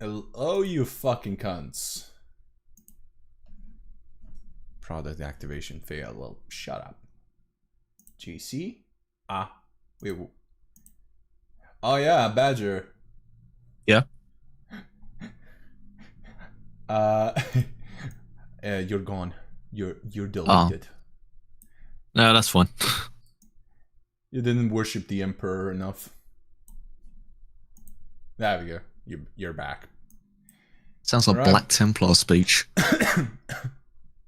Oh, you fucking cunts. Product activation failed. Well, shut up. GC? Ah. Wait. Oh yeah, Badger. Yeah. You're gone. You're Oh. deleted. No, that's fine. You didn't worship the Emperor enough. There we go. You're back. Sounds like right. Black Templar speech.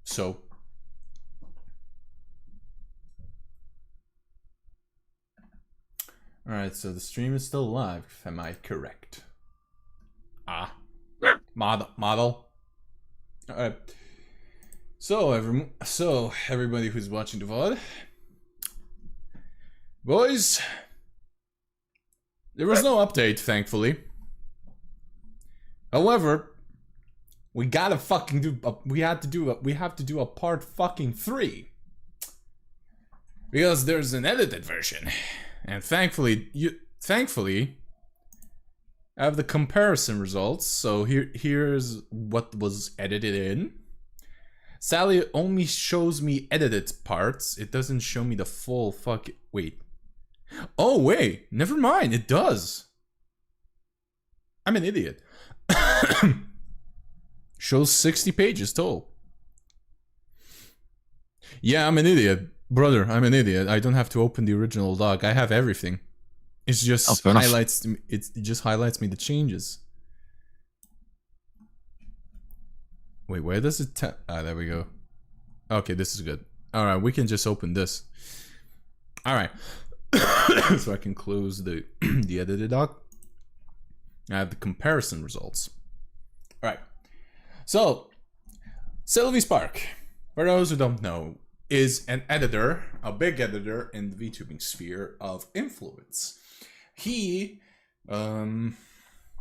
So. Alright, so the stream is still live, am I correct? Ah. Model. Alright. So everybody who's watching the VOD. Boys. There was no update, thankfully. However, we gotta fucking do. We have to do a part fucking 3 because there's an edited version, and thankfully, I have the comparison results. So here's what was edited in. Sally only shows me edited parts. It doesn't show me the full fucking. Wait. Oh wait, never mind. It does. I'm an idiot. Shows 60 pages total. Yeah, I'm an idiot. Brother, I'm an idiot. I don't have to open the original doc. I have everything. It's just highlights it just highlights me the changes. Wait, where does it there we go. Okay, this is good. Alright, we can just open this. Alright. So I can close the the edited doc. I have the comparison results. Alright. So, SilvySpark, for those who don't know, is an editor, a big editor in the VTubing sphere of influence. He, when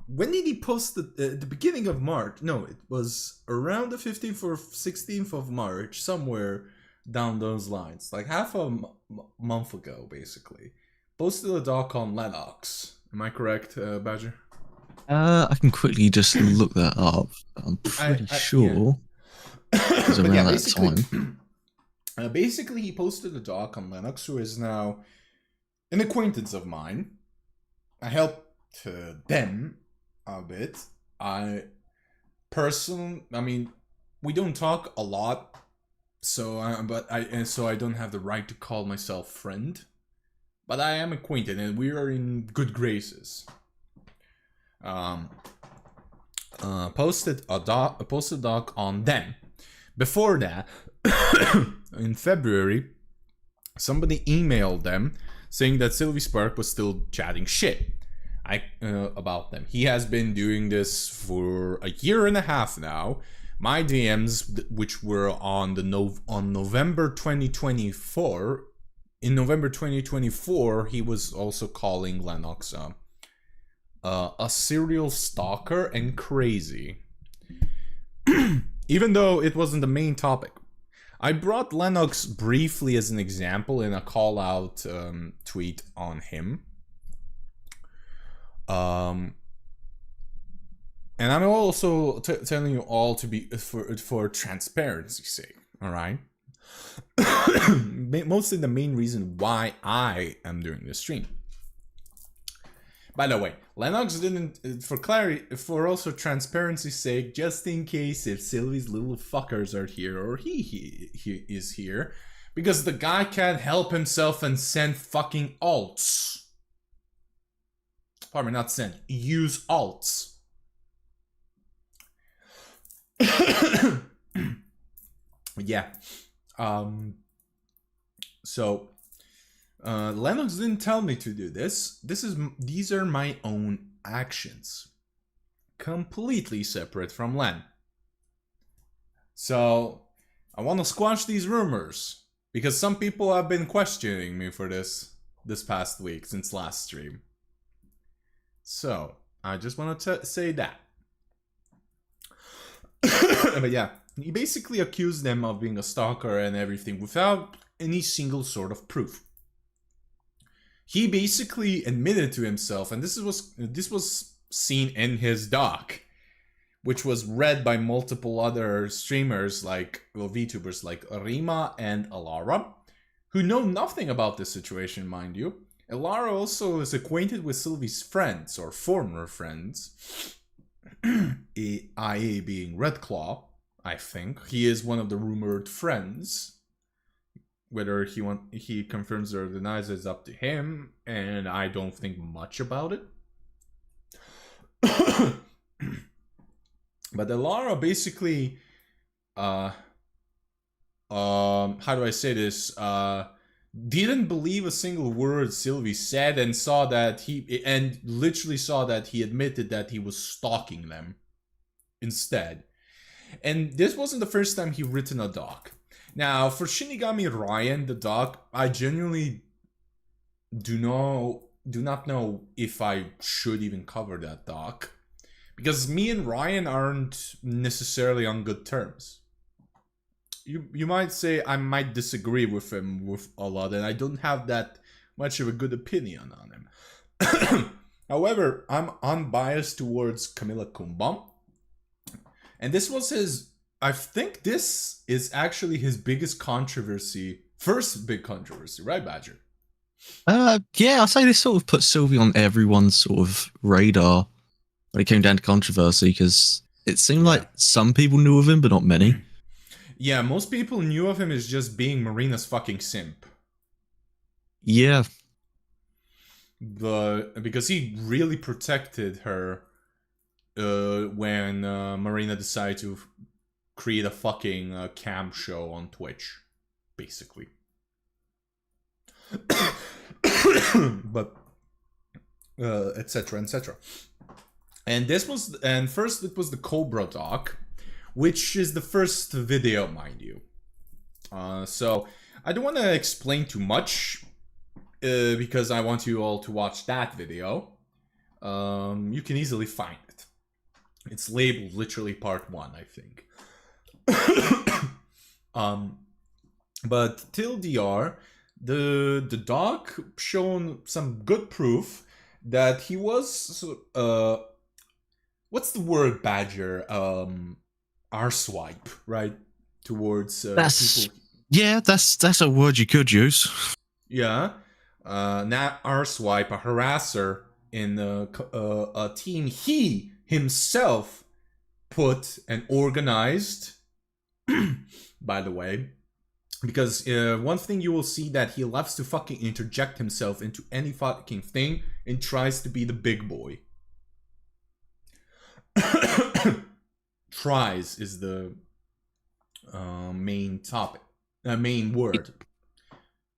did he post the beginning of March? No, it was around the 15th or 16th of March, somewhere down those lines. Like half a month ago, basically. Posted a doc on Lenox. Am I correct, Badger? I can quickly just look that up. I'm pretty sure it was around that time. Basically, he posted a doc on Lenox, who is now an acquaintance of mine. I helped them a bit. I mean, we don't talk a lot, so I don't have the right to call myself friend, but I am acquainted, and we are in good graces. Posted a doc on them. Before that, in February, somebody emailed them saying that SilvySpark was still chatting shit about them. He has been doing this for a year and a half now. My DMs, which were on November 2024, in November 2024, he was also calling Lenox a serial stalker and crazy. Even though it wasn't the main topic. I brought Lenox briefly as an example in a call out tweet on him. And I'm also telling you all to be for transparency's sake, all right? Mostly the main reason why I am doing this stream. By the way, Lenox didn't, for also transparency's sake, just in case if Sylvy's little fuckers are here, or he is here, because the guy can't help himself and send fucking alts. Pardon me, not send, use alts. Yeah. So Lenox didn't tell me to do this. These are my own actions, completely separate from Len. So I want to squash these rumors because some people have been questioning me for this past week since last stream. So I just want to say that. But yeah, he basically accused them of being a stalker and everything without any single sort of proof. He basically admitted to himself, and this was seen in his doc, which was read by multiple other streamers like, well, VTubers like Rima and Alara, who know nothing about this situation, mind you. Alara also is acquainted with Sylvy's friends, or former friends, IA being Redclaw, I think. He is one of the rumored friends. Whether he confirms or denies is up to him, and I don't think much about it. But Alara basically, how do I say this? Didn't believe a single word Sylvie said, and literally saw that he admitted that he was stalking them instead. And this wasn't the first time he written a doc. Now, for Shinigami Ryan, the doc, I genuinely do not know if I should even cover that doc, because me and Ryan aren't necessarily on good terms. You might say I might disagree with him with a lot, and I don't have that much of a good opinion on him. However, I'm unbiased towards Camilla Kumbam, and this was his. I think this is actually his biggest controversy, first big controversy, right, Badger? Yeah, I'd say this sort of put Sylvie on everyone's sort of radar when it came down to controversy, because it seemed like some people knew of him, but not many. Yeah, most people knew of him as just being Marina's fucking simp. Yeah. Because he really protected her when Marina decided to create a fucking cam show on Twitch, basically. But etc. etc. And first it was the Kobra doc, which is the first video, mind you. So I don't want to explain too much because I want you all to watch that video. You can easily find it. It's labeled literally part 1, I think. But till DR, the doc shown some good proof that he was what's the word, Badger? R-swipe, right? Towards people. Yeah, that's a word you could use. Yeah. Not R-swipe, a harasser in a team he himself put and organized. By the way, because one thing you will see that he loves to fucking interject himself into any fucking thing and tries to be the big boy. Tries is the main topic, main word.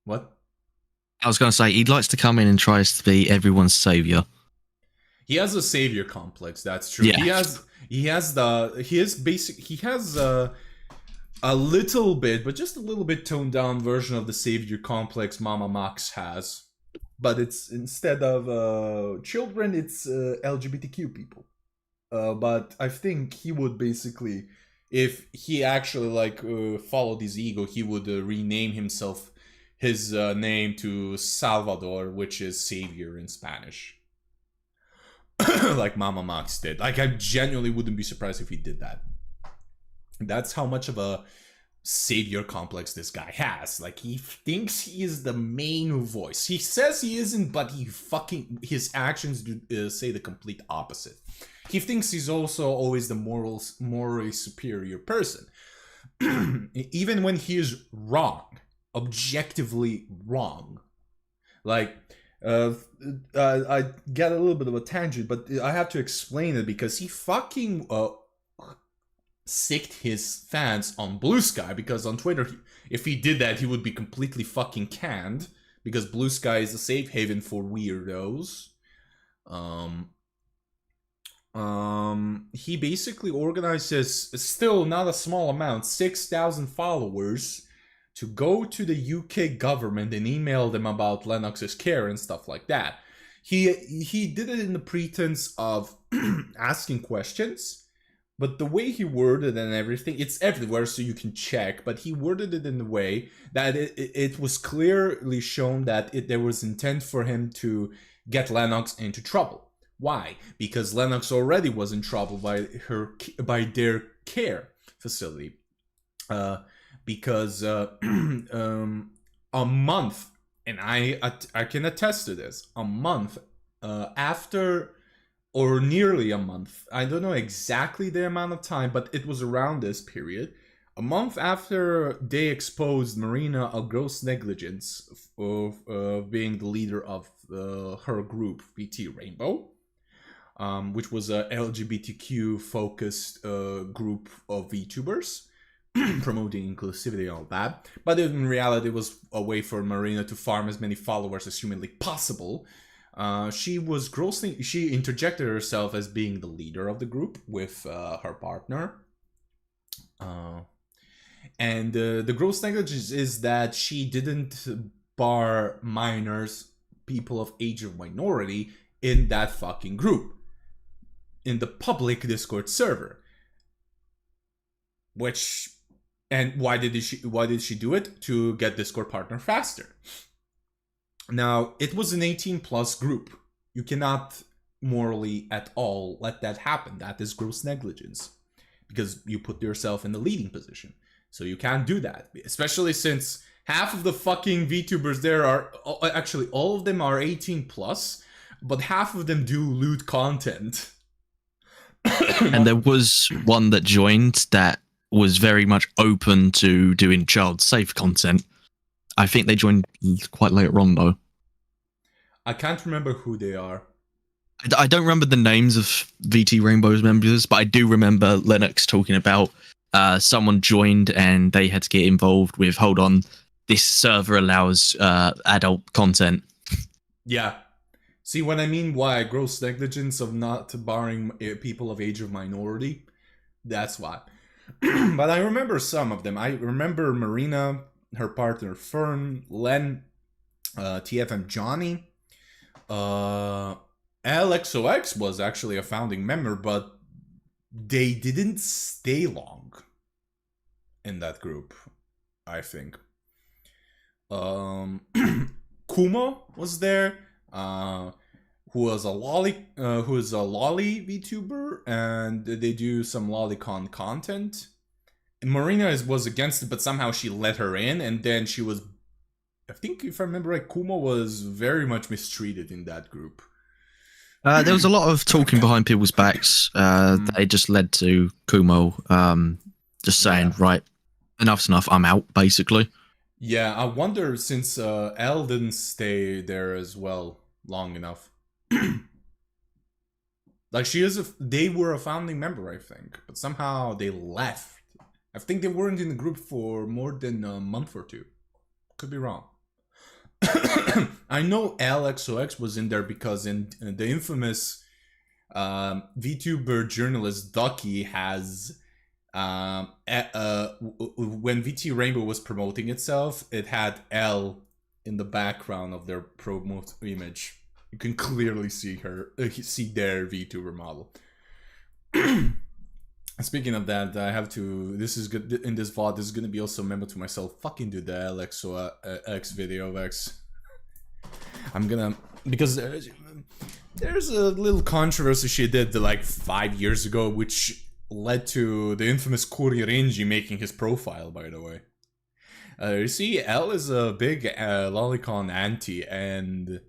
What? I was going to say, he likes to come in and tries to be everyone's savior. He has a savior complex, that's true. Yeah. He has a little bit, but just a little bit toned down version of the savior complex Mama Max has. But it's, instead of children, it's LGBTQ people. But I think he would basically, if he actually followed his ego, he would rename his name to Salvador, which is savior in Spanish. Like Mama Max did. Like, I genuinely wouldn't be surprised if he did that. That's how much of a savior complex this guy has. Like, he thinks he is the main voice. He says he isn't, but his actions do say the complete opposite. He thinks he's also always the morally superior person. Even when he is wrong. Objectively wrong. Like, I get a little bit of a tangent, but I have to explain it because he fucking sicked his fans on Blue Sky, because on Twitter, if he did that, he would be completely fucking canned, because Blue Sky is a safe haven for weirdos. He basically organizes, still not a small amount, 6,000 followers to go to the UK government and email them about Lenox's care and stuff like that. He did it in the pretense of asking questions, but the way he worded and everything, it's everywhere so you can check, but he worded it in a way that it was clearly shown that there was intent for him to get Lenox into trouble. Why? Because Lenox already was in trouble by their care facility. Because a month, and I can attest to this, a month after, or nearly a month, I don't know exactly the amount of time, but it was around this period. A month after they exposed Marina of gross negligence of being the leader of her group, VT Rainbow, which was a LGBTQ-focused group of VTubers, promoting inclusivity and all that. But in reality, it was a way for Marina to farm as many followers as humanly possible. She interjected herself as being the leader of the group with her partner. And the gross negligence is that she didn't bar minors, people of age of minority, in that fucking group, in the public Discord server. And why did she do it? To get Discord partner faster. Now, it was an 18+ group. You cannot morally at all let that happen. That is gross negligence, because you put yourself in the leading position. So you can't do that, especially since half of the fucking VTubers there are, actually all of them are 18+, but half of them do lewd content. And there was one that joined that was very much open to doing child safe content. I think they joined quite later on, though. I can't remember who they are. I don't remember the names of VT Rainbow's members, but I do remember Lenox talking about someone joined and they had to get involved with, hold on, this server allows adult content. Yeah. See what I mean? Why gross negligence of not barring people of age of minority? That's why. But I remember some of them. I remember Marina, her partner Fern, Len, TFM Johnny. LXOX was actually a founding member, but they didn't stay long in that group, I think. Kuma was there, who is a lolly VTuber, and they do some lolicon content. And Marina was against it, but somehow she let her in, and then she was, I think if I remember right, Kuma was very much mistreated in that group. There was a lot of talking behind people's backs. That just led to Kumo just saying, right, enough's enough, I'm out, basically. Yeah, I wonder, since L didn't stay there as well long enough. Like, they were a founding member, I think, but somehow they left. I think they weren't in the group for more than a month or two. Could be wrong. I know LXOX was in there because in the infamous VTuber journalist Ducky has when VT Rainbow was promoting itself, it had L in the background of their promote image. You can clearly see their VTuber model. Speaking of that, I have to. This is good in this VOD. This is gonna be also a memo to myself. Fucking do the LXOX video of X. I'm gonna, because there's a little controversy she did like 5 years ago, which led to the infamous Kuri Renji making his profile. By the way, you see, L is a big lolicon anti, and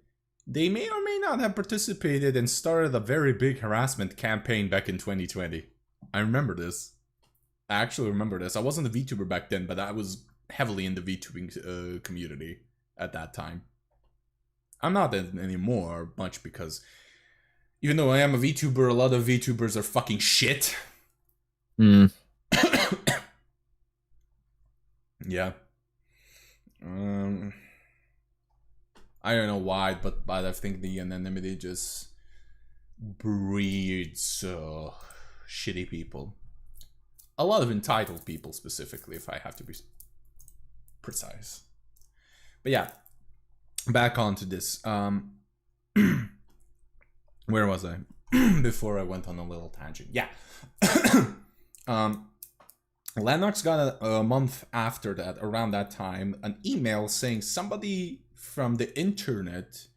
they may or may not have participated and started a very big harassment campaign back in 2020. I remember this. I actually remember this. I wasn't a VTuber back then, but I was heavily in the VTubing community at that time. I'm not anymore much, because even though I am a VTuber, a lot of VTubers are fucking shit. Mm. Yeah. I don't know why, but I think the anonymity just breeds shitty people. A lot of entitled people, specifically, if I have to be precise. But yeah, back onto this. Where was I? Before I went on a little tangent. Yeah. Lenox got a month after that, around that time, an email saying somebody from the internet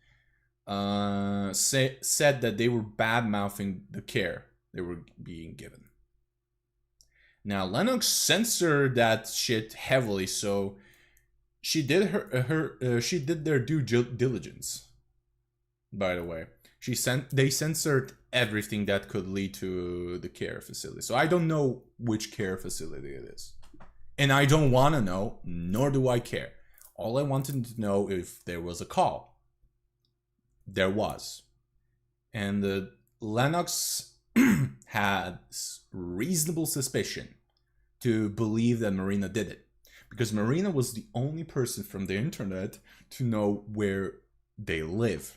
said that they were bad-mouthing the care they were being given. Now, Lenox censored that shit heavily, so she did she did their due diligence. By the way, they censored everything that could lead to the care facility. So I don't know which care facility it is, and I don't want to know, nor do I care. All I wanted to know if there was a call. There was, and Lenox had reasonable suspicion to believe that Marina did it, because Marina was the only person from the internet to know where they live.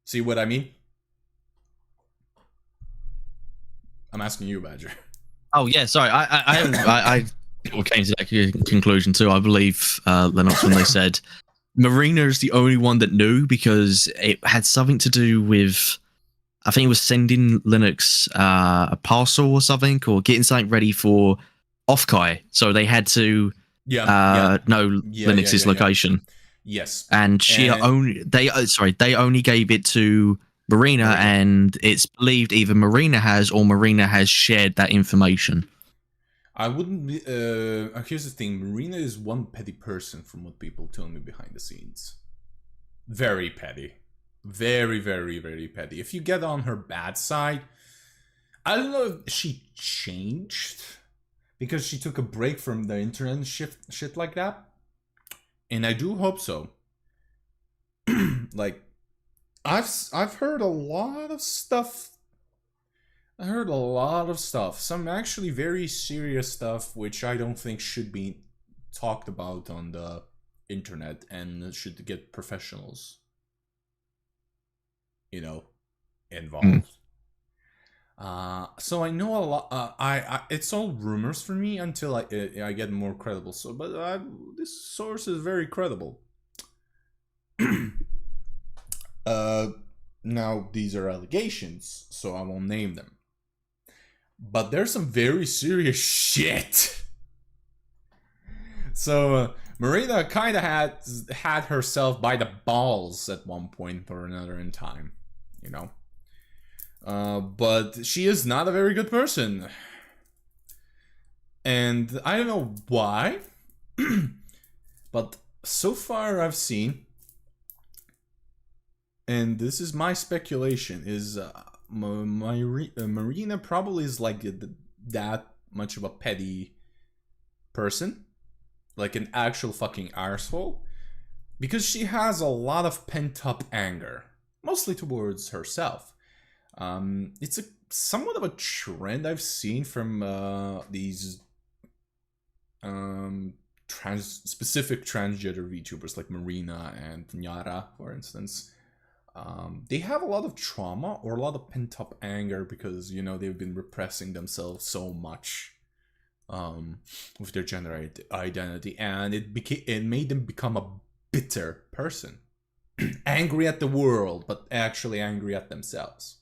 See what I mean? I'm asking you, Badger. Oh yeah, sorry. I came to that conclusion too. I believe Lenox when they said Marina is the only one that knew, because it had something to do with, I think it was sending Linux a parcel or something, or getting something ready for Offkai. So they had to know Linux's location. Yes. And they only gave it to Marina, and it's believed either Marina has or Marina has shared that information. I wouldn't be, here's the thing, Marina is one petty person from what people tell me behind the scenes. Very petty. Very, very, very petty. If you get on her bad side, I don't know if she changed because she took a break from the internet and shit like that. And I do hope so. Like, I've heard a lot of stuff. I heard a lot of stuff. Some actually very serious stuff, which I don't think should be talked about on the internet, and should get professionals, you know, involved. So I know a lot. It's all rumors for me until I get more credible. So, but this source is very credible. Now these are allegations, so I won't name them. But there's some very serious shit. So Marina kind of had herself by the balls at one point or another in time, you know. But she is not a very good person. And I don't know why. But so far I've seen, and this is my speculation, is Marina probably is like that much of a petty person. Like an actual fucking arsehole. Because she has a lot of pent-up anger. Mostly towards herself. It's somewhat of a trend I've seen from these specific transgender VTubers like Marina and Nyara, for instance. They have a lot of trauma or a lot of pent-up anger because, you know, they've been repressing themselves so much with their gender identity, and it made them become a bitter person. Angry at the world, but actually angry at themselves.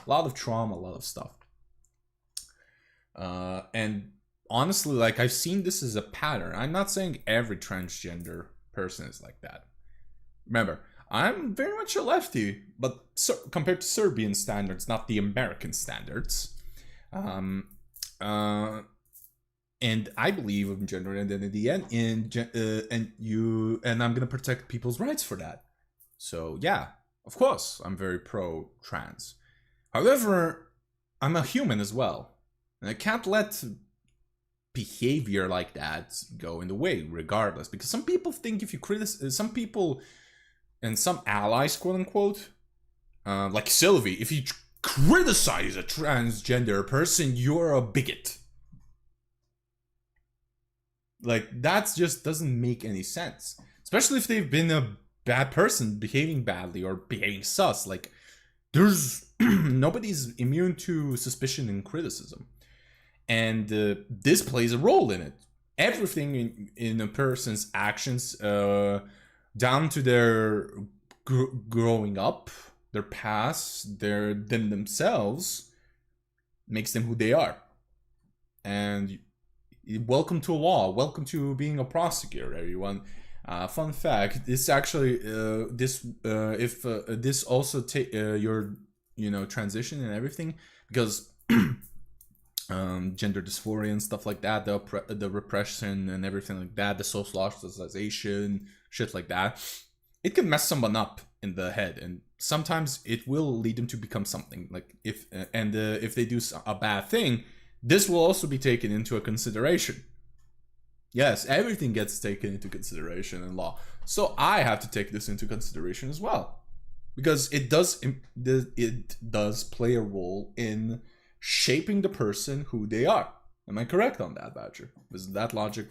A lot of trauma, a lot of stuff. And honestly, like, I've seen this as a pattern. I'm not saying every transgender person is like that. Remember, I'm very much a lefty, but compared to Serbian standards, not the American standards. And I believe in gender identity and I'm gonna protect people's rights for that. So yeah, of course, I'm very pro-trans. However, I'm a human as well, and I can't let behavior like that go in the way, regardless. Because some people think if you criticize, some people and some allies, quote unquote, like Sylvie, if you criticize a transgender person, you're a bigot. Like, that just doesn't make any sense. Especially if they've been a bad person, behaving badly, or behaving sus. Like, there's... nobody's immune to suspicion and criticism. And this plays a role in it. Everything in a person's actions, down to their growing up, their past, them themselves, makes them who they are. And... welcome to law. Welcome to being a prosecutor, everyone. Fun fact: this actually this also take your transition and everything, because gender dysphoria and stuff like that, the repression and everything like that, the social ostracization, shit like that, it can mess someone up in the head, and sometimes it will lead them to become something. Like if they do a bad thing, this will also be taken into a consideration. Yes, everything gets taken into consideration in law. So I have to take this into consideration as well, because it does play a role in shaping the person who they are. Am I correct on that, Badger? Is that logic?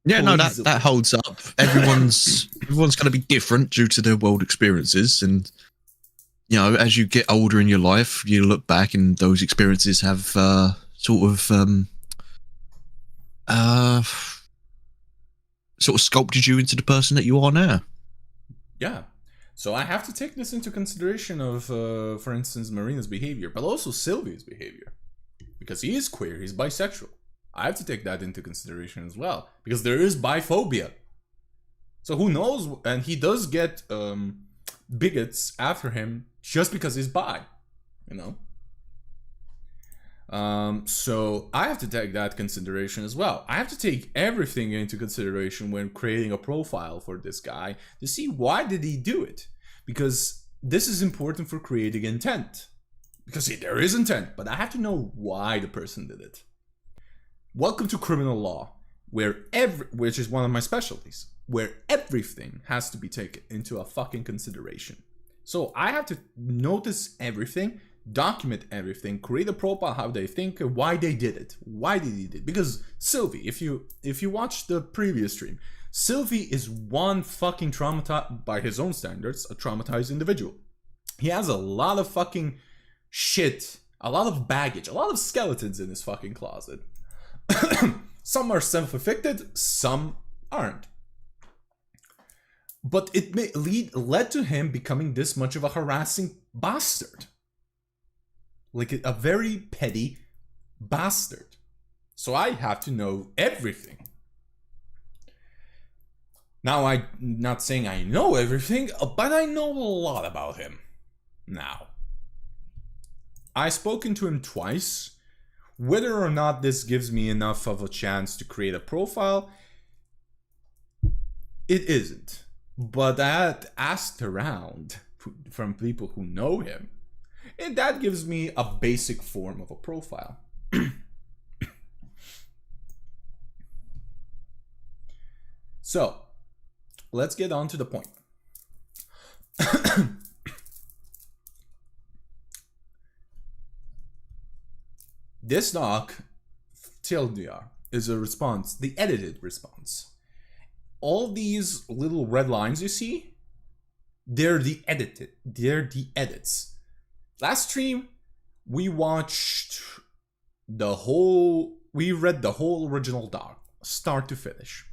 Yeah, no, that holds up. Everyone's going to be different due to their world experiences, and as you get older in your life, you look back and those experiences have sort of sculpted you into the person that you are now. Yeah. So I have to take this into consideration of, for instance, Marina's behavior, but also Sylvie's behavior. Because he is queer, he's bisexual. I have to take that into consideration as well, because there is biphobia. So who knows? And he does get bigots after him just because he's bi, So I have to take that consideration as well. I have to take everything into consideration when creating a profile for this guy to see why did he do it. Because this is important for creating intent. Because there is intent, but I have to know why the person did it. Welcome to criminal law, which is one of my specialties, where everything has to be taken into a fucking consideration. So I have to notice everything, document everything, create a profile, how they think, why they did it, why did he did it. Because Sylvie, if you watch the previous stream, Sylvie is one fucking traumatized, by his own standards, a traumatized individual. He has a lot of fucking shit, a lot of baggage, a lot of skeletons in his fucking closet. Some are self-inflicted, some aren't. But it led to him becoming this much of a harassing bastard. Like a very petty bastard. So I have to know everything. Now, I'm not saying I know everything, but I know a lot about him. Now, I've spoken to him twice. Whether or not this gives me enough of a chance to create a profile, it isn't. But I had asked around from people who know him, and that gives me a basic form of a profile. So, let's get on to the point. This doc, TLDR, is a response, the edited response. All these little red lines you see, they're the edits. Last stream, we read the whole original doc, start to finish.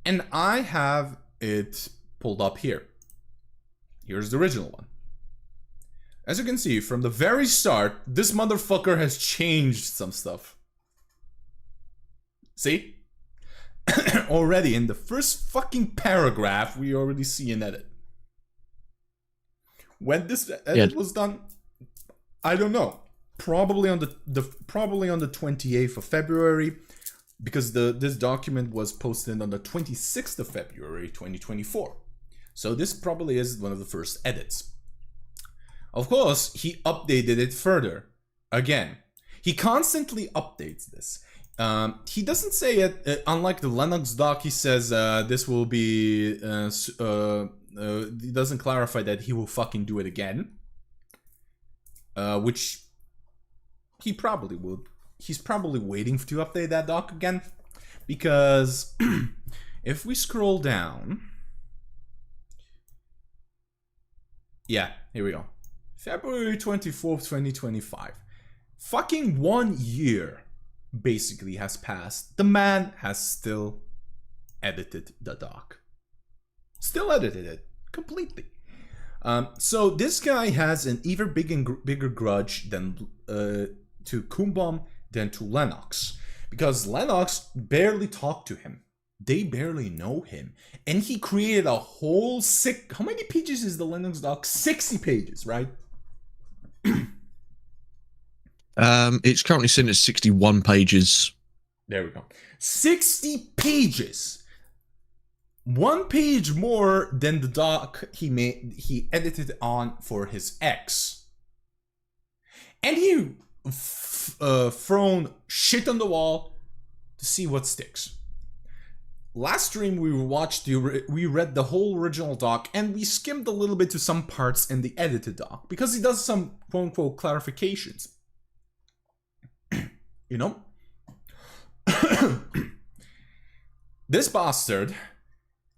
And I have it pulled up here. Here's the original one. As you can see, from the very start, this motherfucker has changed some stuff. See? Already, in the first fucking paragraph, we already see an edit. When this edit was done, I don't know. Probably on the 28th of February, because this document was posted on the 26th of February, 2024. So this probably is one of the first edits. Of course, he updated it further. Again, he constantly updates this. He doesn't say it, unlike the Lenox doc, he says this will be, he doesn't clarify that he will fucking do it again. Which he probably will. He's probably waiting to update that doc again. Because if we scroll down. Yeah, here we go. February 24th, 2025. Fucking 1 year basically has passed. The man has still edited the doc. Still edited it completely. So this guy has an even bigger grudge than to Kumbom than to Lenox, because Lenox barely talked to him. They barely know him. And he created a whole how many pages is the Linux doc? 60 pages, right? It's currently sitting at 61 pages. There we go. 60 pages. 1 page more than the doc he edited on for his ex. And he thrown shit on the wall to see what sticks. Last stream we read the whole original doc and we skimmed a little bit to some parts in the edited doc because he does some quote-unquote clarifications. You know? This bastard,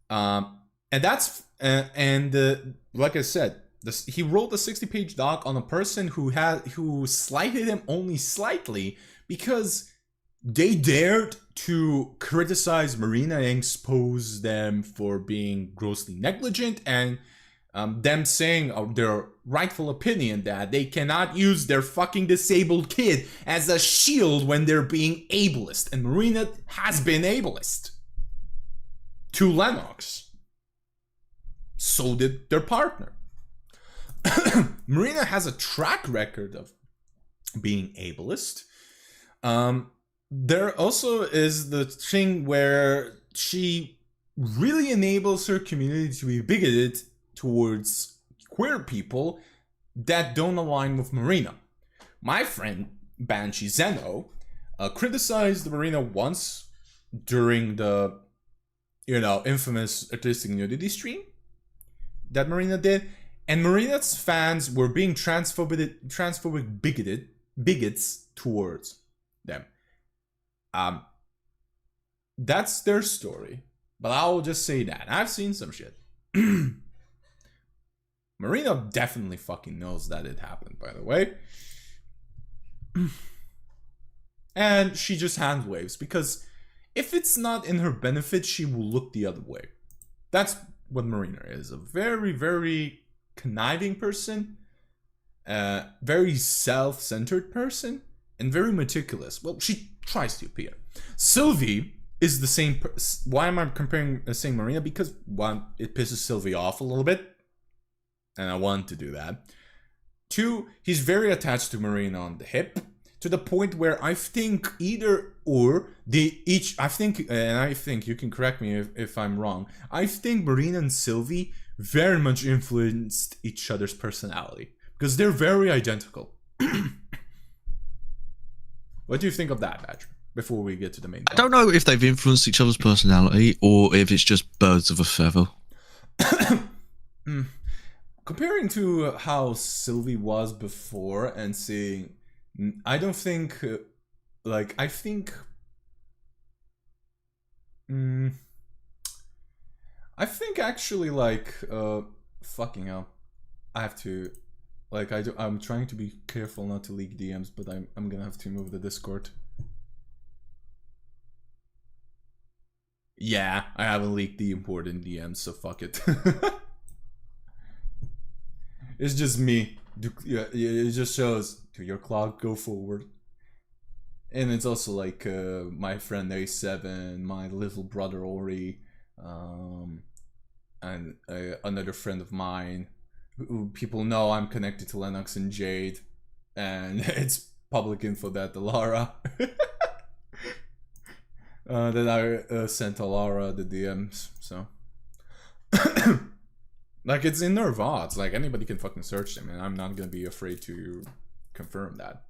and that's like I said, he wrote a 60-page doc on a person who slighted him only slightly because they dared to criticize Marina and expose them for being grossly negligent, and them saying their rightful opinion that they cannot use their fucking disabled kid as a shield when they're being ableist. And Marina has been ableist to Lenox. So did their partner. Marina has a track record of being ableist. There also is the thing where she really enables her community to be bigoted towards queer people that don't align with Marina. My friend Banshee Zeno criticized Marina once during the, infamous artistic nudity stream that Marina did, and Marina's fans were being transphobic bigots towards them. That's their story, but I'll just say that I've seen some shit. Marina definitely fucking knows that it happened, by the way. And she just hand waves because if it's not in her benefit, she will look the other way. That's what Marina is. A very, very conniving person, very self-centered person, and very meticulous. Well, she tries to appear. Sylvie is the same. Why am I saying Marina? Because one, it pisses Sylvie off a little bit, and I want to do that. Two, he's very attached to Marina on the hip, to the point where I think either or I think you can correct me if I'm wrong. I think Marina and Sylvie very much influenced each other's personality because they're very identical. What do you think of that, Patrick? Before we get to the main point. I don't know if they've influenced each other's personality or if it's just birds of a feather. Comparing to how Sylvie was before and seeing, I don't think, I think actually, fucking hell, I have to, I'm trying to be careful not to leak DMs, but I'm gonna have to move the Discord. Yeah, I haven't leaked the important DMs, so fuck it. It's just me. It just shows to your clock, go forward. And it's also my friend A7, my little brother Ori, and another friend of mine who people know I'm connected to Lenox and Jade, and it's public info that Alara that I sent Alara the DMs, so it's in their VODs, anybody can fucking search them, and I'm not gonna be afraid to confirm that.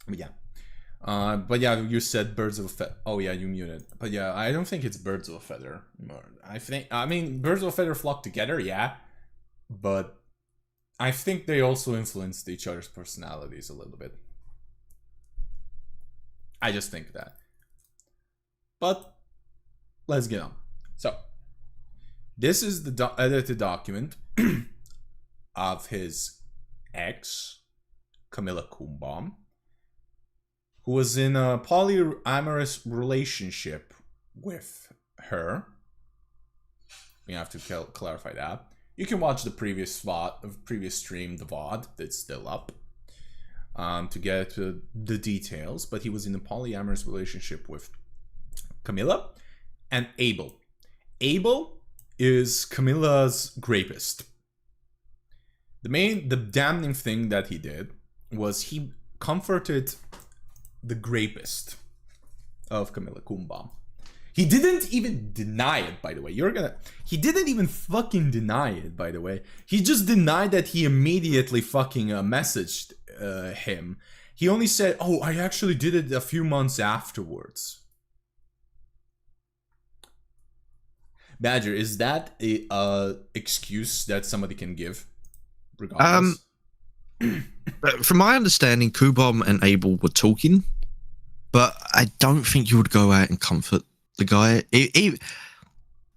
But yeah, you said birds of a feather. Oh yeah, you muted. But yeah, I don't think it's birds of a feather. I mean, birds of a feather flock together, yeah. But I think they also influenced each other's personalities a little bit. I just think that. But let's get on. So this is the edited document of his ex, Camilla Kumbom, who was in a polyamorous relationship with her. We have to clarify that. You can watch the previous stream, the VOD, that's still up, to get the details. But he was in a polyamorous relationship with Camilla, and Abel. Abel is Camilla's rapist. The damning thing that he did was he comforted the rapist of Camilla Kumbam. He didn't even deny it, by the way. He didn't even fucking deny it, by the way. He just denied that he immediately fucking messaged him. He only said, oh, I actually did it a few months afterwards. Badger, is that a excuse that somebody can give? Regardless? From my understanding, Kubom and Abel were talking, but I don't think you would go out and comfort the guy.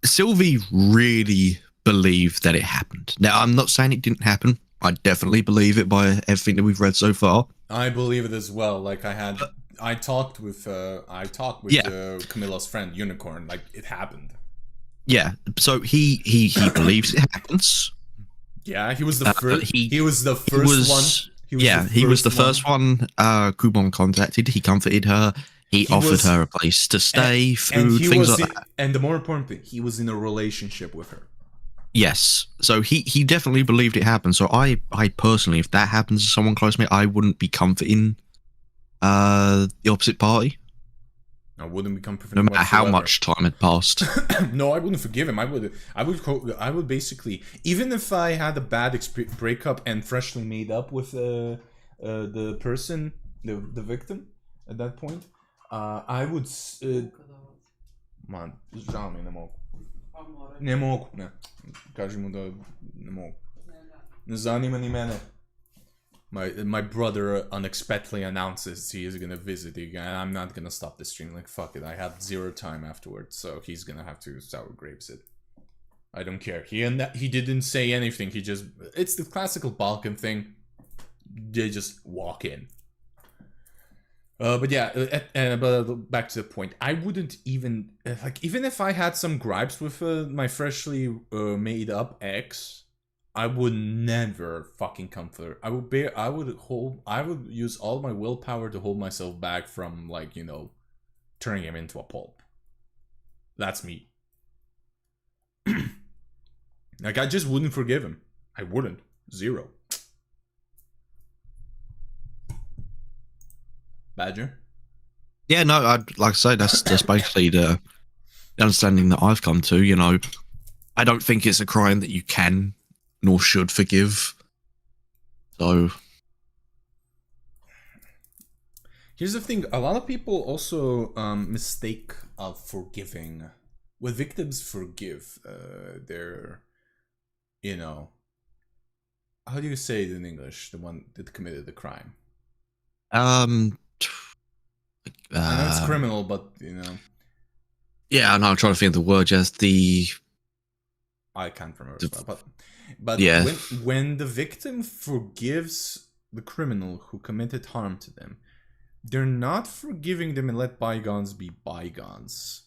Sylvie really believed that it happened. Now, I'm not saying it didn't happen. I definitely believe it by everything that we've read so far. I believe it as well. Like I talked with Camilla's friend Unicorn. Like it happened. Yeah. So he believes it happens. Yeah, he was the first. He was the first one. He was the first one. Kubon contacted. He comforted her. He offered her a place to stay, food, things like that. And the more important thing, he was in a relationship with her. Yes. So he definitely believed it happened. So I personally, if that happens to someone close to me, I wouldn't be comforting the opposite party. I wouldn't be comforting no matter how much time had passed. No, I wouldn't forgive him. I would basically, even if I had a bad breakup and freshly made up with the person, the victim at that point, I would. Man, žao mi, ne mogu. Ne mogu, ne. Kaži mu da ne mogu. Ne zanima ni mene. My brother unexpectedly announces he is gonna visit again. I'm not gonna stop the stream. Like, fuck it. I have zero time afterwards, so he's gonna have to sour grapes it. I don't care. He didn't say anything. It's the classical Balkan thing. They just walk in. But yeah, but back to the point. I wouldn't even even if I had some gripes with my freshly made up ex, I would never fucking comfort. I would use all my willpower to hold myself back from, like, you know, turning him into a pulp. That's me. Like, I just wouldn't forgive him. I wouldn't. Zero. Badger? Yeah, no, like I say, that's basically the understanding that I've come to. You know, I don't think it's a crime that you can nor should forgive. So here's the thing: a lot of people also mistake forgiving. When victims forgive, they're, you know, how do you say it in English? The one that committed the crime. I know it's criminal, but you know. Yeah, I know. I'm trying to think of the word. Just the. I can't remember, but yeah. When the victim forgives the criminal who committed harm to them, they're not forgiving them and let bygones be bygones.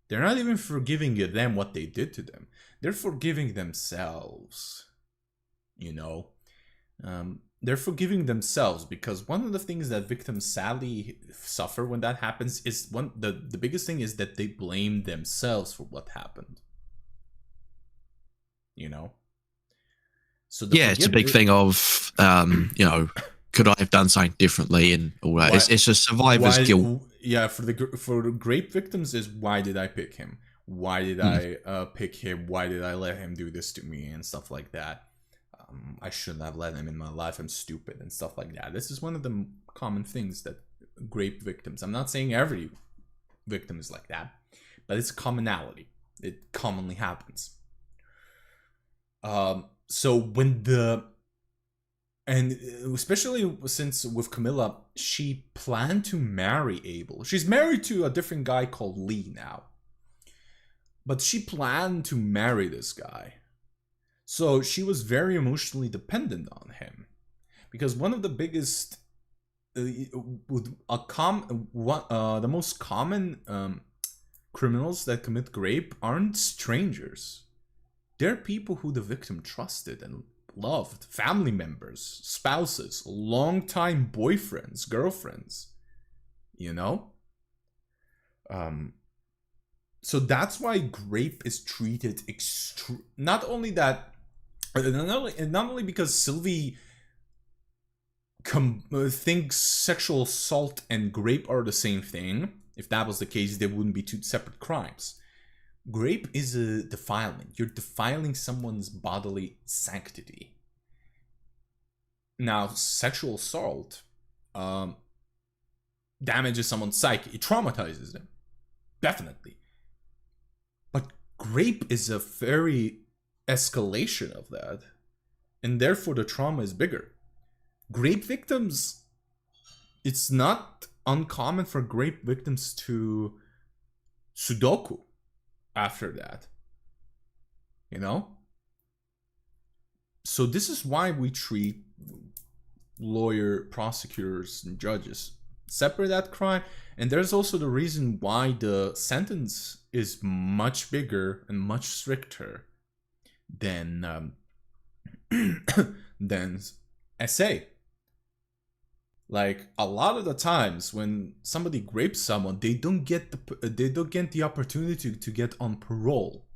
They're not even forgiving them what they did to them. They're forgiving themselves. You know? They're forgiving themselves, because one of the things that victims sadly suffer when that happens is the biggest thing is that they blame themselves for what happened. You know? So it's a big thing of, you know, could I have done something differently and all that. It's a survivor's guilt. Yeah, for the grape victims is, why did I pick him? Why did I pick him? Why did I let him do this to me and stuff like that? I shouldn't have let him in my life. I'm stupid and stuff like that. This is one of the common things that grape victims. I'm not saying every victim is like that, but it's a commonality. It commonly happens. So when and especially since with Camilla, she planned to marry Abel. She's married to a different guy called Lee now, but she planned to marry this guy. So she was very emotionally dependent on him, because one of the biggest, the most common criminals that commit rape aren't strangers. They're people who the victim trusted and loved, family members, spouses, longtime boyfriends, girlfriends, you know? So that's why grape is treated not only that, not only because Sylvie thinks sexual assault and grape are the same thing. If that was the case, they wouldn't be two separate crimes. Grape is a defilement. You're defiling someone's bodily sanctity. Now, sexual assault damages someone's psyche. It traumatizes them. Definitely. But grape is a very escalation of that. And therefore, the trauma is bigger. Grape victims, it's not uncommon for grape victims to Sudoku after that. You know? So this is why we treat prosecutors, and judges. Separate that crime. And there's also the reason why the sentence is much bigger and much stricter than SA. Like, a lot of the times when somebody grapes someone, they don't get the opportunity to get on parole.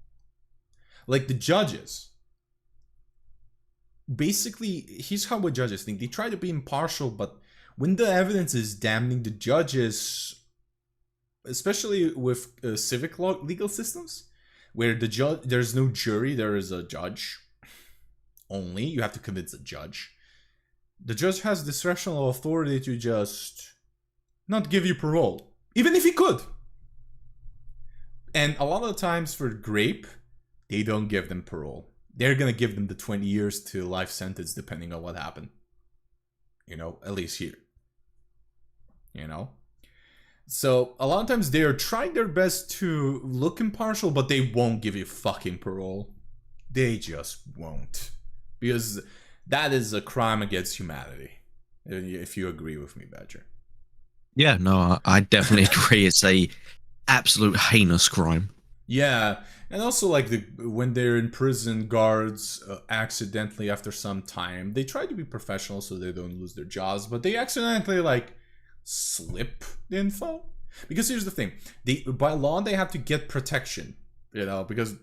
Like the judges. Basically, here's how what judges think. They try to be impartial, but when the evidence is damning, the judges, especially with civic legal systems, where there's no jury, there is a judge only. You have to convince a judge. The judge has discretional authority to just not give you parole, even if he could. And a lot of the times for grape, they don't give them parole. They're gonna give them the 20 years to life sentence, depending on what happened. You know, at least here. You know? So, a lot of times they are trying their best to look impartial, but they won't give you fucking parole. They just won't. Because that is a crime against humanity. If you agree with me, Badger. Yeah, no, I definitely agree. It's a absolute heinous crime. Yeah, and also like when they're in prison, guards accidentally after some time, they try to be professional so they don't lose their jobs, but they accidentally like slip the info. Because here's the thing, by law they have to get protection, you know, because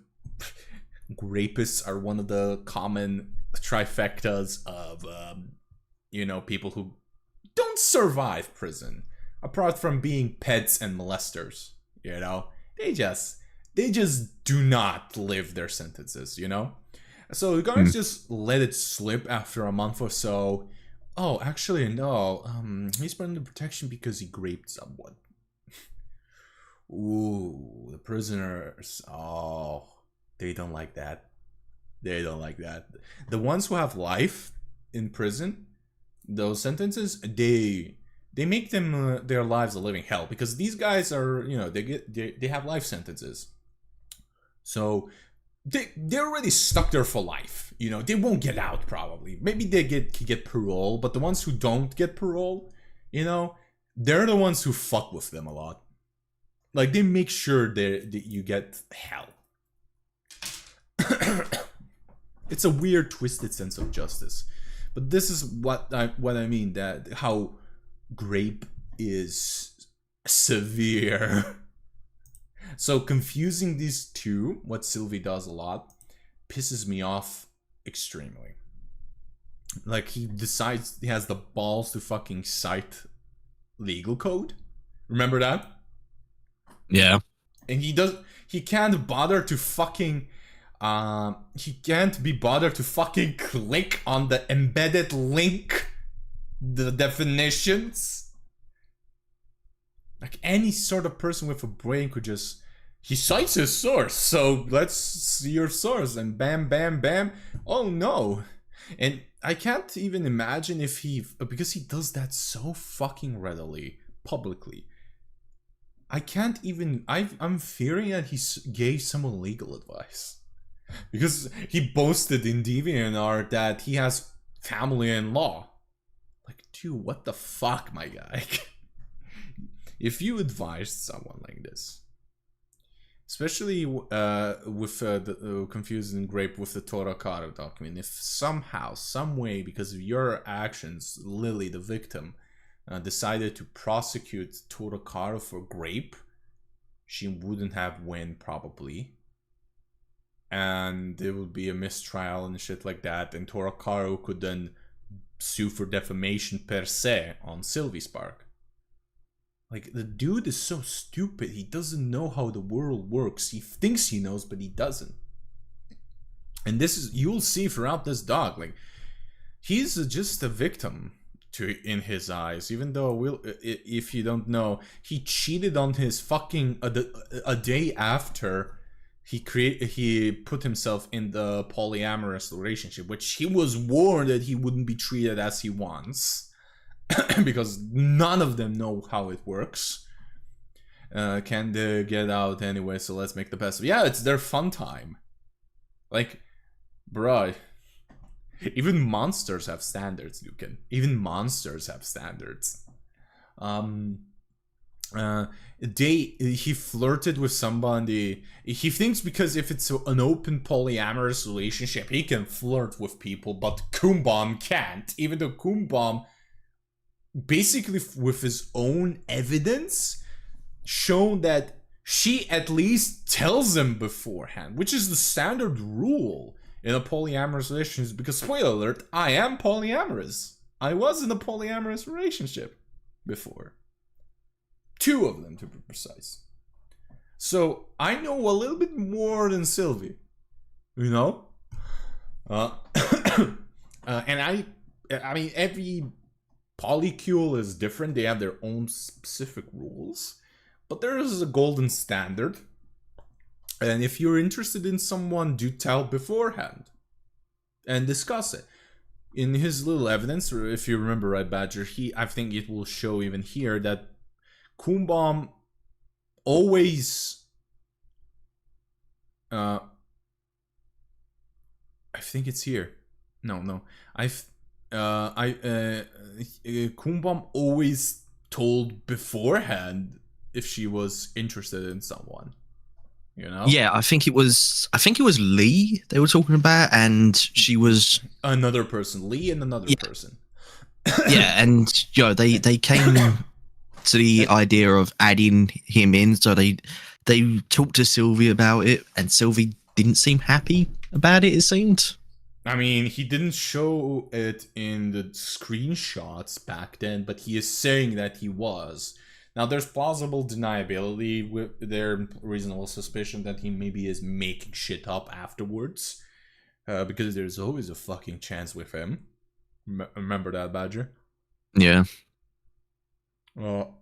rapists are one of the common trifectas of you know, people who don't survive prison, apart from being pets and molesters. You know, they just do not live their sentences, you know. So the guards just let it slip after a month or so. Oh, actually no, he's put under protection because he raped someone. Ooh, the prisoners, oh, they don't like that. They don't like that. The ones who have life in prison, those sentences, they make them their lives a living hell, because these guys are, you know, they have life sentences. So they're already stuck there for life. You know, they won't get out probably. Maybe they can get parole, but the ones who don't get parole, you know, they're the ones who fuck with them a lot. Like, they make sure that you get hell. It's a weird, twisted sense of justice. But this is what I mean, that how grape is severe. So confusing these two, what Sylvie does a lot, pisses me off extremely. Like, he decides he has the balls to fucking cite legal code. Remember that? Yeah. And he can't bother to fucking he can't be bothered to fucking click on the embedded link, the definitions. Like, any sort of person with a brain could just, he cites his source, so let's see your source, and bam, bam, bam. Oh no. And I can't even imagine if because he does that so fucking readily, publicly. I can't even, I'm fearing that he gave someone legal advice. Because he boasted in DeviantArt that he has family in law. Like, dude, what the fuck, my guy? If you advised someone like this, especially with the confusing grape with the Tora Karu document, if somehow, some way, because of your actions, Lily, the victim, decided to prosecute Tora Karu for grape, she wouldn't have win probably. And there would be a mistrial and shit like that. And Tora Karu could then sue for defamation per se on SilvySpark. Like, the dude is so stupid. He doesn't know how the world works. He thinks he knows, but he doesn't. And this is, you'll see throughout this dog, like, he's just a victim in his eyes. Even though, if you don't know, he cheated on his fucking, a day after he put himself in the polyamorous relationship, which he was warned that he wouldn't be treated as he wants. Because none of them know how it works. Can they get out anyway? So let's make the best of it. Yeah, it's their fun time. Like, bruh, even monsters have standards, Lucan. Even monsters have standards. He flirted with somebody. He thinks because if it's an open polyamorous relationship, he can flirt with people, but Kumbom can't. Even though Kumbom, basically with his own evidence, shown that she at least tells him beforehand, which is the standard rule in a polyamorous relationship. Because, spoiler alert, I am polyamorous. I was in a polyamorous relationship before. 2 of them, to be precise. So I know a little bit more than Sylvie, you know. And I mean, every polycule is different. They have their own specific rules, but there is a golden standard. And if you're interested in someone, do tell beforehand and discuss it. In his little evidence, or if you remember right, Badger, I think it will show even here that Kumbom always, I think it's here. No, Kumbom always told beforehand if she was interested in someone. You know? Yeah, I think it was Lee they were talking about, and she was another person, Lee, and another person. Yeah, and they came to the idea of adding him in, so they talked to Sylvie about it, and Sylvie didn't seem happy about it. It seemed. I mean, he didn't show it in the screenshots back then, but he is saying that he was. Now, there's plausible deniability with their reasonable suspicion that he maybe is making shit up afterwards, because there's always a fucking chance with him. Remember that, Badger? Yeah. Well,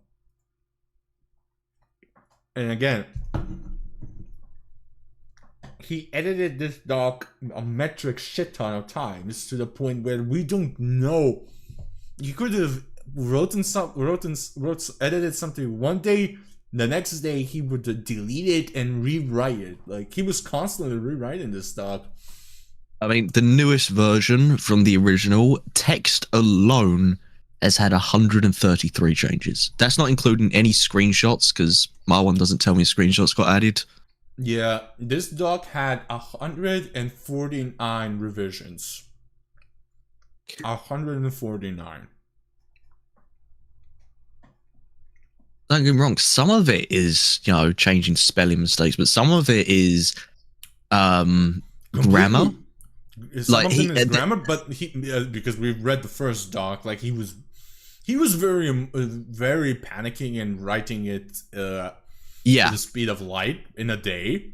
and again, he edited this doc a metric shit ton of times to the point where we don't know. He could have edited something one day, the next day he would delete it and rewrite it. Like, he was constantly rewriting this stuff. I mean, the newest version from the original, text alone has had 133 changes. That's not including any screenshots, because my one doesn't tell me screenshots got added. Yeah, this doc had 149 revisions. 149. Don't get me wrong, some of it is, changing spelling mistakes, but some of it is grammar. Some of them is grammar, but because we read the first doc, like, he was very panicking and writing it to the speed of light in a day.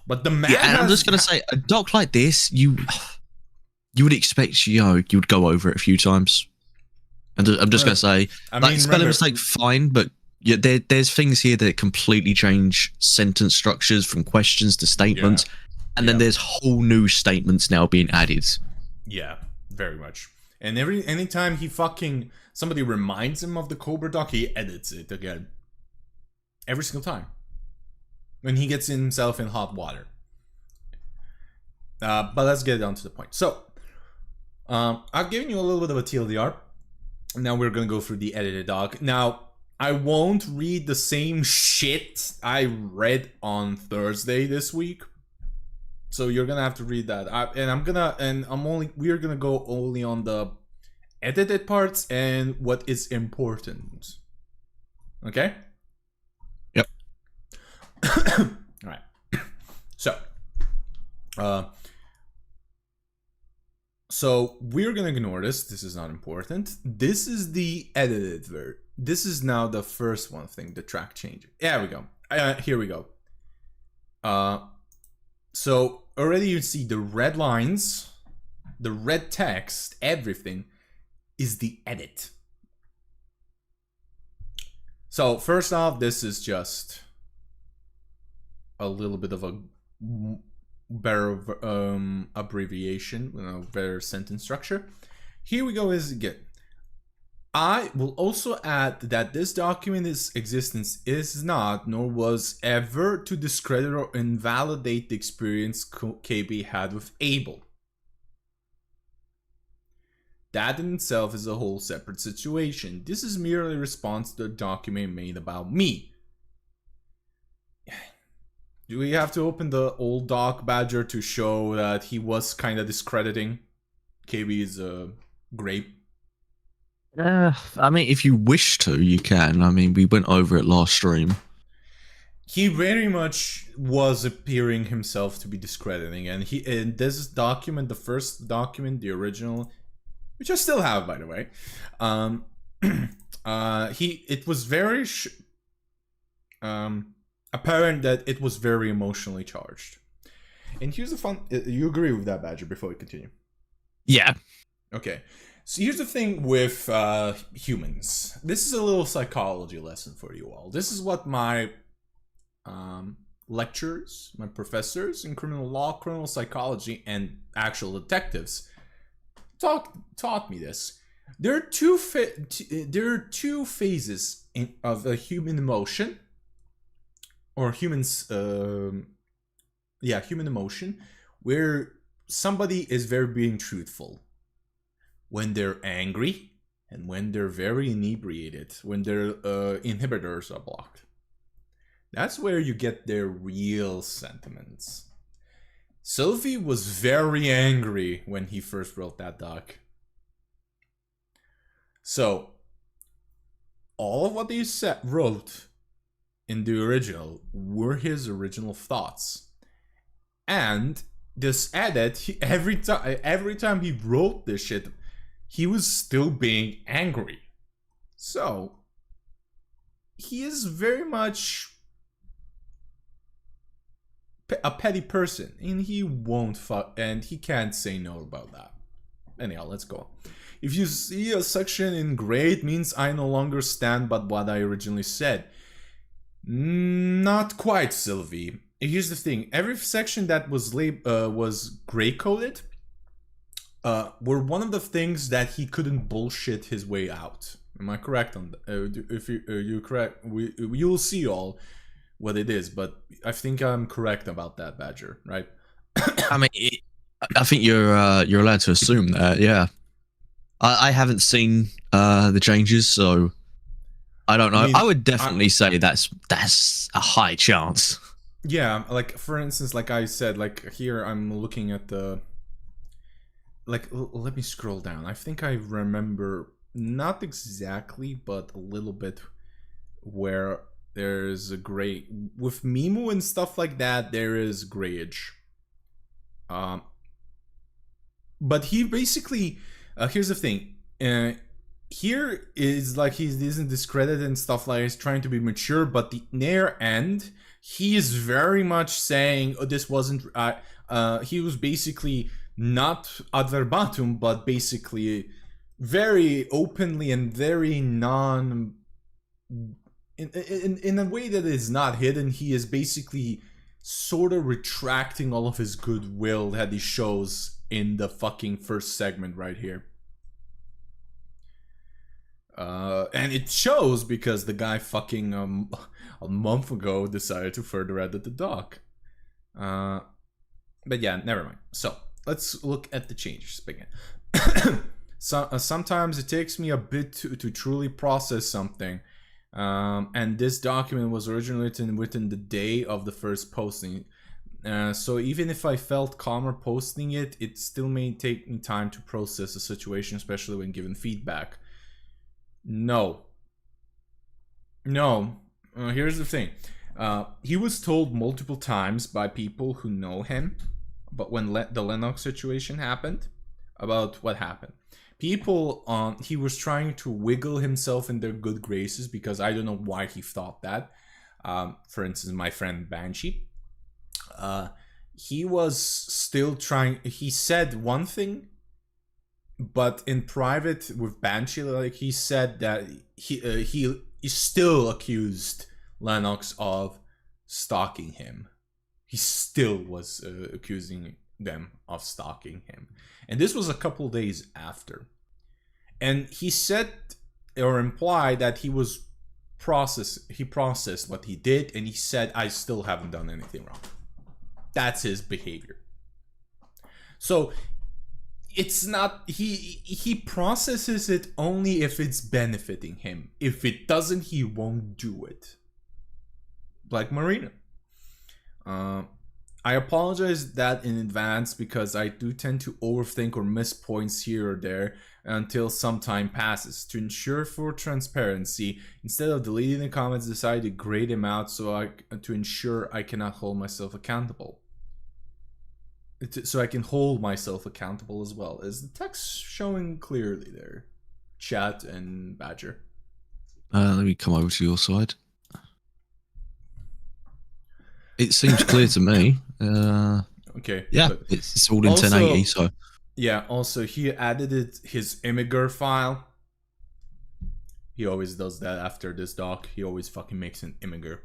But the man, and I'm just gonna say, a doc like this, you would expect you'd go over it a few times. And I'm just gonna say, spelling mistake, fine, but there's things here that completely change sentence structures from questions to statements, and then there's whole new statements now being added. Yeah, very much. And anytime somebody reminds him of the Cobra doc, he edits it again. Every single time. When he gets himself in hot water. But let's get down to the point. So, I've given you a little bit of a TLDR. Now we're going to go through the edited doc. Now, I won't read the same shit I read on Thursday this week. So you're going to have to read that. We're going to go only on the edited parts and what is important. Okay? Yep. Uh, so we're gonna ignore this. This is not important. This is the edited version. This is now the first one thing, the track change. There we go. Here we go. So already you see the red lines, the red text, everything is the edit. So first off, this is just a little bit of a better abbreviation, better sentence structure. Here we go is again. I will also add that this document's existence is not, nor was ever, to discredit or invalidate the experience KB had with Abel. That in itself is a whole separate situation. This is merely a response to the document made about me. Do we have to open the old doc, Badger, to show that he was kind of discrediting KB's grape? I mean, if you wish to, you can. I mean, we went over it last stream. He very much was appearing himself to be discrediting, and in this document, the first document, the original, which I still have, by the way, it was very apparent that it was very emotionally charged. And here's the fun. You agree with that, Badger? Before we continue. Yeah. Okay. So here's the thing with humans. This is a little psychology lesson for you all. This is what my lecturers, my professors in criminal law, criminal psychology, and actual detectives taught me this. There are two phases of a human emotion, or human emotion, where somebody is very being truthful. When they're angry and when they're very inebriated, when their inhibitors are blocked. That's where you get their real sentiments. Sylvie was very angry when he first wrote that doc. So, all of what he wrote in the original were his original thoughts. And this edit, every time he wrote this shit, he was still being angry. So, he is very much a petty person, and he won't and he can't say no about that. Anyhow, let's go on. If you see a section in gray, it means I no longer stand by what I originally said. Not quite, Sylvie. Here's the thing. Every section that was gray coded were one of the things that he couldn't bullshit his way out. Am I correct on that? If you're correct, you'll see all what it is, but I think I'm correct about that, Badger, right? I mean, I think you're allowed to assume that, yeah. I haven't seen the changes, so I don't know. I mean, I would definitely say that's a high chance. Yeah, like for instance, like I said, like here I'm looking at the. Like, let me scroll down. I think I remember, not exactly, but a little bit, where there's a gray. With Mimu and stuff like that, there is grayage. But he basically, here's the thing. Here is like he isn't discredited and stuff like he's trying to be mature, but the near end, he is very much saying, oh, this wasn't, he was basically not ad verbatim, but basically very openly and very in a way that is not hidden. He is basically sort of retracting all of his goodwill that he shows in the fucking first segment right here. And it shows because the guy fucking a month ago decided to further edit the doc. But yeah, never mind. So let's look at the changes again. Sometimes it takes me a bit to truly process something. And this document was originally written within the day of the first posting. So even if I felt calmer posting it, it still may take me time to process the situation, especially when given feedback. No. Here's the thing. He was told multiple times by people who know him, but when the Lenox situation happened, about what happened. People, he was trying to wiggle himself in their good graces because I don't know why he thought that. For instance, my friend Banshee, he was still trying. He said one thing, but in private with Banshee, like he said that he still accused Lenox of stalking him. He still was accusing them of stalking him. And this was a couple days after. And he said or implied that he processed what he did, and he said, I still haven't done anything wrong. That's his behavior. So it's not, he processes it only if it's benefiting him. If it doesn't, he won't do it. Like Marina. I apologize that in advance because I do tend to overthink or miss points here or there until some time passes. To ensure for transparency, instead of deleting the comments, I decided to grade them out to ensure I cannot hold myself accountable. So I can hold myself accountable as well. Is the text showing clearly there? Chat and Badger. Let me come over to your side. It seems clear to me. Okay. Yeah, it's all in 1080, so. Yeah, also he added his imager file. He always does that after this doc. He always fucking makes an imager.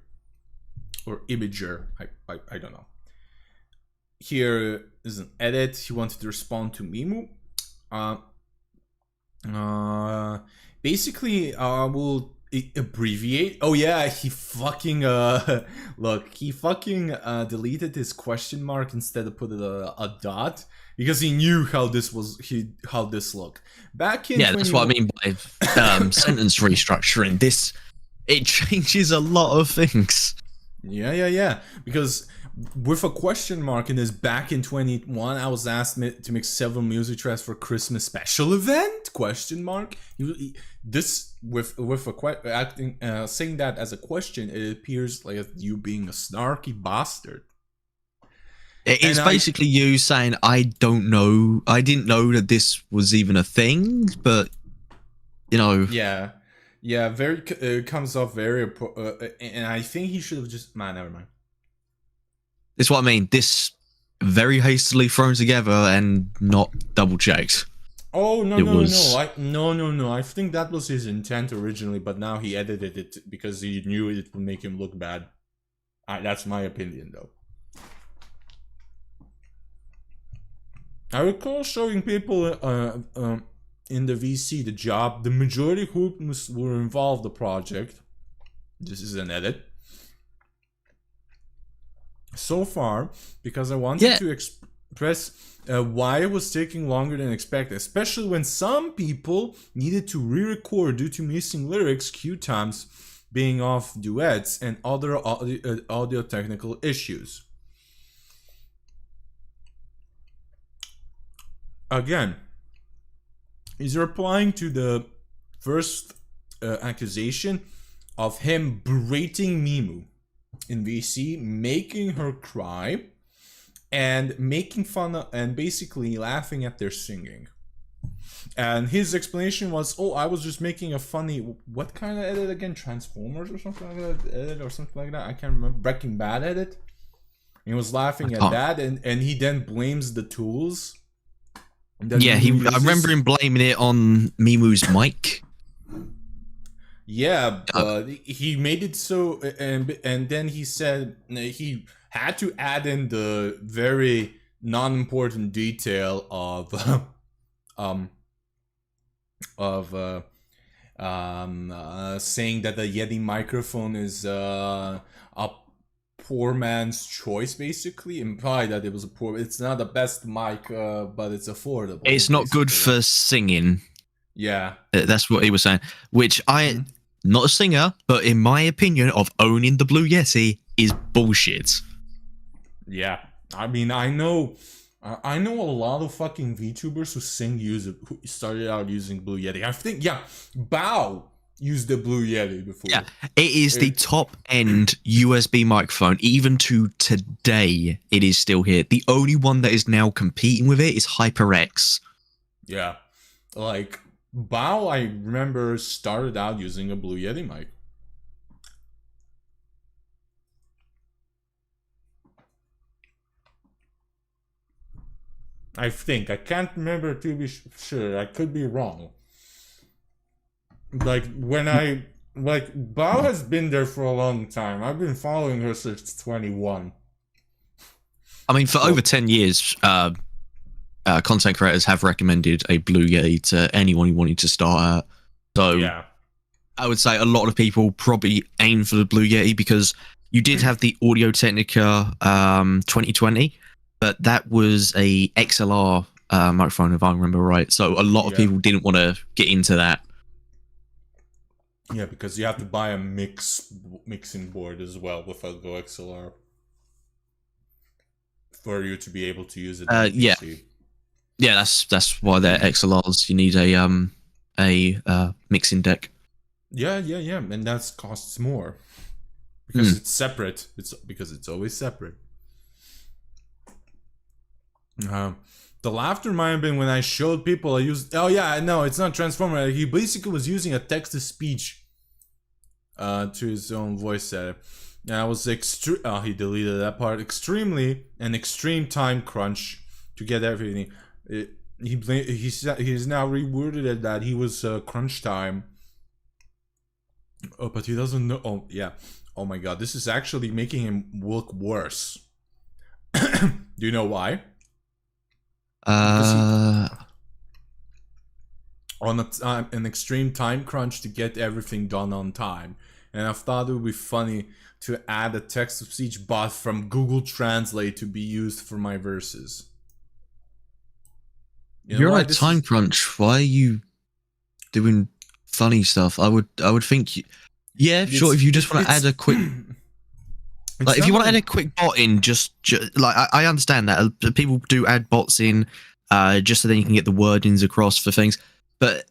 Or imager. I don't know. Here is an edit. He wanted to respond to Mimu. Basically, I will abbreviate. Oh yeah, he fucking look, he fucking deleted his question mark instead of put a dot because he knew how this looked back in. Yeah, that's what I mean by sentence restructuring. It changes a lot of things. Yeah, because with a question mark in this, back in 2021, I was asked to make several music tracks for Christmas special event? Question mark. This with a saying that as a question, it appears like you being a snarky bastard. It's basically you saying, I don't know, I didn't know that this was even a thing, but you know. Yeah, very comes off very, and I think he should have just. Never mind. It's what I mean. This very hastily thrown together and not double checked. Oh no! I think that was his intent originally, but now he edited it because he knew it would make him look bad. That's my opinion, though. I recall showing people in the VC the job. The majority who were involved in the project. This is an edit. So far, because I wanted to express why it was taking longer than expected, especially when some people needed to re-record due to missing lyrics, cue times being off, duets, and other audio technical issues. Again, he's replying to the first accusation of him berating Mimu in VC, making her cry, and making fun of, and basically laughing at their singing. And his explanation was, oh, I was just making a funny, what kind of edit again? Transformers or something like that? Edit or something like that? I can't remember. Breaking Bad edit? He was laughing at that, and he then blames the tools. Yeah, I remember him blaming it on Mimu's mic. Yeah, but he made it so, and then he said he had to add in the very non-important detail of saying that the Yeti microphone is a poor man's choice, basically implied that it was it's not the best mic, but it's affordable. It's not good for singing. Yeah, that's what he was saying. Which not a singer, but in my opinion, of owning the Blue Yeti is bullshit. Yeah, I mean, I know a lot of fucking VTubers who started out using Blue Yeti. I think, Bao used the Blue Yeti before. Yeah, it is the top end USB microphone. Even to today, it is still here. The only one that is now competing with it is HyperX. Yeah, like Bao, I remember started out using a Blue Yeti mic. I think. I can't remember to be sure. I could be wrong. Like, when I... Like, Bao has been there for a long time. I've been following her since 21. I mean, for over 10 years, content creators have recommended a Blue Yeti to anyone who wanted to start out. So, Yeah. I would say a lot of people probably aim for the Blue Yeti because you did have the Audio Technica 2020, but that was a XLR microphone, if I remember right. So a lot of people didn't want to get into that. Yeah, because you have to buy a mixing board as well with a Go XLR for you to be able to use it. Yeah, that's why they're XLRs. You need a mixing deck. Yeah, and that costs more because it's separate. Because it's always separate. The laughter might have been when I showed people I used. Oh yeah, no, it's not transformer. He basically was using a text to speech to his own voice setup. And I was he deleted that part. Extreme time crunch to get everything. He's now reworded it that he was crunch time. Oh, but he doesn't know. Oh yeah. Oh my god, this is actually making him look worse. Do you know why? On an extreme time crunch to get everything done on time, and I thought it would be funny to add a text-to-speech bot from Google Translate to be used for my verses. You're on a time crunch. Why are you doing funny stuff? I would think. Yeah, sure. If you just want to add a quick. Like, if you want to add a quick bot in, just like I understand that people do add bots in, just so then you can get the wordings across for things. But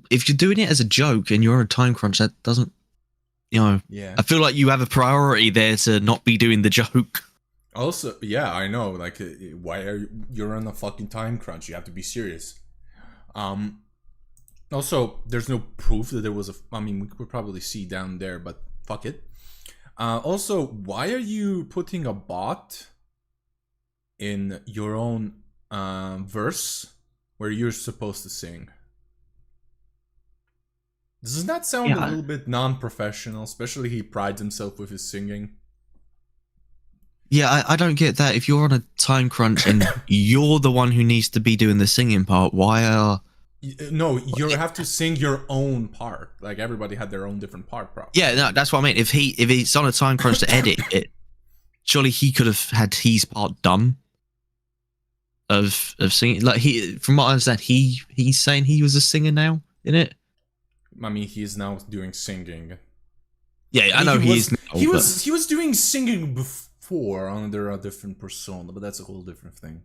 if you're doing it as a joke and you're on a time crunch, that doesn't, Yeah. I feel like you have a priority there to not be doing the joke. Also, yeah, I know. Like, why you're on a fucking time crunch? You have to be serious. Also, there's no proof that there was I mean, we could probably see down there, but fuck it. Also, why are you putting a bot in your own verse where you're supposed to sing? Doesn't that sound a little bit non-professional? Especially he prides himself with his singing. Yeah, I don't get that. If you're on a time crunch and you're the one who needs to be doing the singing part, why are... No, you have to sing your own part. Like, everybody had their own different part, probably. Yeah, no, that's what I mean. If he's on a time crunch to edit it, surely he could have had his part done of singing. Like, from what I understand, he's saying he was a singer now, in it. I mean, he is now doing singing. Yeah, I know he is now. He was doing singing before under a different persona, but that's a whole different thing.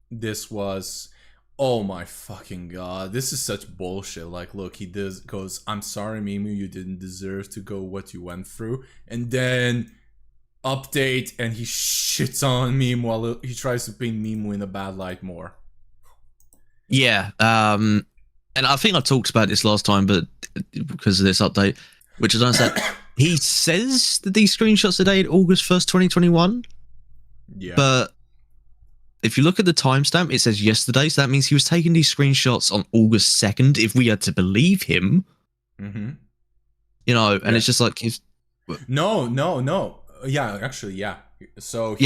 This was, oh my fucking god, this is such bullshit. Like, look, he goes, I'm sorry, Mimu, you didn't deserve to go what you went through, and then update, and he shits on Mimu while he tries to paint Mimu in a bad light more. Yeah, and I think I talked about this last time, but because of this update, which is understand. He says that these screenshots are dated August 1st, 2021. Yeah. But if you look at the timestamp, it says yesterday. So that means he was taking these screenshots on August 2nd, if we had to believe him. Mm-hmm. And it's just like... No. Yeah, actually, yeah. So he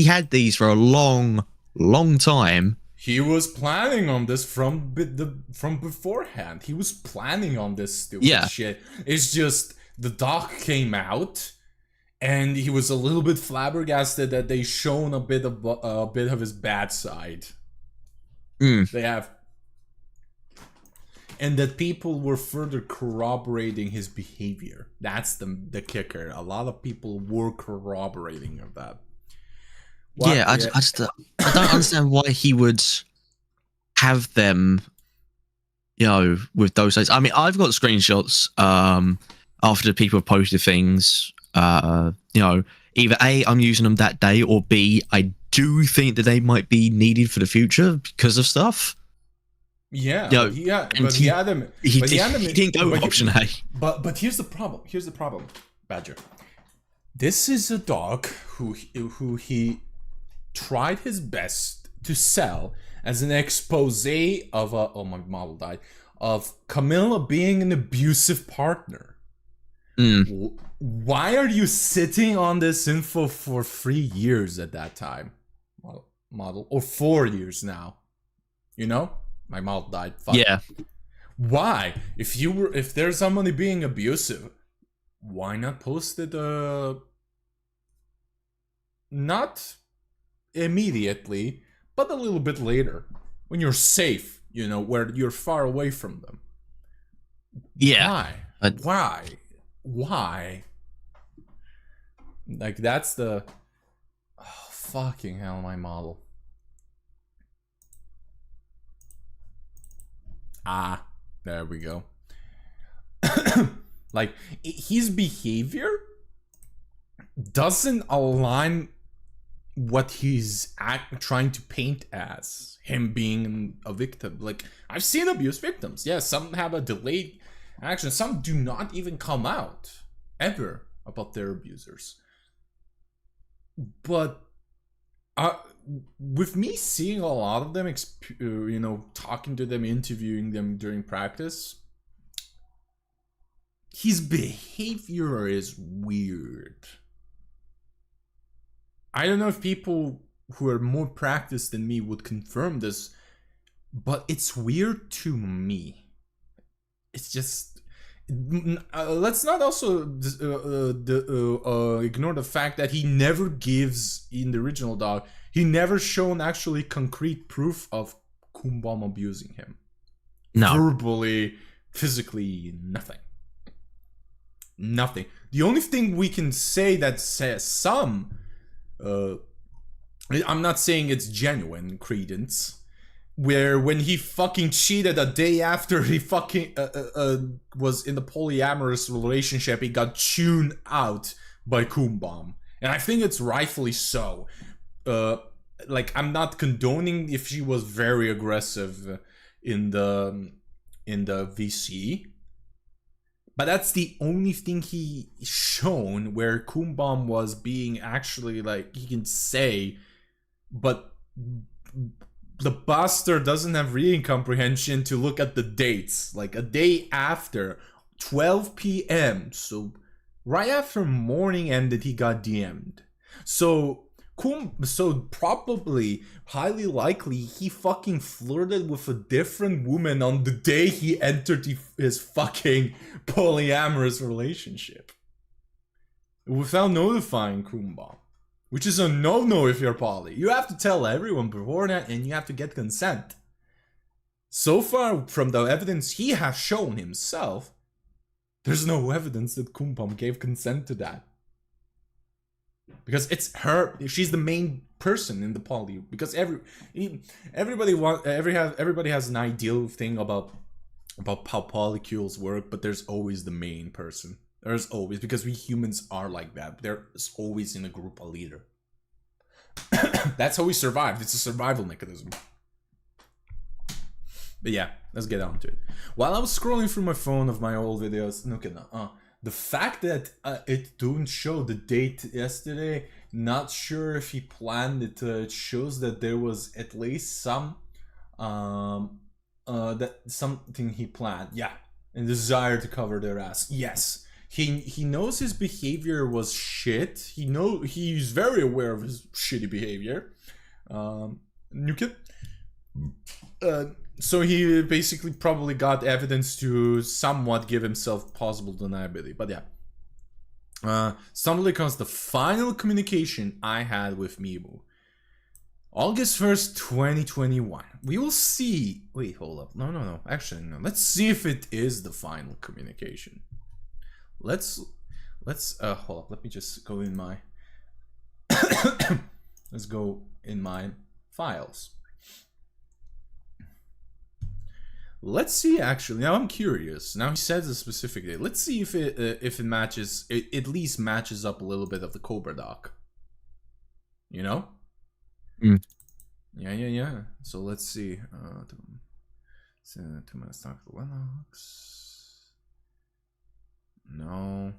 had these for a long time. He was planning on this from beforehand. He was planning on this stupid shit. It's just the doc came out, and he was a little bit flabbergasted that they shown a bit of his bad side. They have, and that people were further corroborating his behavior. That's the kicker. A lot of people were corroborating of that. Yeah, I don't understand why he would have them, you know, with those days. I mean, I've got screenshots after people posted things, you know, either A, I'm using them that day, or B, I do think that they might be needed for the future because of stuff. Yeah, You know, he didn't go with option A. But here's the problem. Badger. This is a dog who he tried his best to sell as an expose of my model died, of Camilla being an abusive partner. Why are you sitting on this info for 3 years at that time, model, or 4 years now? You know, my model died. Fuck. Yeah. Why? If there's somebody being abusive, why not post it? Not immediately, but a little bit later, when you're safe. You know, where you're far away from them. Yeah. Why? Like, that's the... Oh, fucking hell, my model. Ah, there we go. Like, his behavior doesn't align what he's trying to paint as him being a victim. Like, I've seen abuse victims. Yes, some have a delayed action. Some do not even come out ever about their abusers. But with me seeing a lot of them, you know, talking to them, interviewing them during practice, his behavior is weird. I don't know if people who are more practiced than me would confirm this, but it's weird to me. It's just... let's not also ignore the fact that he never gives, in the original dog, he never shown actually concrete proof of Kumbam abusing him. No. Verbally, physically, nothing. Nothing. The only thing we can say that says some... I'm not saying it's genuine credence, where when he fucking cheated a day after he fucking was in the polyamorous relationship, he got tuned out by Kumbam, and I think it's rightfully so. Like, I'm not condoning if she was very aggressive in the VC, but that's the only thing he shown where Kumbam was being actually, like, he can say, but the bastard doesn't have reading comprehension to look at the dates. Like, a day after 12 p.m. So right after morning ended, he got DM'd. So probably, highly likely, he fucking flirted with a different woman on the day he entered his fucking polyamorous relationship without notifying Kumbam, which is a no-no if you're poly. You have to tell everyone beforehand, and you have to get consent. So far, from the evidence he has shown himself, there's no evidence that Kumbam gave consent to that. Because it's her, she's the main person in the poly. Because everybody has an ideal thing about how polycules work, but there's always the main person. There's always, because we humans are like that. There's always in a group a leader. That's how we survived. It's a survival mechanism. But yeah, let's get on to it. While I was scrolling through my phone of my old videos, the fact that it didn't show the date yesterday, not sure if he planned it. It shows that there was at least some something he planned. Yeah, and desire to cover their ass. Yes, he knows his behavior was shit. He's very aware of his shitty behavior. So he basically probably got evidence to somewhat give himself possible deniability. But yeah. Stumbled across the final communication I had with Mimu. August 1st, 2021. We will see. Wait, hold up. No. Actually, no. Let's see if it is the final communication. Let's hold up. Let me just go in my let's go in my files. Let's see. Actually, now I'm curious. Now he says a specific date. Let's see if it matches. It at least matches up a little bit of the Kobra doc. You know? Mm. Yeah. So let's see. 2 minutes talk for Lenox. No.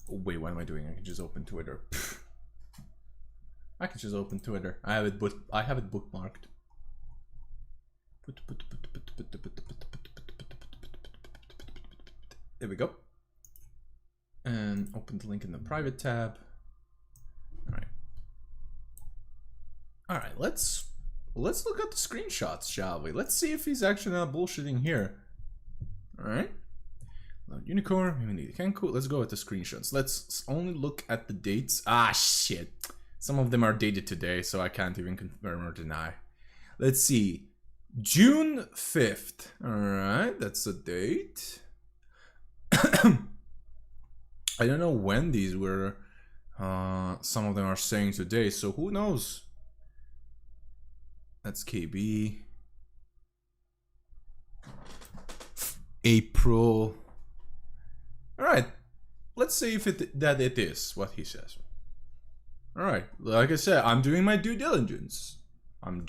Oh, wait, what am I doing? I can just open Twitter. I can just open Twitter. I have it bookmarked. There we go. And open the link in the private tab. Alright, let's look at the screenshots, shall we? Let's see if he's actually not bullshitting here. Alright. Unicorn, maybe need Kenku. Let's go with the screenshots. Let's only look at the dates. Ah, shit. Some of them are dated today, so I can't even confirm or deny. Let's see. June 5th. Alright, that's a date. I don't know when these were. Some of them are saying today, so who knows? That's KB. April. Alright. Let's see if that it is what he says. Alright. Like I said, I'm doing my due diligence. I'm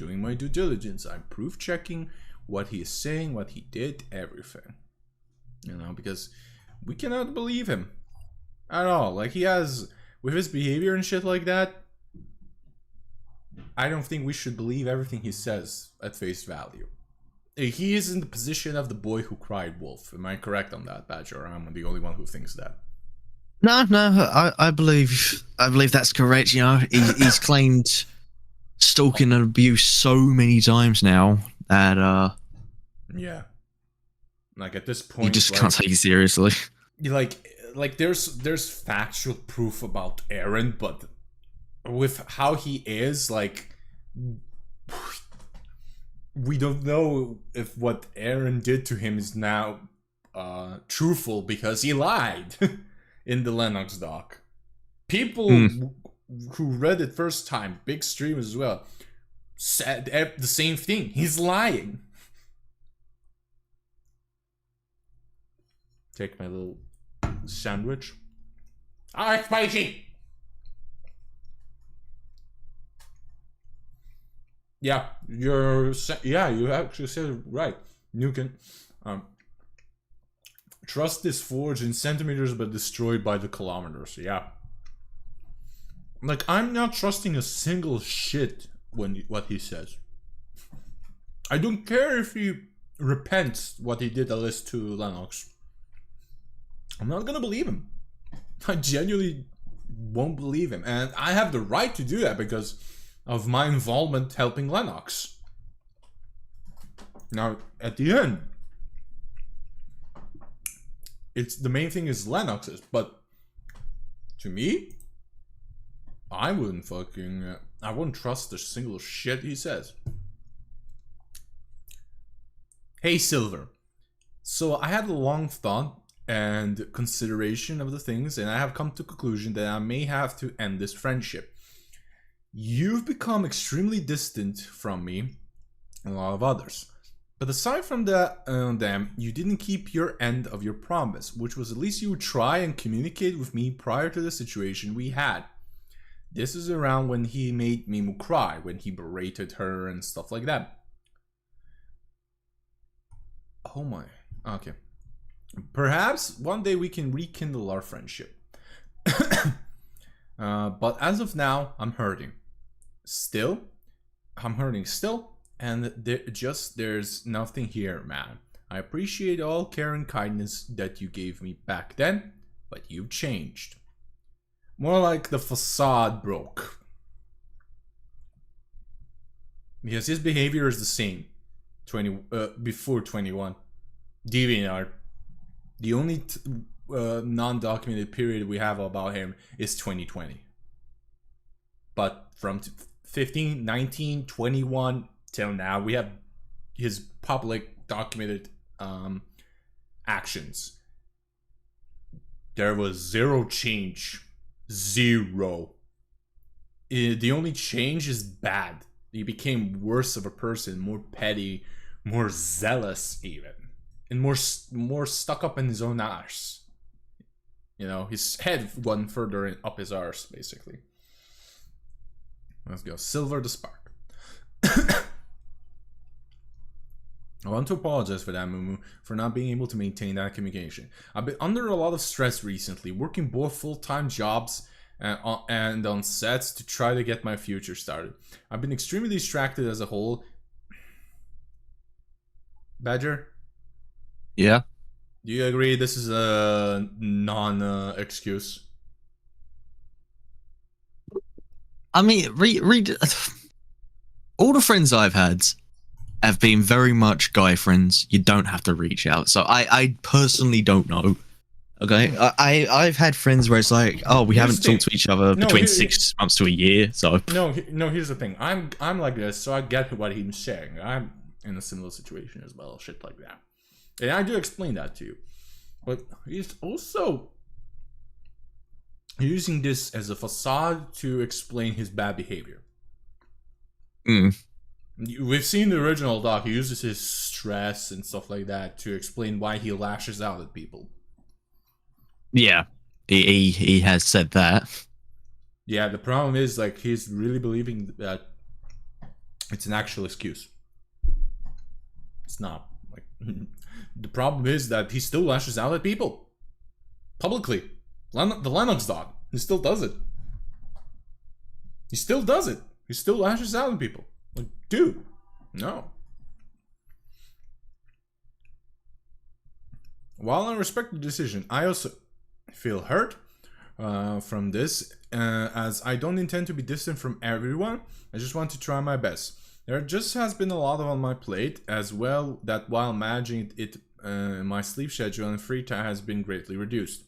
proof checking what he is saying, what he did, everything. You know, because we cannot believe him at all. Like, he has, with his behavior and shit like that, I don't think we should believe everything he says at face value. He is in the position of the boy who cried wolf. Am I correct on that, Badger? Or am I the only one who thinks that? No, I believe that's correct. You know, he's claimed stalking and abuse so many times now that yeah, like at this point, you just can't take it seriously. Like there's factual proof about Aaron, but with how he is, like, we don't know if what Aaron did to him is now truthful because he lied in the Lenox doc. People who read it first time, big streamers as well, said the same thing. He's lying. Take my little sandwich. Ah, spicy. Yeah, you actually said it right. You can trust is forged in centimeters but destroyed by the kilometers. Yeah. Like, I'm not trusting a single shit what he says. I don't care if he repents what he did at least to Lenox. I'm not gonna believe him. I genuinely won't believe him. And I have the right to do that because of my involvement helping Lenox. Now, at the end, it's the main thing is Lenox's, but to me, I wouldn't I wouldn't trust a single shit he says. Hey, Silver. So I had a long thought and consideration of the things, and I have come to the conclusion that I may have to end this friendship. You've become extremely distant from me and a lot of others. But aside from them, you didn't keep your end of your promise, which was at least you would try and communicate with me prior to the situation we had. This is around when he made Mimu cry, when he berated her and stuff like that. Oh my, okay. Perhaps one day we can rekindle our friendship. But as of now, I'm hurting. I'm hurting still, and there's nothing here, man. I appreciate all care and kindness that you gave me back then, but you've changed. More like the facade broke. Because his behavior is the same before 21. DeviantArt. The only non-documented period we have about him is 2020. But from 15, 19, 21 till now, we have his public documented actions. There was zero change. Zero. The only change is bad. He became worse of a person, more petty, more zealous even, and more stuck up in his own arse. You know, his head went further up his arse, basically. Let's go. Silver the Spark. I want to apologize for that, Mumu, for not being able to maintain that communication. I've been under a lot of stress recently, working both full-time jobs and on sets to try to get my future started. I've been extremely distracted as a whole. Badger? Yeah. Do you agree this is a non-excuse? I mean, read all the friends I've had have been very much guy friends. You don't have to reach out. So I personally don't know. Okay, I've had friends where it's like, oh, we haven't talked to each other between 6 months to a year. So no. Here's the thing. I'm like this, so I get what he's saying. I'm in a similar situation as well, shit like that, and I do explain that to you. But he's also using this as a facade to explain his bad behavior. We've seen the original doc. He uses his stress and stuff like that to explain why he lashes out at people. Yeah, he has said that. Yeah, the problem is, like, he's really believing that it's an actual excuse. It's not. Like, the problem is that he still lashes out at people publicly. The Lenox dog, he still does it. He still does it. He still lashes out at people. Like, dude, no. While I respect the decision, I also feel hurt from this, as I don't intend to be distant from everyone. I just want to try my best. There just has been a lot on my plate as well, that while managing it, my sleep schedule and free time has been greatly reduced.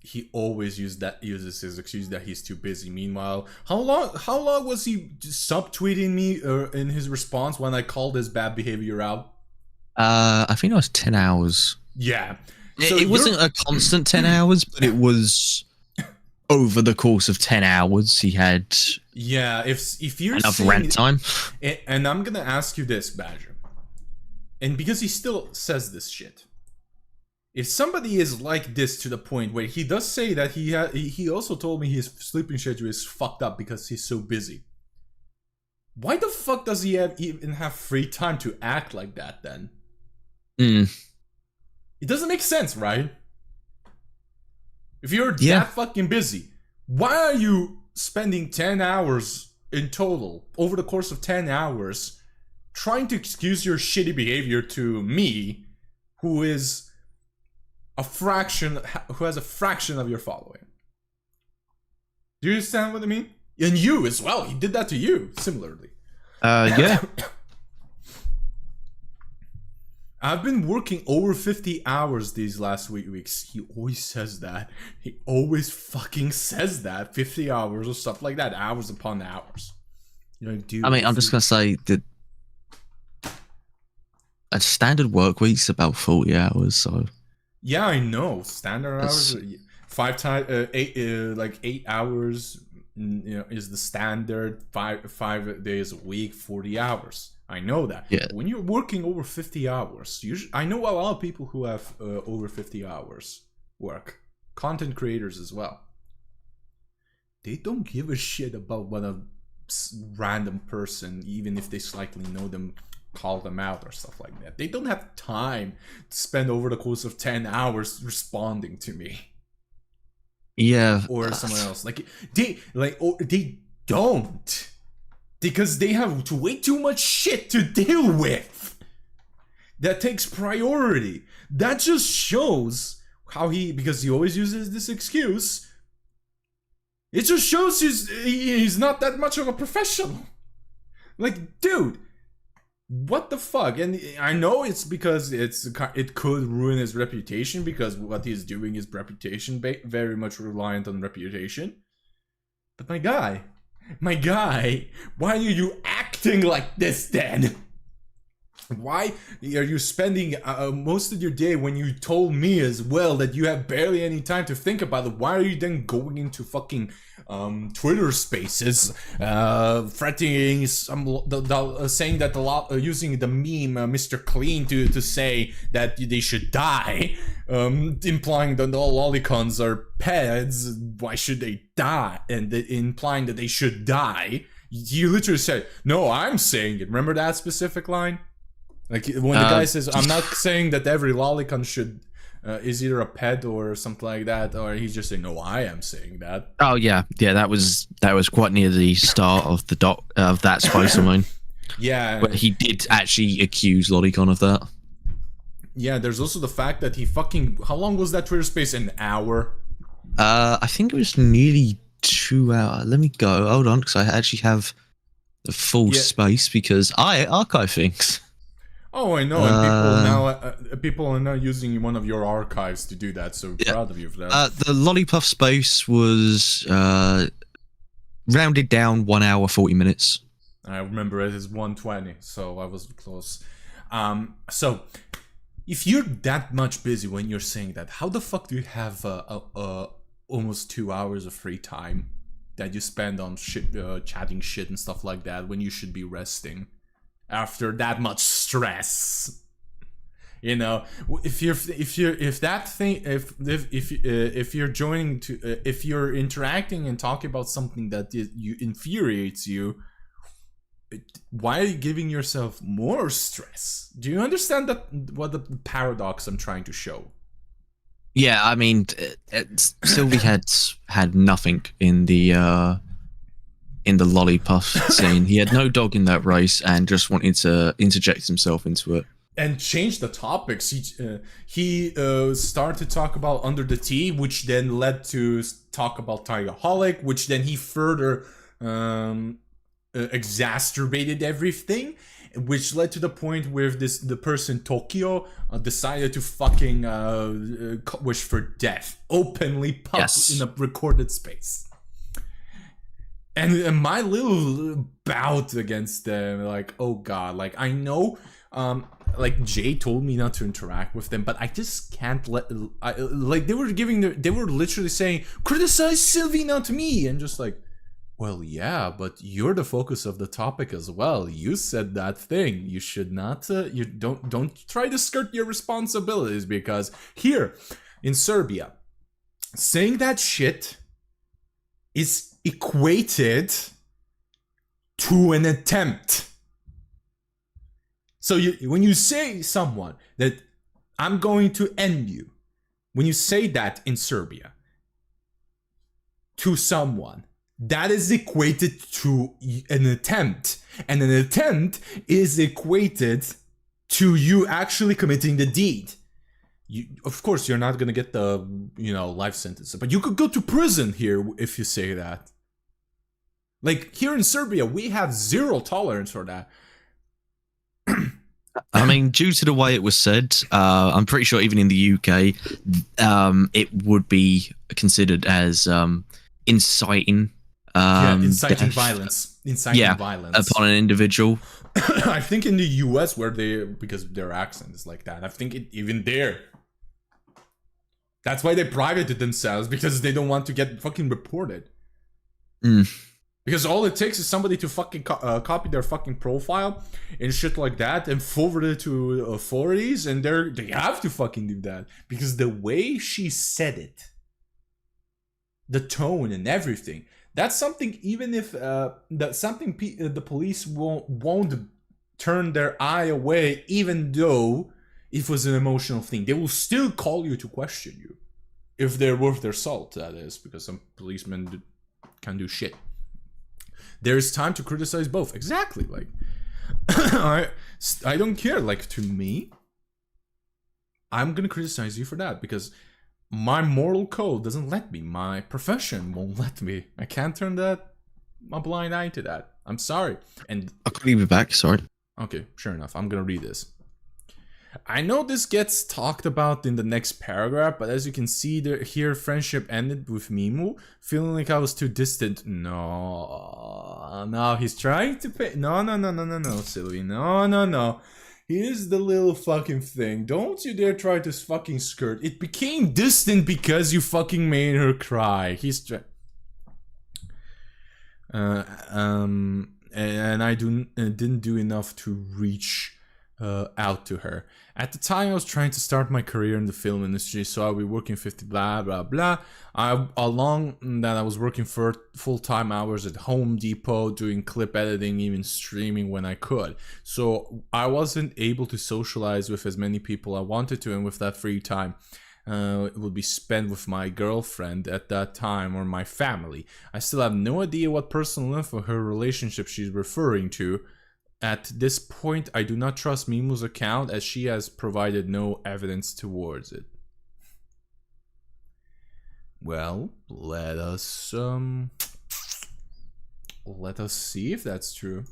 He always uses his excuse that he's too busy. Meanwhile, how long was he subtweeting me in his response when I called his bad behavior out? I think it was 10 hours. Yeah. So it wasn't a constant 10 hours, but it was over the course of 10 hours. He had if you're enough rant time. And I'm gonna ask you this, Badger, and because he still says this shit. If somebody is like this to the point where he does say that he also told me his sleeping schedule is fucked up because he's so busy. Why the fuck does he even have free time to act like that then? It doesn't make sense, right? If you're that fucking busy, why are you spending 10 hours in total, over the course of 10 hours, trying to excuse your shitty behavior to me, who has a fraction of your following? Do you understand what I mean? And you as well. He did that to you, similarly. Yeah. I've been working over 50 hours these last weeks. He always says that. He always fucking says that. 50 hours or stuff like that. Hours upon hours. You know, dude. I mean, I'm just going to say that a standard work week's about 40 hours, so. Yeah, I know. Standard hours, 8 hours, you know, is the standard. 5 days a week, 40 hours. I know that. Yeah. When you're working over 50 hours, I know a lot of people who have over 50 hours work. Content creators as well. They don't give a shit about what a random person, even if they slightly know them, call them out or stuff like that. They don't have time to spend over the course of 10 hours responding to me. Yeah. Or someone else. They don't. Because they have way too much shit to deal with. That takes priority. That just shows how because he always uses this excuse. It just shows he's not that much of a professional. Like, dude, What the fuck? And I know it's because it could ruin his reputation, because what he's doing is reputation very much reliant on reputation. But my guy, why are you acting like this then? Why are you spending most of your day, when you told me as well that you have barely any time to think about it? Why are you then going into fucking Twitter spaces, threatening saying that using the meme Mr. Clean to say that they should die, implying that all lolicons are pets? Why should they die? And implying that they should die. You literally said, "No, I'm saying it." Remember that specific line? Like when the guy says, "I'm not saying that every lolicon should is either a pet or something like that," or he's just saying, "No, I am saying that." Oh yeah, that was quite near the start of the of that space of mine. Yeah, but he did actually accuse lolicon of that. Yeah, there's also the fact that he fucking, how long was that Twitter space? An hour? I think it was nearly 2 hours. Let me go. Hold on, because I actually have the full space because I archive things. Oh, I know, and people are now using one of your archives to do that, so proud of you for that. The Lollipop space was rounded down 1 hour 40 minutes. I remember it is 1:20, so I was close. So if you're that much busy when you're saying that, how the fuck do you have almost 2 hours of free time that you spend on shit, chatting shit and stuff like that, when you should be resting after that much stress? You know, if you're interacting and talking about something that infuriates you, why are you giving yourself more stress? Do you understand what the paradox I'm trying to show? Yeah, I mean, Sylvie had nothing in the lollipop scene. He had no dog in that race and just wanted to interject himself into it and change the topics. He started to talk about Under the Tea, which then led to talk about Tigaholic, which then he further exacerbated everything, which led to the point where the person Tokyo decided to fucking wish for death openly in a recorded space. And my little bout against them, like, oh god, like, I know, like, Jay told me not to interact with them, but I just can't like, they were literally saying, criticize Sylvie, not me, and just like, well, yeah, but you're the focus of the topic as well. You said that thing. You should not, you don't try to skirt your responsibilities, because here in Serbia, saying that shit is equated to an attempt. So when you say someone that I'm going to end you, when you say that in Serbia to someone, that is equated to an attempt, and an attempt is equated to you actually committing the deed. Of course, you're not gonna get the life sentence, but you could go to prison here if you say that. Like, here in Serbia, we have zero tolerance for that. I mean, due to the way it was said, I'm pretty sure even in the UK, it would be considered as inciting. Inciting violence. Violence upon an individual. I think in the US, because their accent is like that, I think even there, that's why they privated themselves, because they don't want to get fucking reported. Because all it takes is somebody to fucking copy their fucking profile and shit like that and forward it to authorities, and they have to fucking do that, because the way she said it, the tone and everything, that's something, even if the police won't turn their eye away, even though it was an emotional thing. They will still call you to question you, if they're worth their salt, that is, because some policemen can do shit. There's time to criticize both. Exactly. Like, I don't care. Like, to me, I'm gonna criticize you for that, because my moral code doesn't let me. My profession won't let me. I can't turn a blind eye to that. I'm sorry. And I'll call you back. Sorry. Okay, sure enough. I'm gonna read this. I know this gets talked about in the next paragraph, but as you can see there, here, friendship ended with Mimu, feeling like I was too distant. No, he's trying to pay. No, Sylvie. No. Here's the little fucking thing. Don't you dare try to fucking skirt. It became distant because you fucking made her cry. He's and I didn't do enough to reach out to her. At the time, I was trying to start my career in the film industry, so I'll be working 50 blah blah blah. Along that, I was working for full-time hours at Home Depot, doing clip editing, even streaming when I could. So I wasn't able to socialize with as many people I wanted to, and with that free time, it would be spent with my girlfriend at that time or my family. I still have no idea what personal info her relationship she's referring to. At this point, I do not trust Mimu's account as she has provided no evidence towards it. Well, let us see if that's true.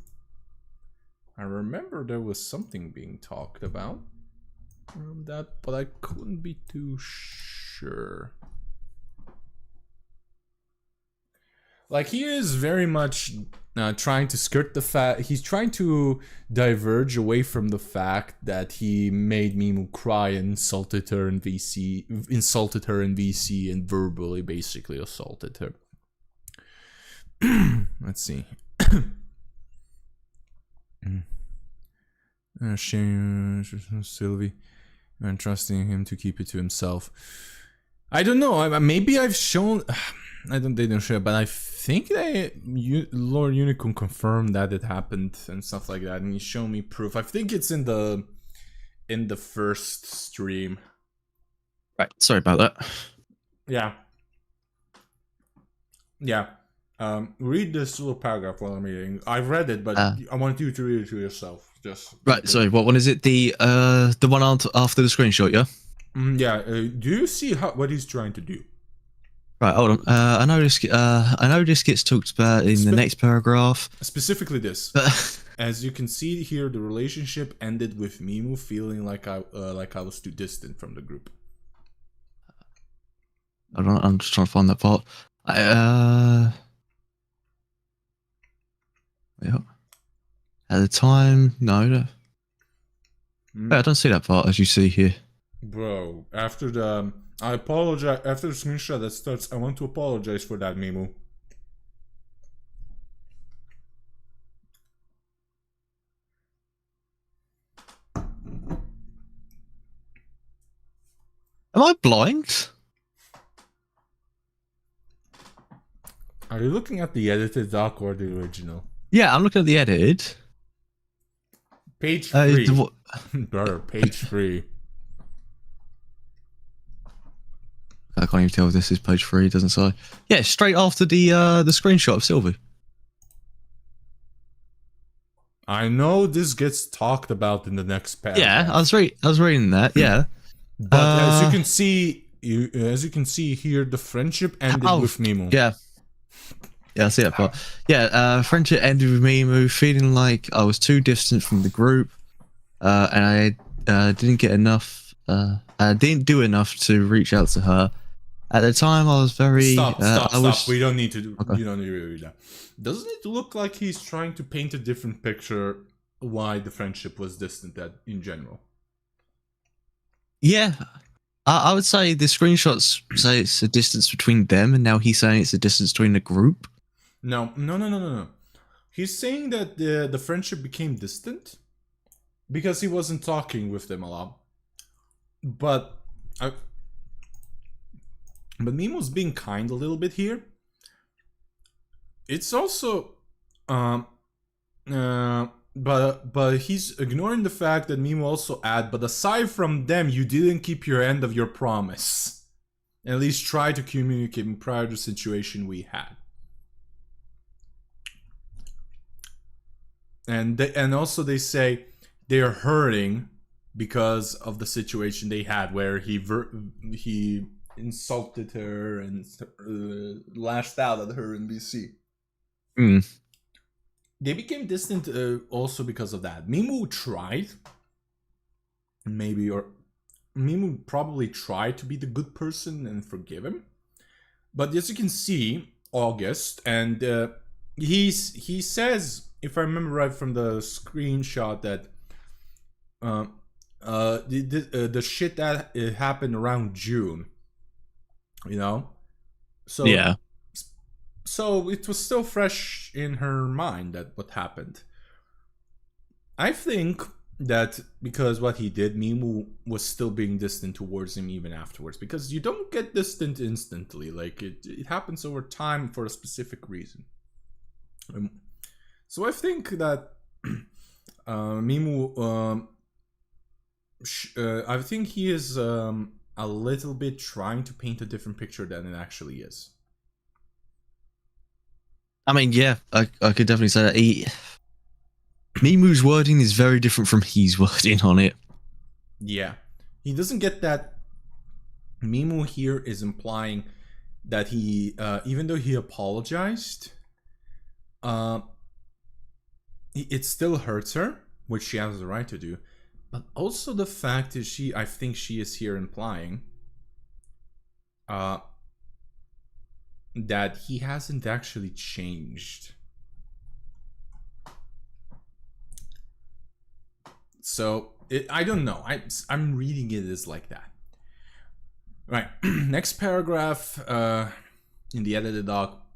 I remember there was something being talked about that, but I couldn't be too sure. Like, he is very much trying to skirt the fact. He's trying to diverge away from the fact that he made Mimu cry and insulted her in VC, and verbally basically assaulted her. Let's see. Sylvie, and trusting him to keep it to himself. I don't know. Maybe I've shown. They didn't show, but I think Lord Unicorn confirmed that it happened and stuff like that, and he showed me proof. I think it's in the first stream. Right. Sorry about that. Yeah. Read this little paragraph while I'm reading. I've read it, but I want you to read it to yourself. Just right. Sorry. What one is it? The one after the screenshot, yeah. Yeah. Do you see what he's trying to do? Right, hold on. I know this gets talked about in the next paragraph. Specifically this. As you can see here, the relationship ended with Mimu feeling like I was too distant from the group. I'm just trying to find that part. Yeah. At the time, no. I don't see that part as you see here. Bro, after the... I apologize. After the screenshot that starts, I want to apologize for that, Mimu. Am I blind? Are you looking at the edited doc or the original? Yeah, I'm looking at the edited. Page 3. Bro, page 3. I can't even tell if this is page 3, it doesn't say. Yeah, straight after the screenshot of Sylvie. I know this gets talked about in the next paragraph. Yeah, I was reading that, yeah. But as you can see here, the friendship ended with Mimu. Yeah. Yeah, I see that part. Yeah, friendship ended with Mimu, feeling like I was too distant from the group, and I didn't get enough. I didn't do enough to reach out to her. At the time, I was very. Stop. We don't need to do. Okay. You don't need to read that. Doesn't it look like he's trying to paint a different picture why the friendship was distant in general? Yeah, I would say the screenshots say it's a distance between them, and now he's saying it's a distance between the group. No. He's saying that the friendship became distant because he wasn't talking with them a lot. But Mimu's being kind a little bit here. It's also but he's ignoring the fact that Mimu also but aside from them, you didn't keep your end of your promise. At least try to communicate prior to the situation we had. And also they say they're hurting because of the situation they had where he insulted her and lashed out at her in BC. they became distant also because of that. Mimu tried, maybe, or Mimu probably tried to be the good person and forgive him. But as you can see, August, and he says, if I remember right from the screenshot, that the shit that happened around June, you know, so Yeah. So it was still fresh in her mind that what happened. I think that because what he did, Mimu was still being distant towards him even afterwards. Because you don't get distant instantly. Like, it happens over time for a specific reason. So I think that Mimu... I think he is a little bit trying to paint a different picture than it actually is. I mean, yeah, I could definitely say that. Mimu's wording is very different from his wording on it. Yeah. He doesn't get that. Mimu here is implying that he, even though he apologized, it still hurts her, which she has the right to do. But also the fact is, I think she is here implying that he hasn't actually changed. So I don't know. I'm reading it as like that. Right. Next paragraph in the edited doc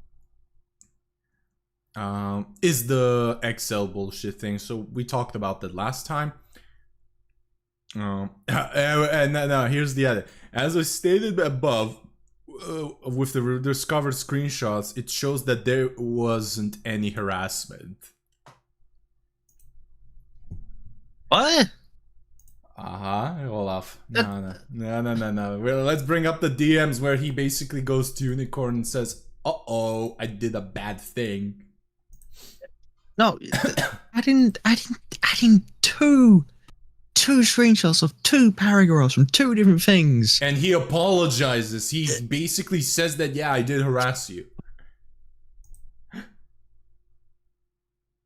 is the Excel bullshit thing. So we talked about that last time. And now here's the edit. As I stated above, with the discovered screenshots, it shows that there wasn't any harassment. What? Olaf. No. Well, let's bring up the DMs where he basically goes to Unicorn and says, "Uh-oh, I did a bad thing." No, adding two screenshots of two paragraphs from two different things. And he apologizes. He basically says that, yeah, I did harass you.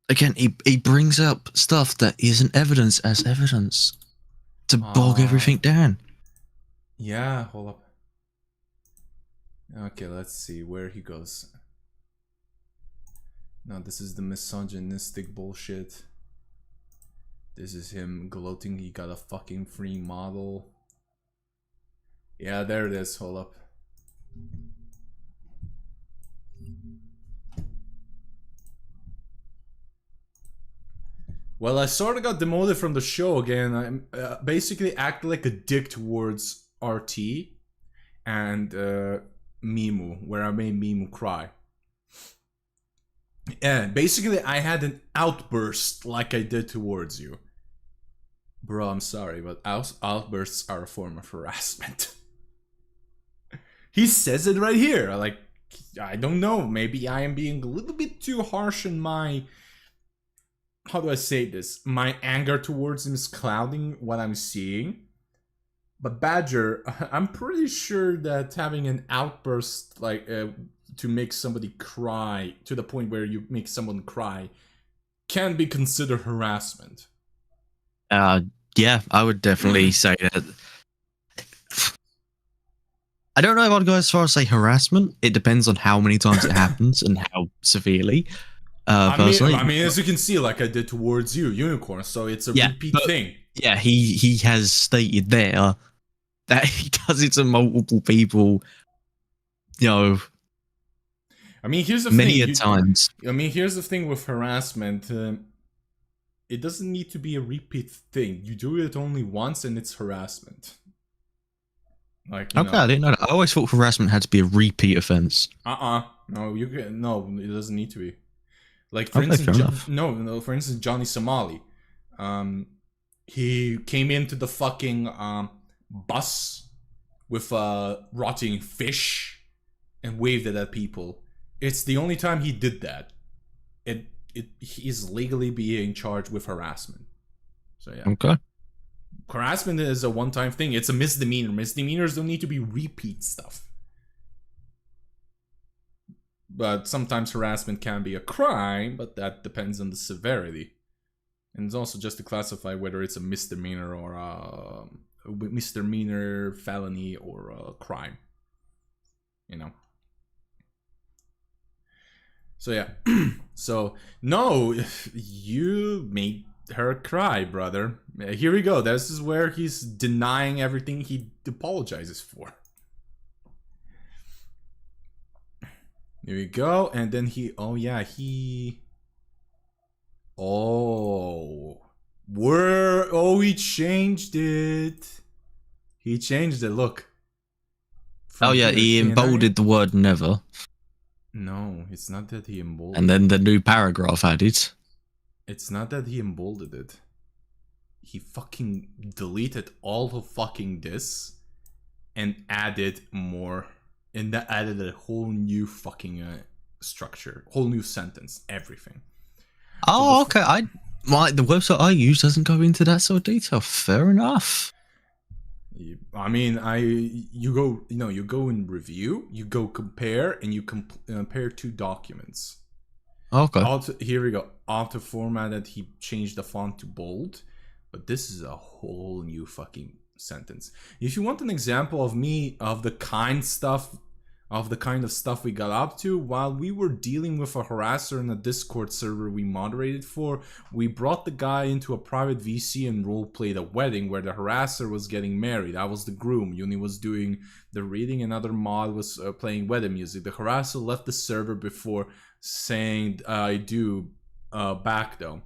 Again, he brings up stuff that isn't evidence as evidence to bog everything down. Yeah, hold up. Okay, let's see where he goes. No, this is the misogynistic bullshit. This is him gloating he got a fucking free model. Yeah, there it is. Hold up. Well, I sort of got demoted from the show again. I basically acted like a dick towards RT and Mimu, where I made Mimu cry. And basically, I had an outburst like I did towards you. Bro, I'm sorry, but outbursts are a form of harassment. He says it right here. Like, I don't know. Maybe I am being a little bit too harsh in my... How do I say this? My anger towards him is clouding what I'm seeing. But Badger, I'm pretty sure that having an outburst, like, to make somebody cry, to the point where you make someone cry, can be considered harassment. Yeah, I would definitely say that. I don't know if I'd go as far as say harassment. It depends on how many times it happens and how severely. Personally, I mean, as you can see, like I did towards you, Unicorn, so it's a repeat thing. Yeah, he has stated there that he does it to multiple people, you know. I mean, here's the many thing. a times. I mean, here's the thing with harassment. It doesn't need to be a repeat thing. You do it only once and it's harassment. Like, okay, I didn't know that. I always thought harassment had to be a repeat offense. No, you can. No, it doesn't need to be. Like, for instance, for instance, Johnny Somali. He came into the fucking bus with rotting fish and waved it at people. It's the only time he did that. He is legally being charged with harassment. So yeah. Okay. Harassment is a one-time thing. It's a misdemeanor. Misdemeanors don't need to be repeat stuff. But sometimes harassment can be a crime, but that depends on the severity. And it's also just to classify whether it's a misdemeanor or a misdemeanor, felony, or a crime. You know. So yeah. So no, you made her cry, brother. Here we go. This is where he's denying everything he apologizes for. Here we go. And then he, oh yeah, he, oh, he changed it. He changed it, look. Oh yeah, he emboldened the word never. No, it's not that he emboldened. And then the new paragraph added. It's not that he emboldened it. He fucking deleted all of fucking this and added more. And that added a whole new fucking structure, whole new sentence, everything. Oh, so okay. The website I use doesn't go into that sort of detail. Fair enough. I mean, you go in review, you go compare, and you compare two documents. Okay. Here we go. Auto formatted, he changed the font to bold, but this is a whole new fucking sentence. If you want an example of the kind of stuff we got up to while we were dealing with a harasser in a Discord server we moderated for, we brought the guy into a private VC and roleplayed a wedding where the harasser was getting married. I was the groom, Uni was doing the reading, another mod was playing wedding music. The harasser left the server before saying I do back though.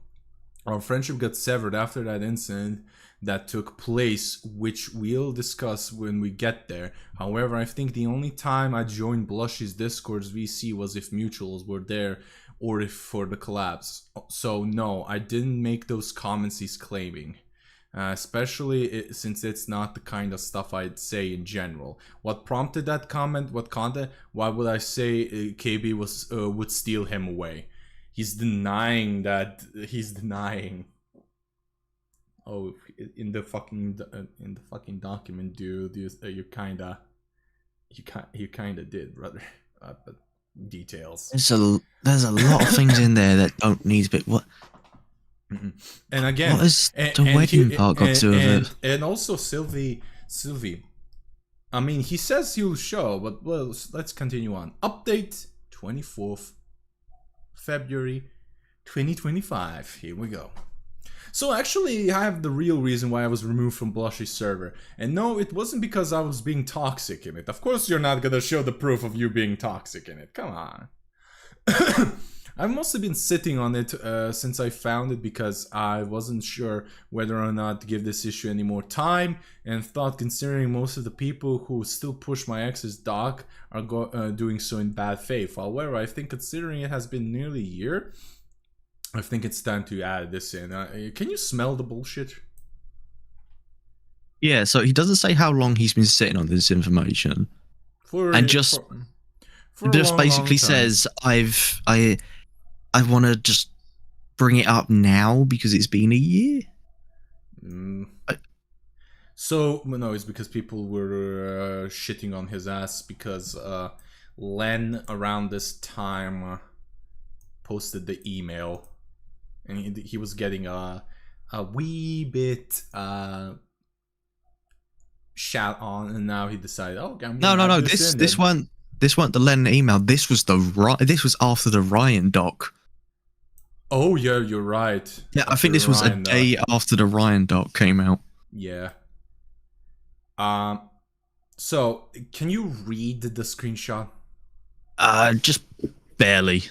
Our friendship got severed after that incident that took place, which we'll discuss when we get there. However, I think the only time I joined Blushy's Discord's VC was if mutuals were there or if for the collabs. So no, I didn't make those comments he's claiming. Especially since it's not the kind of stuff I'd say in general. What prompted that comment? What content? Why would I say KB would steal him away? He's denying that. He's denying. Oh, in the fucking document, dude, you kinda did, brother. But details. There's a lot of things in there that don't need a bit. What? And again, what is the wedding part got to do with it? And also Sylvie. I mean, he says he'll show, but well, let's continue on. Update 24th February 2025. Here we go. So actually, I have the real reason why I was removed from Blushy's server. And no, it wasn't because I was being toxic in it. Of course you're not gonna show the proof of you being toxic in it. Come on. I've mostly been sitting on it since I found it because I wasn't sure whether or not to give this issue any more time, and thought considering most of the people who still push my ex's doc are doing so in bad faith. However, I think considering it has been nearly a year, I think it's time to add this in. Can you smell the bullshit? Yeah, so he doesn't say how long he's been sitting on this information. Just basically says, I want to just bring it up now because it's been a year. So, no, it's because people were shitting on his ass because Len around this time posted the email. And he was getting a wee bit shout on, and now he decided, oh, okay, no. This one the Len email. This was after the Ryan doc. Oh yeah, you're right. Yeah, I think this was a day after the Ryan doc came out. Yeah. So can you read the screenshot? Just barely.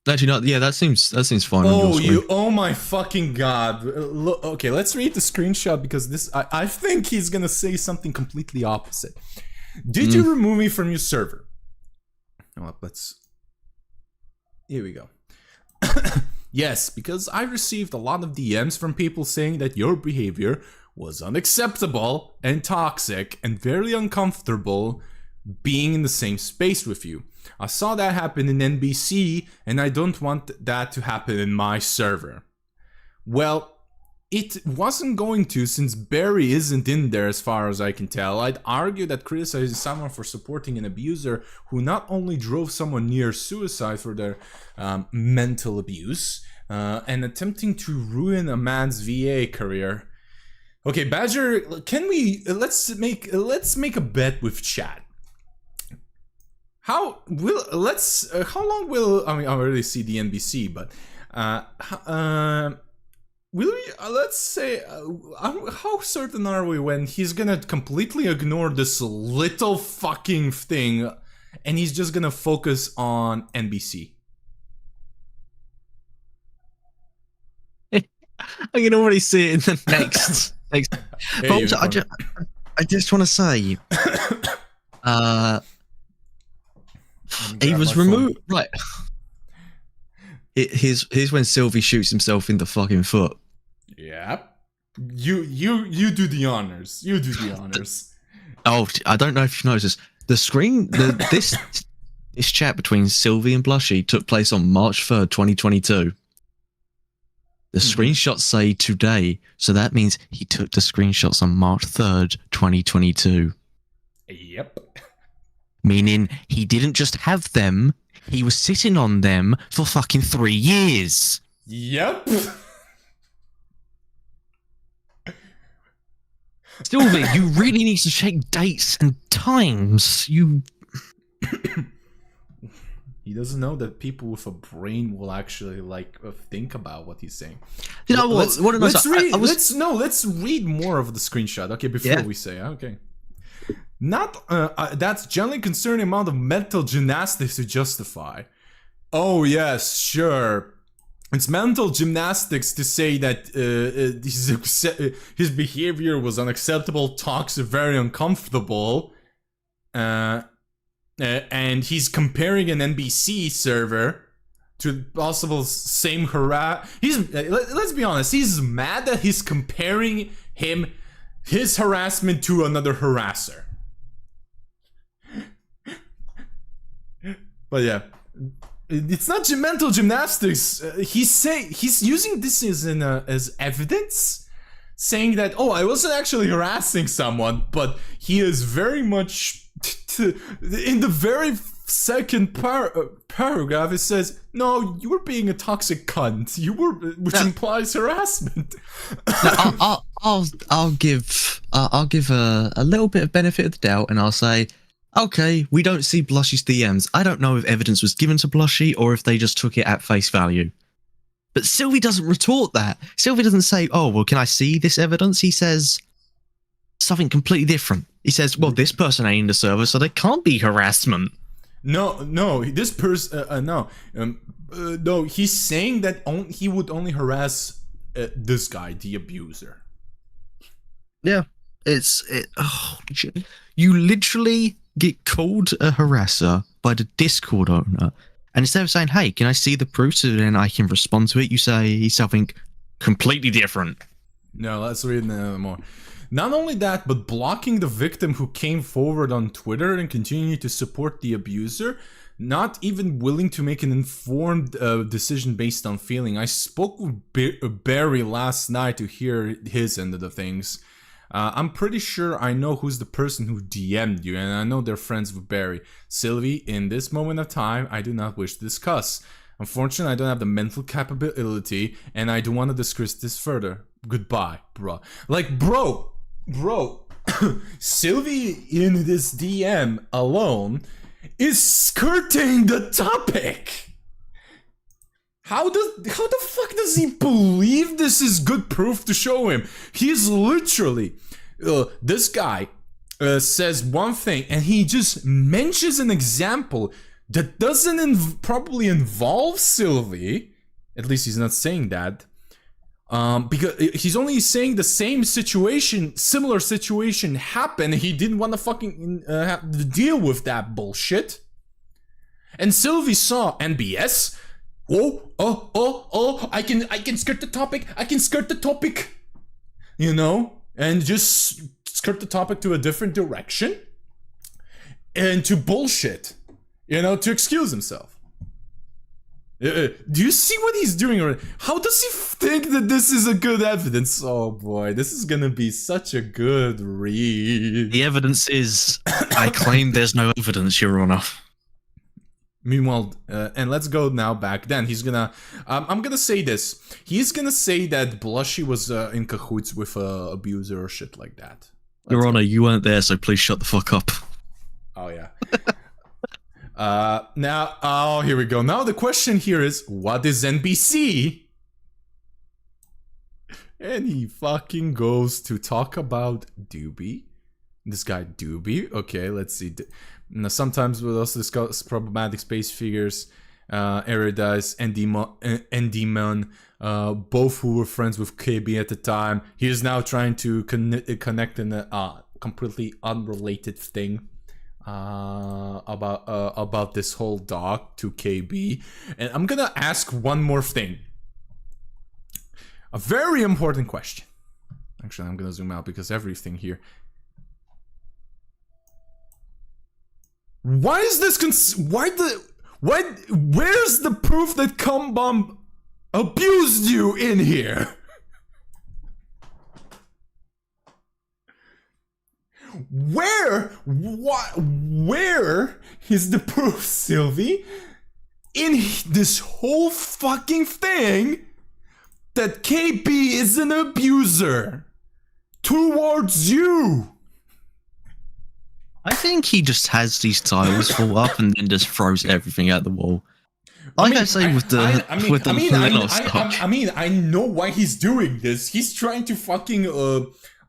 Actually, not. Yeah, that seems fine. Oh my fucking god! Look, okay, let's read the screenshot because this. I think he's gonna say something completely opposite. Did you remove me from your server? Well, here we go. Yes, because I received a lot of DMs from people saying that your behavior was unacceptable and toxic and very uncomfortable being in the same space with you. I saw that happen in NBC, and I don't want that to happen in my server. Well, it wasn't going to, since Barry isn't in there as far as I can tell. I'd argue that criticizing someone for supporting an abuser who not only drove someone near suicide for their mental abuse and attempting to ruin a man's VA career. Okay, Badger, can we let's make a bet with chat. How long will I already see the NBC, but will we, let's say, how certain are we when he's gonna completely ignore this little fucking thing and he's just gonna focus on NBC? I can already see it in the next. Hey, I just want to say, he was removed. Right. Here's when Sylvie shoots himself in the fucking foot. Yep. You do the honors. You do the honors. Oh, I don't know if you noticed this. The screen, this chat between Sylvie and Blushy took place on March 3rd, 2022. The screenshots say today, so that means he took the screenshots on March 3rd, 2022. Yep. Meaning he didn't just have them, he was sitting on them for fucking 3 years. Yep. Sylvie, you really need to check dates and times. He doesn't know that people with a brain will actually think about what he's saying. You know what? Let's read more of the screenshot. Okay, before we say okay. Not that's generally concerning amount of mental gymnastics to justify. Oh yes, sure. It's mental gymnastics to say that his behavior was unacceptable, toxic, very uncomfortable, and he's comparing an NBC server to possible same let's be honest, he's mad that he's comparing his harassment to another harasser. But yeah, it's not mental gymnastics. He's using this as evidence, saying that, oh, I wasn't actually harassing someone, but he is very much in the very second paragraph. It says, no, you were being a toxic cunt. Which implies harassment. I'll give a little bit of benefit of the doubt, and I'll say, okay, we don't see Blushy's DMs. I don't know if evidence was given to Blushy or if they just took it at face value. But Sylvie doesn't retort that. Sylvie doesn't say, oh, well, can I see this evidence? He says something completely different. He says, well, this person ain't in the server, so there can't be harassment. No, this person, no, he's saying that he would only harass this guy, the abuser. Yeah, you literally get called a harasser by the Discord owner, and instead of saying, hey, can I see the proof so then I can respond to it, you say something completely different. No, let's read more. Not only that, but blocking the victim who came forward on Twitter and continuing to support the abuser, not even willing to make an informed decision based on feeling. I spoke with Barry last night to hear his end of the things. I'm pretty sure I know who's the person who DM'd you, and I know they're friends with Barry. Sylvie, in this moment of time, I do not wish to discuss. Unfortunately, I don't have the mental capability, and I don't want to discuss this further. Goodbye, bro. Like, bro, Sylvie in this DM alone is skirting the topic. How the fuck does he believe this is good proof to show him? He's literally, this guy says one thing and he just mentions an example that doesn't probably involve Sylvie. At least he's not saying that. Because he's only saying the same situation, similar situation happened. He didn't want to fucking have to deal with that bullshit. And Sylvie saw NBS. Oh, I can skirt the topic. I can skirt the topic. You know, and just skirt the topic to a different direction. And to bullshit. You know, to excuse himself. Do you see what he's doing? How does he think that this is a good evidence? Oh boy, this is gonna be such a good read. The evidence is, I claim there's no evidence, Your Honor. Meanwhile, and let's go now back then. He's gonna, I'm gonna say this. He's gonna say that Blushy was in cahoots with abuser or shit like that. Your Honor, you weren't there, so please shut the fuck up. Oh yeah. Now, oh, here we go. Now the question here is, what is NBC? And he fucking goes to talk about Doobie. This guy Doobie. Okay, let's see. Now, sometimes we'll also discuss problematic space figures, Eridice and Demon, both who were friends with KB at the time. He is now trying to connect in a completely unrelated thing. About this whole doc to KB, and I'm gonna ask one more thing, a very important question. Actually, I'm gonna zoom out because everything here. Why is this? Where's the proof that Cumbum abused you in here? Where is the proof, Sylvie, in this whole fucking thing that KB is an abuser towards you? I think he just has these titles fall up and then just throws everything at the wall. Like I say with the Lenox stuff. I know why he's doing this. He's trying to fucking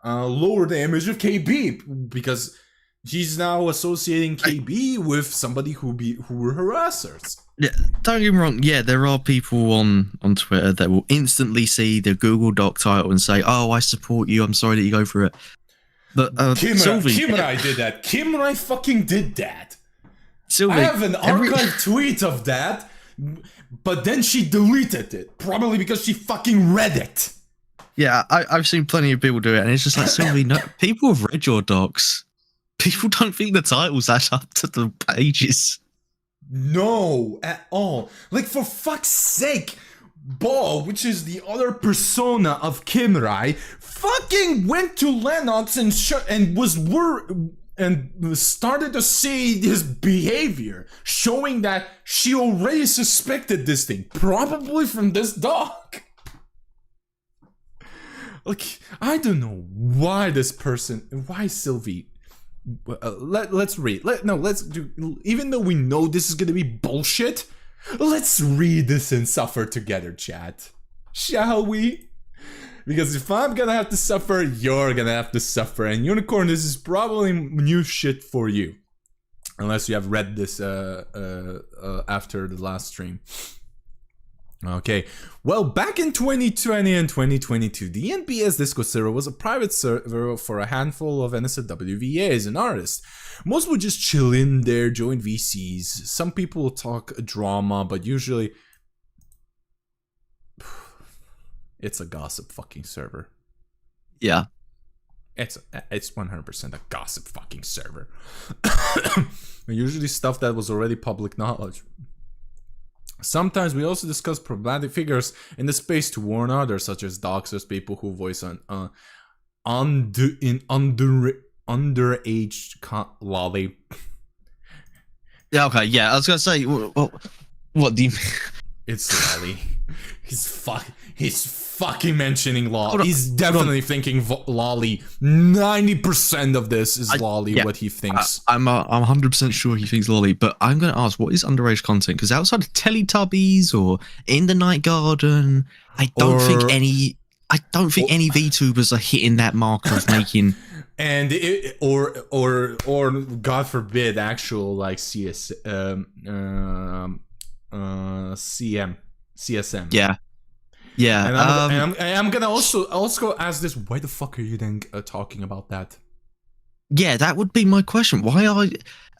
lower the image of KB because he's now associating KB with somebody who were harassers. Yeah, don't get me wrong. Yeah, there are people on Twitter that will instantly see the Google Doc title and say, "Oh, I support you. I'm sorry that you go through it." But Kimrai did that. Kimrai fucking did that. Sylvie, I have an archived tweet of that, but then she deleted it, probably because she fucking read it. Yeah, I've seen plenty of people do it, and it's just like, Sylvie, no, people have read your docs. People don't think the titles add up to the pages. No, at all. Like, for fuck's sake, Ball, which is the other persona of Kimrai, fucking went to Lenox and started to see his behavior, showing that she already suspected this thing, probably from this doc. Like, I don't know why this person, why Sylvie. Let's read. Let's do. Even though we know this is gonna be bullshit, let's read this and suffer together, chat. Shall we? Because if I'm gonna have to suffer, you're gonna have to suffer. And Unicorn, this is probably new shit for you, unless you have read this after the last stream. Okay, well, back in 2020 and 2022, the NPS Discord server was a private server for a handful of NSFW VAs and artists. Most would just chill in there, join VCs. Some people will talk drama, but usually it's a gossip fucking server. Yeah. It's 100% a gossip fucking server. Usually stuff that was already public knowledge. Sometimes we also discuss problematic figures in the space to warn others, such as doxers, people who voice underage lolly. Yeah, okay, yeah, I was gonna say, what do you mean? It's lolly. He's fucking mentioning lolly. He's definitely thinking lolly. 90% of this is lolly, what he thinks. I'm 100% sure he thinks lolly, but I'm gonna ask, what is underage content? Because outside of Teletubbies or In the Night Garden, I don't think any VTubers are hitting that mark of making. And or God forbid, actual like CSM. Yeah. Yeah, and I'm gonna also ask this: why the fuck are you then talking about that? Yeah, that would be my question.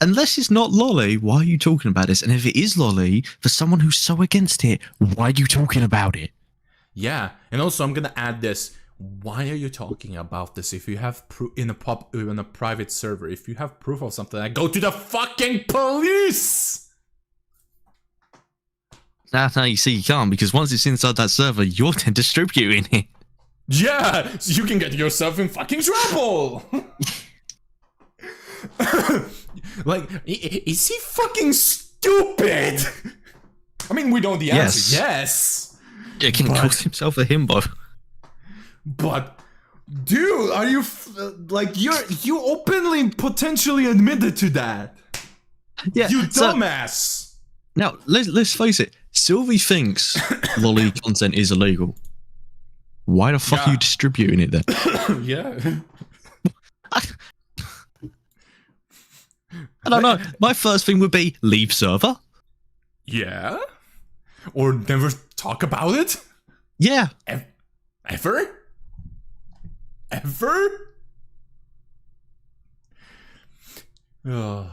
Unless it's not lolly, why are you talking about this? And if it is lolly, for someone who's so against it, why are you talking about it? Yeah, and also I'm gonna add this: why are you talking about this? If you have proof in a private server, if you have proof of something, go to the fucking police. No, you see, you can't, because once it's inside that server, you're then distributing it. Yeah, so you can get yourself in fucking trouble. Like, is he fucking stupid? I mean, we know the answer. Yes. Yeah, can call himself a himbo. But, dude, are you like you openly potentially admitted to that? Yeah, you dumbass. Now let's face it. Sylvie thinks lolly content is illegal. Why the fuck are you distributing it then? Yeah. I don't know. My first thing would be leave server. Yeah. Or never talk about it. Yeah. Ever? Ever? Oh,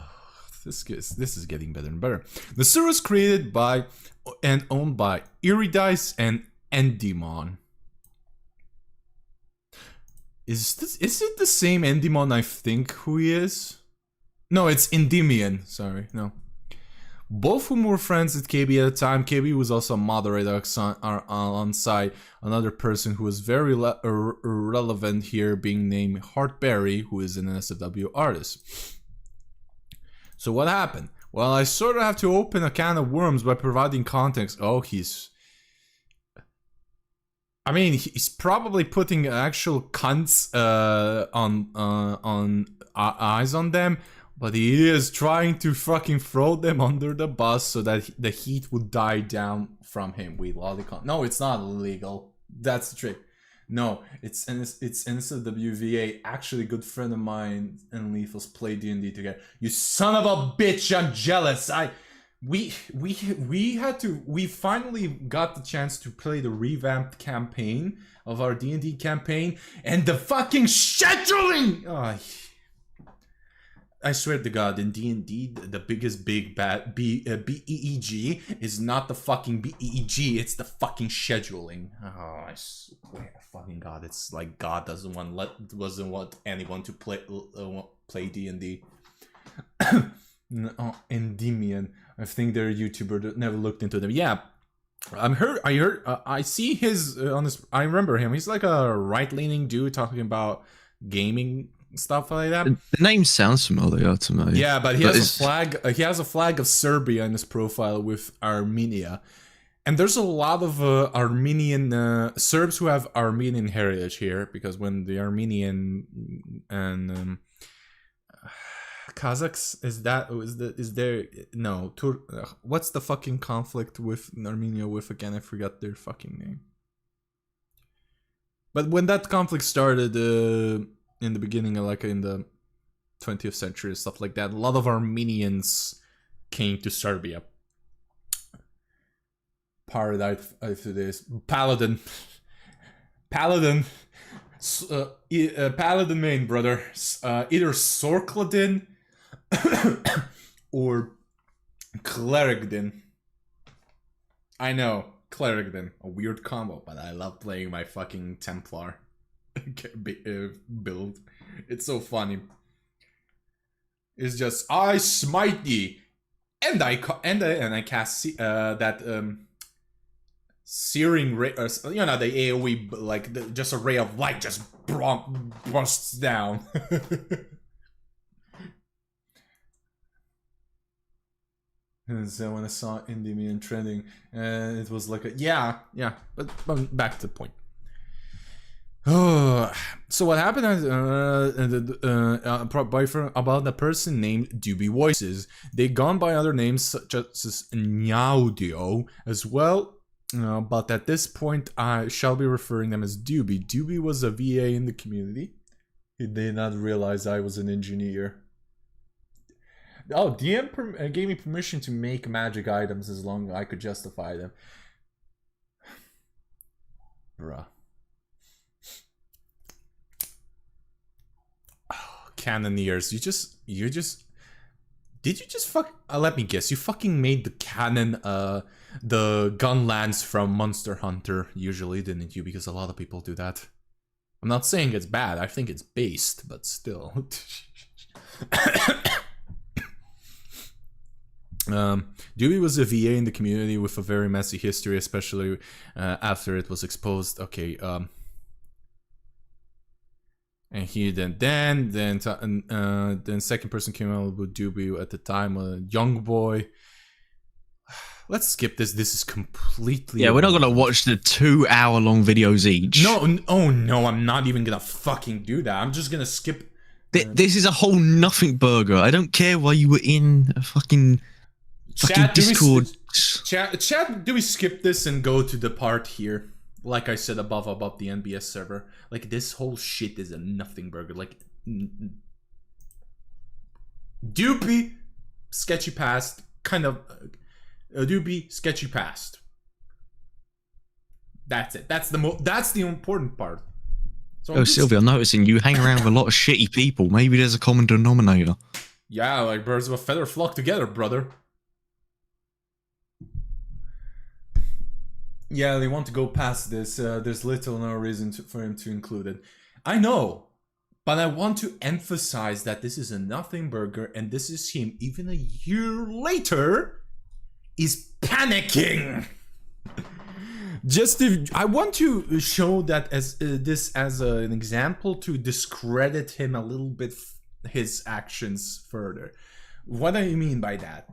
this is getting better and better. The server is created by and owned by Iridice and Endymon. Is it the same Endymon I think who he is? No, it's Endymion. Sorry, no. Both of whom were friends with KB at the time. KB was also a moderator on site. Another person who was very relevant here being named Hartberry, who is an SFW artist. So what happened? Well, I sort of have to open a can of worms by providing context. Oh, he's probably putting actual cunts on eyes on them. But he is trying to fucking throw them under the bus so that the heat would die down from him. Wait, lolicon. No, it's not illegal. That's the trick. No, it's NSWVA. Actually, a good friend of mine and Lethal's play D&D together. You son of a bitch! I'm jealous. We finally got the chance to play the revamped campaign of our D&D campaign, and the fucking scheduling. I swear to God, in D&D, the biggest big bad BEEG is not the fucking BEEG, it's the fucking scheduling. Oh, I swear to fucking God, it's like God doesn't want anyone to play D&D. No, Endymion. I think they're a YouTuber that never looked into them. Yeah, I see his on his. I remember him. He's like a right-leaning dude talking about gaming stuff like that. The name sounds familiar to me. Yeah, but he has a flag. He has a flag of Serbia in his profile with Armenia, and there's a lot of Armenian Serbs who have Armenian heritage here, because when the Armenian and Kazakhs what's the fucking conflict with Armenia with again? I forgot their fucking name. But when that conflict started in the beginning, like in the 20th century and stuff like that, a lot of Armenians came to Serbia. Paradise after this. Paladin main, brother. Either Sorkladin or Clerigdin. I know, Clerigdin. A weird combo, but I love playing my fucking Templar build. It's so funny. It's just, I smite thee, and I cast that searing ray, the AoE, like just a ray of light just bursts down. And so when I saw Endymion trending, it was like but back to the point. So what happened about the person named Doobie Voices. They gone by other names such as Nyaudio as well. But at this point, I shall be referring them as Doobie. Doobie was a VA in the community. He did not realize I was an engineer. Oh, DM gave me permission to make magic items as long as I could justify them. Bruh. Oh, Cannoneers, did you just let me guess, you fucking made the cannon, the gun lance from Monster Hunter, usually, didn't you? Because a lot of people do that. I'm not saying it's bad, I think it's based, but still. Dewey was a VA in the community with a very messy history, especially after it was exposed. Okay, and he then second person came out with Dewey at the time, a young boy. Let's skip this. This is completely... Yeah, we're not gonna watch the 2-hour-long videos each. No, oh no, I'm not even gonna fucking do that. I'm just gonna skip... This is a whole nothing burger. I don't care why you were in a fucking Discord. Chat, do we skip this and go to the part here? Like I said above about the NBS server. Like, this whole shit is a nothing burger. Like, Doopy, sketchy past, kind of... Doopy, sketchy past. That's it. That's the important part. So Sylvie, I'm noticing you hang around with a lot of shitty people. Maybe there's a common denominator. Yeah, like birds of a feather flock together, brother. Yeah, they want to go past this. There's little or no reason for him to include it. I know, but I want to emphasize that this is a nothing burger, and this is him, even a year later, is panicking. I want to show that as an example to discredit him a little bit, his actions further. What do you mean by that?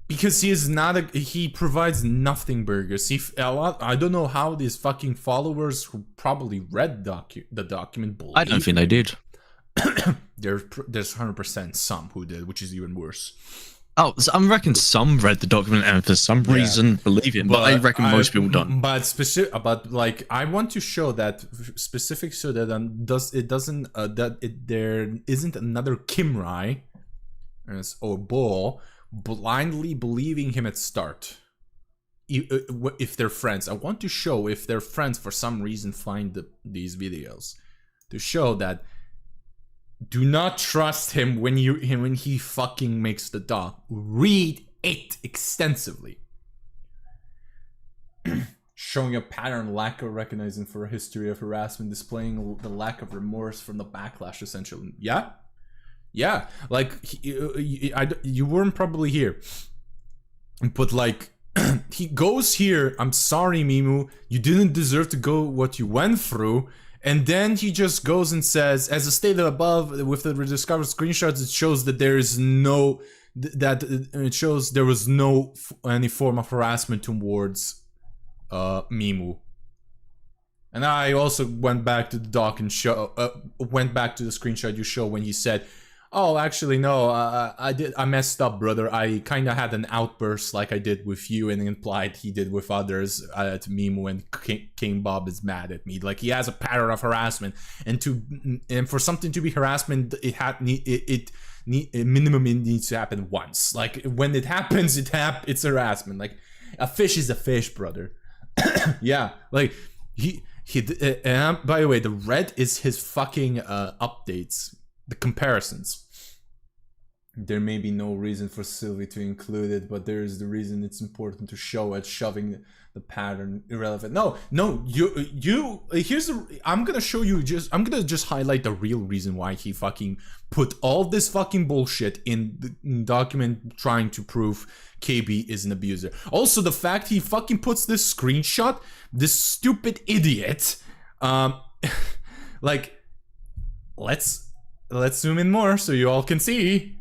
Because he is not he provides nothing burgers. I don't know how these fucking followers who probably read the document believe. I don't think they did. There's 100% some who did, which is even worse. Oh, so I reckon some read the document and for some reason believe it, but I reckon most people don't. But like, I want to show that specific so that there isn't another Kimrai or Bull blindly believing him at start. If they're friends, I want to show if their friends for some reason find these videos to show that. Do not trust him when he fucking makes the doc. Read it extensively. Showing a pattern, lack of recognizing for a history of harassment, displaying the lack of remorse from the backlash, essentially. Yeah. Like you weren't probably here, but like he goes here. I'm sorry, Mimu. You didn't deserve to go what you went through. And then he just goes and says, as stated above, with the rediscovered screenshots, it shows that there is no, it shows there was no any form of harassment towards Mimu. And I also went back to the doc and went back to the screenshot you show when he said, "Oh, actually, no, I messed up, brother. I kind of had an outburst like I did with you, and implied he did with others to Mimu, and King Bob is mad at me. Like, he has a pattern of harassment, and for something to be harassment, it minimum it needs to happen once. Like, when it happens, it's harassment. Like, a fish is a fish, brother." Yeah, like and by the way, the red is his fucking updates. The comparisons. There may be no reason for Sylvie to include it, but there is the reason it's important to show it, shoving the pattern irrelevant. No, here's the, I'm gonna just highlight the real reason why he fucking put all this fucking bullshit in the document trying to prove KB is an abuser. Also, the fact he fucking puts this screenshot, this stupid idiot, like, let's zoom in more so you all can see.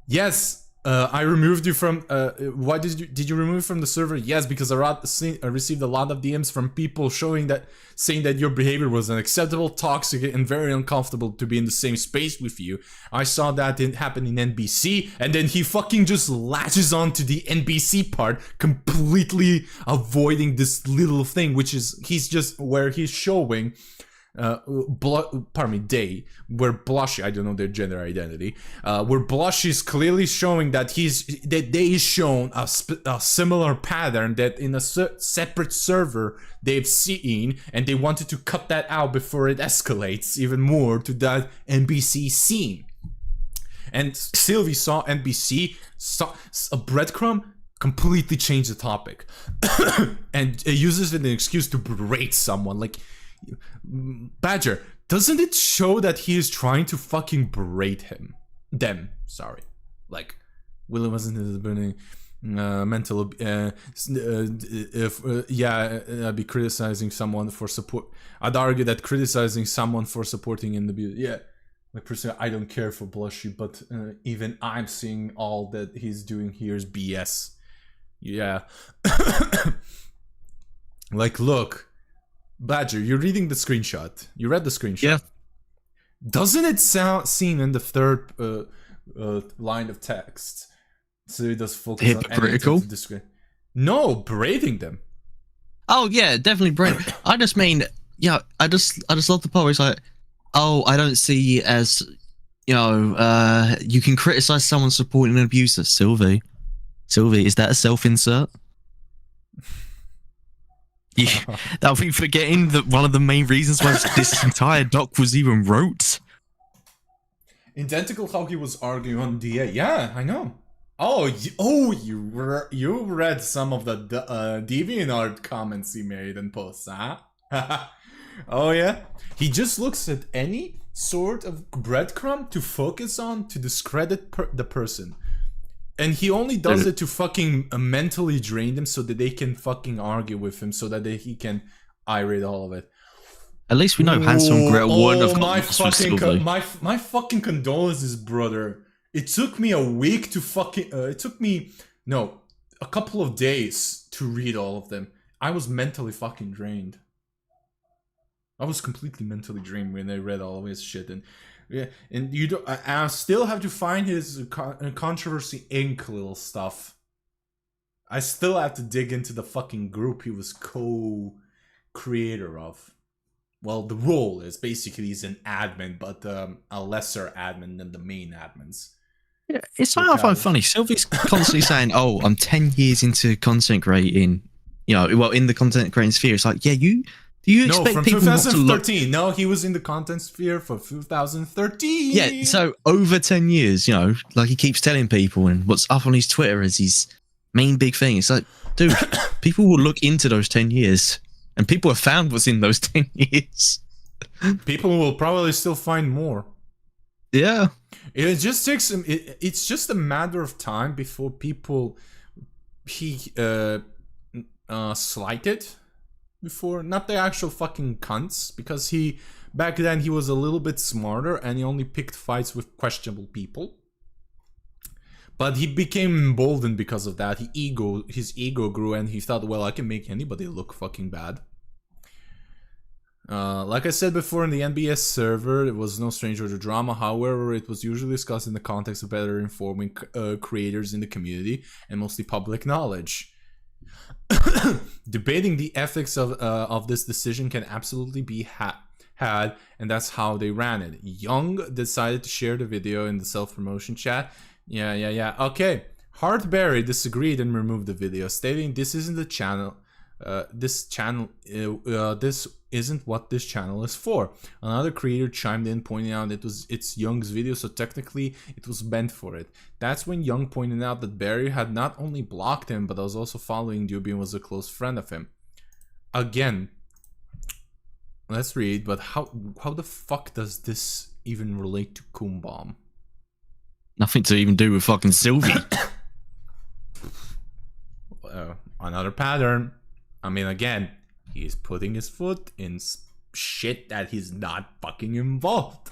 Yes, I removed you from. Why did you remove from the server? Yes, because I received a lot of DMs from people saying that your behavior was unacceptable, toxic, and very uncomfortable to be in the same space with you. I saw that happen in NBC, and then he fucking just latches on to the NBC part, completely avoiding this little thing, which is where he's showing. They, where Blushy, I don't know their gender identity, where Blushy is clearly showing that they shown a similar pattern that in a separate server they've seen, and they wanted to cut that out before it escalates even more to that NBC scene. And Sylvie saw NBC, saw a breadcrumb, completely changed the topic, and uses it as an excuse to berate someone. Like, Badger, doesn't it show that he is trying to fucking berate them? Sorry. Like, William wasn't his burning mental. I'd be criticizing someone for support. I'd argue that criticizing someone for supporting in the abuse. Yeah, like personally, I don't care for Blushy, but even I'm seeing all that he's doing here is BS. Yeah. Like, look, Badger, you're reading the screenshot. You read the screenshot. Yeah. Doesn't it seem in the third line of text? So it does focus hypocritical? on anything to no, berating them. Oh yeah, definitely berating. I just mean, yeah, I just love the part where it's like, oh, I don't see as, you know, you can criticize someone supporting an abuser. Sylvie, is that a self-insert? Yeah, that'll be forgetting that one of the main reasons why this entire doc was even wrote. Identical how he was arguing on DA. Yeah, I know. You read some of the DeviantArt comments he made and posts, huh? Oh yeah? He just looks at any sort of breadcrumb to focus on to discredit the person. And he only does it to fucking mentally drain them so that they can fucking argue with him so that he can irate all of it. At least we know Hansel and Gretel wouldn't have gotten my fucking condolences, brother. It took me a week to fucking... it took me... No, a couple of days to read all of them. I was mentally fucking drained. I was completely mentally drained when I read all of his shit. And yeah, and you don't... I still have to find his Controversy Inc. little stuff. I still have to dig into the fucking group he was co-creator of. Well, the role is basically he's an admin, but a lesser admin than the main admins. Yeah, it's something I find funny. Sylvie's constantly saying, "Oh, I'm 10 years into content creating." You know, well, in the content creating sphere, it's like, yeah, do you expect from people 2013? No, he was in the content sphere for 2013. Yeah, so over 10 years, you know, like he keeps telling people, and what's up on his Twitter is his main big thing. It's like, dude, people will look into those 10 years, and people have found what's in those 10 years. People will probably still find more. Yeah. It just takes some. It's just a matter of time before people slighted before, not the actual fucking cunts, because back then he was a little bit smarter and he only picked fights with questionable people. But he became emboldened because of that. His ego grew and he thought, well, I can make anybody look fucking bad. Like I said before, in the NBS server, it was no stranger to drama. However, it was usually discussed in the context of better informing creators in the community and mostly public knowledge. Debating the ethics of this decision can absolutely be had, and that's how they ran it. Young decided to share the video in the self-promotion chat. Yeah. Okay. Heartberry disagreed and removed the video, stating this isn't the channel. This isn't what this channel is for. Another creator chimed in, pointing out it's Young's video, so technically it was meant for it. That's when Young pointed out that Barry had not only blocked him, but was also following Duby and was a close friend of him. Again, let's read, but how the fuck does this even relate to Kumbom? Nothing to even do with fucking Sylvie. Another pattern. I mean, again, he's putting his foot in shit that he's not fucking involved.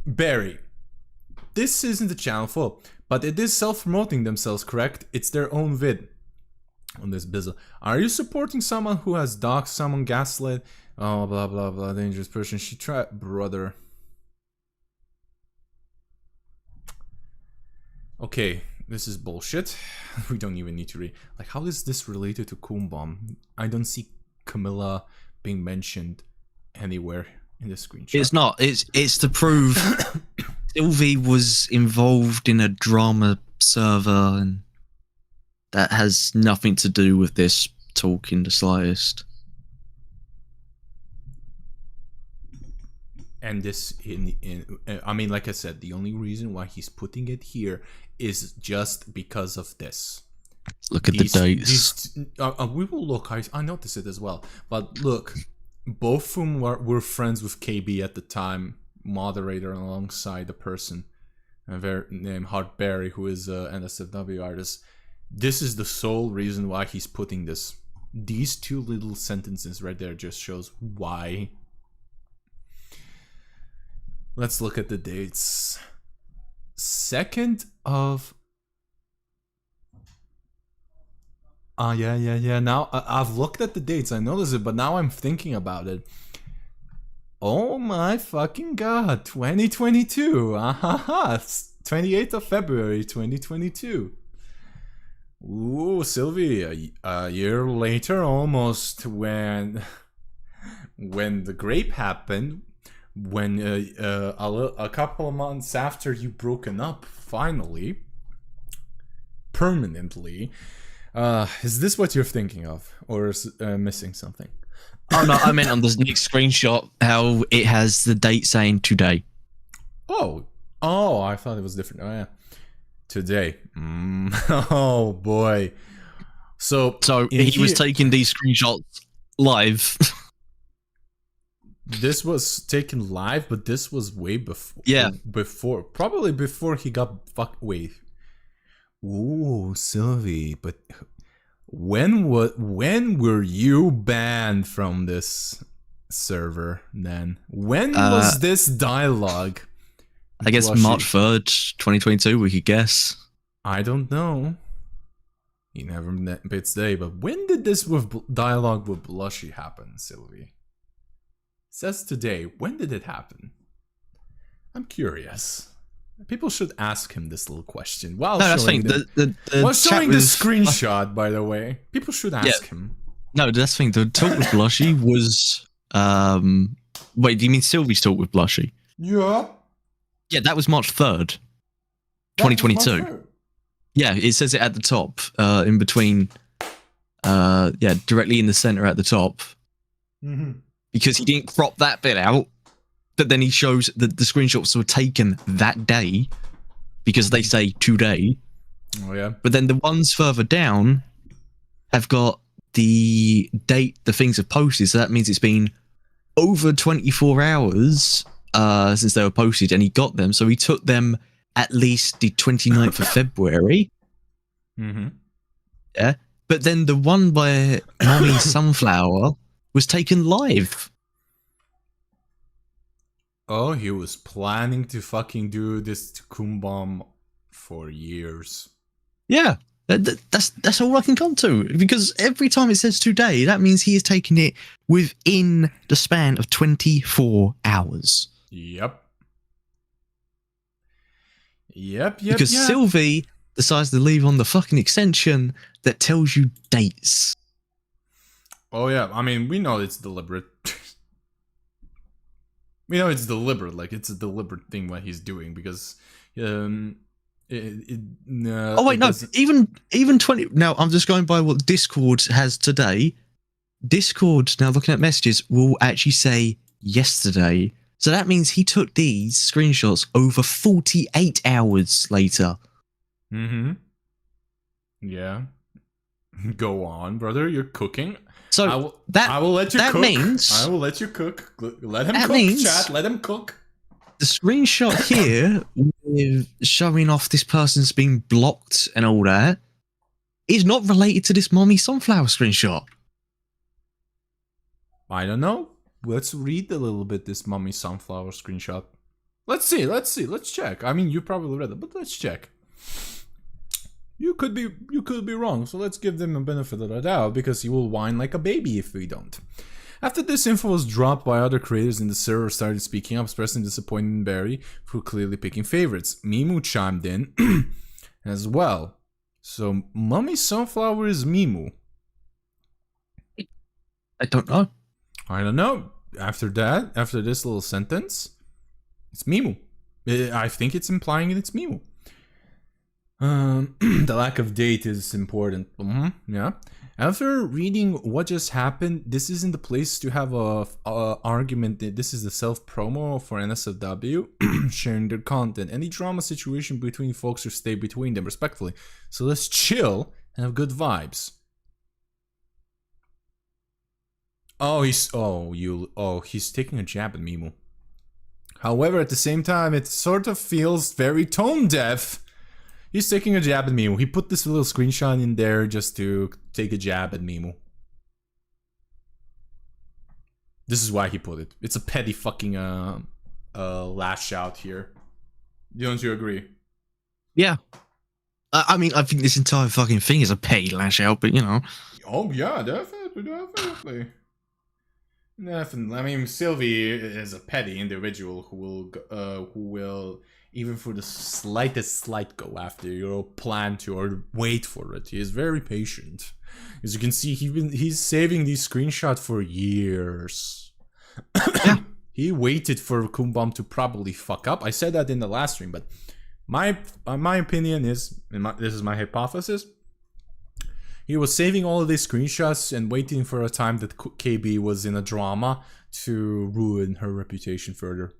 Barry, this isn't the channel for, but it is self-promoting themselves, correct? It's their own vid. On this bizzle. Are you supporting someone who has doxed someone, gaslit? Oh, blah, blah, blah, dangerous person. She tried, brother. Okay. This is bullshit. We don't even need to read. Like, how is this related to Kumbom? I don't see Camilla being mentioned anywhere in the screenshot. It's not. It's to prove Sylvie was involved in a drama server, and that has nothing to do with this talk in the slightest. And this, I mean, like I said, the only reason why he's putting it here is just because of this. Look at the dates. We will look. I noticed it as well. But look, both of whom were friends with KB at the time, moderator alongside the person. named Hartberry, who is an NSFW artist. This is the sole reason why he's putting this. These two little sentences right there just shows why. Let's look at the dates. 2nd of... yeah. Now, I've looked at the dates. I noticed it, but now I'm thinking about it. Oh my fucking god. 2022. 28th of February, 2022. Ooh, Sylvie, a year later almost, when the grape happened, when a couple of months after you broken up, finally, permanently, is this what you're thinking of, or is missing something? Oh no, I meant on the next screenshot how it has the date saying today. Oh, I thought it was different. Oh yeah, today. Oh boy. So he was taking these screenshots live. This was taken live, but this was way before. Yeah, probably before he got Wait. Ooh, Sylvie, but when were you banned from this server then? When was this dialogue? I guess March 3rd, 2022, we could guess. I don't know. He never bits day, but when did this dialogue with Blushy happen, Sylvie? It says today. When did it happen? I'm curious. People should ask him this little question. While showing the screenshot, by the way. People should ask him. No, that's the thing. The talk with Blushy was... Wait, do you mean Sylvie's talk with Blushy? Yeah. Yeah, that was March 3rd, 2022. Yeah, it says it at the top, in between... directly in the center at the top. Mm-hmm. Because he didn't crop that bit out. But then he shows that the screenshots were taken that day because they say today. Oh, yeah. But then the ones further down have got the date the things have posted. So that means it's been over 24 hours since they were posted, and he got them. So he took them at least the 29th of February. Mm-hmm. Yeah. But then the one by Mommy Sunflower was taken live. Oh, he was planning to fucking do this to Kumbam for years. Yeah, that's all I can come to. Because every time it says today, that means he is taking it within the span of 24 hours. Yep. Because Sylvie decides to leave on the fucking extension that tells you dates. Oh, yeah. I mean, we know it's deliberate. We know it's deliberate, like it's a deliberate thing what he's doing because oh wait, no, even 20 now I'm just going by what Discord has today. Discord, now looking at messages, will actually say yesterday. So that means he took these screenshots over 48 hours later. Mm-hmm. Yeah. Go on, brother, you're cooking. So I will let you cook. I will let you cook. Let him cook, chat. Let him cook. The screenshot here with showing off this person's been blocked and all that is not related to this Mommy Sunflower screenshot. I don't know. Let's read a little bit this Mommy Sunflower screenshot. Let's see. Let's check. I mean, you probably read it, but let's check. You could be wrong, so let's give them a benefit of the doubt because he will whine like a baby if we don't. After this info was dropped by other creators in the server started speaking up, expressing disappointment in Barry for clearly picking favorites. Mimu chimed in as well. So Mommy Sunflower is Mimu. I don't know. After this little sentence, it's Mimu. I think it's implying it's Mimu. The lack of date is important. Yeah. After reading what just happened, this isn't the place to have a argument. This is the self-promo for NSFW sharing their content. Any drama situation between folks should stay between them respectfully. So let's chill and have good vibes. He's taking a jab at Mimu. However, at the same time, it sort of feels very tone deaf. He's taking a jab at Mimu. He put this little screenshot in there just to take a jab at Mimu. This is why he put it. It's a petty fucking lash out here. Don't you agree? Yeah. I mean, I think this entire fucking thing is a petty lash out, but you know. Oh yeah, definitely. Definitely. I mean, Sylvie is a petty individual who will even for the slightest slight go after your plan to or wait for it. He is very patient. As you can see, he's saving these screenshots for years. Yeah. He waited for Kumbum to probably fuck up. I said that in the last stream, but my opinion is, this is my hypothesis. He was saving all of these screenshots and waiting for a time that KB was in a drama to ruin her reputation further.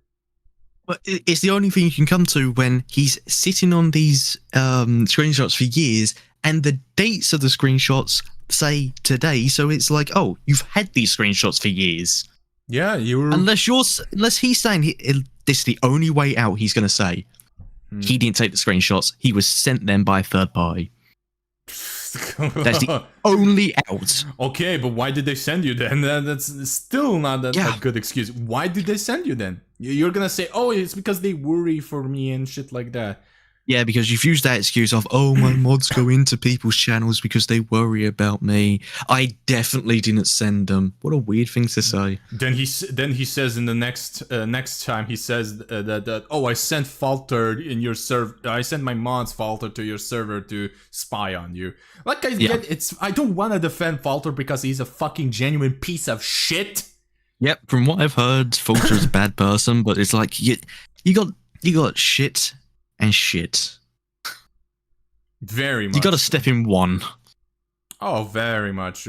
But it's the only thing you can come to when he's sitting on these screenshots for years, and the dates of the screenshots say today. So it's like, oh, you've had these screenshots for years. Yeah, you were. Unless he's saying this is the only way out. He's going to say he didn't take the screenshots. He was sent them by a third party. That's the only out. Okay, but why did they send you then? That's still not a good excuse. Why did they send you then? You're gonna say, oh, it's because they worry for me and shit like that. Yeah, because you've used that excuse of, oh, my mods go into people's channels because they worry about me. I definitely didn't send them. What a weird thing to say. Then he says in the next time he says that oh, I sent Falter in your server. I sent my mods Falter to your server to spy on you. Like I don't want to defend Falter because he's a fucking genuine piece of shit. Yep, from what I've heard, Falter's a bad person, but it's like you got shit. And shit. Very much. You gotta step in one. Oh, very much.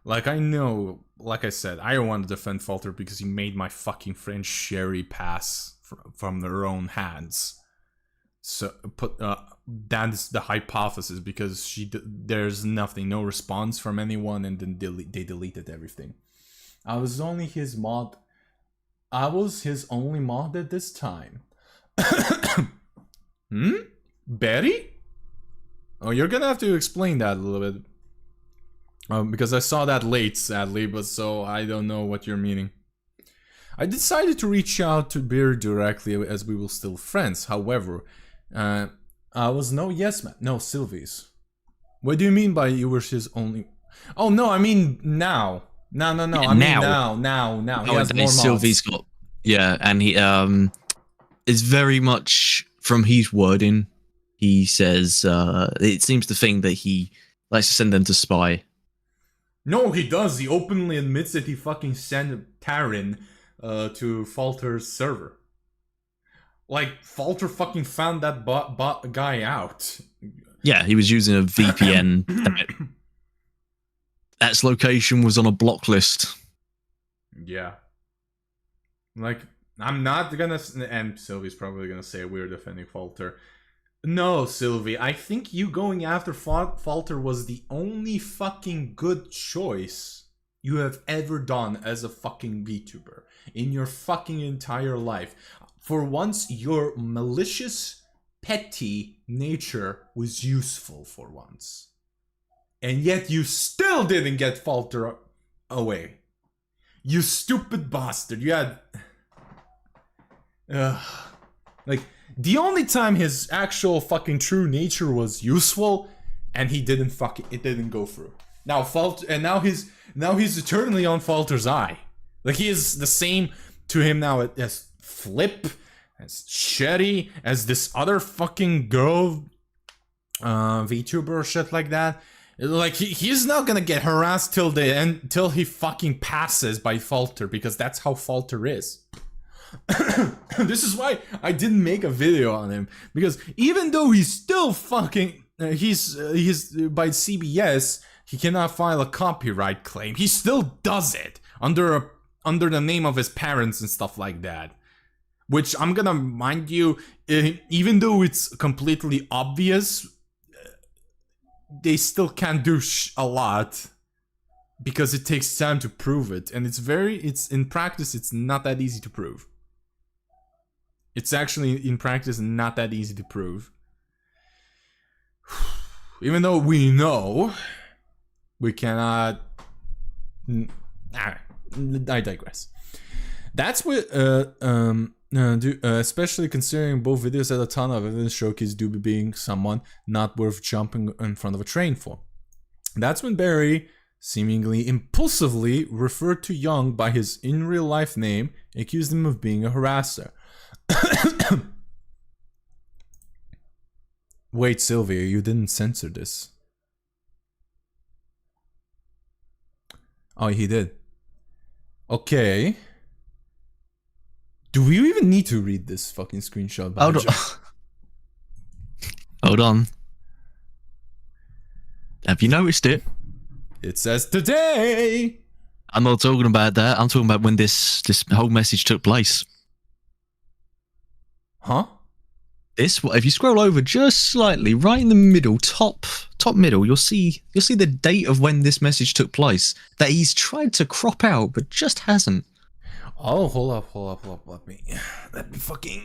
Like I know, like I said, I don't want to defend Falter because he made my fucking friend Sherry pass from their own hands. So that's the hypothesis because there's nothing, no response from anyone, and then they deleted everything. I was only his mod. I was his only mod at this time. Betty? Oh, you're gonna have to explain that a little bit. Because I saw that late, sadly, but so I don't know what you're meaning. I decided to reach out to Beer directly as we were still friends. However, I was no yes man. No, Sylvy's. What do you mean by you were his only? Oh no, I mean now. No. Yeah, I mean now. He has more mods. Sylvy's got, yeah, and he is very much from his wording. He says it seems to think that he likes to send them to spy. No, he does. He openly admits that he fucking sent Tarin to Falter's server. Like, Falter fucking found that guy out. Yeah, he was using a VPN. That's location was on a block list. Yeah. Like, I'm not gonna... And Sylvy's probably gonna say we're defending Falter. No, Sylvie, I think you going after Falter was the only fucking good choice you have ever done as a fucking VTuber in your fucking entire life. For once, your malicious, petty nature was useful for once. And yet you still didn't get Falter away. You stupid bastard. You had... like... The only time his actual fucking true nature was useful, and he didn't it didn't go through. Now he's eternally on Falter's eye. Like he is the same to him now as Flip, as Sherry, as this other fucking girl, VTuber or shit like that. Like he's not gonna get harassed till the end, till he fucking passes by Falter, because that's how Falter is. This is why I didn't make a video on him, because even though he's still fucking he's by CBS, he cannot file a copyright claim. He still does it under the name of his parents and stuff like that. Which I'm gonna mind you, even though it's completely obvious, they still can't do a lot because it takes time to prove it, and it's in practice it's not that easy to prove. It's actually, in practice, not that easy to prove. Even though we know, we cannot... I digress. That's what, especially considering both videos had a ton of evidence showcase Doobie being someone not worth jumping in front of a train for. That's when Barry seemingly impulsively referred to Young by his in real life name, accused him of being a harasser. Wait, Sylvia, you didn't censor this. Oh, he did. Okay. Do we even need to read this fucking screenshot? Hold on. Have you noticed it? It says today. I'm not talking about that. I'm talking about when this whole message took place. Huh? If you scroll over just slightly, right in the middle, top middle, you'll see the date of when this message took place that he's tried to crop out but just hasn't. Oh, hold up. Let me fucking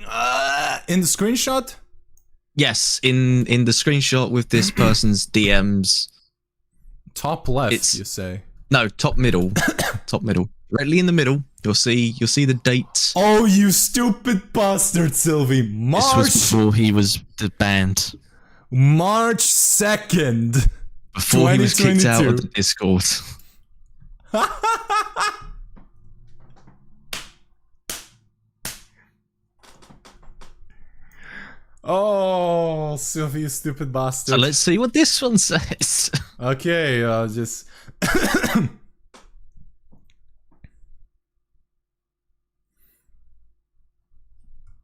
in the screenshot? Yes, in the screenshot with this person's DMs. Top left, you say? No, top middle. Top middle. Directly in the middle, you'll see the date. Oh, you stupid bastard, Sylvie. This was before he was banned. March 2nd. Before he was kicked out of the Discord. Oh, Sylvie, you stupid bastard. So let's see what this one says. Okay, just...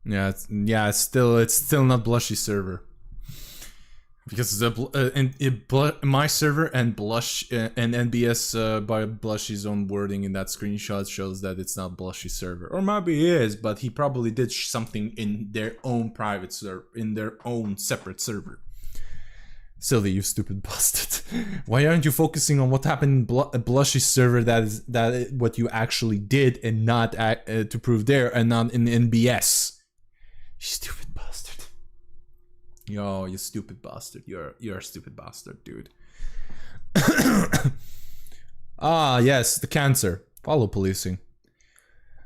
it's still not Blushy server. Because my server and Blush and NBS by Blushy's own wording in that screenshot shows that it's not Blushy server, or maybe it is, but he probably did something in their own private server, in their own separate server. Sylvie, you stupid bastard! Why aren't you focusing on what happened in Blushy's server? That is what you actually did, and not to prove there, and not in NBS. You stupid bastard. Yo, you stupid bastard. You're a stupid bastard, dude. Ah, yes, the cancer. Follow policing.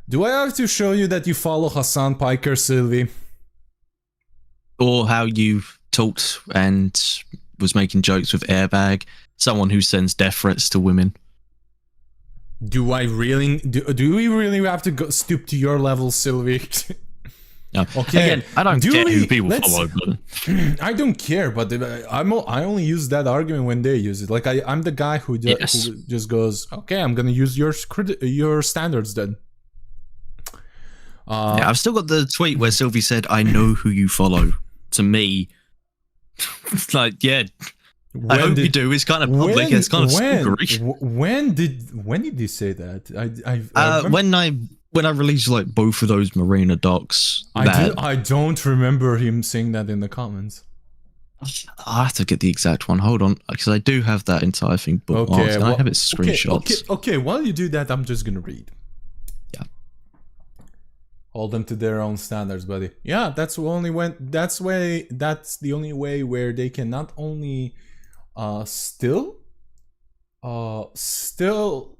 Do I have to show you that you follow Hassan Piker, Sylvie? Or how you talked and was making jokes with Airbag, someone who sends death threats to women. Do I really... Do we really have to stoop to your level, Sylvie? No. Okay. Again, I don't care who people follow. I don't care, but I only use that argument when they use it. Like I'm the guy who just goes, okay, I'm gonna use your standards then. Yeah, I've still got the tweet where Sylvie said, "I know who you follow." To me, it's like, yeah, I hope you do. It's kind of public. It's kind of stalkerish. When did you say that? When I released like both of those Marina docs, I don't remember him saying that in the comments. I have to get the exact one. Hold on, because I do have that entire thing bookmarked. Okay, I have its screenshots. Okay. While you do that, I'm just gonna read. Yeah. Hold them to their own standards, buddy. Yeah, that's the only way where they can not only still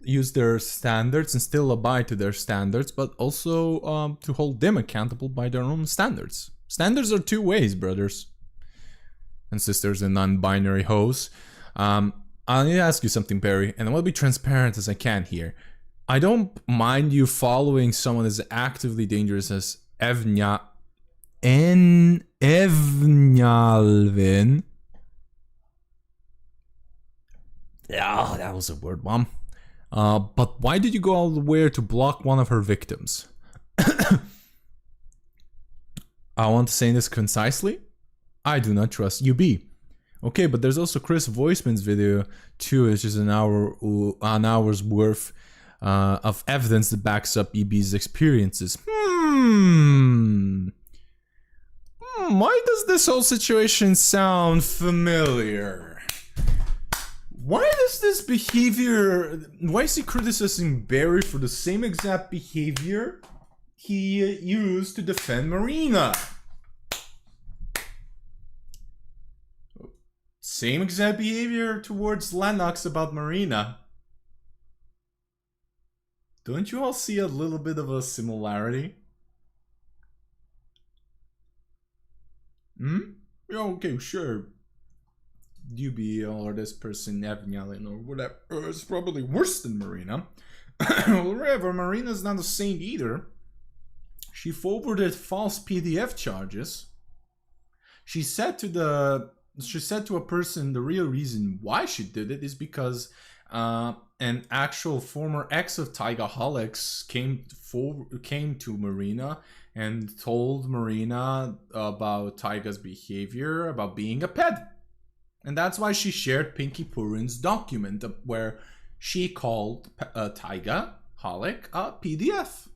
use their standards and still abide to their standards, but also to hold them accountable by their own standards. Standards are two ways, brothers and sisters and non-binary hoes. I need to ask you something, Barry, and I want to be transparent as I can here. I don't mind you following someone as actively dangerous as Evnyalvin. Yeah, that was a word, Mom. But why did you go all the way to block one of her victims? I want to say this concisely. I do not trust UB. Okay, but there's also Chris Voiceman's video too. It's just an hour's worth of evidence that backs up EB's experiences. Why does this whole situation sound familiar? Why does this behavior... Why is he criticizing Barry for the same exact behavior he used to defend Marina. Same exact behavior towards Lenox about Marina. Don't you all see a little bit of a similarity? Hmm? Yeah, okay, sure. UB or this person, Evan or whatever, is probably worse than Marina. However, Marina's not a saint either. She forwarded false PDF charges. She said to a person the real reason why she did it is because an actual former ex of Tigaholics came to Marina and told Marina about Taiga's behavior, about being a pet. And that's why she shared Pinky Purin's document where she called Tigaholic a PDF.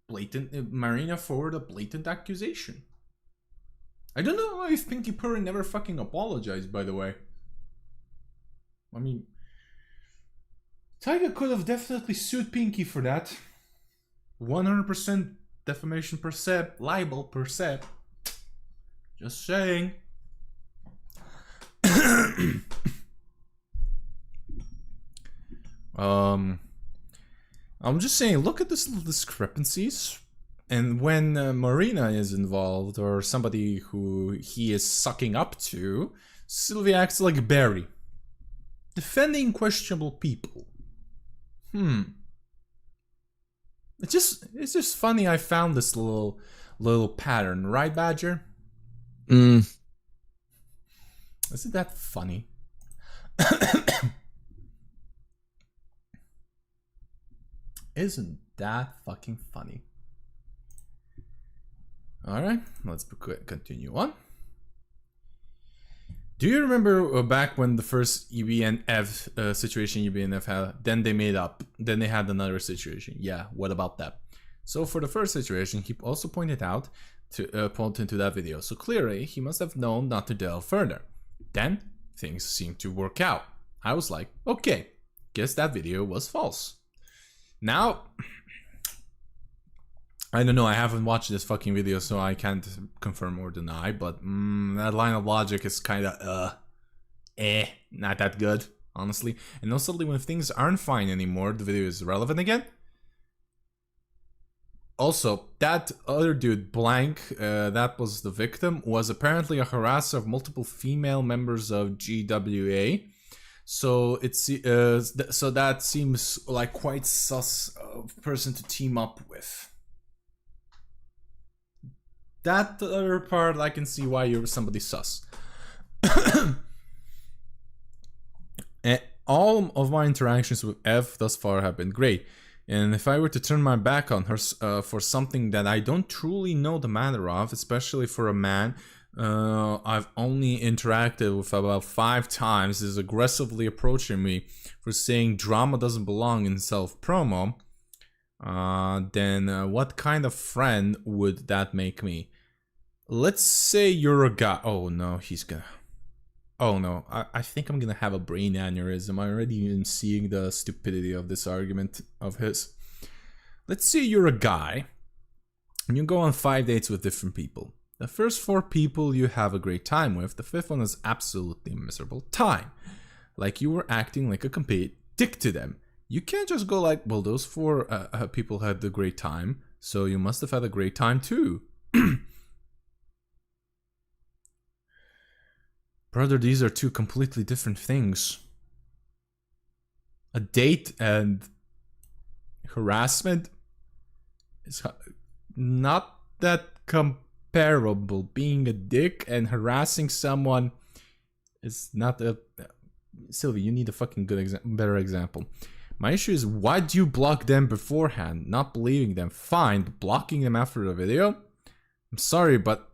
Blatant. Marina forwarded a blatant accusation. I don't know if Pinky Purin never fucking apologized, by the way. I mean, Taiga could have definitely sued Pinky for that. 100% defamation per se, libel per se. Just saying. I'm just saying, look at this little discrepancies. And when Marina is involved, or somebody who he is sucking up to, Sylvie acts like Barry. Defending questionable people. It's just funny I found this little pattern, right, Badger? Isn't that funny? Isn't that fucking funny? Alright, let's continue on. Do you remember back when the first UBNF situation UBNF had, then they made up, then they had another situation? Yeah, what about that? So for the first situation, he also pointed out pointed to that video. So clearly, he must have known not to delve further. Then, things seemed to work out. I was like, okay, guess that video was false. Now, I don't know, I haven't watched this fucking video, so I can't confirm or deny, but that line of logic is kinda, not that good, honestly. And also, when things aren't fine anymore, the video is relevant again. Also, that other dude, Blank, that was the victim, was apparently a harasser of multiple female members of GWA. So it's so that seems like quite sus person to team up with. That other part, I can see why you're somebody sus. And all of my interactions with Ev thus far have been great. And if I were to turn my back on her for something that I don't truly know the matter of, especially for a man I've only interacted with about 5 times, is aggressively approaching me for saying drama doesn't belong in self-promo, then what kind of friend would that make me? Let's say you're a guy. Oh no, he's gonna... Oh no, I think I'm gonna have a brain aneurysm. I already am seeing the stupidity of this argument of his. Let's say you're a guy and you go on 5 dates with different people. The first 4 people you have a great time with, the 5th one is absolutely miserable time. Like you were acting like a complete dick to them. You can't just go like, well, those 4 people had a great time, so you must have had a great time too. Brother, these are 2 completely different things. A date and harassment is not that comparable. Being a dick and harassing someone is not a... Sylvie, you need a fucking better example. My issue is, why do you block them beforehand? Not believing them, fine, but blocking them after the video? I'm sorry, but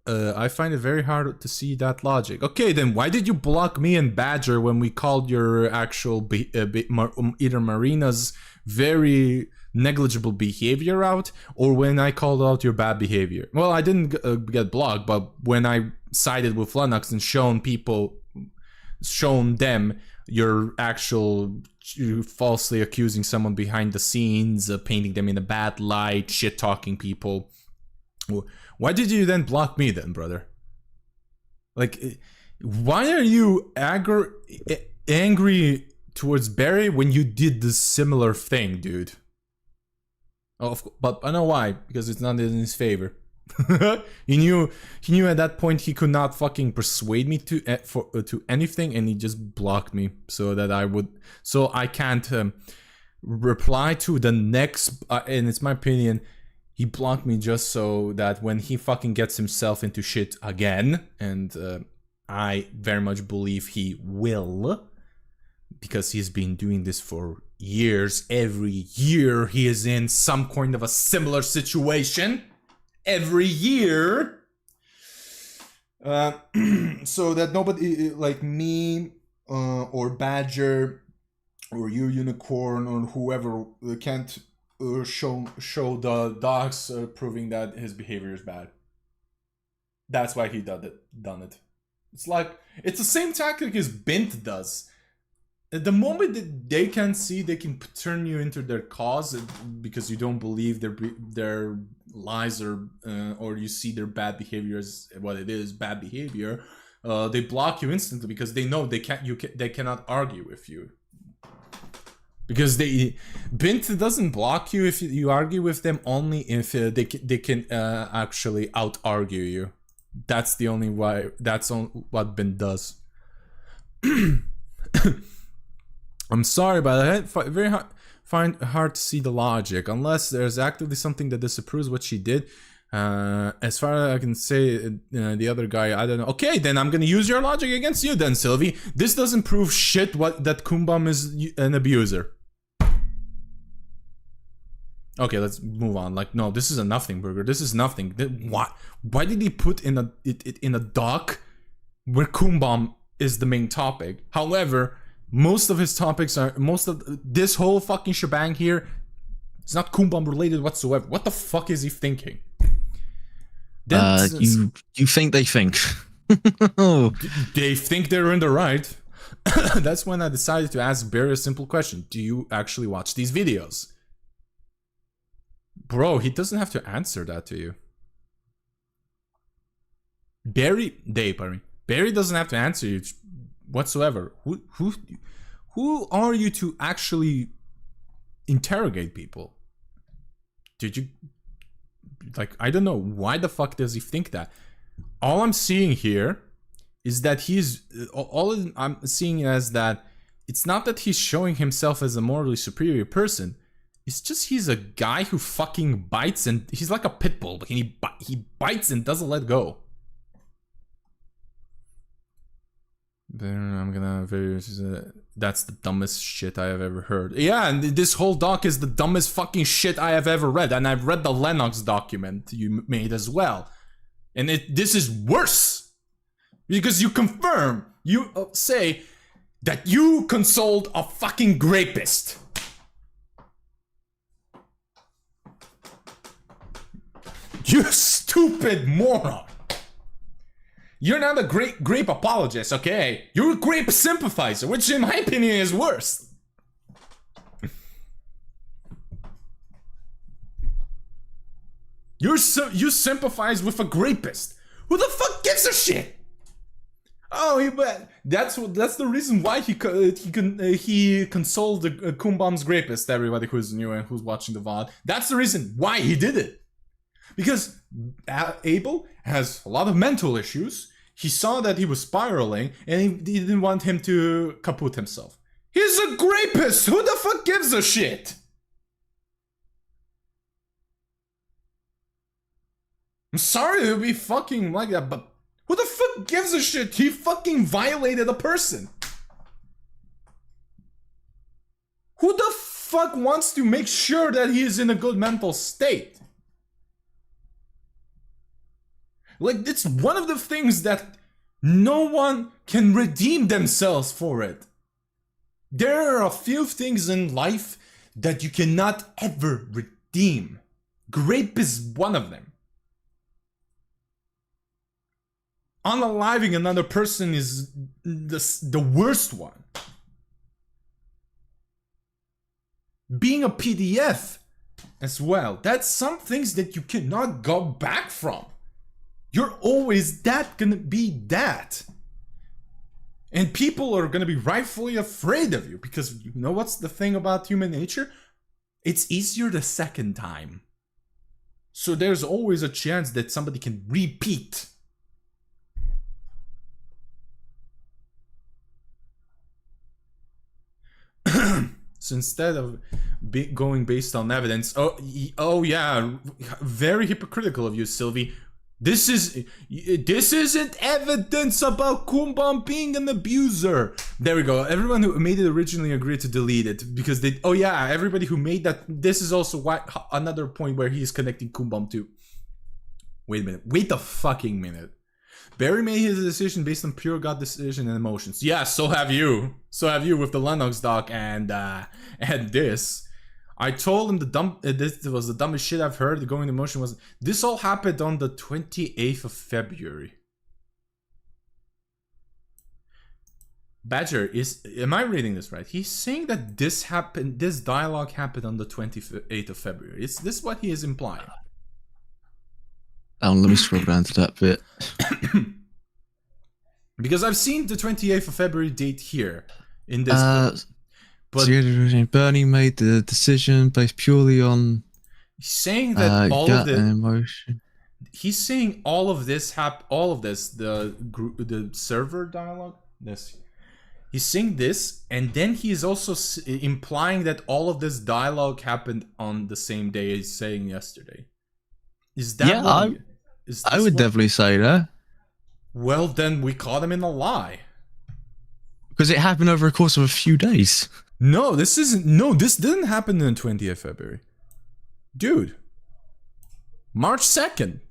I find it very hard to see that logic. Okay, then why did you block me and Badger when we called your actual either Marina's very negligible behavior out, or when I called out your bad behavior? Well, I didn't get blocked, but when I sided with Lenox and shown people shown them your actual falsely accusing someone behind the scenes, painting them in a bad light, shit talking people. Why did you then block me then, brother? Like, why are you angry towards Barry when you did the similar thing, dude? Oh, but I know why, because it's not in his favor. he knew at that point he could not fucking persuade me to anything, and he just blocked me so that I can't reply to the next. And it's my opinion, he blocked me just so that when he fucking gets himself into shit again, and I very much believe he will, because he's been doing this for years. Every year he is in some kind of a similar situation. Every year. So that nobody like me or Badger or you Unicorn or whoever can't show the docs proving that his behavior is bad. That's why he done it. It's like, it's the same tactic as Bint does. At the moment that they can see, they can turn you into their cause because you don't believe their lies or you see their bad behavior as what it is, bad behavior. They block you instantly because they know they cannot argue with you. Because Bint doesn't block you if you argue with them, only if they can actually out argue you. That's the only why. That's what Bint does. I'm sorry, but I find hard to see the logic unless there's actively something that disapproves what she did. As far as I can say, the other guy, I don't know. Okay, then I'm gonna use your logic against you then, Sylvie. This doesn't prove shit that Kumbam is an abuser. Okay, let's move on. Like, no, this is a nothing burger. This is nothing. Why did he put in a doc where Kumbam is the main topic? However, most of his topics are, most of this whole fucking shebang here, it's not Kumbam related whatsoever. What the fuck is he thinking? You think they think. They think they're in the right. That's when I decided to ask Barry a simple question. Do you actually watch these videos? Bro, he doesn't have to answer that to you. Barry doesn't have to answer you whatsoever. Who are you to actually interrogate people? Did you, like, I don't know, why the fuck does he think that? All I'm seeing here is that I'm seeing as that it's not that he's showing himself as a morally superior person. It's just he's a guy who fucking bites, and he's like a pit bull. He bites and doesn't let go. That's the dumbest shit I have ever heard. Yeah, and this whole doc is the dumbest fucking shit I have ever read. And I've read the Lenox document you made as well. And this is worse. Because you confirm, you say that you consoled a fucking rapist. You stupid moron. You're not a grape apologist, okay? You're a grape sympathizer, which in my opinion is worse. You sympathize with a grapist. Who the fuck gives a shit? Oh, but that's the reason why he consoled the Kumbam's rapist. Everybody who's new and who's watching the VOD. That's the reason why he did it. Because Abel has a lot of mental issues. He saw that he was spiraling, and he didn't want him to kaput himself. He's a rapist! Who the fuck gives a shit? I'm sorry to be fucking like that, but who the fuck gives a shit? He fucking violated a person. Who the fuck wants to make sure that he is in a good mental state? Like, it's one of the things that no one can redeem themselves for it. There are a few things in life that you cannot ever redeem. Grape is one of them. Unaliving another person is the worst one. Being a PDF as well. That's some things that you cannot go back from. You're always gonna be that. And people are gonna be rightfully afraid of you because you know what's the thing about human nature? It's easier the second time. So there's always a chance that somebody can repeat. So instead of going based on evidence, oh yeah, very hypocritical of you, Sylvie. This isn't evidence about Kumbam being an abuser. There we go. Everyone who made it originally agreed to delete it because they. Oh yeah, everybody who made that. This is also why another point where he is connecting Kumbam to. Wait a minute. Wait a fucking minute. Barry made his decision based on pure gut decision and emotions. Yeah, so have you. So have you with the Lenox doc and this. I told him this was the dumbest shit I've heard. The going emotion was. This all happened on the 28th of February. Badger am I reading this right? He's saying that this dialogue happened on the 28th of February. Is this what he is implying? Let me scroll down to that bit. Because I've seen the 28th of February date here in this. But Bernie made the decision based purely on saying that all of the emotion. He's saying all of this the server dialogue. This he's saying this, and then he's also implying that all of this dialogue happened on the same day as saying yesterday. Is that? Yeah, I would definitely say that. Well, then we caught him in a lie. Because it happened over a course of a few days. No, this isn't. No, this didn't happen on the 20th of February. Dude. March 2nd.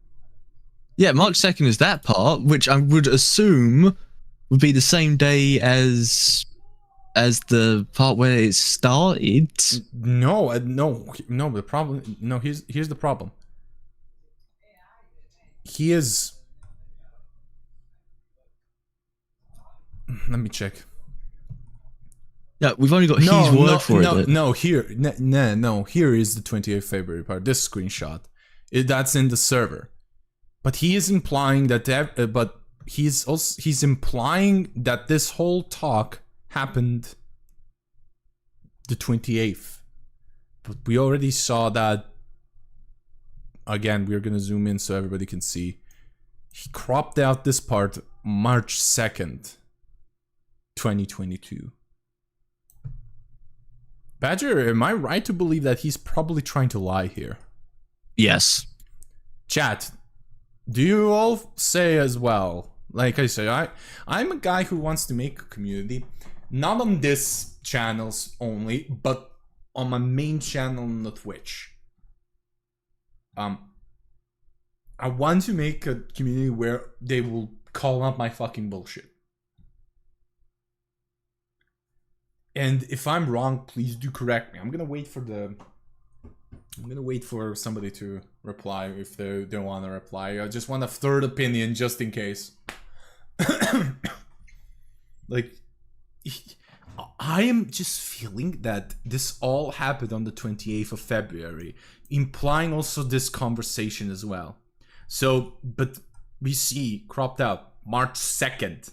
Yeah, March 2nd is that part, which I would assume would be the same day as the part where it started. No, the problem. No, here's the problem. He is. Let me check. Yeah, we've only got his word for it. No, here is the 28th February part. This screenshot, that's in the server. But he is implying that. But he's implying that this whole talk happened the 28th. But we already saw that. Again, we're gonna zoom in so everybody can see. He cropped out this part March 2nd, 2022. Badger, am I right to believe that he's probably trying to lie here? Yes. Chat, do you all say as well? Like I say, I'm a guy who wants to make a community, not on this channels only, but on my main channel on the Twitch. I want to make a community where they will call up my fucking bullshit. And if I'm wrong, please do correct me. I'm gonna wait for somebody to reply if they want to reply. I just want a third opinion just in case. Like, I am just feeling that this all happened on the 28th of February, implying also this conversation as well. So, but we see cropped out March 2nd.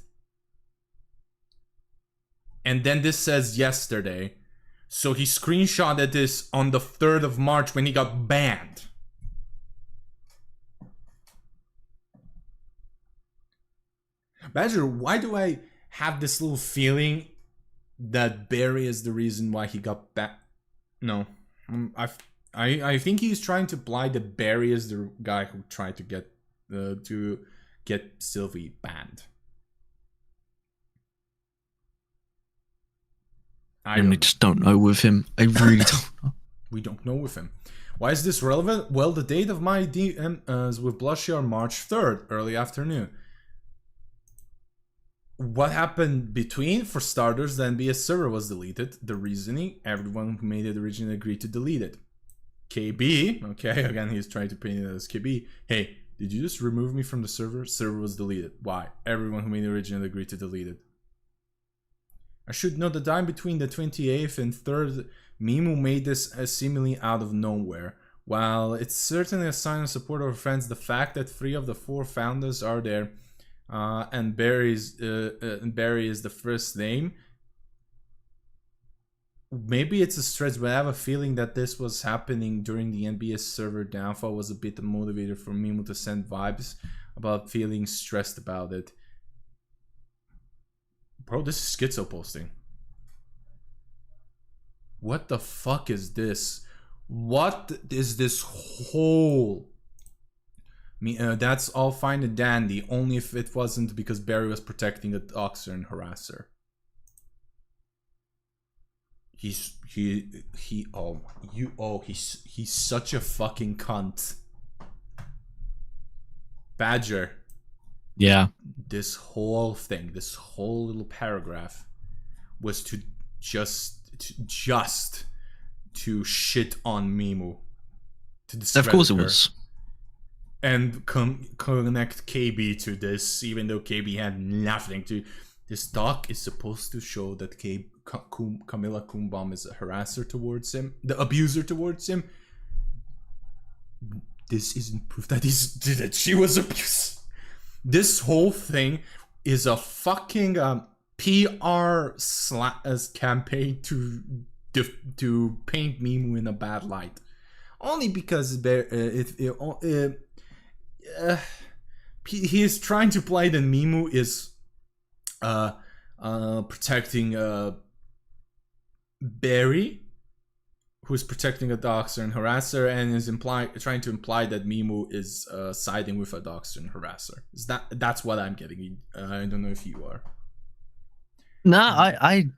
And then this says yesterday. So he screenshotted this on the 3rd of March when he got banned. Badger, why do I have this little feeling that Barry is the reason why he got banned? No. I think he's trying to imply that Barry is the guy who tried to get Sylvie banned. I really just don't know with him. I really don't know. We don't know with him. Why is this relevant? Well, the date of my DMs with Blushy are March 3rd, early afternoon. What happened between? For starters, the NBS server was deleted. The reasoning, everyone who made it originally agreed to delete it. KB, okay, again, he's trying to paint it as KB. Hey, Did you just remove me from the server? Server was deleted. Why? Everyone who made the original agreed to delete it. I should note the time between the 28th and 3rd, Mimu made this seemingly out of nowhere. While it's certainly a sign of support of our friends, the fact that 3 of the 4 founders are there, and Barry is the first name. Maybe it's a stretch, but I have a feeling that this was happening during the NBS server downfall, was a bit of motivator for Mimu to send vibes about feeling stressed about it. Bro, this is schizo posting. What the fuck is this? What is this whole... that's all fine and dandy, only if it wasn't because Barry was protecting a doxer and harasser. He's such a fucking cunt. Badger. Yeah. This whole thing, this whole little paragraph was to just to shit on Mimu. To Of course it her. was. And connect KB to this, even though KB had nothing to. This doc is supposed to show that Camilla Kumbam is a harasser towards him, the abuser towards him. This isn't proof that she was abused. This whole thing is a fucking PR campaign to paint Mimu in a bad light. Only because he is trying to play that Mimu is protecting Barry, who's protecting a doxer and harasser, and is trying to imply that Mimu is siding with a doxer and harasser. That's what I'm getting. I don't know if you are. No, I've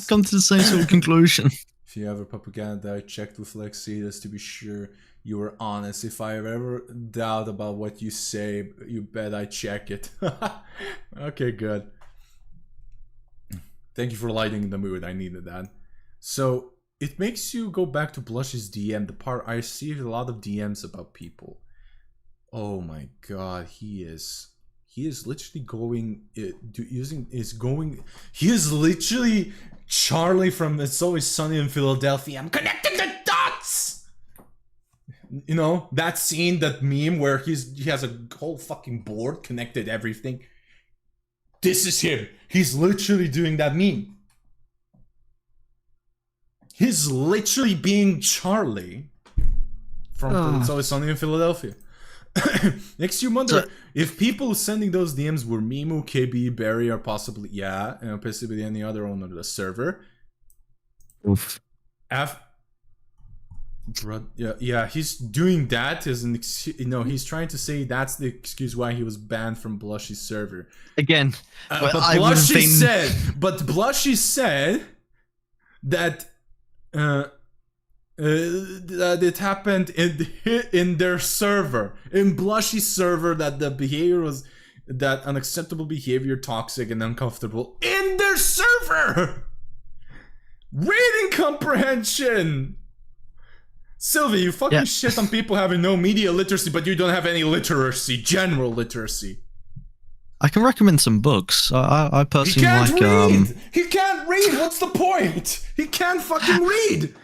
come to the same sort of conclusion. If you have a propaganda, I checked with Lexidas to be sure you were honest. If I ever doubt about what you say, you bet I check it. Okay, good. Thank you for lighting the mood. I needed that. So it makes you go back to Blush's DM, the part I received a lot of DMs about people. Oh my god, he is literally going he is literally Charlie from It's Always Sunny in Philadelphia. I'm connecting the dots. You know, that scene, that meme where he has a whole fucking board connected everything. This is him. He's literally doing that meme. He's literally being Charlie from It's Always Sunny in Philadelphia. Makes you wonder if people sending those DMs were Mimu, KB, Barry, or possibly possibly any other owner of the server. Oof. Yeah, he's doing that as an he's trying to say that's the excuse why he was banned from Blushy's server. Again, but Blushy said that that it happened in their server, in Blushy's server, that the behavior was that unacceptable behavior, toxic and uncomfortable in their server. Reading comprehension. Sylvie, you fucking shit on people having no media literacy, but you don't have any literacy, general literacy. I can recommend some books. I personally like. He can't read. What's the point? He can't fucking read.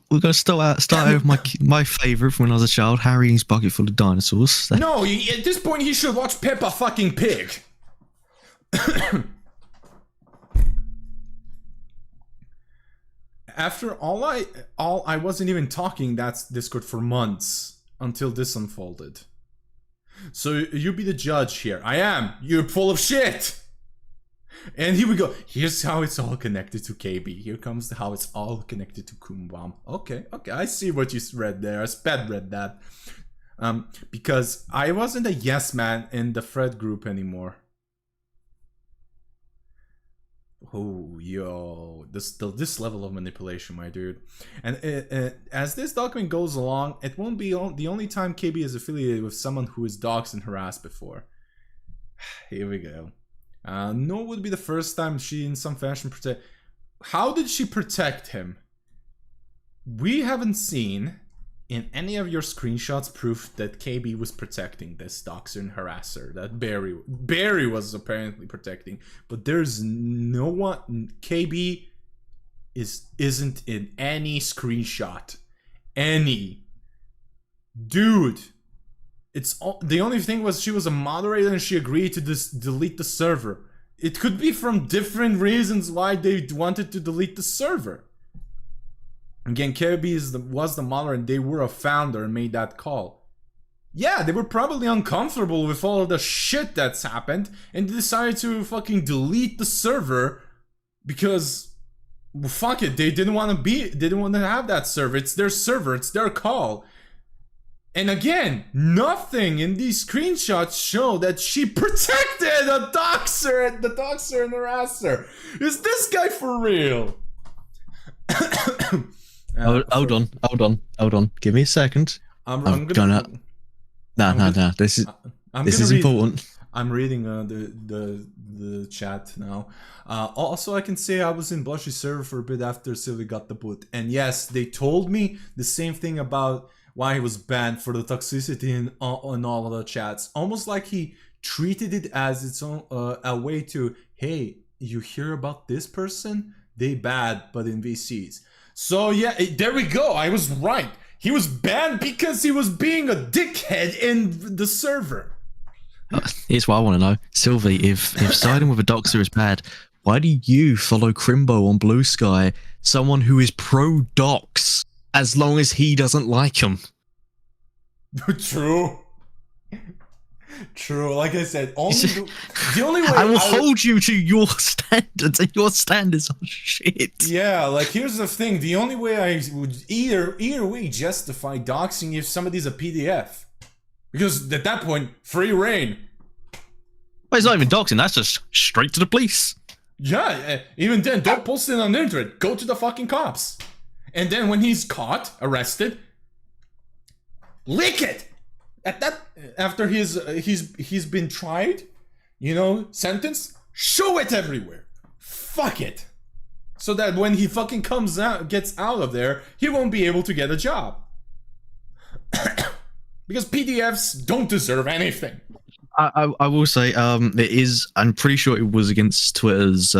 We're gonna start out with my favorite from when I was a child, Harry and his Bucket Full of Dinosaurs. No, at this point he should watch Peppa fucking Pig. After all I wasn't even talking that's Discord for months until this unfolded. So you be the judge here. I am. You're full of shit. And here we go. Here's how it's all connected to KB. Here comes how it's all connected to Kumbam. Okay. I see what you read there. I sped read that. Because I wasn't a yes man in the Fred group anymore. Oh, yo, this level of manipulation, my dude. And as this document goes along, it won't be the only time KB is affiliated with someone who is doxed and harassed before. Here we go. No would be the first time she in some fashion protect. How did she protect him? We haven't seen. in any of your screenshots proof that KB was protecting this doxer and harasser, that Barry was apparently protecting, but there's no one. KB isn't in any screenshot. Any. Dude. It's all, the only thing was she was a moderator and she agreed to delete the server. It could be from different reasons why they wanted to delete the server. Again, KB was the moderator and they were a founder and made that call. Yeah, they were probably uncomfortable with all of the shit that's happened and they decided to fucking delete the server because, well, fuck it, they didn't want to have that server. It's their server, it's their call. And again, nothing in these screenshots show that she protected the doxer and harasser. Is this guy for real? Hold on. Give me a second. I'm gonna. No. This is important. I'm reading the chat now. Also, I can say I was in Blushy's server for a bit after Sylvie got the boot, and yes, they told me the same thing about why he was banned for the toxicity in all of the chats. Almost like he treated it as its own a way to, hey, you hear about this person? They bad, but in VCs. So yeah, there we go. I was right. He was banned because he was being a dickhead in the server. Here's what I want to know. Sylvie, if siding with a doxer is bad, why do you follow Crimbo on Blue Sky, someone who is pro-dox, as long as he doesn't like him? True. Like I said, the only way I will hold you to your standards, and your standards are shit. Yeah, like here's the thing: the only way I would either way justify doxing if somebody's a PDF, because at that point, free reign. Well, it's not even doxing; that's just straight to the police. Yeah, even then, don't post it on the internet. Go to the fucking cops, and then when he's caught, arrested, leak it. At that, after he's been tried, sentenced, show it everywhere. Fuck it. So that when he fucking gets out of there, he won't be able to get a job. Because PDFs don't deserve anything. I will say, it is. I'm pretty sure it was against Twitter's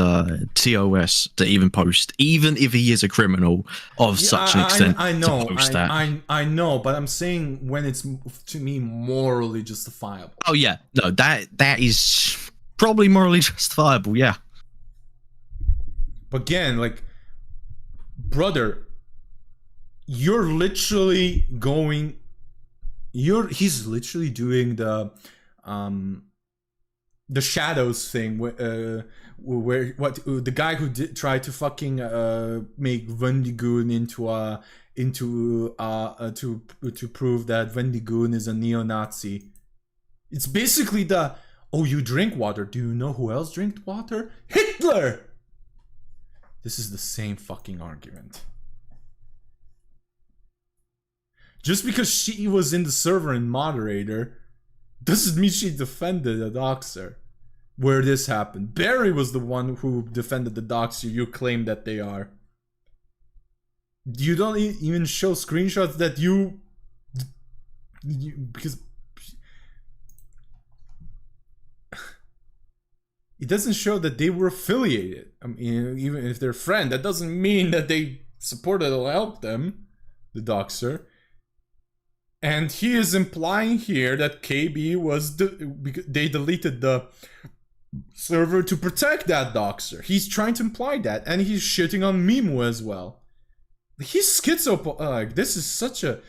TOS to even post, even if he is a criminal of such an extent. I know, to post that. I know, but I'm saying when it's to me morally justifiable. Oh yeah, no, that is probably morally justifiable. Yeah. But again, like, brother, you're literally going. He's literally doing the shadows thing where the guy who tried to fucking make Wendigoon to prove that Wendigoon is a neo-Nazi. It's basically you drink water. Do you know who else drank water? Hitler. This is the same fucking argument. Just because she was in the server and moderator doesn't mean she defended a doxer. Where this happened. Barry was the one who defended the doxer you claim that they are. You don't even show screenshots that you because it doesn't show that they were affiliated. I mean, even if they're friends, that doesn't mean that they supported or helped them, the doxer. And he is implying here that KB was they deleted the server to protect that doxer. He's trying to imply that, and he's shitting on Mimu as well. He's schizo. This is such a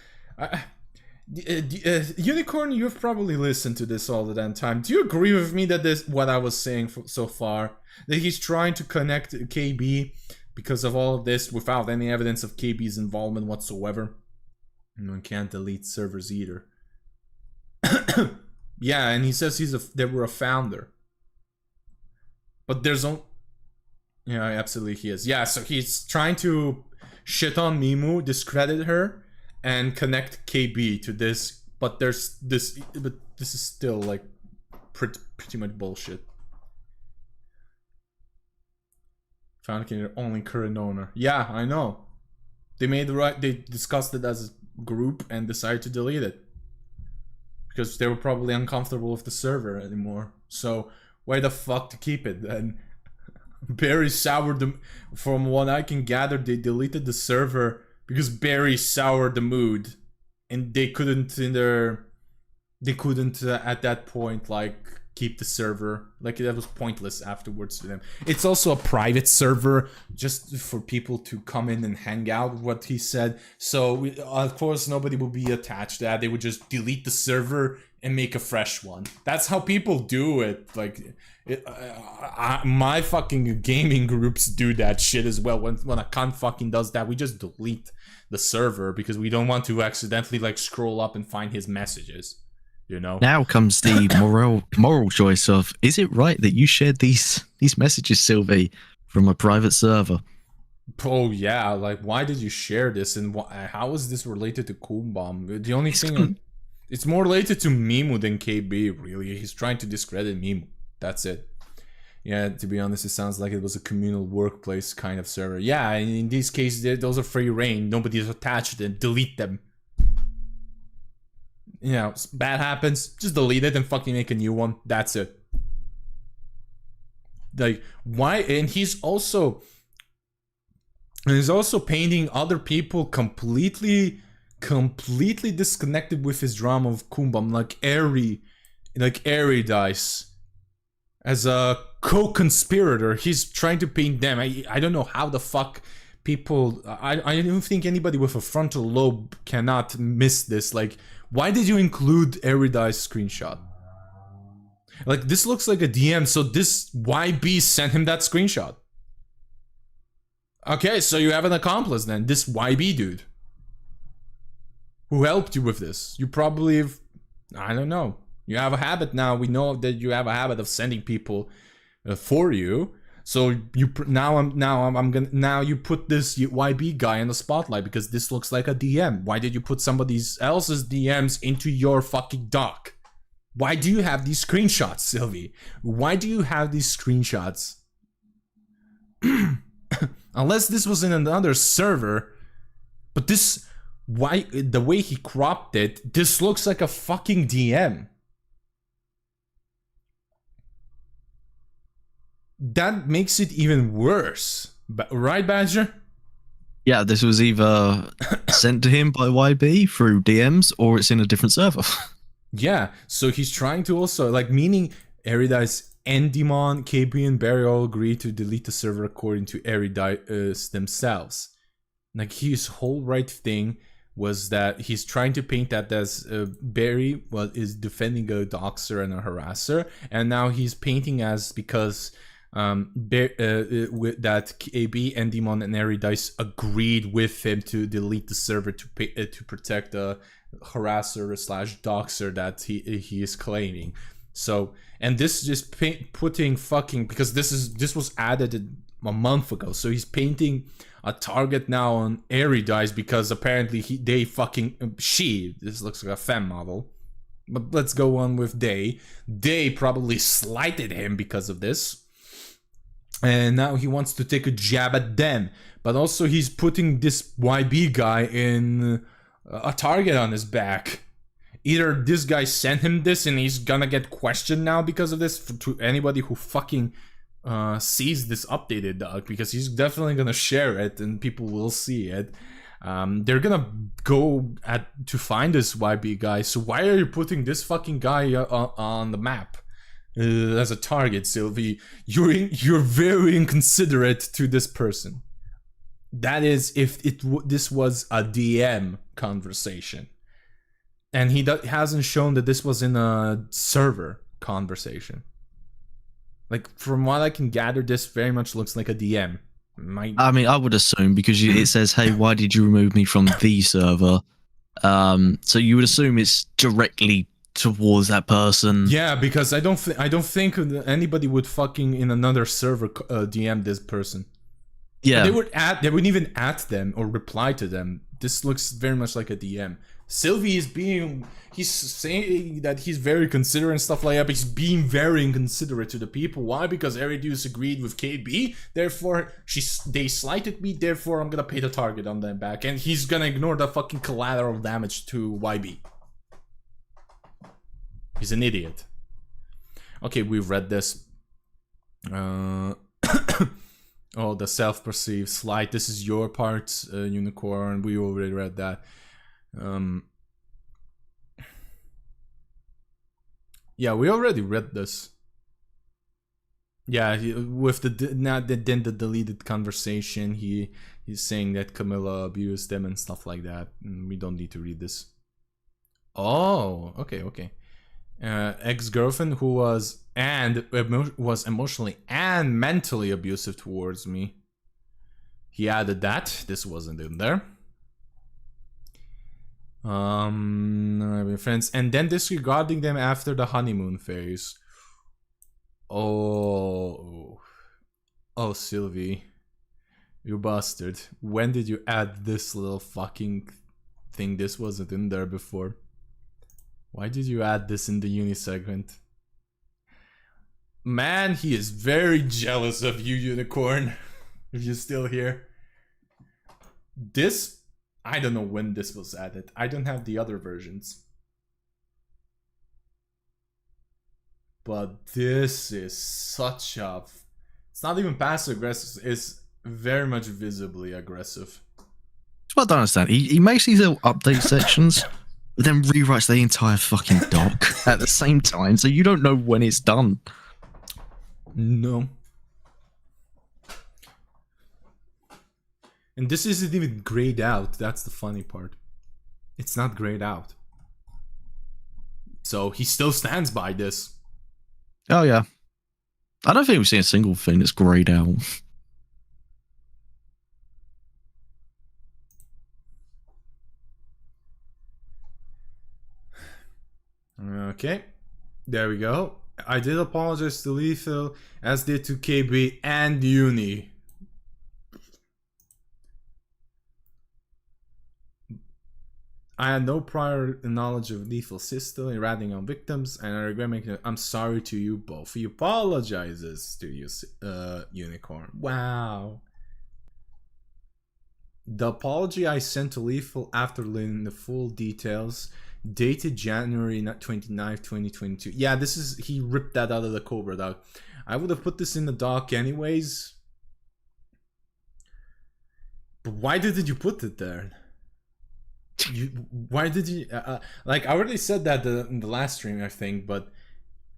Unicorn. You've probably listened to this all the damn time. Do you agree with me that this what I was saying so far? That he's trying to connect KB because of all of this without any evidence of KB's involvement whatsoever. And one can't delete servers either. Yeah, and he says they were a founder. But there's no... Yeah, absolutely he is. Yeah, so he's trying to shit on Mimu, discredit her, and connect KB to this. But there's this... But this is still, like, pretty much bullshit. Found only current owner. Yeah, I know. They made the right... They discussed it as group and decided to delete it because they were probably uncomfortable with the server anymore. So why the fuck to keep it then? Barry soured them. From what I can gather, they deleted the server because Barry soured the mood, and they couldn't at that point like keep the server. Like that was pointless afterwards to them. It's also a private server just for people to come in and hang out, what he said. So of course nobody will be attached to that. They would just delete the server and make a fresh one. That's how people do it. Like my fucking gaming groups do that shit as well. When a cunt fucking does that, we just delete the server because we don't want to accidentally like scroll up and find his messages. You know? Now comes the moral choice of, is it right that you shared these messages, Sylvie, from a private server? Oh yeah, like why did you share this, and how is this related to Kumbam? The only thing, it's more related to Mimu than KB, really. He's trying to discredit Mimu. That's it. Yeah, to be honest, it sounds like it was a communal workplace kind of server. Yeah, in these cases, those are free reign. Nobody is attached, and delete them. You know, bad happens, just delete it and fucking make a new one. That's it. Like, why? And he's also painting other people completely disconnected with his drama of Kumbam, like Airy Dice as a co-conspirator. He's trying to paint them. I don't know how the fuck people. I don't think anybody with a frontal lobe cannot miss this. Like, why did you include Eridice's screenshot? Like, this looks like a DM, so this YB sent him that screenshot. Okay, so you have an accomplice then, this YB dude. Who helped you with this? You probably, I don't know. You have a habit now, we know that you have a habit of sending people for you. So you now you put this YB guy in the spotlight because this looks like a DM. Why did you put somebody else's DMs into your fucking doc? Why do you have these screenshots, Sylvie? Why do you have these screenshots? Unless this was in another server, but this, why the way he cropped it, this looks like a fucking DM. That makes it even worse. Right, Badger? Yeah, this was either sent to him by YB through DMs or it's in a different server. Yeah, so he's trying to also, like, meaning Eridice and Demon, KB, and Barry all agree to delete the server according to Eridice themselves. Like, his whole right thing was that he's trying to paint that as Barry is defending a doxer and a harasser, and now he's painting as because that KB and Demon and Eridice agreed with him to delete the server to protect the harasser / doxer that he is claiming. So, and this is just putting fucking, because this was added a month ago, so he's painting a target now on Eridice because apparently this looks like a femme model, but let's go on with they probably slighted him because of this. And now he wants to take a jab at them. But also he's putting this YB guy in a target on his back. Either this guy sent him this and he's gonna get questioned now because of this to anybody who fucking sees this updated dog, because he's definitely gonna share it and people will see it. They're gonna go to find this YB guy. So why are you putting this fucking guy on the map? As a target, Sylvie, you're very inconsiderate to this person. That is, if this was a DM conversation, and he hasn't shown that this was in a server conversation. Like, from what I can gather, this very much looks like a DM. I mean, I would assume, because it says, "Hey, why did you remove me from the server?" So you would assume it's directly towards that person. Yeah, because I don't think anybody would fucking in another server DM this person. Yeah, they wouldn't even add them or reply to them. This looks very much like a DM. Sylvie is being, he's saying that he's very considerate and stuff like that, but he's being very inconsiderate to the people. Why? Because Eridius agreed with KB, therefore they slighted me, therefore I'm gonna pay the target on them back, and he's gonna ignore the fucking collateral damage to YB. He's an idiot. Okay, we've read this. Oh, the self-perceived slight. This is your part, Unicorn. We already read that. Yeah, we already read this. Yeah, with the deleted conversation, he's saying that Camilla abused them and stuff like that. We don't need to read this. Oh, okay. Ex-girlfriend who was emotionally and mentally abusive towards me. He added that. This wasn't in there. Friends, and then disregarding them after the honeymoon phase. Oh, Sylvie, you bastard! When did you add this little fucking thing? This wasn't in there before. Why did you add this in the uni segment? Man, he is very jealous of you, Unicorn. If you're still here. This, I don't know when this was added. I don't have the other versions. But this is such a... It's not even passive aggressive. It's very much visibly aggressive. That's what I don't understand. He makes these little update sections, but then rewrites the entire fucking doc at the same time, so you don't know when it's done. No. And this isn't even grayed out. That's the funny part. It's not grayed out. So he still stands by this. Oh yeah. I don't think we've seen a single thing that's grayed out. Okay. There we go. I did apologize to Lethal, as did to KB and Uni. I had no prior knowledge of Lethal system in ratting on victims, and I regret making it. I'm sorry to you both. He apologizes to you, Unicorn. Wow. The apology I sent to Lethal after learning the full details, dated January 29th, 2022. Yeah, this is, he ripped that out of the Kobra doc. I would have put this in the doc anyways. But why didn't you put it there? Why did you like, I already said that in the last stream, I think, but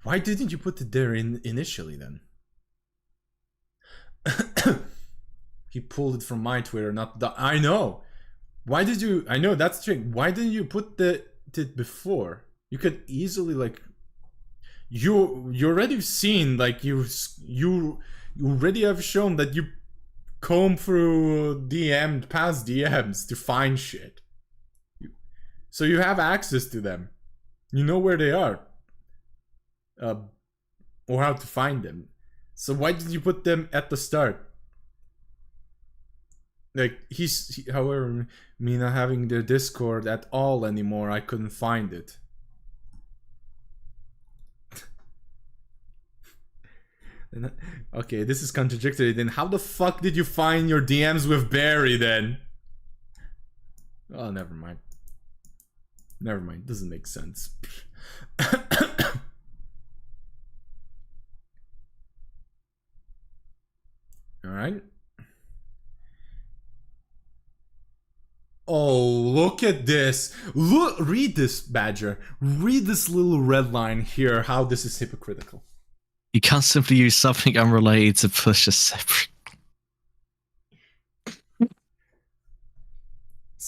why didn't you put it there initially then? He pulled it from my Twitter, not the... I know. Why did you... I know, that's the trick. Why didn't you put it before? You could easily, like... You already seen, like, you already have shown that you comb through past DMs to find shit. So you have access to them. You know where they are. Or how to find them. So why did you put them at the start? Like, however, me not having their Discord at all anymore, I couldn't find it. Okay, this is contradictory. Then how the fuck did you find your DMs with Barry then? Oh, never mind. Never mind, doesn't make sense. Alright. Oh, look at this. Look, read this, Badger. Read this little red line here, how this is hypocritical. You can't simply use something unrelated to push a separate...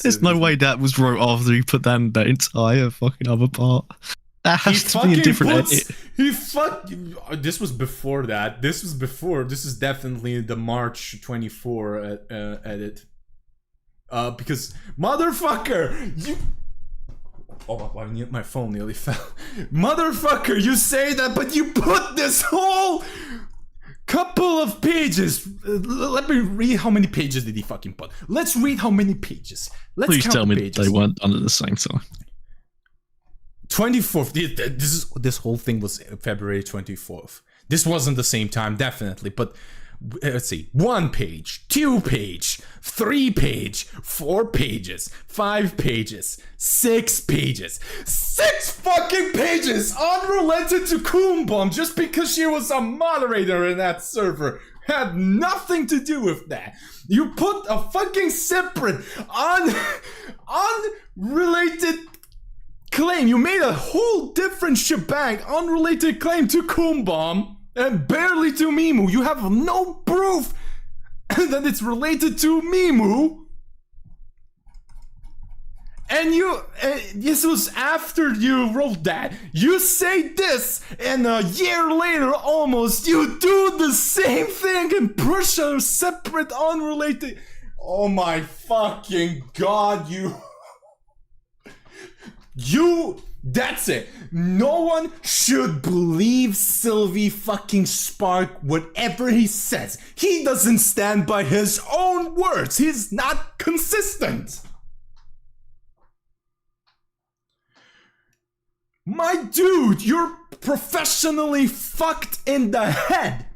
There's no way that was wrote after he put down that entire fucking other part. That has to be a different edit. This was before that. This was before. This is definitely the March 24 edit. Because motherfucker, you... Oh, my phone nearly fell. Motherfucker, you say that, but you put this whole couple of pages. Let me read how many pages did he fucking put. Let's read how many pages. Let's Please count tell the me pages. they weren't done at the same time. 24th. This whole thing was February 24th. This wasn't the same time, definitely, but let's see. 1 page, 2 page, 3 page, 4 pages, 5 pages, 6 pages. 6 fucking pages unrelated to Kumbom just because she was a moderator in that server. Had nothing to do with that. You put a fucking separate, unrelated claim. You made a whole different shebang, unrelated claim to Kumbom and barely to Mimu. You have no proof that it's related to Mimu. And this was after you wrote that. You say this, and a year later almost, you do the same thing and push a separate, unrelated. Oh my fucking god, that's it. No one should believe SilvySpark whatever he says. He doesn't stand by his own words. He's not consistent. My dude, you're professionally fucked in the head.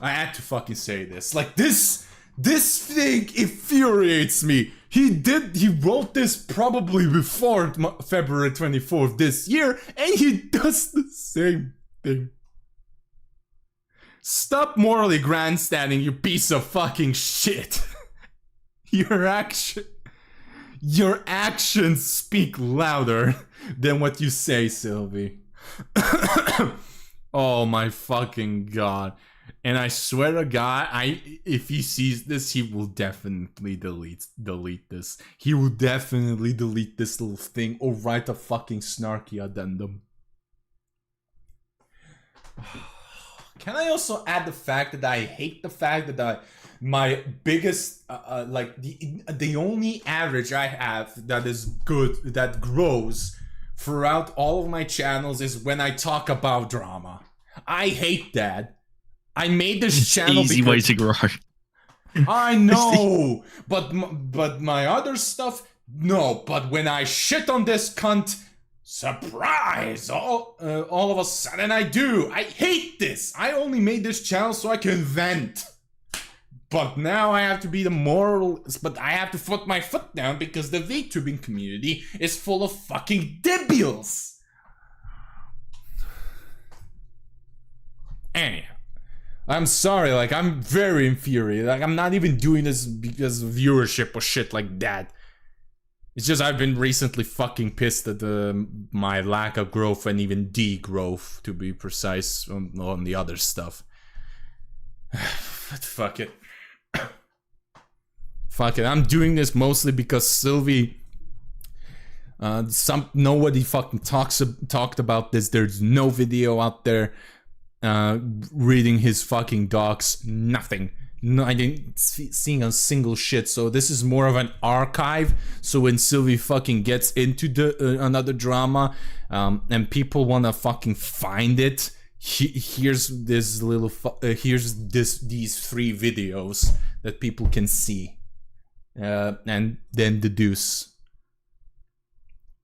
I had to fucking say this. Like, this thing infuriates me. He wrote this probably before February 24th this year, and he does the same thing. Stop morally grandstanding, you piece of fucking shit. Your actions speak louder than what you say, Sylvie. Oh my fucking god. And I swear to God, if he sees this, he will definitely delete this. He will definitely delete this little thing or write a fucking snarky addendum. Can I also add the fact that I hate the fact that my biggest, like the only average I have that is good, that grows throughout all of my channels is when I talk about drama. I hate that. I made this channel easy way to grow. I know, but my other stuff, no. But when I shit on this cunt, surprise! All of a sudden I do. I hate this. I only made this channel so I can vent. But now I have to be the moral. But I have to put my foot down because the VTubing community is full of fucking debiles. Anyhow. I'm sorry, like, I'm very infuriated. Like, I'm not even doing this because of viewership or shit like that. It's just I've been recently fucking pissed at my lack of growth and even degrowth, to be precise, on the other stuff. But fuck it. Fuck it. I'm doing this mostly because Sylvie... nobody fucking talked about this. There's no video out there. Reading his fucking docs, nothing. No, I didn't see a single shit. So this is more of an archive. So when Sylvie fucking gets into another drama, and people wanna fucking find it, here's this little these 3 videos that people can see, and then deduce.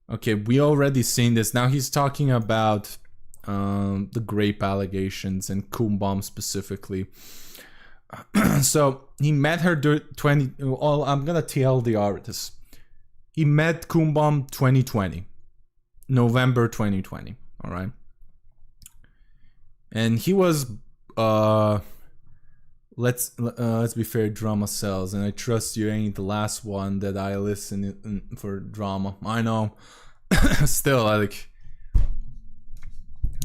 Okay, we already seen this. Now he's talking about the grape allegations and Kumbom specifically. So he met her I'm gonna tell the artist. He met Kumbom 2020, November 2020. All right, and he was let's be fair, drama sells, and I trust you ain't the last one that I listen for drama. I know. Still, like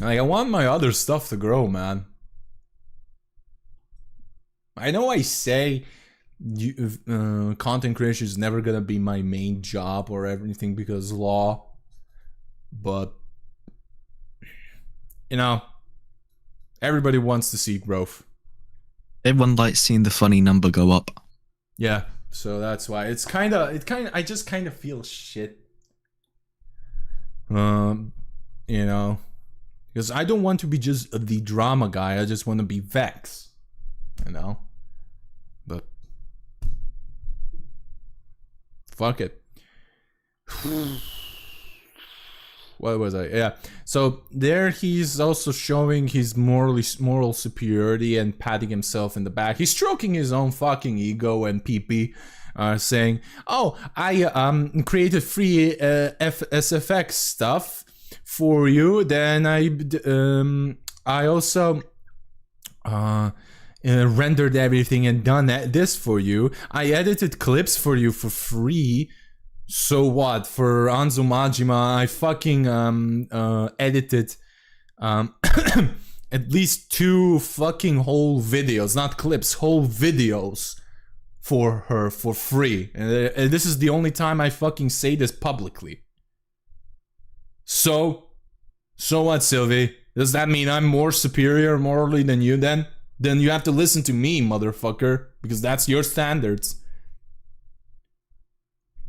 I want my other stuff to grow, man. I know I say content creation is never gonna be my main job or everything because law, but you know, everybody wants to see growth. Everyone likes seeing the funny number go up. Yeah, so that's why I just kind of feel shit. You know, Because I don't want to be just the drama guy. I just want to be Vex. You know? But fuck it. What was I? Yeah. So there he's also showing his moral superiority and patting himself in the back. He's stroking his own fucking ego and pee-pee, saying, "Oh, I created free SFX stuff for you. Then I also rendered everything and done this for you. I edited clips for you for free. So what? For Anzu Majima, I fucking edited at least 2 fucking whole videos, not clips, whole videos for her for free. And this is the only time I fucking say this publicly. So what, Sylvie? Does that mean I'm more superior morally than you then? Then you have to listen to me, motherfucker, because that's your standards."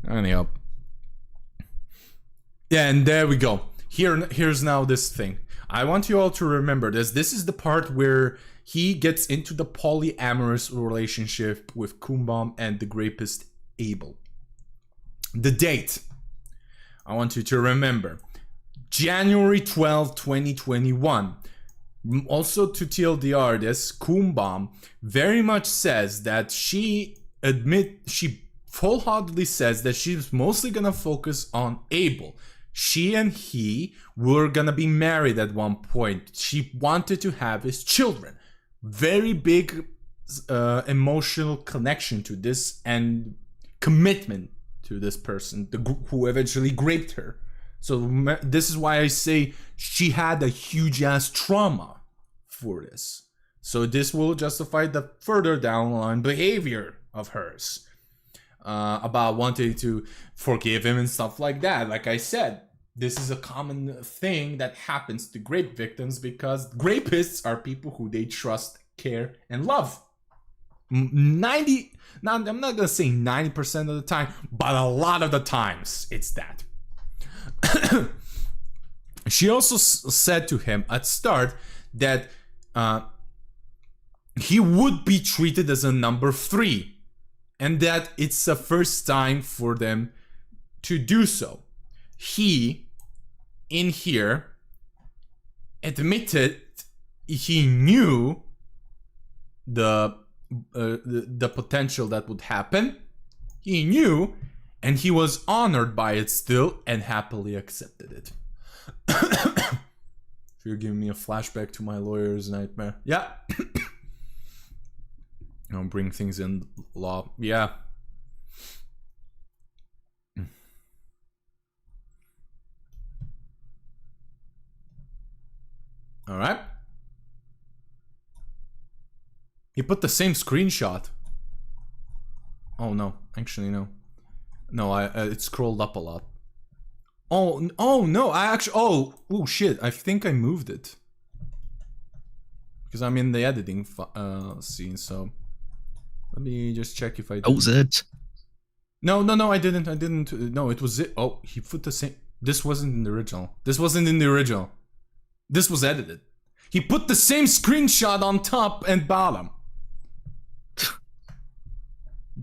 Anyhow. Yeah, and there we go. Here's now this thing. I want you all to remember this. This is the part where he gets into the polyamorous relationship with Kumbam and the rapist Abel. The date. I want you to remember. January 12, 2021. Also to TLDR this, Kumbam very much says that she full-heartedly says that she's mostly gonna focus on Abel. She and he were gonna be married at one point. She wanted to have his children. Very big emotional connection to this and commitment to this person who eventually raped her. So this is why I say she had a huge ass trauma for this. So this will justify the further down the line behavior of hers. About wanting to forgive him and stuff like that. Like I said, this is a common thing that happens to rape victims because rapists are people who they trust, care, and love. I'm not gonna say 90% of the time, but a lot of the times it's that. She also said to him at start that he would be treated as a number 3. And that it's the first time for them to do so. He, in here, admitted he knew the potential that would happen. He knew, and he was honored by it still, and happily accepted it. You're giving me a flashback to my lawyer's nightmare. Yeah. I'll bring things in law. Yeah. All right. He put the same screenshot. Oh no, actually no. No, it scrolled up a lot. Oh no, I actually oh shit, I think I moved it. Because I'm in the editing scene, so let me just check if I did. Oh, was it? No, I didn't. No, it was it. Oh, he put the same. This wasn't in the original. This wasn't in the original. This was edited. He put the same screenshot on top and bottom.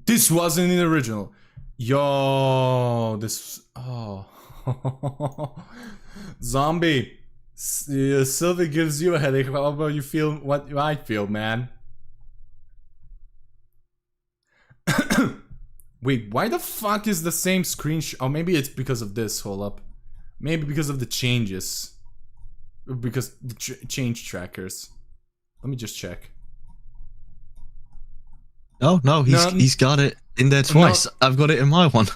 This wasn't in the original. Yo, this. Oh. Zombie. Sylvie gives you a headache. How about you feel what I feel, man? Wait, why the fuck is the same screenshot? Oh, maybe it's because of this. Hold up. Maybe because of the changes. Because the change trackers. Let me just check. Oh, no, he's got it in there twice. No. I've got it in my one.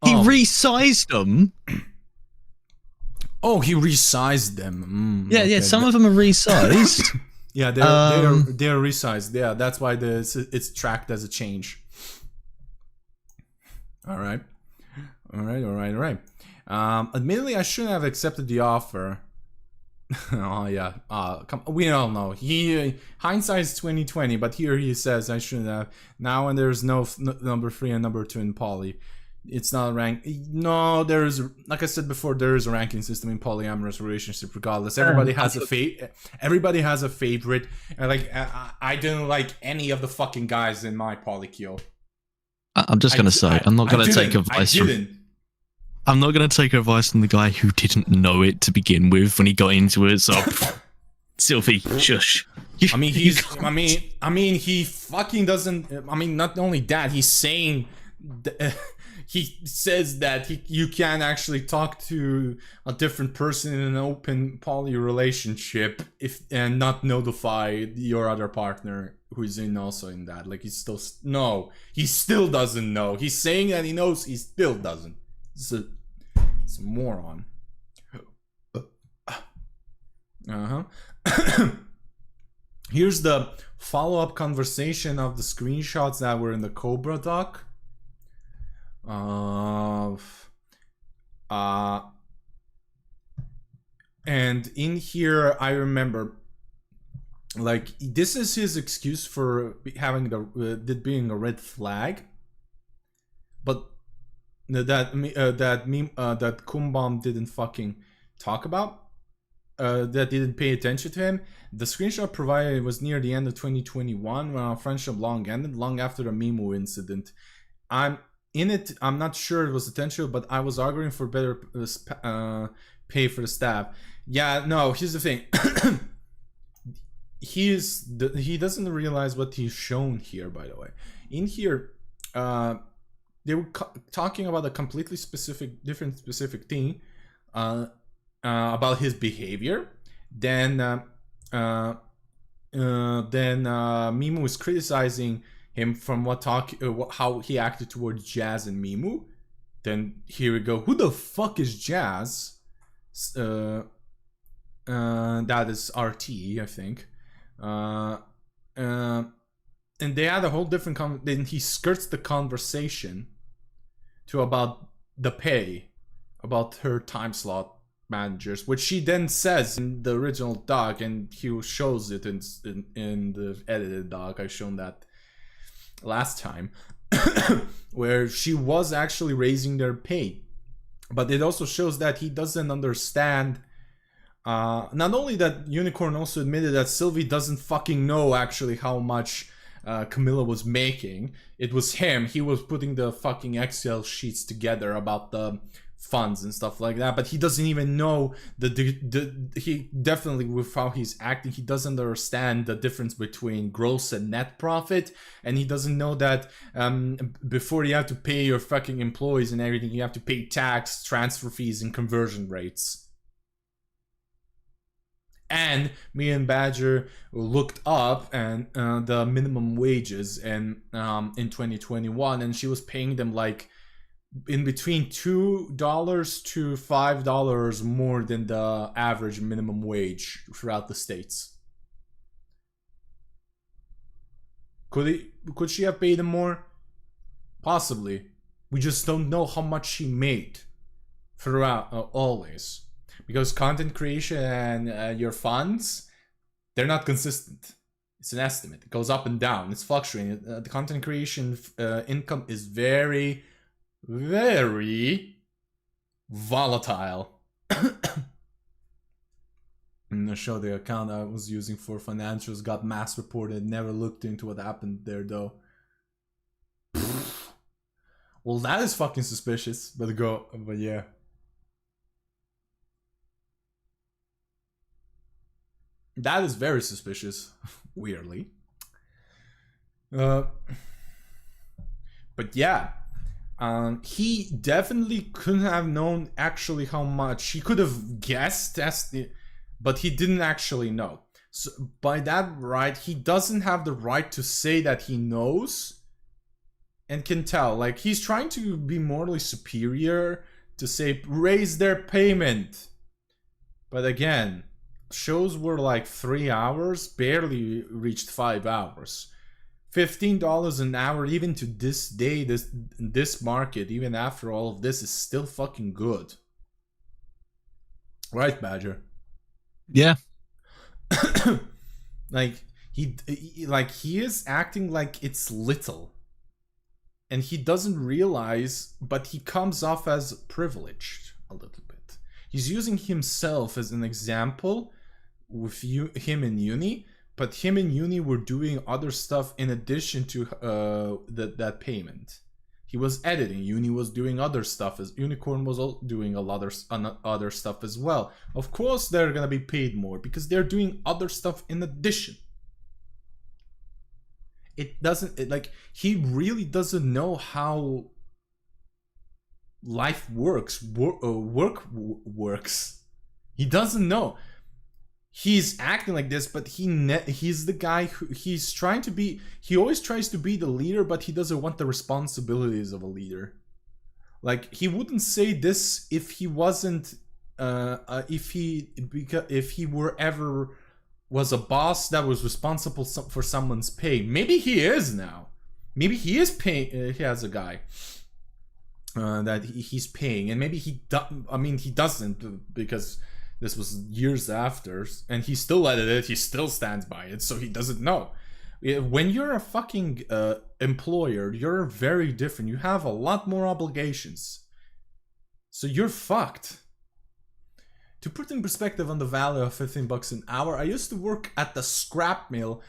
He resized them. Oh, he resized them. Yeah, okay. Some of them are resized. Yeah, they're resized. Yeah, that's why it's tracked as a change. All right. Admittedly, I shouldn't have accepted the offer. Oh yeah. We all know. Hindsight is 20/20, but here he says I shouldn't have. Now when there's no number 3 and number 2 in poly, It's not a rank. No, there is, like I said before, there is a ranking system in polyamorous relationship. Regardless, everybody has a everybody has a favorite. And like, I didn't like any of the fucking guys in my polykill. I'm just gonna say, I'm not gonna take advice from. I'm not gonna take advice from the guy who didn't know it to begin with when he got into it. So, Sylvie, shush. I mean, he fucking doesn't. I mean, not only that, he's saying. He says that you can actually talk to a different person in an open poly relationship and not notify your other partner who's also in that. Like, he still doesn't know. He's saying that he knows, he still doesn't. It's a moron. Here's the follow-up conversation of the screenshots that were in the Kobra doc. And in here I remember, like, this is his excuse for having it being a red flag, but that Kumbam didn't fucking talk about, that didn't pay attention to him. The screenshot provided was near the end of 2021 when our friendship long ended, long after the Mimu incident. I'm not sure it was intentional, but I was arguing for better pay for the staff. Yeah, no, here's the thing. He doesn't realize what he's shown here, by the way. In here, they were talking about a completely different specific thing, about his behavior. Then Mimu was criticizing him from how he acted towards Jazz and Mimu. Then here we go. Who the fuck is Jazz? That is RT, I think. And they had a whole different then he skirts the conversation to about the pay, about her time slot managers, which she then says in the original doc, and he shows it in the edited doc. I've shown that last time, where she was actually raising their pay. But it also shows that he doesn't understand. Not only that, Unicorn also admitted that Sylvie doesn't fucking know actually how much Camilla was making. It was him. He was putting the fucking Excel sheets together about the funds and stuff like that, but he doesn't even know he definitely, with how he's acting, he doesn't understand the difference between gross and net profit, and he doesn't know that before you have to pay your fucking employees and everything, you have to pay tax, transfer fees, and conversion rates. And me and Badger looked up and the minimum wages in 2021, and she was paying them like in between $2 to $5 more than the average minimum wage throughout the states. Could she have paid him more? Possibly. We just don't know how much she made throughout always, because content creation and your funds, they're not consistent. It's an estimate. It goes up and down. It's fluctuating. The content creation income is very volatile. I'm gonna show the account I was using for financials got mass reported. Never looked into what happened there though. Well, that is fucking suspicious. But yeah. That is very suspicious. Weirdly. But yeah. He definitely couldn't have known actually how much. He could have guessed, but he didn't actually know. So by that right, he doesn't have the right to say that he knows and can tell. Like, he's trying to be morally superior to say raise their payment. But again, shows were like 3 hours, barely reached 5 hours. $15 an hour, even to this day, this market, even after all of this, is still fucking good. Right, Badger? Yeah. Like, he is acting like it's little. and he doesn't realize, but he comes off as privileged a little bit. He's using himself as an example with him in uni, but him in uni were doing other stuff in addition to that payment. He was editing. Uni was doing other stuff. As Unicorn was doing a lot of other stuff as well. Of course, they're gonna be paid more because they're doing other stuff in addition. It doesn't like he really doesn't know how life works. Work works. He doesn't know. He's acting like this, but he's the guy who he's trying to be. He always tries to be the leader, but he doesn't want the responsibilities of a leader. Like, he wouldn't say this if he wasn't, if he were ever was a boss that was responsible for someone's pay. Maybe he is now. Maybe he is paying. He has a guy that he's paying, and maybe he doesn't because. This was years after, and he still edited it, he still stands by it, so he doesn't know. When you're a fucking employer, you're very different. You have a lot more obligations. So you're fucked. To put in perspective on the value of $15 an hour, I used to work at the scrap mill,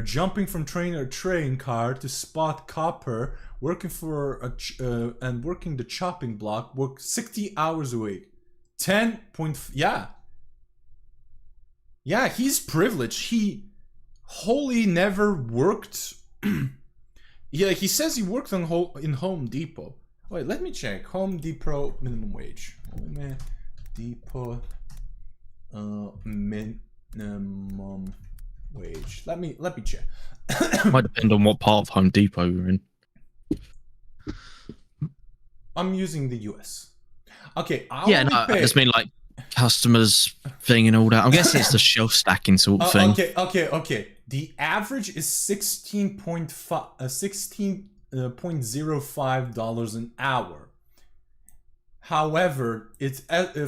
jumping from train to train car to spot copper, working for and working the chopping block, work 60 hours a week. Yeah, he's privileged. He wholly never worked. Yeah, he says he worked in Home Depot. Wait, let me check. Home Depot minimum wage. Home Depot minimum wage. Let me check. Might depend on what part of Home Depot you're in. I'm using the US. Okay, yeah, no, I just mean like customers thing and all that. I'm guessing it's the shelf stacking sort of thing. Okay. The average is $16.05 an hour. However, it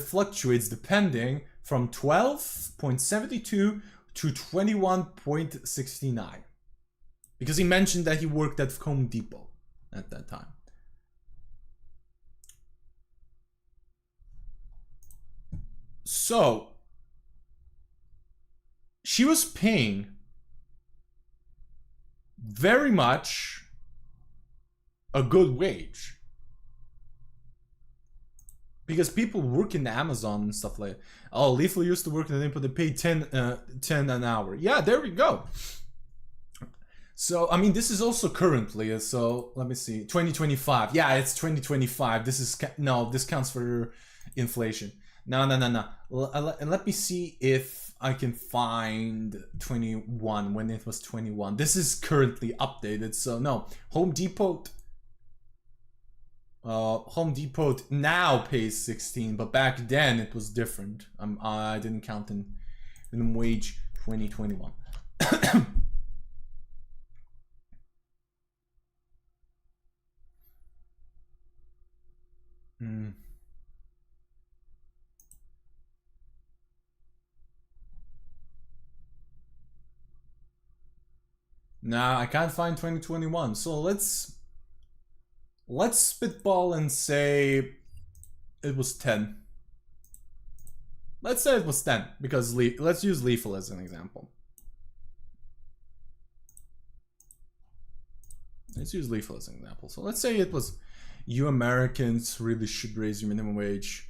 fluctuates depending from 12.72 to 21.69. Because he mentioned that he worked at Home Depot at that time. So, she was paying very much a good wage. Because people work in Amazon and stuff like that. Oh, Lethal used to work in the Depot, they paid 10 an hour. Yeah, there we go. So, I mean, this is also currently, so let me see, 2025. Yeah, it's 2025. This is, no, this counts for inflation. No. Let me see if I can find 21, when it was 21. This is currently updated, so no. Home Depot now pays 16, but back then it was different. I didn't count in minimum wage 2021. Nah, I can't find 2021. So let's spitball and say it was 10. Let's say it was 10 because let's use Lethal as an example. Let's use Lethal as an example. So let's say it was, you Americans really should raise your minimum wage.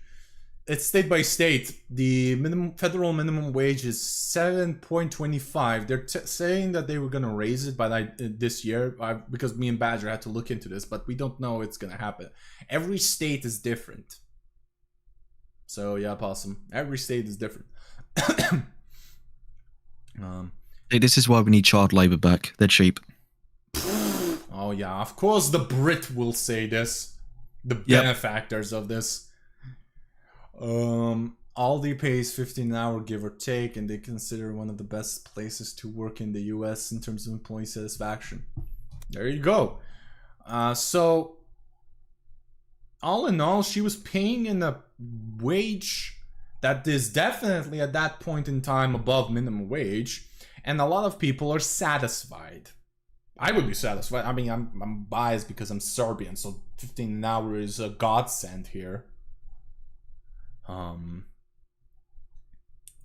It's state by state. The federal minimum wage is 7.25. They're saying that they were gonna raise it by this year, because me and Badger had to look into this, but we don't know it's gonna happen. Every state is different. So yeah, Possum. Every state is different. Hey, this is why we need child labor back. They're cheap. Oh yeah, of course the Brit will say this. The benefactors of this. Aldi pays 15 an hour, give or take, and they consider one of the best places to work in the US in terms of employee satisfaction. There you go. So all in all, she was paying in a wage that is definitely at that point in time above minimum wage, and a lot of people are satisfied. I would be satisfied. I mean, I'm biased because I'm Serbian, so 15 an hour is a godsend here.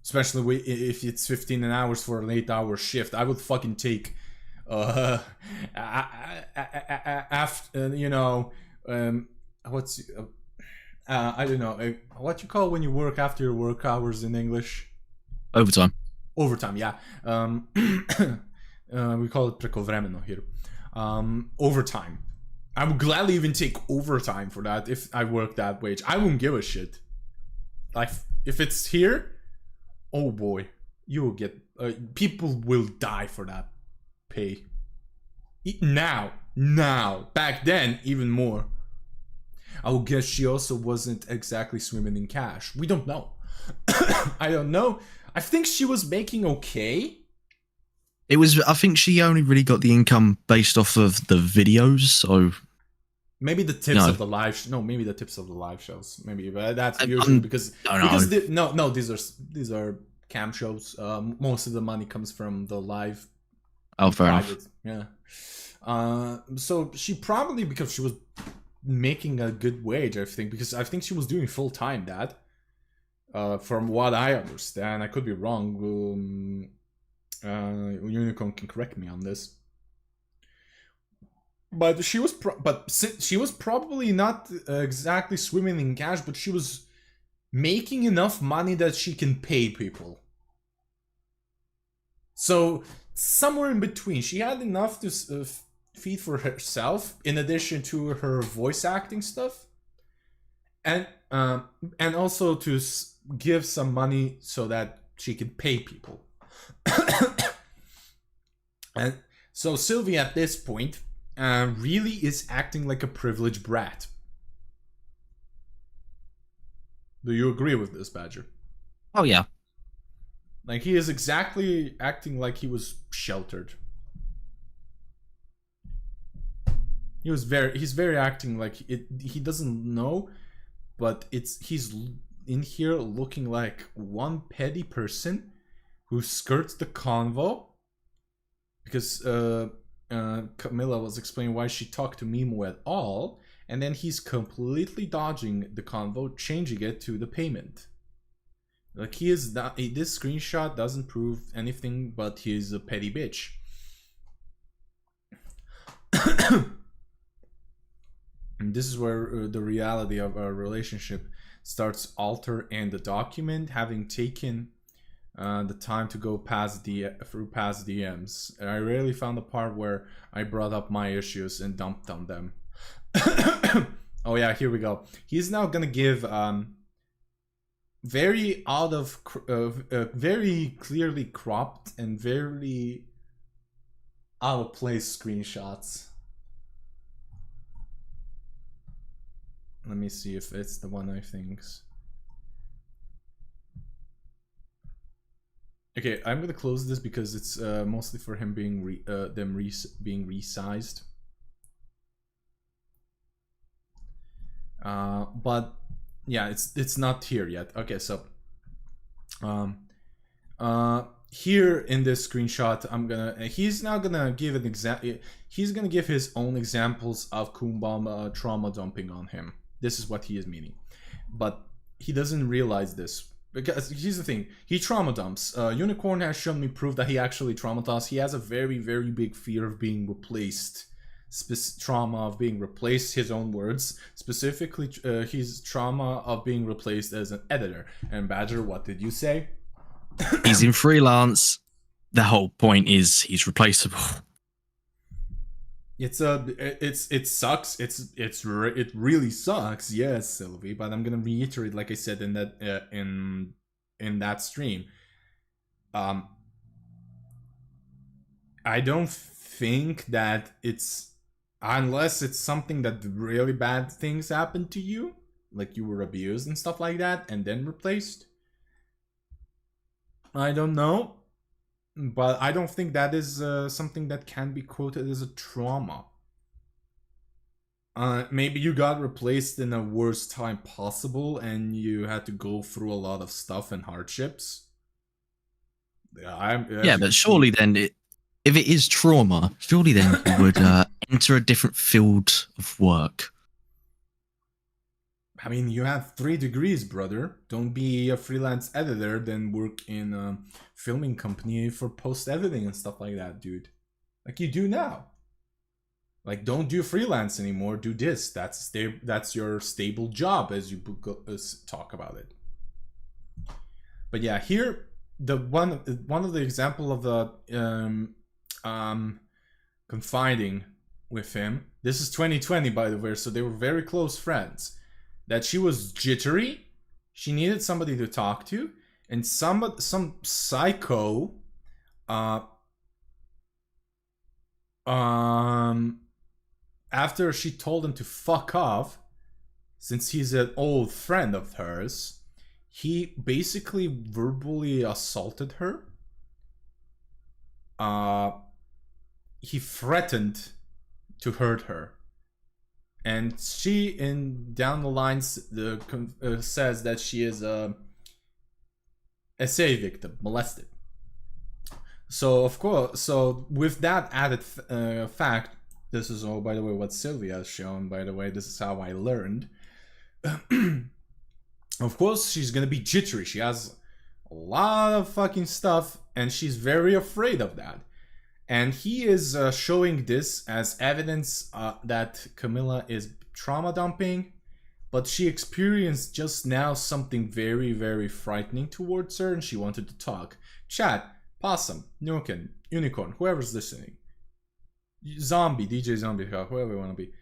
Especially if it's 15 an hour for an 8-hour shift, I would fucking take, after you know, what's I don't know what you call when you work after your work hours in English. Overtime. Overtime, yeah. We call it prekovremeno here. Overtime. I would gladly even take overtime for that if I work that wage. I wouldn't give a shit. Like, if it's here, oh boy, you will get... people will die for that pay. Now. Back then, even more. I would guess she also wasn't exactly swimming in cash. We don't know. I don't know. I think she was making okay. I think she only really got the income based off of the videos, so... Maybe the tips of the live... maybe the tips of the live shows. Maybe, but that's usually because... these are cam shows. Most of the money comes from the live... Oh, fair enough. Yeah. So she probably, because she was making a good wage, I think, because I think she was doing full-time that. From what I understand. I could be wrong. Unicorn can correct me on this, but she was probably not exactly swimming in cash, but she was making enough money that she can pay people. So somewhere in between, she had enough to feed for herself in addition to her voice acting stuff, and also to give some money so that she could pay people. And so Sylvie at this point really is acting like a privileged brat. Do you agree with this, Badger? Oh yeah. Like, he is exactly acting like he was sheltered. He's very acting like he doesn't know, but he's in here looking like one petty person who skirts the convo, because Camilla was explaining why she talked to Mimo at all, and then he's completely dodging the convo, changing it to the payment. Like, he is not... This screenshot doesn't prove anything, but he's a petty bitch. And this is where the reality of our relationship starts alter, and the document, having taken the time to go through past DMs. I rarely found the part where I brought up my issues and dumped on them. Oh yeah, here we go. He's now gonna give very very clearly cropped and very out of place screenshots. Let me see if it's the one I think's. Okay, I'm gonna close this because it's mostly for him being being resized. But yeah, it's not here yet. Okay, so here in this screenshot, he's now gonna give an he's gonna give his own examples of Kumbama trauma dumping on him. This is what he is meaning, but he doesn't realize this. Because here's the thing, he trauma dumps. Unicorn has shown me proof that he actually trauma dumps. He has a very, very big fear of being replaced. Trauma of being replaced, his own words. Specifically, his trauma of being replaced as an editor. And Badger, what did you say? He's in freelance. The whole point is he's replaceable. It sucks. It really sucks. Yes, Sylvie. But I'm gonna reiterate, like I said in that in that stream. I don't think that it's, unless it's something that really bad things happened to you, like you were abused and stuff like that, and then replaced. I don't know. But I don't think that is something that can be quoted as a trauma. Maybe you got replaced in the worst time possible and you had to go through a lot of stuff and hardships. Yeah, but surely then if it is trauma, surely then you would enter a different field of work. I mean, you have 3 degrees, brother. Don't be a freelance editor, then work in a filming company for post-editing and stuff like that, dude. Like you do now. Like, don't do freelance anymore. Do this. That's your stable job, as you talk about it. But yeah, here the one of the example of the confiding with him. This is 2020, by the way, so they were very close friends. That she was jittery, she needed somebody to talk to, and some psycho after she told him to fuck off, since he's an old friend of hers, he basically verbally assaulted her. He threatened to hurt her. And she, down the lines, says that she is a SA victim, molested. So of course, with that added fact, this is all, by the way, what Sylvia has shown. By the way, this is how I learned. Of course, she's gonna be jittery. She has a lot of fucking stuff, and she's very afraid of that. And he is showing this as evidence that Camilla is trauma dumping, but she experienced just now something very, very frightening towards her, and she wanted to talk. Chat, Possum, Nukin, Unicorn, whoever's listening, Zombie, DJ Zombie, whoever you want to be.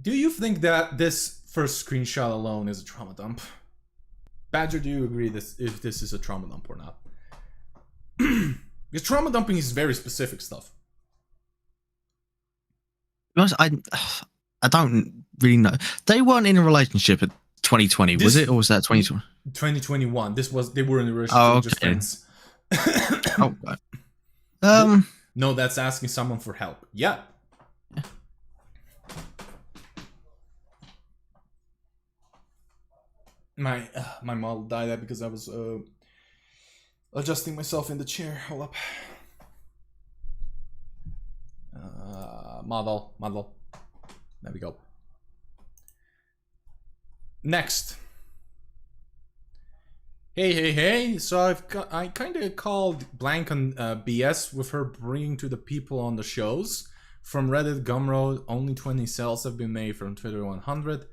Do you think that this first screenshot alone is a trauma dump? Badger, do you agree if this is a trauma dump or not? Because trauma dumping is very specific stuff. I don't really know. They weren't in a relationship at 2020, was it? Or was that 2020? 2021. They were in a relationship, just friends. Okay. No, that's asking someone for help. Yeah. My model died because I was adjusting myself in the chair. Hold up. Model. There we go. Next. Hey. So I kind of called blank on BS with her bringing to the people on the shows. From Reddit, Gumroad, only 20 sales have been made. From Twitter, 100.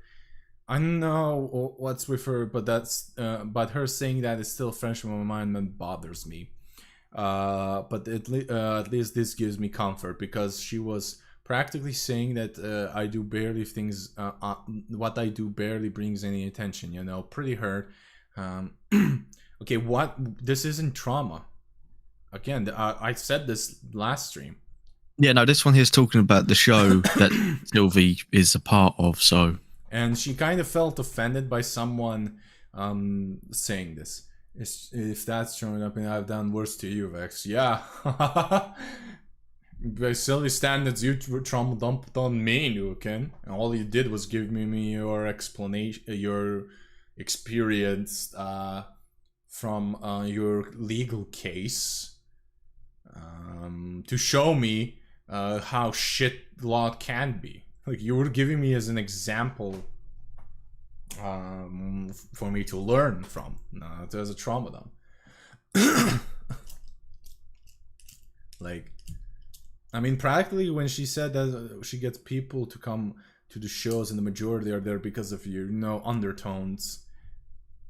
I don't know what's with her, but but her saying that is still fresh in my mind and bothers me. But at least this gives me comfort, because she was practically saying that I do barely things. What I do barely brings any attention. You know, pretty hurt. Okay, what? This isn't trauma. Again, I said this last stream. Yeah, no, this one here is talking about the show that Sylvie is a part of. So. And she kind of felt offended by someone saying this. If that's showing up, and I've done worse to you, Vex. Yeah. By Sylvie standards, you trauma dumped on me, Nuken. And all you did was give me your explanation, your experience from your legal case to show me how shit law can be. Like, you were giving me as an example for me to learn from. No, there's a trauma dump. Like, I mean, practically when she said that she gets people to come to the shows and the majority are there because of your, undertones.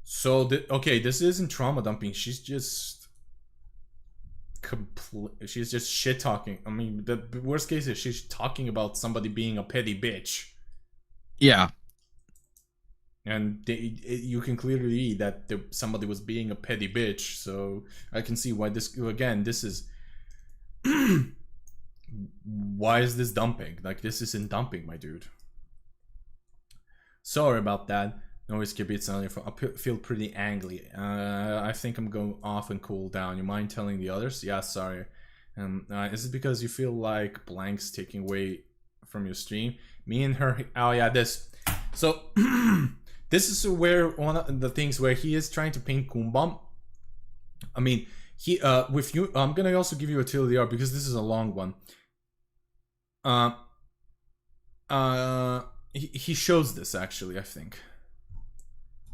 So, okay, this isn't trauma dumping. She's just she's just shit talking. I mean, the worst case is she's talking about somebody being a petty bitch. Yeah. And you can clearly read that somebody was being a petty bitch. So I can see why this is why is this dumping? Like, this isn't dumping, my dude. Sorry about that. No, it's Kibitz. I feel pretty angry. I think I'm going off and cool down. You mind telling the others? Yeah, sorry. Is it because you feel like blank's taking away from your stream? Me and her. Oh yeah, this. So this is where one of the things where he is trying to paint Kumbum I mean, he with you. I'm gonna also give you a TLDR because this is a long one. He shows this actually. I think.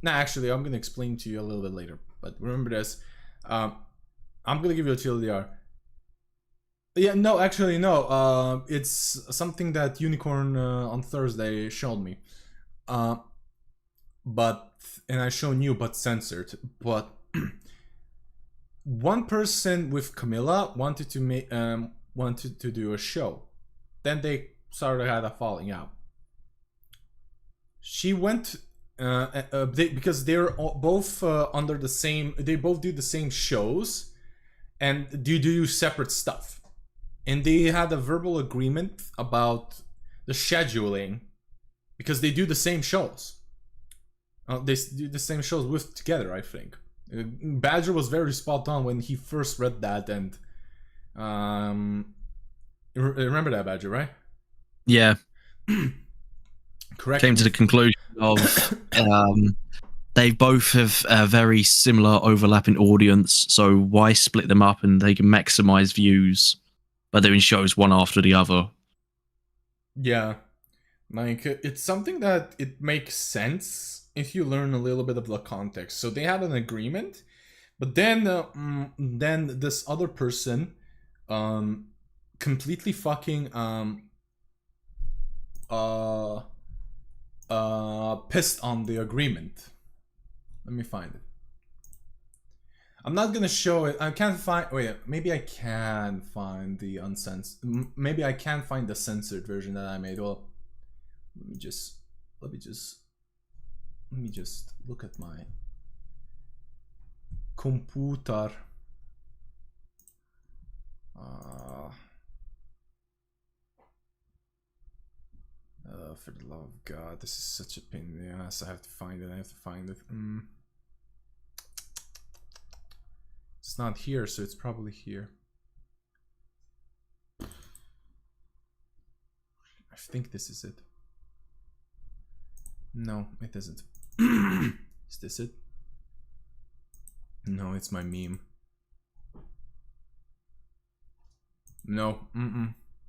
Nah, actually, I'm gonna explain to you a little bit later. But remember this. I'm gonna give you a TLDR. Yeah, no, actually, no. It's something that Unicorn on Thursday showed me. But and I shown you, but censored. But one person with Camilla wanted to make wanted to do a show. Then they sort of had a falling out. She went because they're both under the same. They both do the same shows, and do separate stuff. And they had a verbal agreement about the scheduling because they do the same shows. They do the same shows with together, I think. Badger was very spot on when he first read that, and remember that, Badger, right? Yeah. Correct. Came to the conclusion of they both have a very similar overlapping audience, so why split them up and they can maximize views by doing shows one after the other. Yeah, like it's something that it makes sense if you learn a little bit of the context. So they had an agreement, but then this other person completely fucking pissed on the agreement. Let me find it. I'm not gonna show it. I can't find. Wait, maybe I can find the uncensored. Maybe I can find the censored version that I made. Well, let me just look at my computer. For the love of God, this is such a pain in the ass. I have to find it. It's not here, so it's probably here. I think this is it. No, it isn't. Is this it? No, it's my meme. No.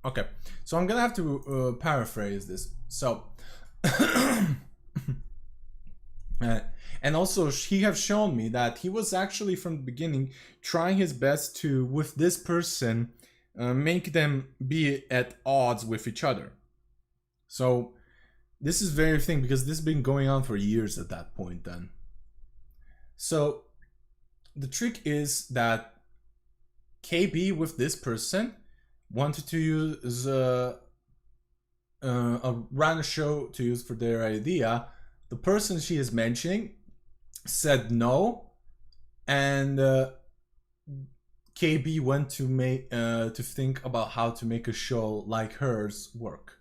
Okay, so I'm gonna have to paraphrase this. So, and also he have shown me that he was actually from the beginning trying his best to, with this person, make them be at odds with each other. So this is very thing because this has been going on for years at that point then. So the trick is that KB with this person wanted to use a random show to use for their idea. The person she is mentioning said no, and KB went to make to think about how to make a show like hers work.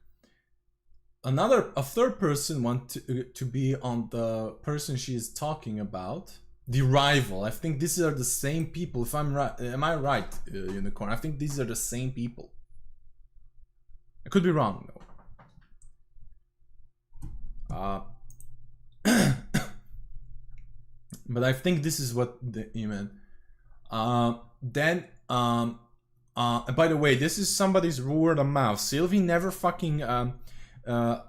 A third person wanted to be on the person she is talking about, the rival. I think these are the same people. If I'm right, am I right, Unicorn? I think these are the same people. I could be wrong though. But I think this is what the email. Then by the way, this is somebody's word of mouth. Sylvie never fucking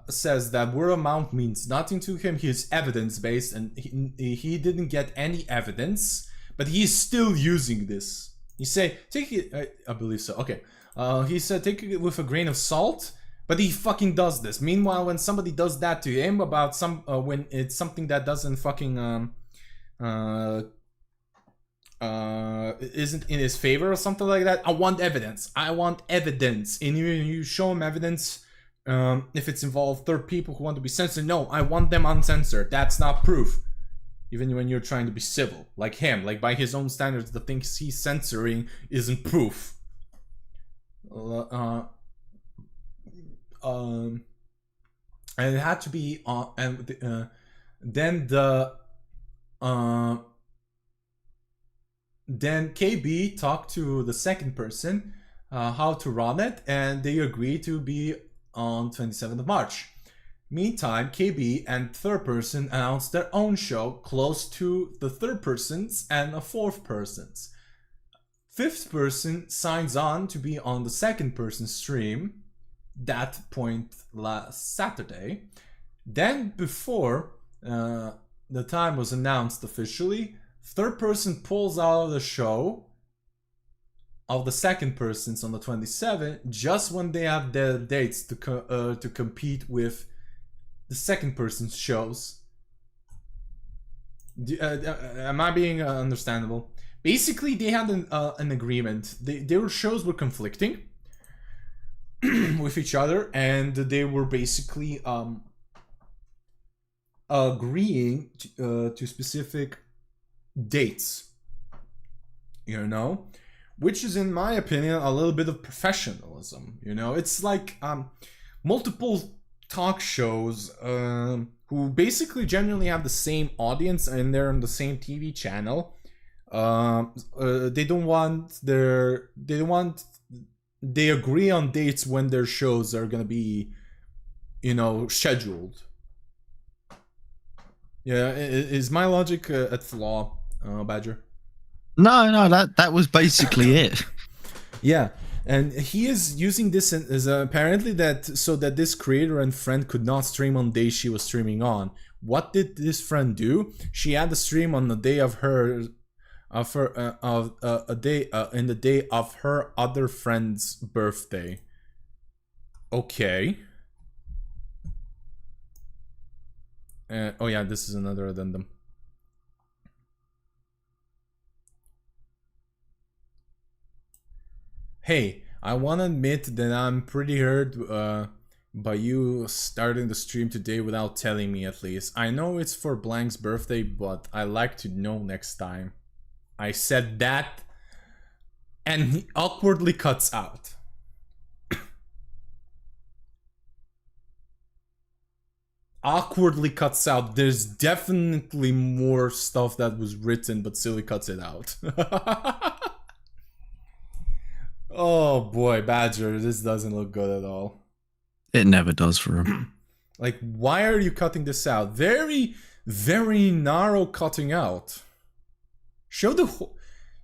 says that word of mouth means nothing to him. He is evidence based, and he didn't get any evidence, but he is still using this. He say take it. I believe so. Okay. He said take it with a grain of salt. But he fucking does this. Meanwhile, when somebody does that to him about when it's something that doesn't fucking isn't in his favor or something like that, I want evidence. I want evidence. And you show him evidence. If it's involved third people who want to be censored, no, I want them uncensored. That's not proof. Even when you're trying to be civil, like him, like by his own standards, the things he's censoring isn't proof. And it had to be then KB talked to the second person how to run it, and they agreed to be on 27th of March. Meantime, KB and third person announced their own show close to the third person's and a fourth person's. Fifth person signs on to be on the second person stream that point last Saturday. Then before the time was announced officially, third person pulls out of the show of the second person's on the 27th, just when they have their dates to compete with the second person's shows. Am I being understandable? Basically, they had an agreement. Their shows were conflicting with each other, and they were basically agreeing to specific dates, you know, which is, in my opinion, a little bit of professionalism. You know, it's like multiple talk shows who basically generally have the same audience and they're on the same TV channel. They agree on dates when their shows are gonna be, you know, scheduled. Yeah, is my logic at flaw, Badger? No, that was basically it. Yeah, and he is using this as apparently so that this creator and friend could not stream on days she was streaming on. What did this friend do? She had the stream on the day of the day of her other friend's birthday. Okay. Oh yeah, this is another addendum. Hey, I want to admit that I'm pretty hurt by you starting the stream today without telling me at least. I know it's for Blank's birthday, but I like to know next time. I said that, and he awkwardly cuts out. Awkwardly cuts out. There's definitely more stuff that was written, but Silly cuts it out. Oh boy, Badger, this doesn't look good at all. It never does for him. Like, why are you cutting this out? Very, very narrow cutting out. Show the whole...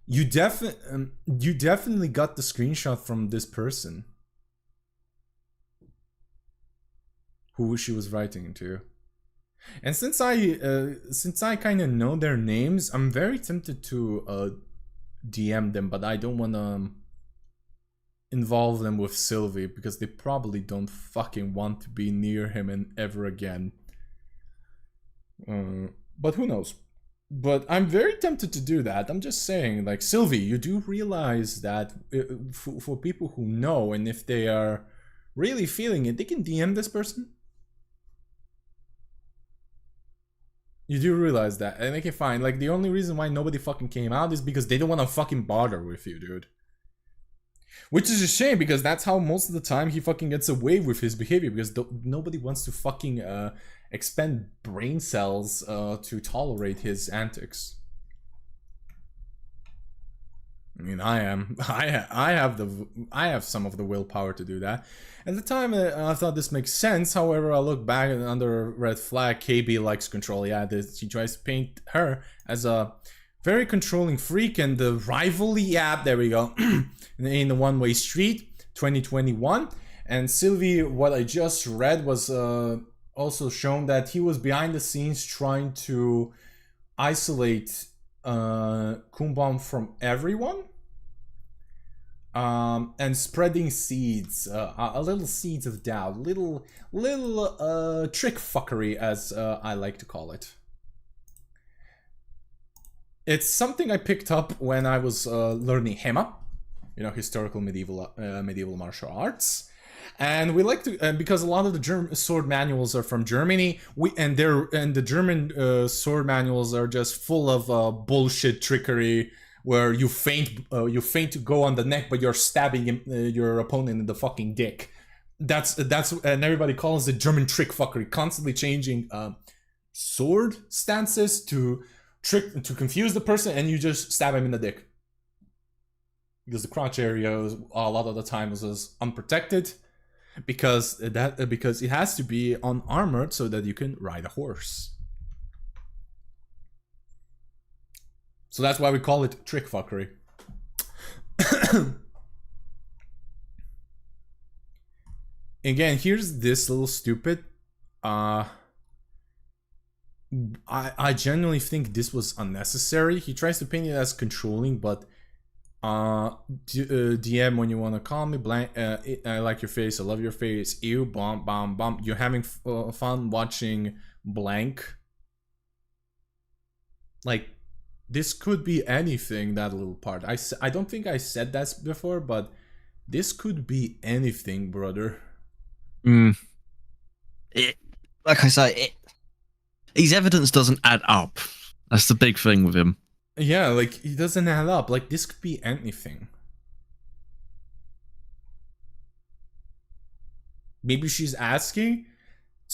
You definitely got the screenshot from this person. Who she was writing to. And since I kind of know their names, I'm very tempted to DM them, but I don't want to involve them with Sylvie because they probably don't fucking want to be near him and ever again. But who knows? But I'm very tempted to do that. I'm just saying, like, Sylvie, you do realize that for people who know, and if they are really feeling it, they can DM this person. You do realize that, and okay, fine. Like, the only reason why nobody fucking came out is because they don't want to fucking bother with you, dude. Which is a shame, because that's how most of the time he fucking gets away with his behavior, because nobody wants to fucking expend brain cells to tolerate his antics. I mean, I have some of the willpower to do that. At the time, I thought this makes sense. However, I look back and under red flag, KB likes control. Yeah, she tries to paint her as a very controlling freak, and the rivalry, yeah, there we go, in the one-way street, 2021. And Sylvie, what I just read was also shown that he was behind the scenes trying to isolate Kumbom from everyone, and spreading seeds, a little seeds of doubt, little trick fuckery, as I like to call it. It's something I picked up when I was learning HEMA, you know, historical medieval martial arts. And we like to, because a lot of the sword manuals are from Germany, and the German sword manuals are just full of bullshit trickery, where you feint to go on the neck, but you're stabbing your opponent in the fucking dick. That's and everybody calls it German trick fuckery, constantly changing sword stances to confuse the person, and you just stab him in the dick. Because the crotch area a lot of the time was unprotected. because it has to be unarmored so that you can ride a horse. So that's why we call it trick fuckery. Again, here's this little stupid. I genuinely think this was unnecessary. He tries to paint it as controlling, but DM when you want to call me, blank, I like your face, I love your face, ew, bomb, bomb, bomb. You're having fun watching blank. Like, this could be anything, that little part. I don't think I said that before, but this could be anything, brother. Like I say, his evidence doesn't add up. That's the big thing with him. Yeah, like, it doesn't add up. Like, this could be anything. Maybe she's asking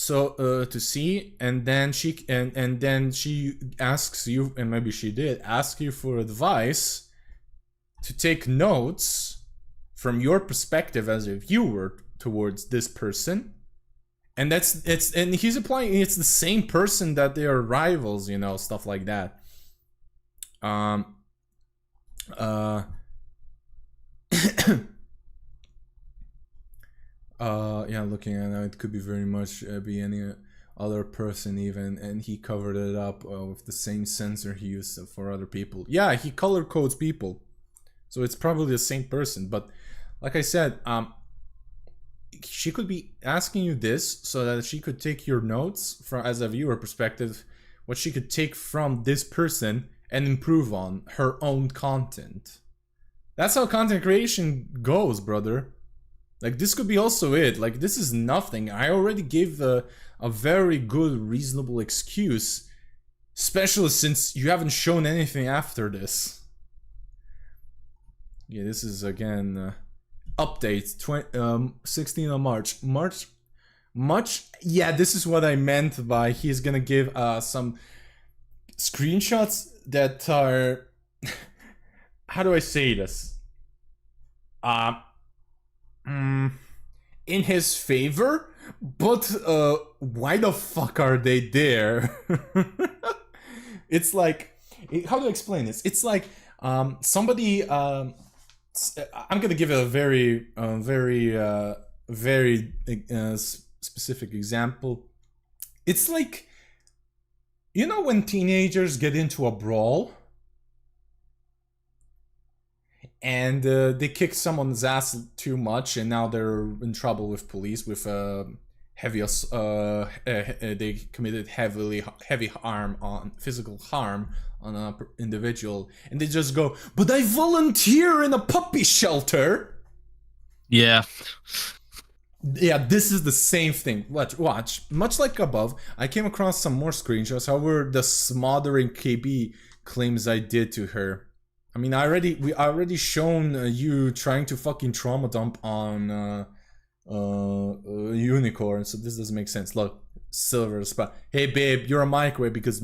to see, and then she and then she asks you, and maybe she did ask you for advice to take notes from your perspective as a viewer towards this person. And and he's applying, it's the same person that they are rivals, you know, stuff like that. Yeah, looking at it, it could be very much be any other person even, and he covered it up with the same sensor he used for other people. Yeah, he color codes people, so it's probably the same person. But like I said, she could be asking you this so that she could take your notes from, as a viewer perspective, what she could take from this person and improve on her own content. That's how content creation goes, brother. Like, this could be also it. Like, this is nothing. I already gave a very good, reasonable excuse, especially since you haven't shown anything after this. Yeah, this is, again, update, 16th of March. Yeah, this is what I meant by he's gonna give some screenshots that are... How do I say this? In his favor, but why the fuck are they there? It's like, how do I explain this? It's like somebody. I'm gonna give a very specific example. It's like, you know, when teenagers get into a brawl and they kick someone's ass too much, and now they're in trouble with police with they committed heavy harm on physical harm on an individual, and they just go, "But I volunteer in a puppy shelter." Yeah. Yeah, this is the same thing. Watch. Much like above, I came across some more screenshots. However, the smothering KB claims I did to her. I mean, we already shown you trying to fucking trauma dump on Unicorn, so this doesn't make sense. Look, SilvySpark. Hey babe, you're a microwave because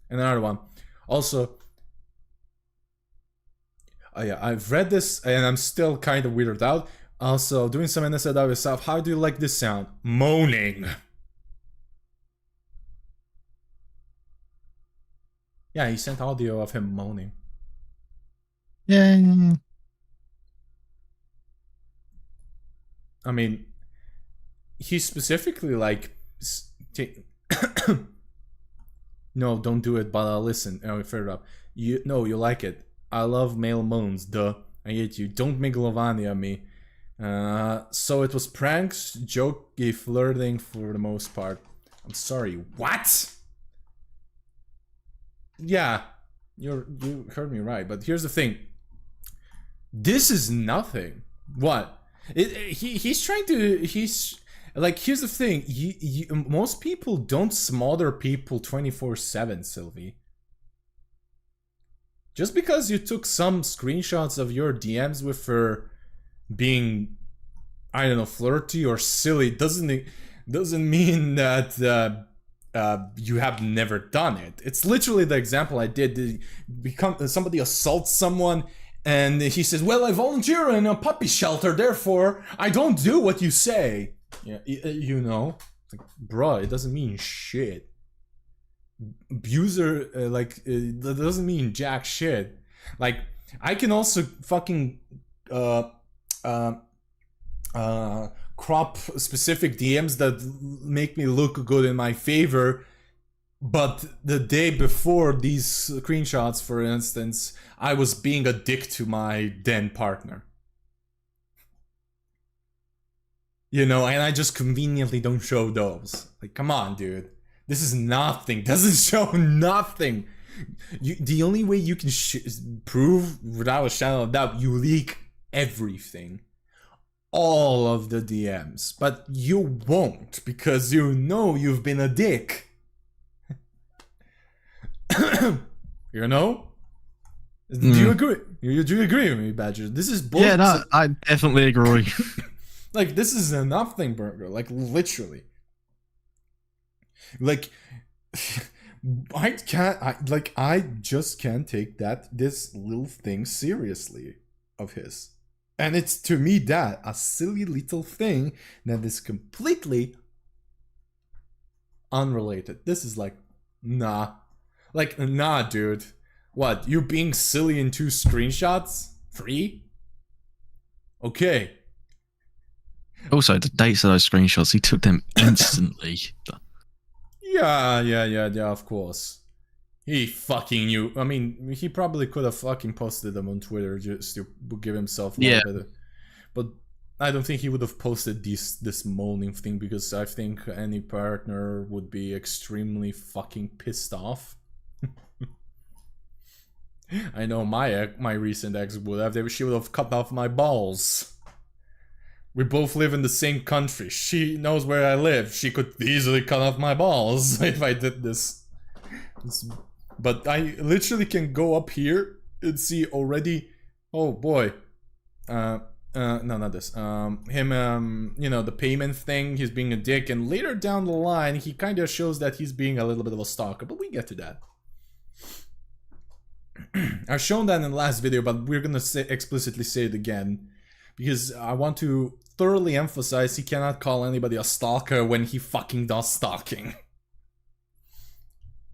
Another one. Also, yeah, I've read this and I'm still kind of weirded out. Also, doing some NSFW stuff. How do you like this sound? Moaning. Yeah, he sent audio of him moaning. Yeah. I mean, he specifically like... No, don't do it, but I'll listen. Oh, fair up. You like it. I love male moans, duh. I hate you. Don't make Lovani at me. So it was pranks, jokey, flirting for the most part. I'm sorry, what? Yeah, you heard me right, but here's the thing. This is nothing. What? He's trying to... He's... Like, here's the thing. Most people don't smother people 24/7, Sylvie. Just because you took some screenshots of your DMs with her being, I don't know, flirty or silly doesn't mean that you have never done it. It's literally the example I did. Somebody assaults someone, And he says, well, I volunteer in a puppy shelter, therefore I don't do what you say. Yeah, you know, like, bruh, it doesn't mean shit. Abuser, that doesn't mean jack shit. Like, I can also fucking crop specific DMs that make me look good in my favor. But the day before these screenshots, for instance, I was being a dick to my then partner. You know, and I just conveniently don't show those. Like, come on, dude. This is nothing. Doesn't show nothing. The only way you can prove without a shadow of doubt, you leak everything. All of the DMs. But you won't, because you know you've been a dick. You know? Do you agree? Do you agree with me, Badger? This is bullshit. Yeah, no, I definitely agree. Like, this is a nothing burger. Like, literally. Like, I just can't take this little thing seriously of his. And it's, to me, that a silly little thing that is completely unrelated. This is like, nah. Like, nah, dude. What, you being silly in 2 screenshots? 3? Okay. Also, the dates of those screenshots, he took them instantly. Yeah, of course. He fucking knew. I mean, he probably could have fucking posted them on Twitter just to give himself a little bit. But I don't think he would have posted this moaning thing, because I think any partner would be extremely fucking pissed off. I know my recent ex would have. She would have cut off my balls. We both live in the same country. She knows where I live. She could easily cut off my balls if I did this. But I literally can go up here and see already. Oh boy. No, not this. Him, you know, the payment thing. He's being a dick, and later down the line, he kind of shows that he's being a little bit of a stalker. But we get to that. I've shown that in the last video, but we're gonna explicitly say it again, because I want to thoroughly emphasize he cannot call anybody a stalker when he fucking does stalking.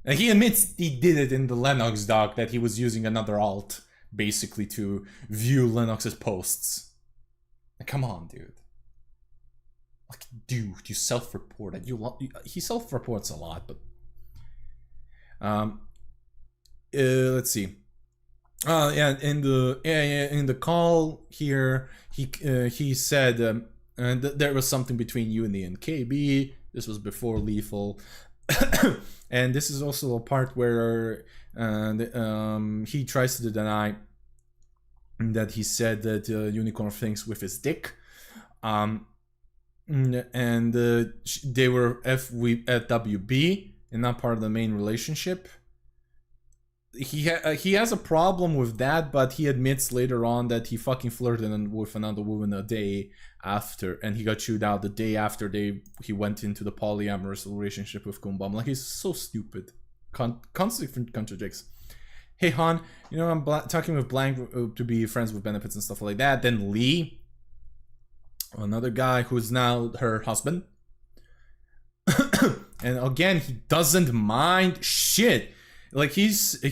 And he admits he did it in the Lenox doc, that he was using another alt basically to view Lenox's posts. Like, come on, dude. Like, dude, you self-report it. He self-reports a lot, but let's see. Yeah, in the call here, he said there was something between Uni and KB. This was before Lethal, and this is also a part where he tries to deny that he said that Unicorn thinks with his dick, and they were FWB and not part of the main relationship. He has a problem with that, but he admits later on that he fucking flirted with another woman a day after, and he got chewed out the day after he went into the polyamorous relationship with Kumbam. Like, he's so stupid. Constantly contradicts. Hey Han, you know, I'm talking with Blank to be friends with benefits and stuff like that. Then Lee, another guy who's now her husband. And again, he doesn't mind shit. Like, he's saying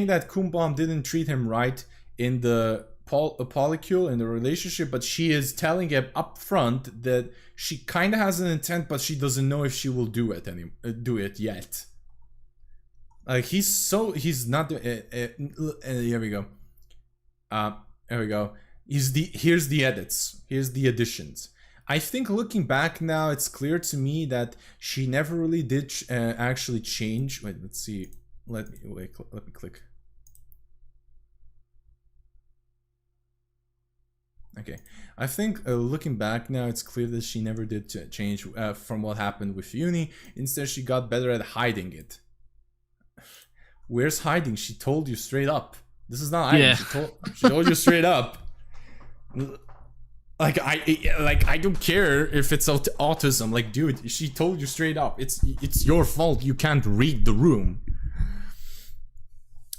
that Kumbam didn't treat him right in the polycule in the relationship, but she is telling him up front that she kind of has an intent, but she doesn't know if she will do it yet. Like, he's not. Here we go. There we go. Here's the edits. Here's the additions. I think looking back now, it's clear to me that she never really did actually change. Wait, let's see. Let me click. Okay, I think looking back now, it's clear that she never did change from what happened with Uni. Instead, she got better at hiding it. Where's hiding? She told you straight up. This is not hiding. Yeah. She told you straight up. Like, I don't care if it's autism. Like, dude, she told you straight up. It's your fault you can't read the room.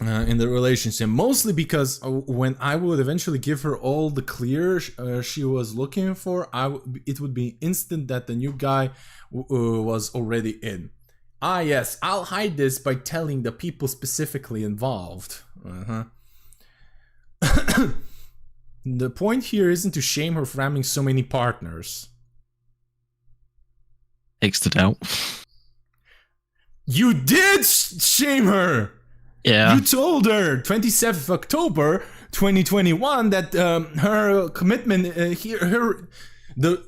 in the relationship, mostly because when I would eventually give her all the clear she was looking for, it would be instant that the new guy was already in. Ah yes, I'll hide this by telling the people specifically involved. The point here isn't to shame her for having so many partners. Takes the doubt. You did shame her! Yeah. You told her 27th of October 2021 that her commitment the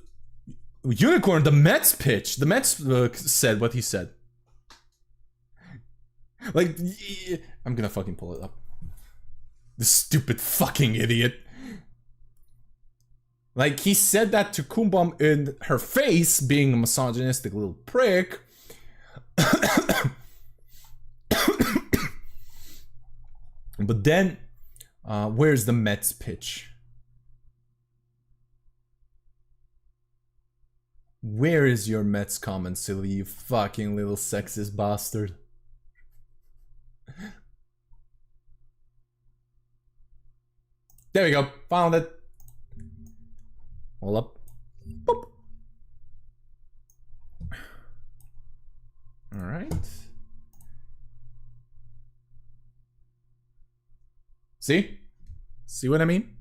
unicorn, the Mets pitch, the Mets said what he said. Like, I'm gonna fucking pull it up. This stupid fucking idiot. Like, he said that to Kumbum in her face, being a misogynistic little prick. But then, where's the Mets pitch? Where is your Mets comment, Sylvie, you fucking little sexist bastard? There we go, found it. Hold up. Boop. Alright. See? See what I mean?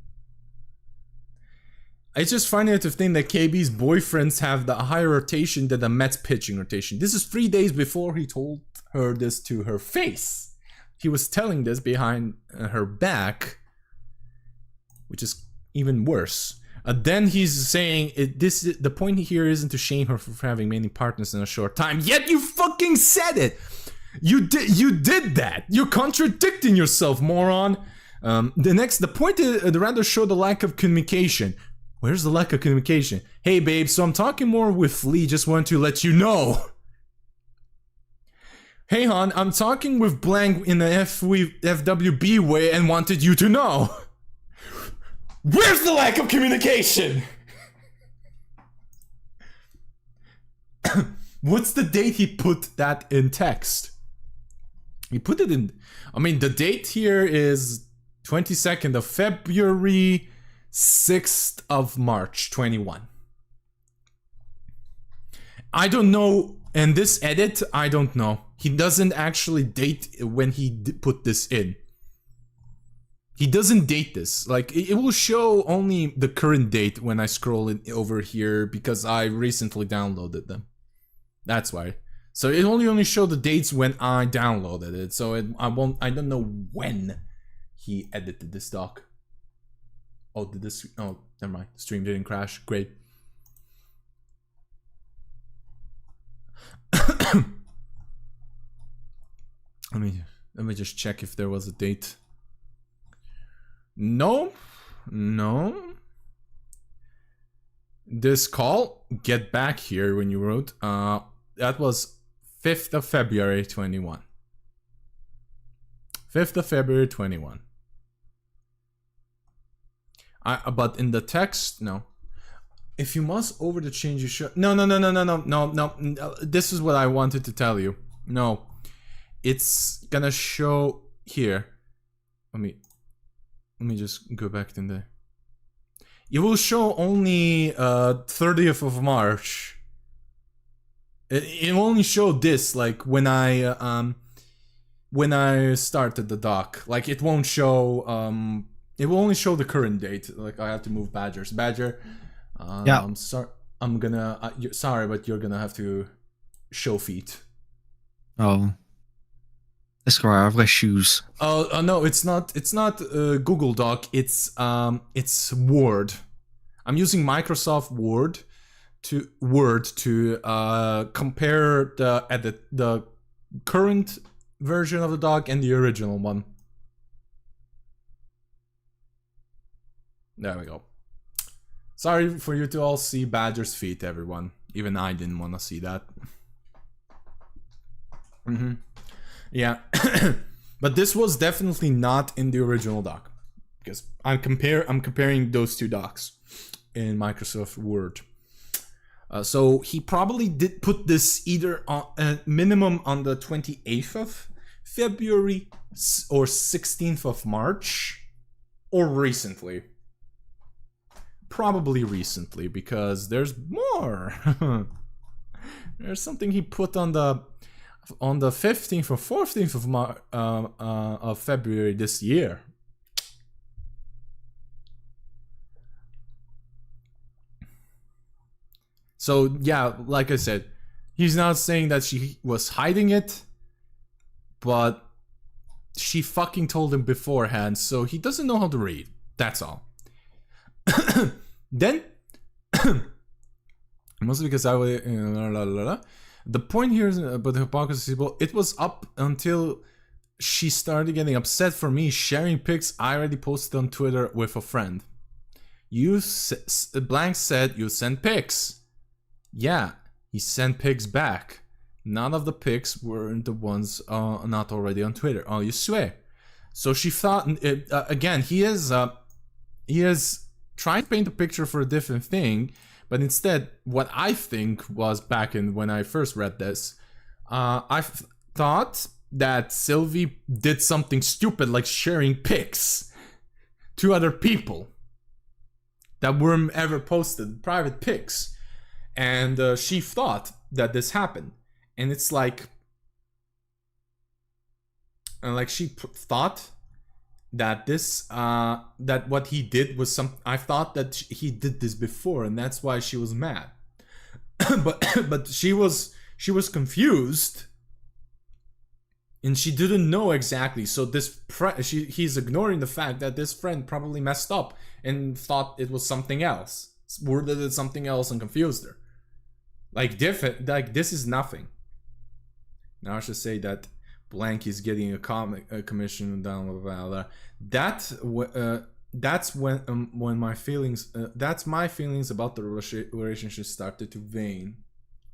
It's just funny to think that KB's boyfriends have the higher rotation than the Mets pitching rotation. This is 3 days before he told her this to her face. He was telling this behind her back, which is even worse. Then he's saying the point here isn't to shame her for having many partners in a short time. Yet you fucking said it. You did that. You're contradicting yourself, moron. The point is to rather show the lack of communication. Where's the lack of communication? Hey babe, so I'm talking more with Lee, just want to let you know. Hey hon, I'm talking with blank in the FWB way and wanted you to know. Where's the lack of communication? What's the date he put that in text? He put it in, I mean, the date here is 22nd of February, 6th of March, 21. I don't know, and this edit, I don't know. He doesn't actually date when he put this in. He doesn't date this. Like, it will show only the current date when I scroll it over here because I recently downloaded them. That's why. So it only show the dates when I downloaded it. So I don't know when he edited this doc. Oh, oh, never mind. Stream didn't crash. Great. Let me just check if there was a date. No. This call, get back here when you wrote, that was 5th of February 21. 5th of February 21. But in the text, no. If you must over the change, you should. No. This is what I wanted to tell you. No. It's gonna show here. Let me just go back to the. It will show only 30th of March. It will only show this like when I started the doc. Like it won't show it will only show the current date. Like I have to move Badger. Yeah. I'm sorry. I'm gonna sorry, but you're gonna have to show feet. Oh. That's right, I've got shoes. Oh no, it's not Google Doc, it's Word. I'm using Microsoft Word to compare the current version of the doc and the original one. There we go. Sorry for you to all see Badger's feet, everyone. Even I didn't want to see that. Yeah, but this was definitely not in the original doc because I'm comparing those two docs in Microsoft Word. So he probably did put this either on minimum on the 28th of February or 16th of March, or recently. Probably recently, because there's more. There's something he put on the 15th or 14th of February this year. So yeah, like I said, he's not saying that she was hiding it, but she fucking told him beforehand, so he doesn't know how to read. That's all. Then, mostly because I was... The point here is about the hypocrisy. Well, it was up until she started getting upset for me sharing pics I already posted on Twitter with a friend. Blank said you sent pics. Yeah, he sent pics back. None of the pics were the ones not already on Twitter. Oh, you swear? So she thought again. He is trying to paint a picture for a different thing, but instead, what I think was back in when I first read this, I thought that Sylvie did something stupid like sharing pics to other people that weren't ever posted, private pics. And she thought that this happened, and it's like she thought that this that what he did was some. I thought that he did this before, and that's why she was mad. but she was confused, and she didn't know exactly. So he's ignoring the fact that this friend probably messed up and thought it was something else, worded it something else, and confused her. Like this is nothing. Now I should say that Blank is getting a commission down about that. That's when my feelings. That's my feelings about the relationship started to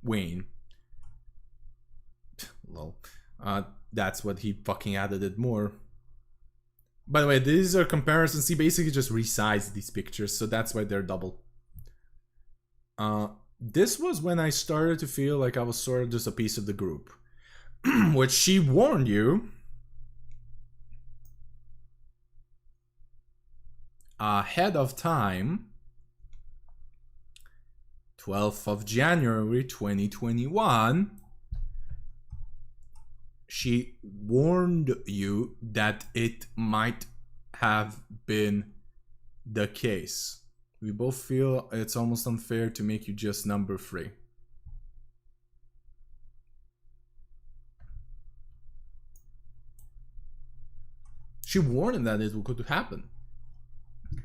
wane. Lol. That's what he fucking added it more. By the way, these are comparisons. He basically just resized these pictures, so that's why they're double. This was when I started to feel like I was sort of just a piece of the group. Which she warned you ahead of time. 12th of January 2021. She warned you that it might have been the case. We both feel it's almost unfair to make you just number 3. She warned him that it could happen.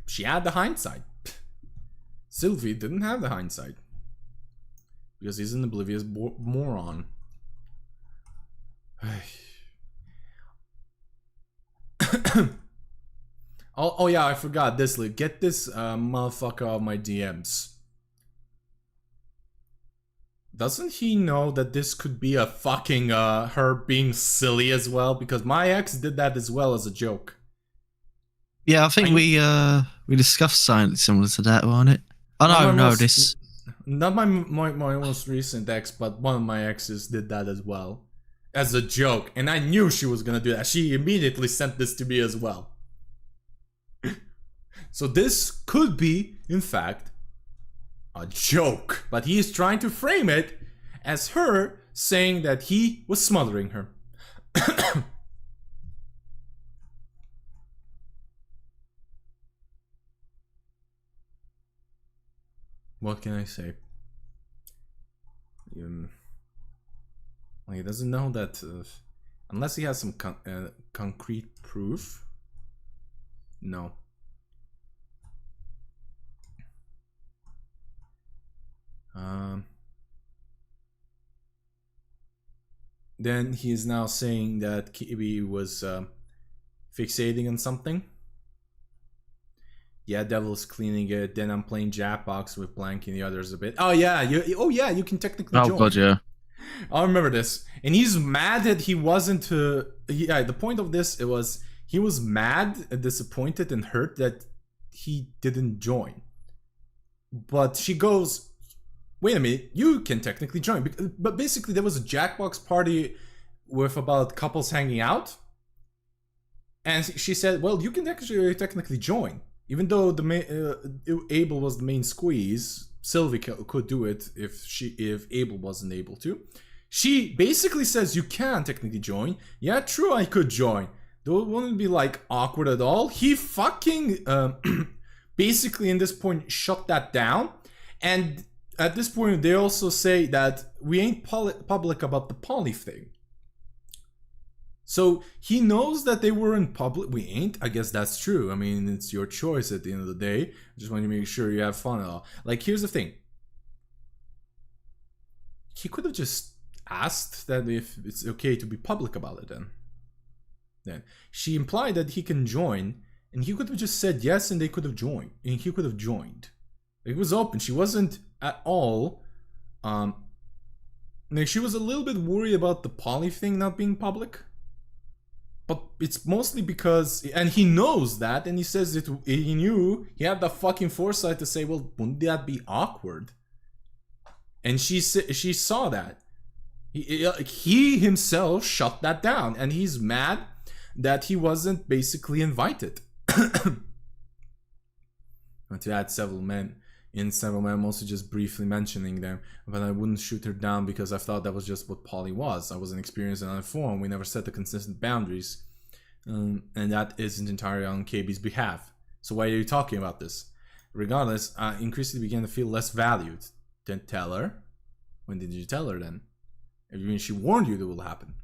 She had the hindsight. Sylvie didn't have the hindsight. Because he's an oblivious moron. Oh yeah, I forgot this. Like, get this motherfucker out of my DMs. Doesn't he know that this could be a fucking her being silly as well? Because my ex did that as well as a joke. Yeah, I think we discussed something similar to that, wasn't it? Oh no, this. Not my most recent ex, but one of my exes did that as well, as a joke, and I knew she was gonna do that. She immediately sent this to me as well. So this could be, in fact, a joke, but he is trying to frame it as her saying that he was smothering her. What can I say? He doesn't know that unless he has some concrete proof. No. Then he is now saying that Kibi was fixating on something. Yeah, Devil's cleaning it. Then I'm playing Jackbox with Blank and the others a bit. Oh yeah, you can technically join. Oh god, yeah. I remember this. And he's mad that he wasn't. Yeah, the point of this was he was mad, disappointed, and hurt that he didn't join. But she goes, "Wait a minute, you can technically join." But basically, there was a Jackbox party with about couples hanging out. And she said, well, you can actually technically join. Even though Abel was the main squeeze, Sylvie could do it if Abel wasn't able to. She basically says you can technically join. Yeah, true, I could join. Though it wouldn't be like awkward at all. He fucking basically in this point shut that down. And at this point they also say that we ain't public about the poly thing. So he knows that they were in public. We ain't. I guess that's true. I mean, it's your choice at the end of the day. I just want to make sure you have fun and all. Like, here's the thing. He could have just asked that if it's okay to be public about it then. She implied that he can join, and he could have just said yes, and they could have joined. And he could have joined. It was open. She wasn't at all... like, she was a little bit worried about the poly thing not being public. But it's mostly because, and he knows that, and he says it. He knew, he had the fucking foresight to say, well, wouldn't that be awkward? And she saw that. He himself shut that down, and he's mad that he wasn't basically invited. To add several men, mostly just briefly mentioning them, but I wouldn't shoot her down because I thought that was just what poly was. I wasn't experienced and uninformed. We never set the consistent boundaries, and that isn't entirely on KB's behalf. So why are you talking about this? Regardless, I increasingly began to feel less valued. Didn't tell her. When did you tell her then? I mean, she warned you that will happen,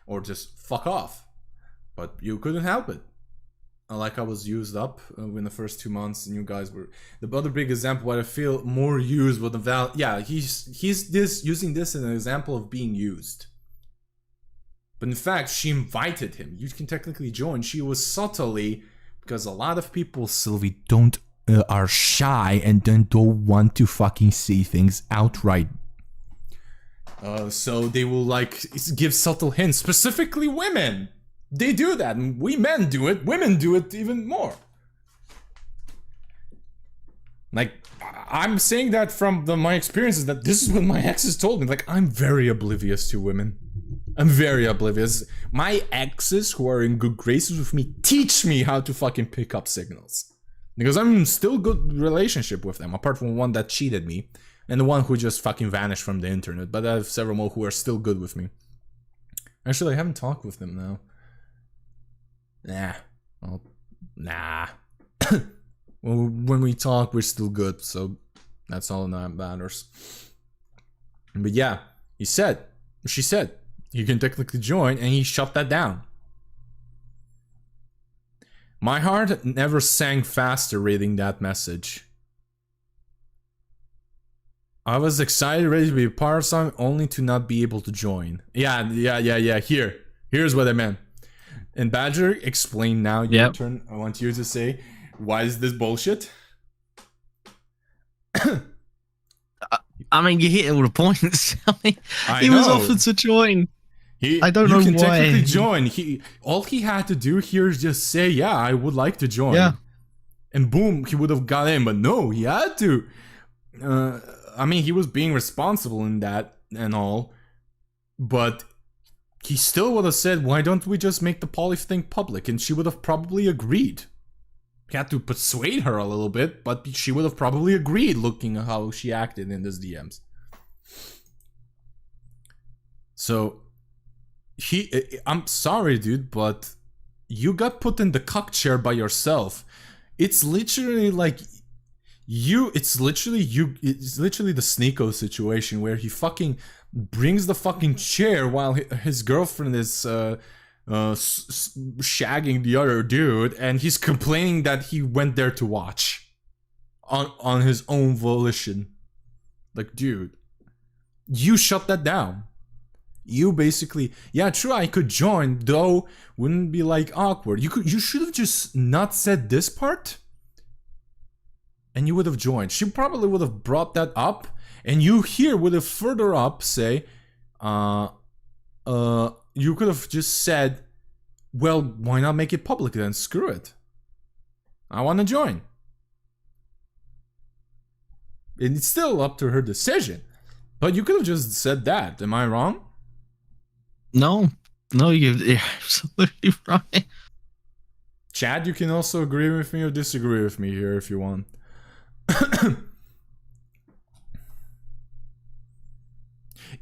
or just fuck off. But you couldn't help it. Like, I was used up in the first 2 months, and you guys were the other big example where I feel more used with the yeah, he's using this as an example of being used. But in fact, she invited him. You can technically join. She was subtly, because a lot of people, Sylvie, are shy and don't want to fucking say things outright. So they will like give subtle hints, specifically women. They do that, and we men do it. Women do it even more. Like, I'm saying that from my experiences, that this is what my exes told me. Like, I'm very oblivious to women. I'm very oblivious. My exes who are in good graces with me teach me how to fucking pick up signals. Because I'm in still good relationship with them, apart from one that cheated me, and the one who just fucking vanished from the internet. But I have several more who are still good with me. Actually, I haven't talked with them now. Nah. Well, nah. Well, when we talk, we're still good, so that's all that matters. But yeah, she said, you can technically join, and he shut that down. My heart never sank faster reading that message. I was excited, ready to be a part of something, only to not be able to join. Yeah. Here's what I meant. And Badger, explain now. Your turn. I want you to say, why is this bullshit? I mean, you hit all the points. I mean, he was offered to join. I don't know why. You can technically join. All he had to do here is just say, yeah, I would like to join. Yeah. And boom, he would have got in. But no, he had to. I mean, he was being responsible in that and all. But he still would have said, why don't we just make the poly thing public? And she would have probably agreed. He had to persuade her a little bit, but she would have probably agreed looking at how she acted in his DMs. So, I'm sorry, dude, but you got put in the cuck chair by yourself. It's literally like it's literally the Sneeko situation where he fucking brings the fucking chair while his girlfriend is shagging the other dude, and he's complaining that he went there to watch on his own volition. Like, dude, you shut that down. You basically, yeah, true, I could join, though wouldn't be like awkward. You should have just not said this part, and you would have joined. She probably would have brought that up, and you here would have further up say, you could have just said, well, why not make it public then? Screw it. I want to join. And it's still up to her decision. But you could have just said that. Am I wrong? No. No, you're absolutely right. Chad, you can also agree with me or disagree with me here if you want.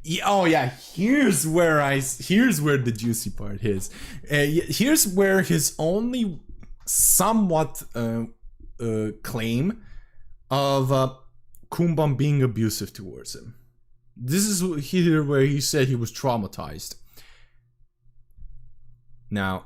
Yeah, oh yeah, here's where the juicy part is. Here's where his only somewhat claim of Kumbam being abusive towards him. This is here where he said he was traumatized. Now,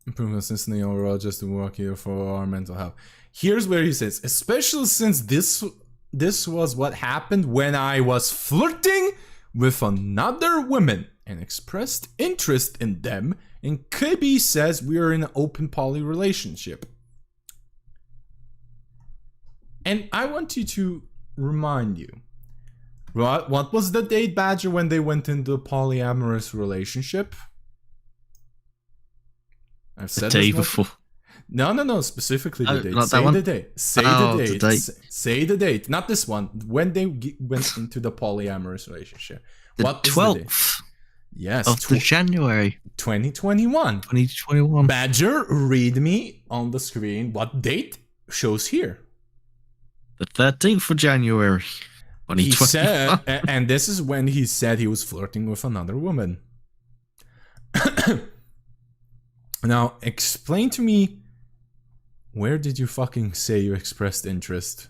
improvements since the overall just to work here for our mental health. Here's where he says, especially since this was what happened when I was flirting with another woman and expressed interest in them, and KB says we are in an open poly relationship. And I want you to remind you, what was the date, Badger, when they went into a polyamorous relationship? I've said the day before. No, specifically the date. Say the date. Say the date. Say the date. Not this one. When they went into the polyamorous relationship. What 12th? Yes. Of the January. 2021. 2021. Badger, read me on the screen what date shows here. The 13th of January. He said, and this is when he said he was flirting with another woman. Now, explain to me, where did you fucking say you expressed interest,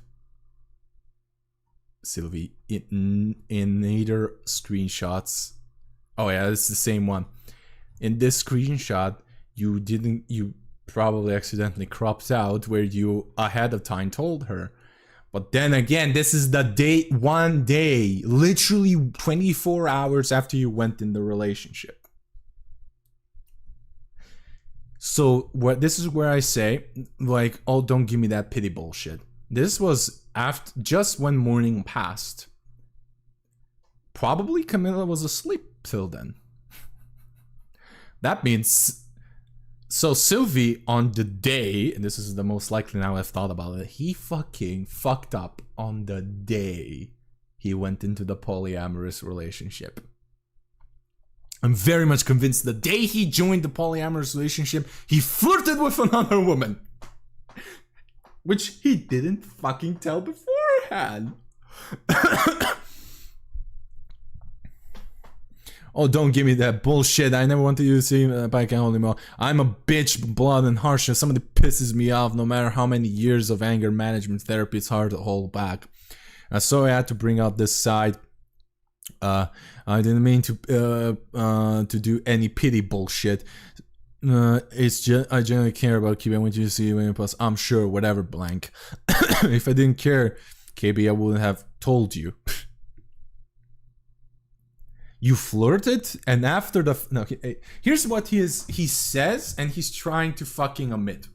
Sylvie? In either screenshots. Oh yeah, it's the same one. In this screenshot, you probably accidentally cropped out where you ahead of time told her. But then again, this is the date, one day, literally 24 hours after you went in the relationship. So this is where I say, like, oh, don't give me that pity bullshit. This was after just when morning passed. Probably Camilla was asleep till then. That means, so Sylvie on the day, and this is the most likely now I've thought about it, he fucking fucked up on the day he went into the polyamorous relationship. I'm very much convinced the day he joined the polyamorous relationship, he flirted with another woman. Which he didn't fucking tell beforehand. Oh, don't give me that bullshit. I never wanted you to see back at anymore. I'm a bitch, blood and harsh, and somebody pisses me off. No matter how many years of anger management therapy, it's hard to hold back. So I had to bring out this side. I didn't mean to do any pity bullshit. It's just I genuinely care about KB. I want you to see when plus I'm sure whatever blank. If I didn't care, KB, I wouldn't have told you. You flirted, and after the no, here's what he says, and he's trying to fucking omit.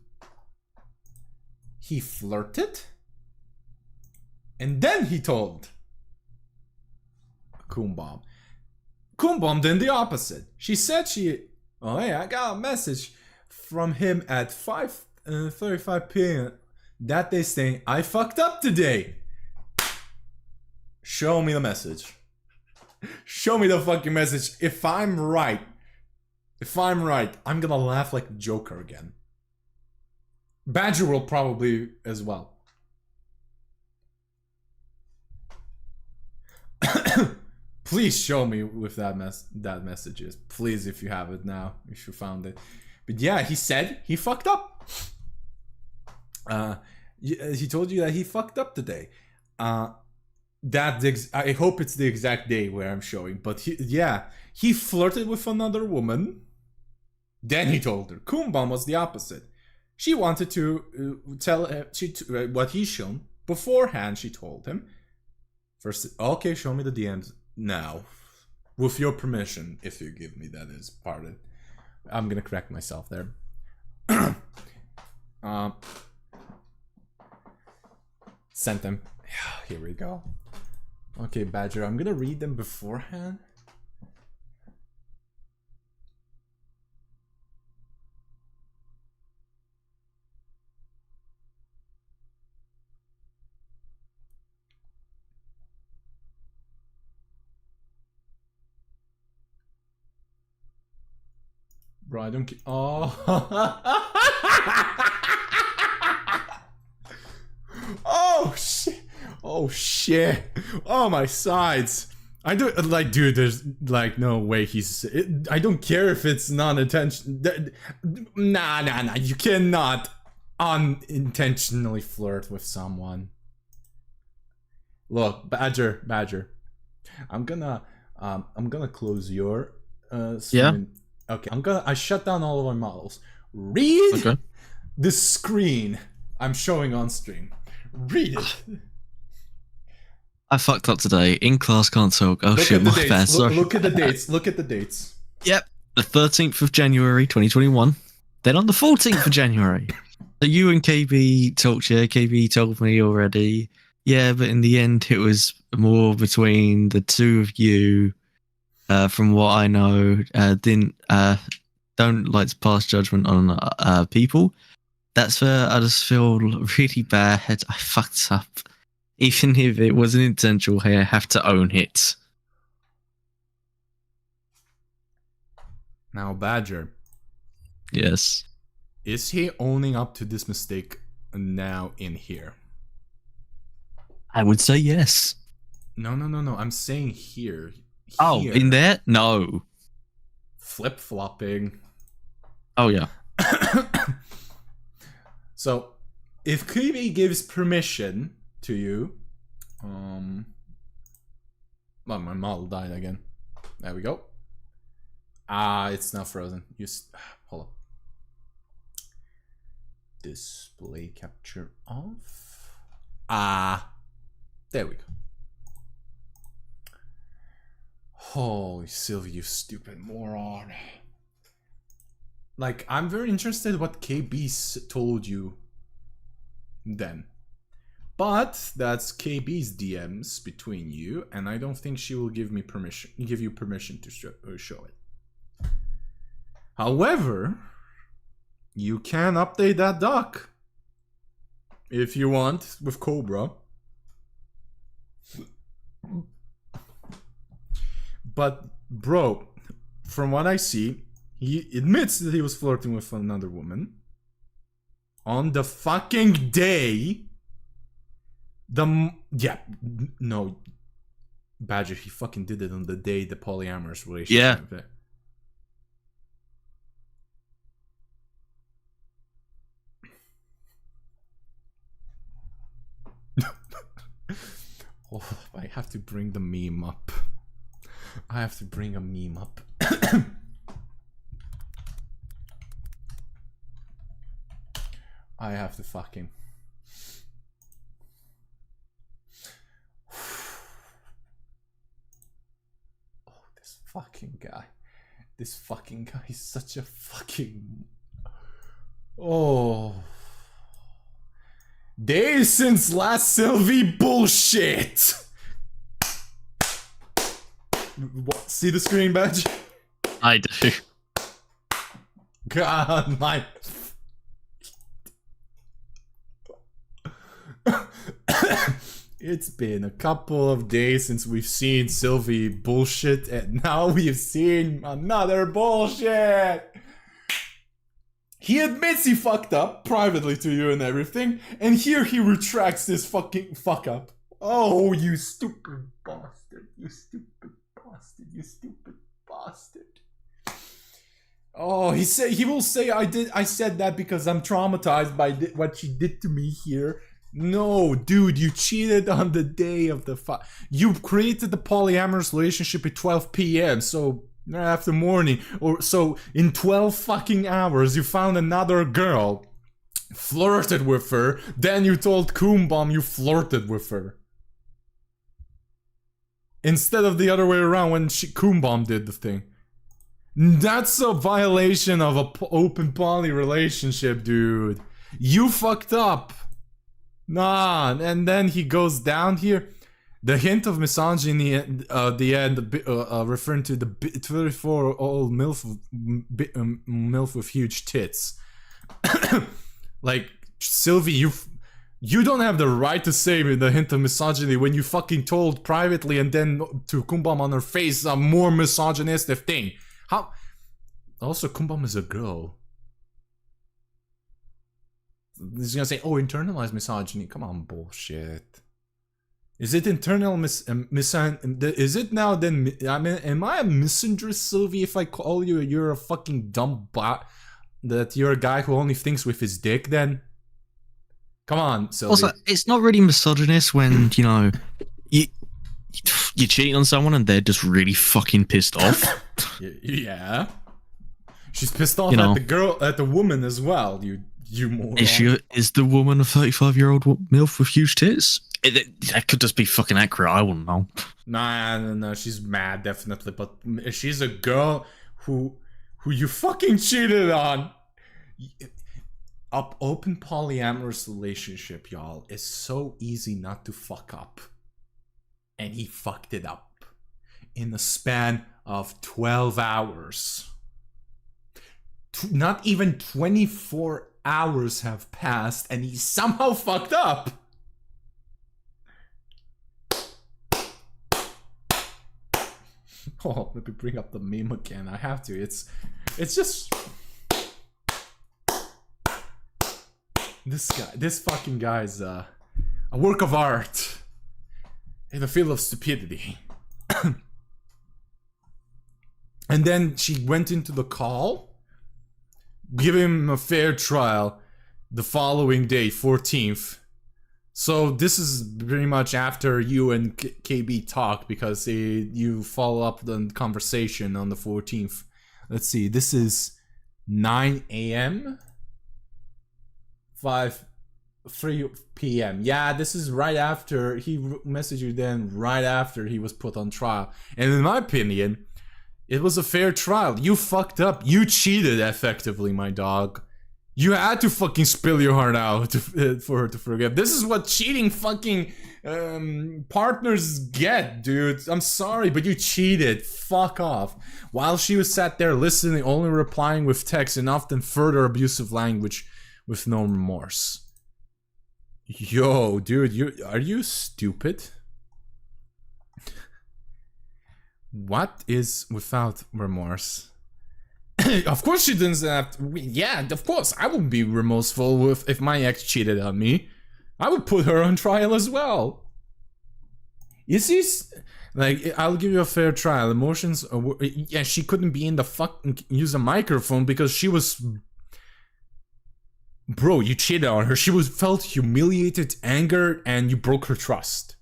He flirted, and then he told Kumbam. Kumbam did the opposite. She said oh hey, I got a message from him at 5:35 p.m. that day saying, I fucked up today. Show me the message. Show me the fucking message. If I'm right, I'm gonna laugh like a Joker again. Badger will probably as well. Please show me with that messages. Please, if you have it now, if you found it. But yeah, he said he fucked up. He told you that he fucked up today. I hope it's the exact day where I'm showing. But he flirted with another woman. Then he told her. Kumbam was the opposite. She wanted to tell him what he's shown beforehand. She told him. First, okay, show me the DMs now, with your permission, if you give me that is part of it. I'm gonna correct myself there. Sent them. Here we go. Okay, Badger, I'm gonna read them beforehand. Bro, I don't care. Oh. Oh shit. Oh shit. Oh my sides. I don't like, dude, there's like no way I don't care if it's non-intentional. Nah. You cannot unintentionally flirt with someone. Look, Badger. I'm gonna close your stream. Yeah. Okay, I shut down all of our models. Read the screen I'm showing on stream. Read it. I fucked up today. In class can't talk. Oh shit, my bad. Sorry. Look at the dates. Look at the dates. Yep. The 13th of January 2021. Then on the 14th of January. So you and KB talked, yeah. KB told me already. Yeah, but in the end it was more between the two of you. From what I know, don't like to pass judgment on people. That's where I just feel really bad. I fucked up. Even if it wasn't intentional, I have to own it. Now, Badger. Yes. Is he owning up to this mistake now in here? I would say yes. No. I'm saying here. Oh, in there? No. Flip-flopping. Oh, yeah. So, if Kiwi gives permission to you, well, my model died again. There we go. It's now frozen. Hold up. Display capture off. There we go. Holy Sylvie, you stupid moron. Like, I'm very interested what KB told you then. But that's KB's DMs between you, and I don't think she will give you permission to show it. However, you can update that doc if you want with Kobra. But bro, from what I see, he admits that he was flirting with another woman on the fucking day. No, Badger, he fucking did it on the day the polyamorous relationship. Yeah. Oh, I have to bring the meme up. I have to bring a meme up. I have to fucking... Oh, this fucking guy. This fucking guy is such a fucking... Oh... Days since last Sylvie bullshit! What? See the screen, Badge? I do. God, my... It's been a couple of days since we've seen Sylvie bullshit, and now we've seen another bullshit! He admits he fucked up privately to you and everything, and here he retracts this fucking fuck up. Oh, you stupid bastard. You stupid bastard. You stupid bastard. Oh, he will say I said that because I'm traumatized by what she did to me here. No, dude, you cheated on the day of the you created the polyamorous relationship at 12 p.m. so after morning, or so in 12 fucking hours you found another girl, flirted with her, then you told Koombomb you flirted with her. Instead of the other way around when Koombomb did the thing. That's a violation of a open poly relationship, dude. You fucked up. Nah, and then he goes down here. The hint of misogyny at the end, referring to the 24-year-old MILF with huge tits. Like, Sylvie, you don't have the right to say the hint of misogyny when you fucking told privately and then to Koombomb on her face a more misogynistic thing. How? Also, Kumbam is a girl. He's gonna say, oh, internalized misogyny. Come on, bullshit. Is it internal is it now then? I mean, am I a misandrist, Sylvie, if I call you you're a fucking dumb bot? That you're a guy who only thinks with his dick then? Come on, Sylvie. Also, it's not really misogynist when, you know, you're cheating on someone and they're just really fucking pissed off. Yeah. She's pissed off at the woman as well, you moron. Is the woman a 35-year-old MILF with huge tits? That could just be fucking accurate, I wouldn't know. No, she's mad, definitely, but she's a girl who you fucking cheated on. Open polyamorous relationship, y'all, is so easy not to fuck up. And he fucked it up in the span of 12 hours. Not even 24 hours have passed and he somehow fucked up. Oh, let me bring up the meme again. I have to. It's just this fucking guy's a work of art in the field of stupidity. And then she went into the call, give him a fair trial the following day, 14th. So this is pretty much after you and KB talk, because you follow up the conversation on the 14th. Let's see, this is 9 a.m. 3 p.m. Yeah, this is right after he messaged you then, right after he was put on trial. And in my opinion, it was a fair trial. You fucked up. You cheated effectively, my dog. You had to fucking spill your heart out for her to forgive. This is what cheating fucking partners get, dude. I'm sorry, but you cheated. Fuck off. While she was sat there listening, only replying with text and often further abusive language with no remorse. Yo, dude, are you stupid? What is without remorse? Of course she didn't have to, yeah, of course I would be remorseful if my ex cheated on me. I would put her on trial as well. You see, like, I'll give you a fair trial. Emotions, yeah, she couldn't be in the fucking use a microphone because she was, bro, you cheated on her. She felt humiliated, angered, and you broke her trust.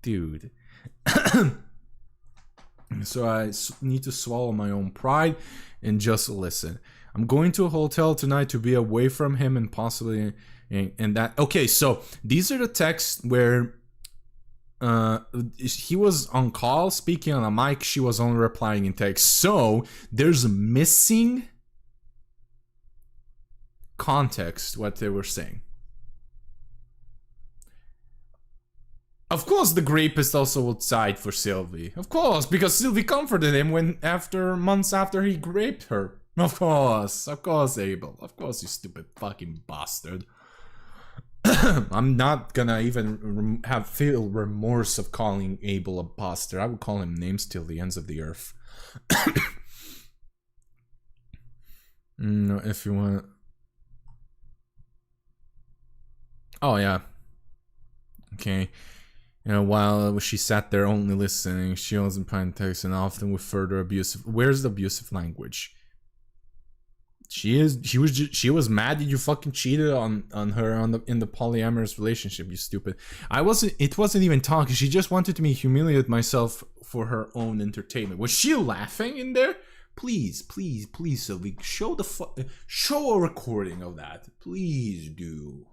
Dude. So I need to swallow my own pride and just listen. I'm going to a hotel tonight to be away from him and possibly and that. Okay, so these are the texts where he was on call speaking on a mic. She was only replying in text. So there's missing context what they were saying. Of course, the rapist also would side for Sylvie. Of course, because Sylvie comforted him months after he raped her. Of course, Abel. Of course, you stupid fucking bastard. I'm not gonna even feel remorse of calling Abel a bastard. I would call him names till the ends of the earth. No, if you want. Oh yeah. Okay. You know, while she sat there only listening, she wasn't paying text and often with further abusive. Where's the abusive language? She was mad that you fucking cheated on her in the polyamorous relationship. You stupid. It wasn't even talking. She just wanted me to humiliate myself for her own entertainment. Was she laughing in there? Please, Sylvie, show a recording of that. Please do.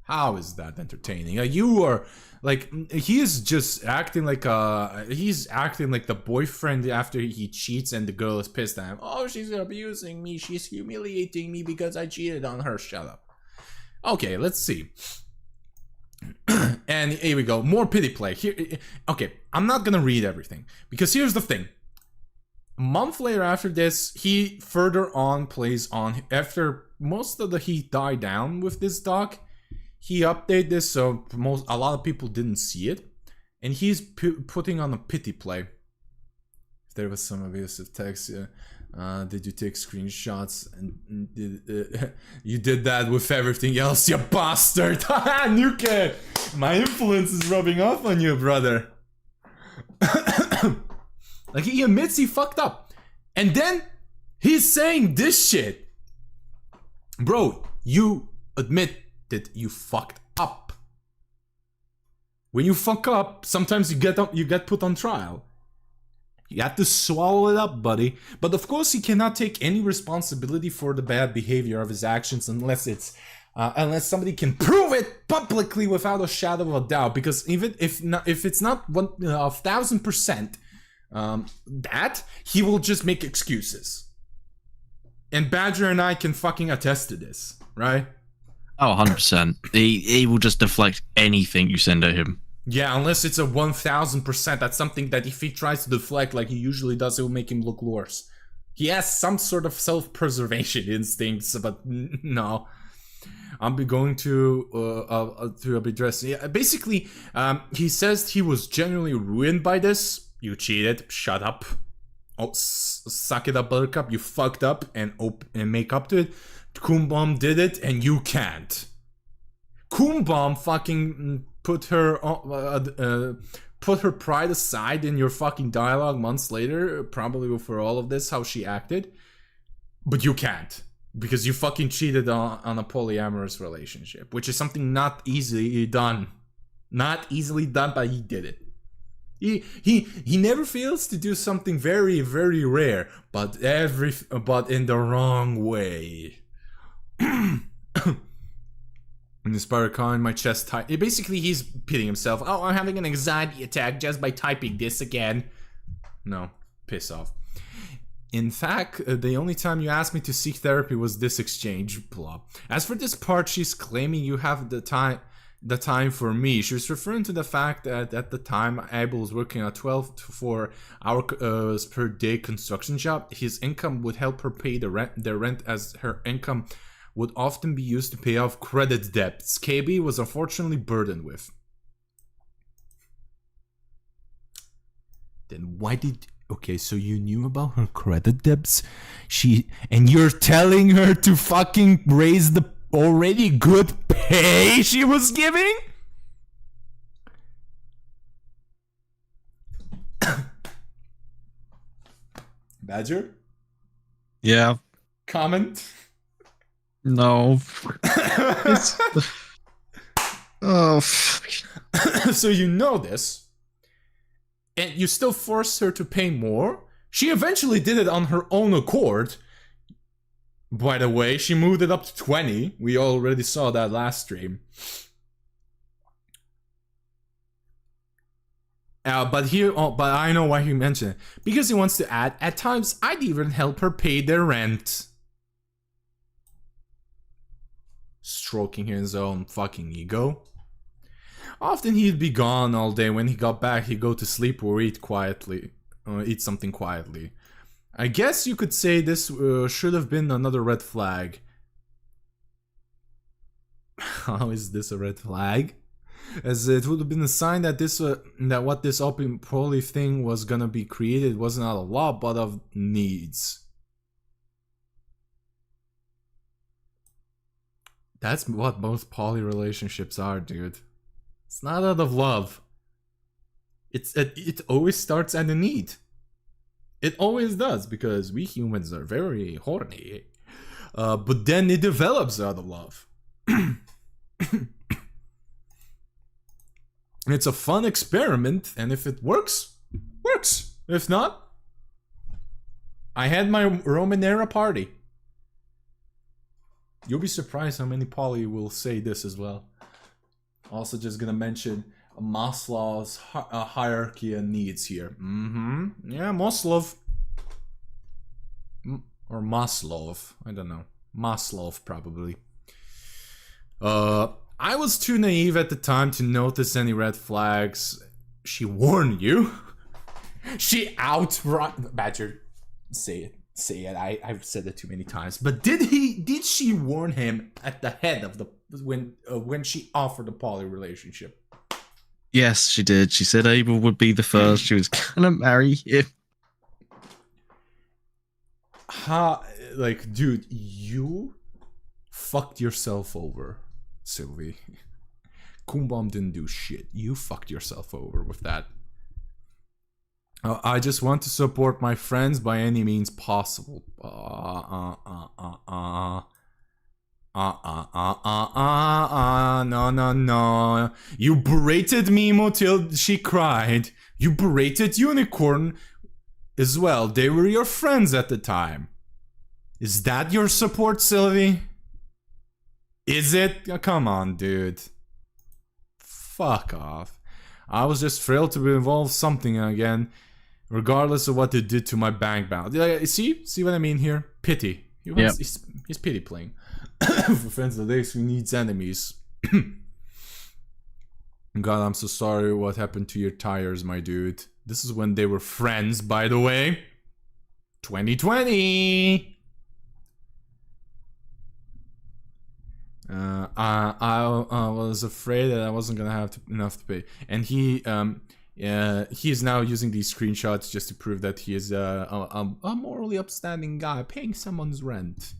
How is that entertaining? You are like, he's just acting like the boyfriend after he cheats and the girl is pissed at him. Oh, she's abusing me. She's humiliating me because I cheated on her. Shut up. Okay, let's see. And here we go. More pity play. Here, okay, I'm not gonna read everything because here's the thing. A month later after this, he further on plays on after most of the heat died down with this doc. He updated this so a lot of people didn't see it, and he's putting on a pity play if there was some abusive text, did you take screenshots and you did that with everything else, you bastard? Haha, Nuke! My influence is rubbing off on you, brother. Like, he admits he fucked up. And then he's saying this shit. Bro, you admit that you fucked up. When you fuck up, sometimes you get put on trial. You have to swallow it up, buddy. But of course, he cannot take any responsibility for the bad behavior of his actions unless unless somebody can prove it publicly without a shadow of a doubt. Because even if it's not 1,000% that, he will just make excuses. And Badger and I can fucking attest to this, right? Oh, 100%. He will just deflect anything you send at him. Yeah, unless it's a 1,000%. That's something that if he tries to deflect like he usually does, it will make him look worse. He has some sort of self-preservation instincts, but no. I'll be going to address. Yeah, basically, he says he was genuinely ruined by this. You cheated. Shut up. Oh, suck it up, Buttercup. You fucked up and make up to it. Kumbom did it, and you can't. Kumbom fucking put her pride aside in your fucking dialogue months later, probably for all of this, how she acted. But you can't, because you fucking cheated on a polyamorous relationship, which is something not easily done. Not easily done, but he did it. He never fails to do something very, very rare, but in the wrong way. And the Sparacon, my chest tight. Basically, he's pitting himself. Oh, I'm having an anxiety attack just by typing this again. No, piss off. In fact, the only time you asked me to seek therapy was this exchange. Blah. As for this part, she's claiming you have the time for me. She's referring to the fact that at the time Abel was working a 12 to 4 hours per day construction job. His income would help her pay the rent as her income would often be used to pay off credit debts KB was unfortunately burdened with. Then why did... Okay, so you knew about her credit debts? And you're telling her to fucking raise the already good pay she was giving? Badger? Yeah. Comment? No. Oh, fuck. So you know this, and you still force her to pay more? She eventually did it on her own accord. By the way, she moved it up to 20. We already saw that last stream. But I know why he mentioned it. Because he wants to add, at times, I'd even help her pay their rent. Stroking his own fucking ego. Often he'd be gone all day. When he got back, he'd go to sleep or eat something quietly. I guess you could say this should have been another red flag. How is this a red flag? As it would have been a sign that that what this open poly thing was gonna be created wasn't out of love but of needs. That's what most poly relationships are, dude. It's not out of love. It always starts at a need. It always does, because we humans are very horny. But then it develops out of love. It's a fun experiment, and if it works, works. If not, I had my Roman era party. You'll be surprised how many poly will say this as well. Also just gonna mention Maslow's hierarchy of needs here. Yeah, Maslow. Or Maslow. I don't know. Maslow, probably. I was too naive at the time to notice any red flags. She warned you? She outright... Badger, say it. Say it. I've said it too many times. But did she warn him at the head of the... when she offered the poly relationship? Yes, she did. She said Abel would be the first. She was gonna marry him. like, dude, you fucked yourself over, Sylvie. Kumbom didn't do shit. You fucked yourself over with that. I just want to support my friends by any means possible. No. You berated Mimo till she cried. You berated Unicorn as well. They were your friends at the time. Is that your support, Sylvie? Is it? Come on, dude. Fuck off. I was just thrilled to be involved in something again, regardless of what they did to my bank balance. See what I mean here? Pity. He's pity playing. For friends of days who needs enemies. God, I'm so sorry what happened to your tires, my dude. This is when they were friends, by the way. 2020! I was afraid that I wasn't gonna have enough to pay. And he is now using these screenshots just to prove that he is a morally upstanding guy paying someone's rent.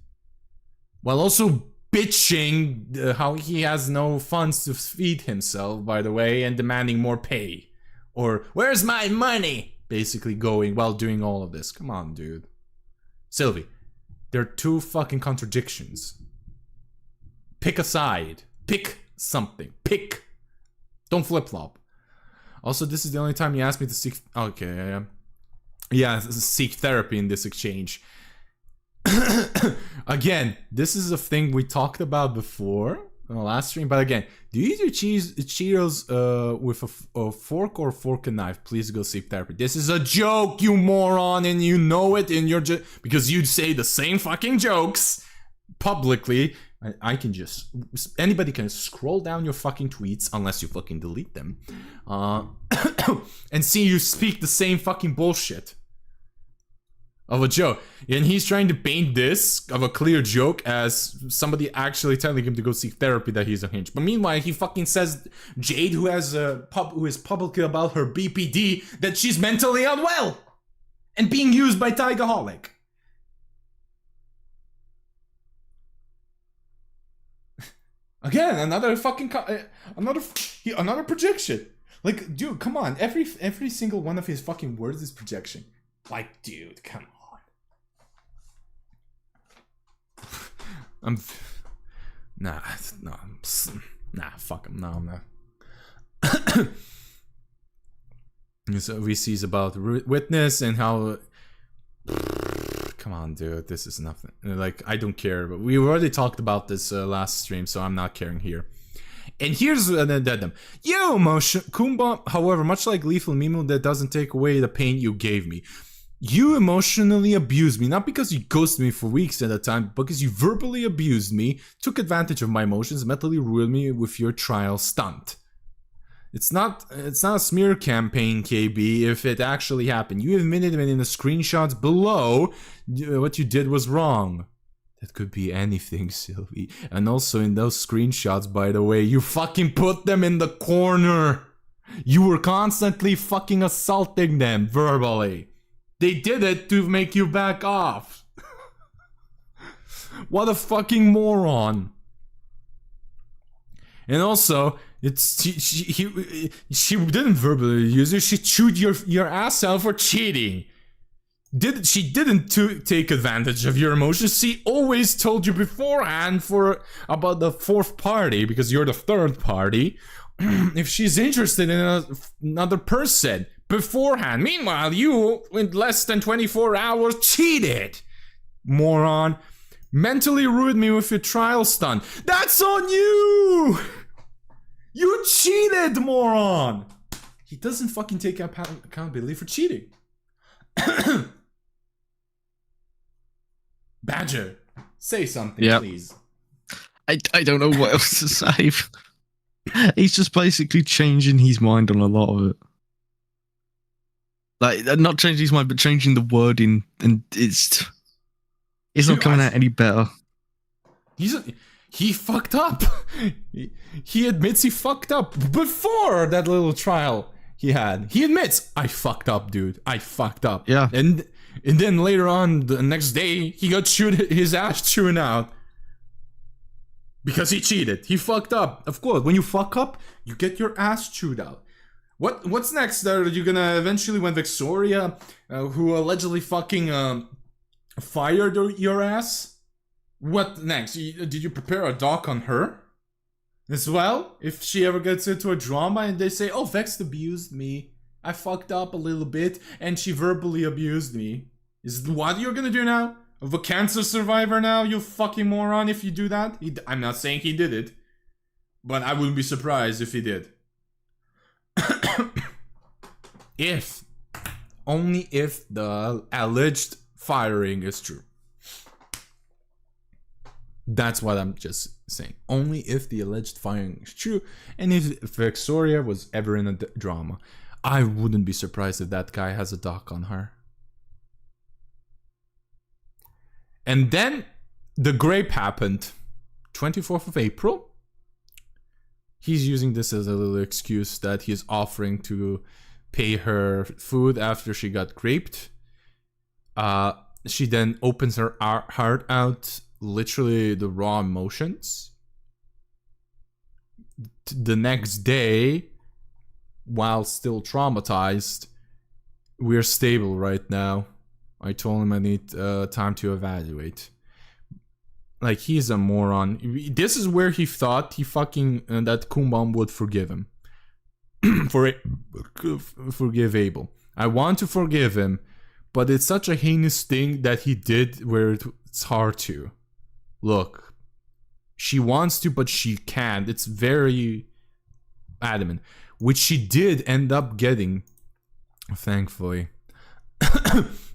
While also bitching how he has no funds to feed himself, by the way, and demanding more pay. Or, where's my money? Basically going while doing all of this. Come on, dude. Sylvie, there are two fucking contradictions. Pick a side. Pick something. Pick. Don't flip-flop. Also, this is the only time you asked me to seek... Okay, yeah, seek therapy in this exchange. Again, this is a thing we talked about before on the last stream, but again, do you eat your Cheetos with a fork or fork and knife? Please go seek therapy. This is a joke, you moron, and you know it in your... because you say the same fucking jokes publicly. I can just... Anybody can scroll down your fucking tweets, unless you fucking delete them, and see you speak the same fucking bullshit of a joke. And he's trying to paint this of a clear joke as somebody actually telling him to go seek therapy, that he's a hinge. But meanwhile, he fucking says Jade, who is publicly about her BPD, that she's mentally unwell and being used by Tigaholic. Again, another fucking another projection. Like, dude, come on. Every single one of his fucking words is projection. Like, dude, come on. Nah, fuck him. No. So we see about witness and how. Come on, dude, this is nothing. Like, I don't care, but we already talked about this last stream, so I'm not caring here. And here's an addendum. Yo, emotion, Kumba, however, much like Lethal Mimo, that doesn't take away the pain you gave me. You emotionally abused me, not because you ghosted me for weeks at a time, but because you verbally abused me, took advantage of my emotions, mentally ruined me with your trial stunt. It's not a smear campaign, KB, if it actually happened. You admitted in the screenshots below what you did was wrong. That could be anything, Sylvie. And also in those screenshots, by the way, you fucking put them in the corner. You were constantly fucking assaulting them verbally. They did it to make you back off. What a fucking moron. And also... She didn't verbally use you. She chewed your ass out for cheating. She didn't take advantage of your emotions. She always told you beforehand about the fourth party, because you're the third party. If she's interested in another person beforehand. Meanwhile, you in less than 24 hours cheated, moron. Mentally ruined me with your trial stunt. That's on you. You cheated, moron! He doesn't fucking take accountability for cheating. Badger, say something, please. I don't know what else to say. He's just basically changing his mind on a lot of it. Like, not changing his mind, but changing the wording, and it's not coming out any better. He fucked up. He admits he fucked up before that little trial he had. He admits, I fucked up, dude. I fucked up. Yeah. And And then later on, the next day, he got his ass chewed out. Because he cheated. He fucked up. Of course, when you fuck up, you get your ass chewed out. What's next? Are you gonna eventually, when Victoria, who allegedly fucking fired your ass? What next? Did you prepare a doc on her? As well? If she ever gets into a drama and they say, oh, Vex abused me. I fucked up a little bit and she verbally abused me. Is what you're gonna do now? Of a cancer survivor now, you fucking moron, if you do that? I'm not saying he did it. But I wouldn't be surprised if he did. Only if the alleged firing is true. That's what I'm just saying. Only if the alleged firing is true, and if Victoria was ever in a drama. I wouldn't be surprised if that guy has a doc on her. And then the grape happened. 24th of April. He's using this as a little excuse that he's offering to pay her food after she got raped. She then opens her heart out, literally the raw emotions. The next day, while still traumatized, we're stable right now. I told him I need time to evaluate. Like, he's a moron. This is where he thought he fucking that Kumbam would forgive him. Forgive Abel. I want to forgive him, but it's such a heinous thing that he did where it's hard to. Look, she wants to, but she can't. It's very adamant, which she did end up getting, thankfully.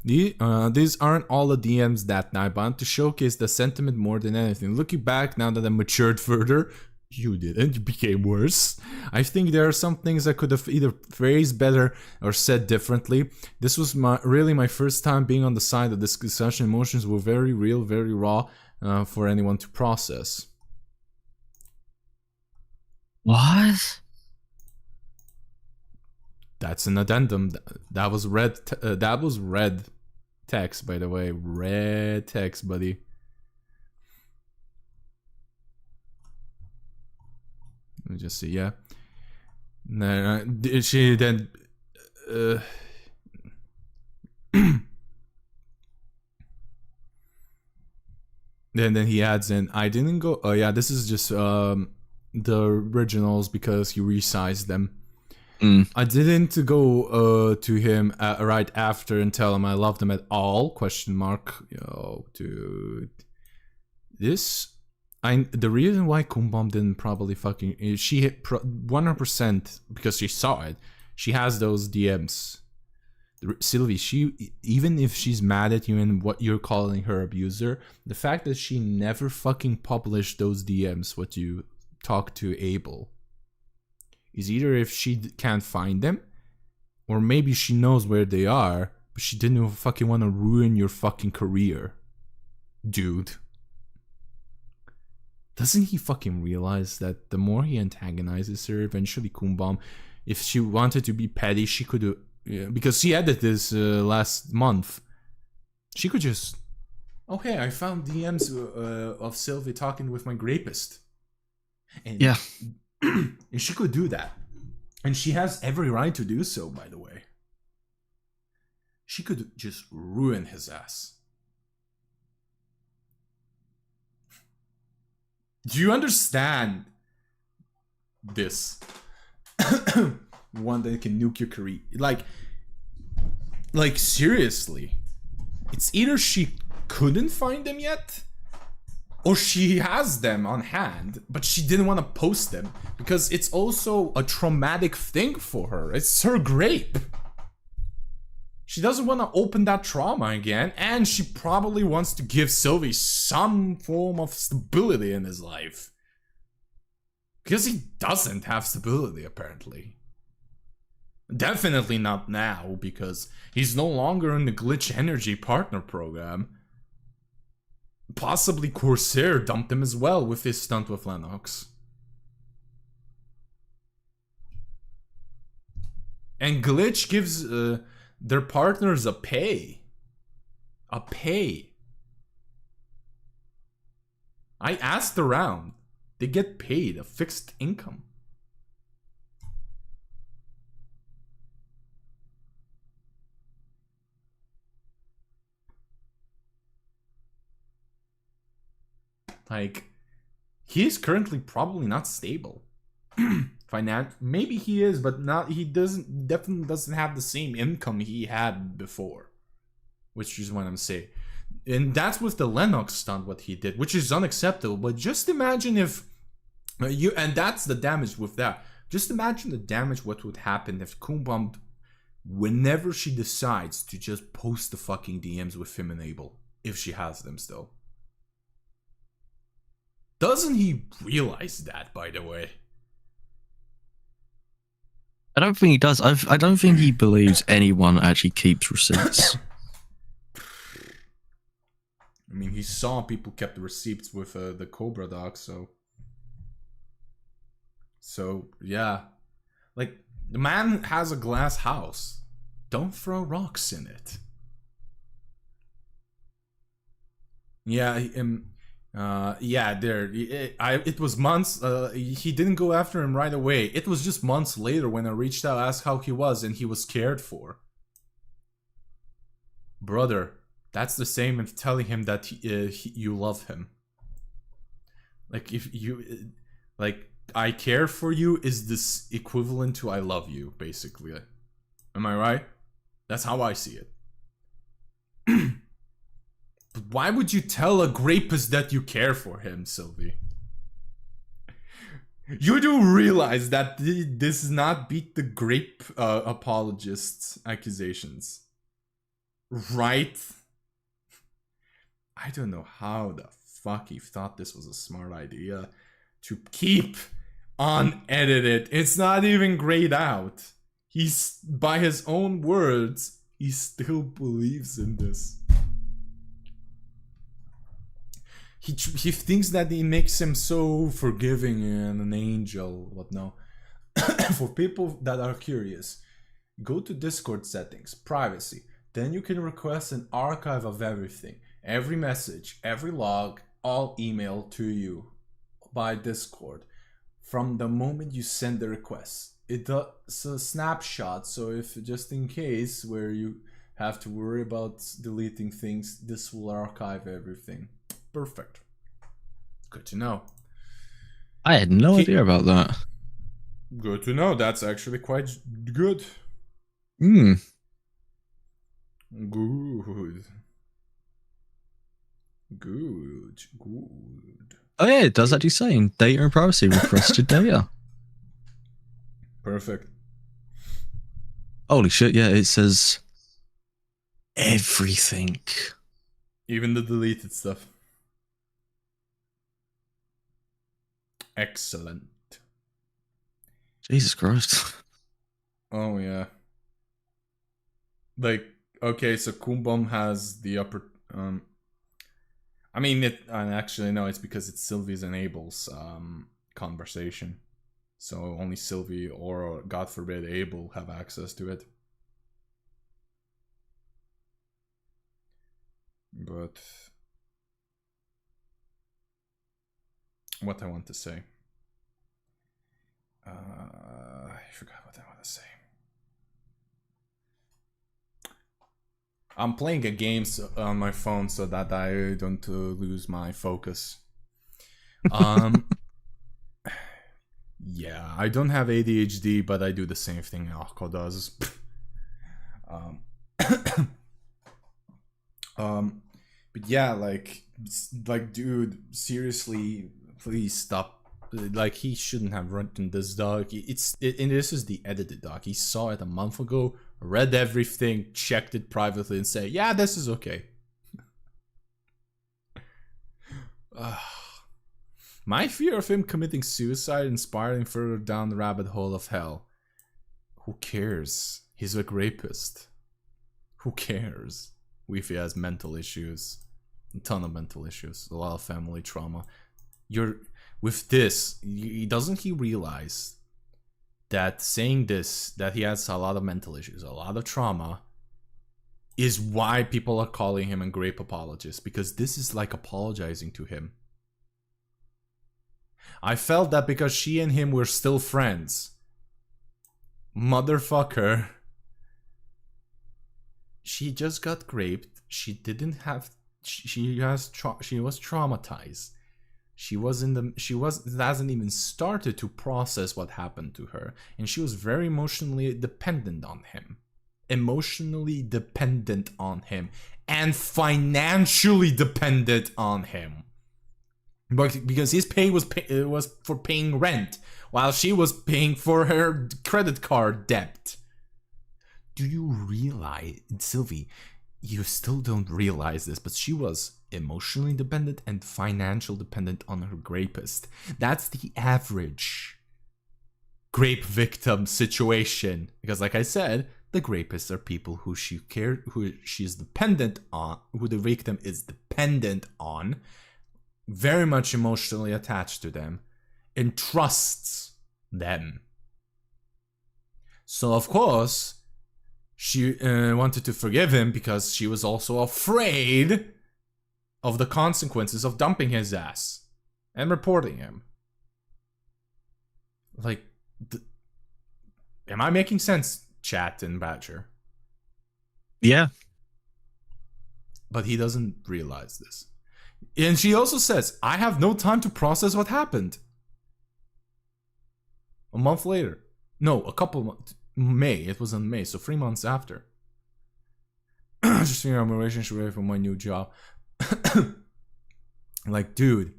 These aren't all the DMs that night, but I want to showcase the sentiment more than anything. Looking back, now that I matured further, you didn't, you became worse. I think there are some things I could have either phrased better or said differently. This was really my first time being on the side of this discussion. Emotions were very real, very raw for anyone to process. What? That's an addendum. That was red. That was red text, by the way. Red text, buddy. Let me just see. Yeah. No, she then. Then he adds in. I didn't go. Oh yeah, this is just the originals because he resized them. I didn't go to him right after and tell him I loved him at all, question mark. Yo, dude. The reason why Kumbam didn't probably fucking... She hit 100% because she saw it. She has those DMs. Sylvie, even if she's mad at you and what you're calling her abuser, the fact that she never fucking published those DMs, what you talked to Abel, is either if she can't find them, or maybe she knows where they are, but she didn't fucking want to ruin your fucking career. Dude. Doesn't he fucking realize that the more he antagonizes her, eventually Kumbam, if she wanted to be petty, she could do... because she added this last month. She could just... Okay, I found DMs of Sylvie talking with my rapist. And yeah. And she could do that. And she has every right to do so, by the way. She could just ruin his ass. Do you understand this? One that can nuke your career. Like seriously. It's either she couldn't find them yet, or she has them on hand, but she didn't want to post them because it's also a traumatic thing for her. It's her grape. She doesn't want to open that trauma again, and she probably wants to give Sylvie some form of stability in his life. Because he doesn't have stability, apparently. Definitely not now, because he's no longer in the Glitch Energy partner program. Possibly Corsair dumped him as well with his stunt with Lenox. And Glitch gives their partners a pay. A pay. I asked around. They get paid a fixed income. Like, he is currently probably not stable. Maybe he is, but not. He definitely doesn't have the same income he had before, which is what I'm saying. And that's with the Lenox stunt what he did, which is unacceptable. But just imagine if and that's the damage with that. Just imagine the damage what would happen if Kumbum, whenever she decides to just post the fucking DMs with him enabled, if she has them still. Doesn't he realize that, by the way? I don't think he does. I don't think he believes anyone actually keeps receipts. I mean, he saw people kept the receipts with the Cobra dog, so yeah. Like, the man has a glass house. Don't throw rocks in it. Yeah, it was months. He didn't go after him right away. It was just months later when I reached out, asked how he was, and he was cared for. Brother, that's the same as telling him that you love him. Like, if you, like, I care for you is this equivalent to I love you, basically. Am I right? That's how I see it. But why would you tell a rapist that you care for him, Sylvie? You do realize that this does not beat the grape apologists' accusations, right? I don't know how the fuck he thought this was a smart idea to keep unedited. It's not even grayed out. He's, by his own words, he still believes in this. He thinks that he makes him so forgiving and an angel, whatnot. For people that are curious, go to Discord settings, privacy. Then you can request an archive of everything. Every message, every log, all emailed to you by Discord. From the moment you send the request. It's a snapshot, so if just in case where you have to worry about deleting things, this will archive everything. Perfect. Good to know. I had no idea about that. Good to know. That's actually quite good. Good. Oh yeah, it does actually say in data and privacy requested data. Perfect. Holy shit, yeah, it says everything. Even the deleted stuff. Excellent. Jesus Christ. Oh yeah. Like, okay, so Kumbum has the upper I mean it actually no, it's because it's Sylvie's enables conversation. So only Sylvie or God forbid Abel have access to it. But what I want to say. I forgot what I want to say. I'm playing a game on my phone so that I don't lose my focus. Yeah, I don't have ADHD, but I do the same thing Akko does. But yeah, like, dude, seriously, please stop. Like, he shouldn't have written this doc. And this is the edited doc. He saw it a month ago, read everything, checked it privately, and say, yeah, this is okay. My fear of him committing suicide and spiraling further down the rabbit hole of hell. Who cares? He's a rapist. Who cares? If he has mental issues. A ton of mental issues. A lot of family trauma. With this, doesn't he realize that saying this, that he has a lot of mental issues, a lot of trauma, is why people are calling him a grape apologist, because this is like apologizing to him. I felt that because she and him were still friends. Motherfucker. She just got raped. She didn't have. She was traumatized. She hasn't even started to process what happened to her, and she was very emotionally dependent on him. And financially dependent on him. But because his pay was for paying rent, while she was paying for her credit card debt. Do you realize, Sylvie, you still don't realize this, but she was emotionally dependent and financially dependent on her rapist. That's the average rape victim situation. Because like I said, the rapists are people who she's dependent on, who the victim is dependent on, very much emotionally attached to them, and trusts them. So of course, she wanted to forgive him because she was also afraid of the consequences of dumping his ass and reporting him. Like, am I making sense, chat and Badger? Yeah. But he doesn't realize this. And she also says, I have no time to process what happened. A month later. No, a couple months. May. It was in May, so 3 months after. Just figuring out my relationship away from my new job. Like, dude.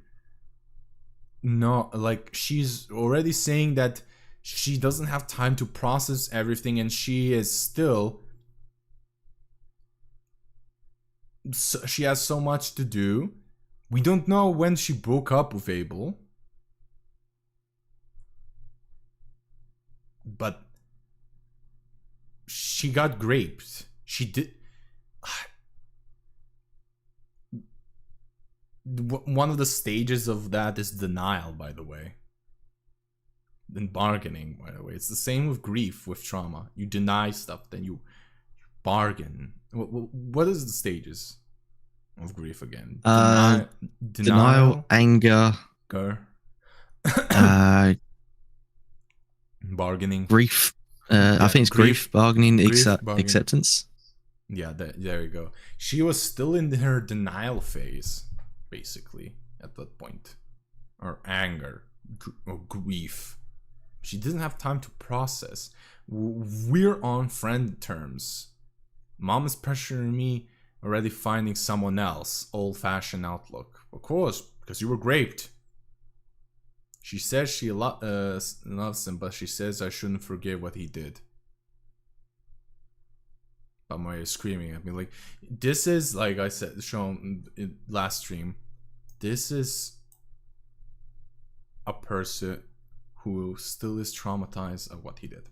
No, like, she's already saying that she doesn't have time to process everything, and she is still... So, she has so much to do. We don't know when she broke up with Abel. But... she got raped. She did... One of the stages of that is denial, by the way. And bargaining, by the way. It's the same with grief, with trauma. You deny stuff, then you bargain. What is the stages of grief again? Denial, anger, bargaining. Grief. I think it's grief, bargaining, acceptance. Yeah, there you go. She was still in her denial phase, basically, at that point. Or anger, or grief. She didn't have time to process. We're on friend terms. Mom is pressuring me, already finding someone else. Old-fashioned outlook. Of course, because you were raped. She says she loves him, but she says I shouldn't forgive what he did. But screaming at me, like, this is, like I said, shown in last stream, this is a person who still is traumatized of what he did.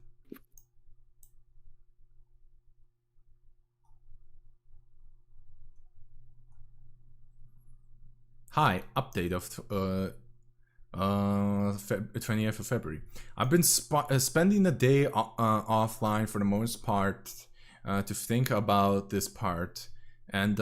Hi, update of 20th of February. I've been spending the day offline for the most part to think about this part and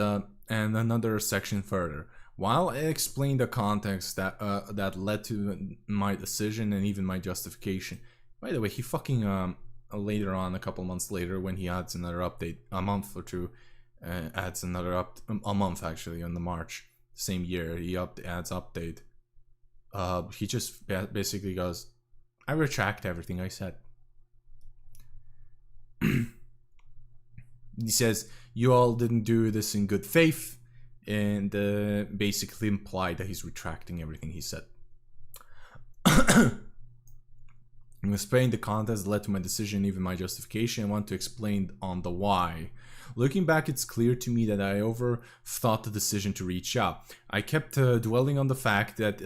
another section further. While I explain the context that led to my decision and even my justification. By the way, he fucking later on, a couple months later, when he adds another update, a month or two, adds another a month actually on the March same year, he adds update. He just basically goes, I retract everything I said. He says, you all didn't do this in good faith, and basically implied that he's retracting everything he said. I'm explaining the context that led to my decision, even my justification. I want to explain on the why. Looking back, it's clear to me that I overthought the decision to reach out. I kept dwelling on the fact that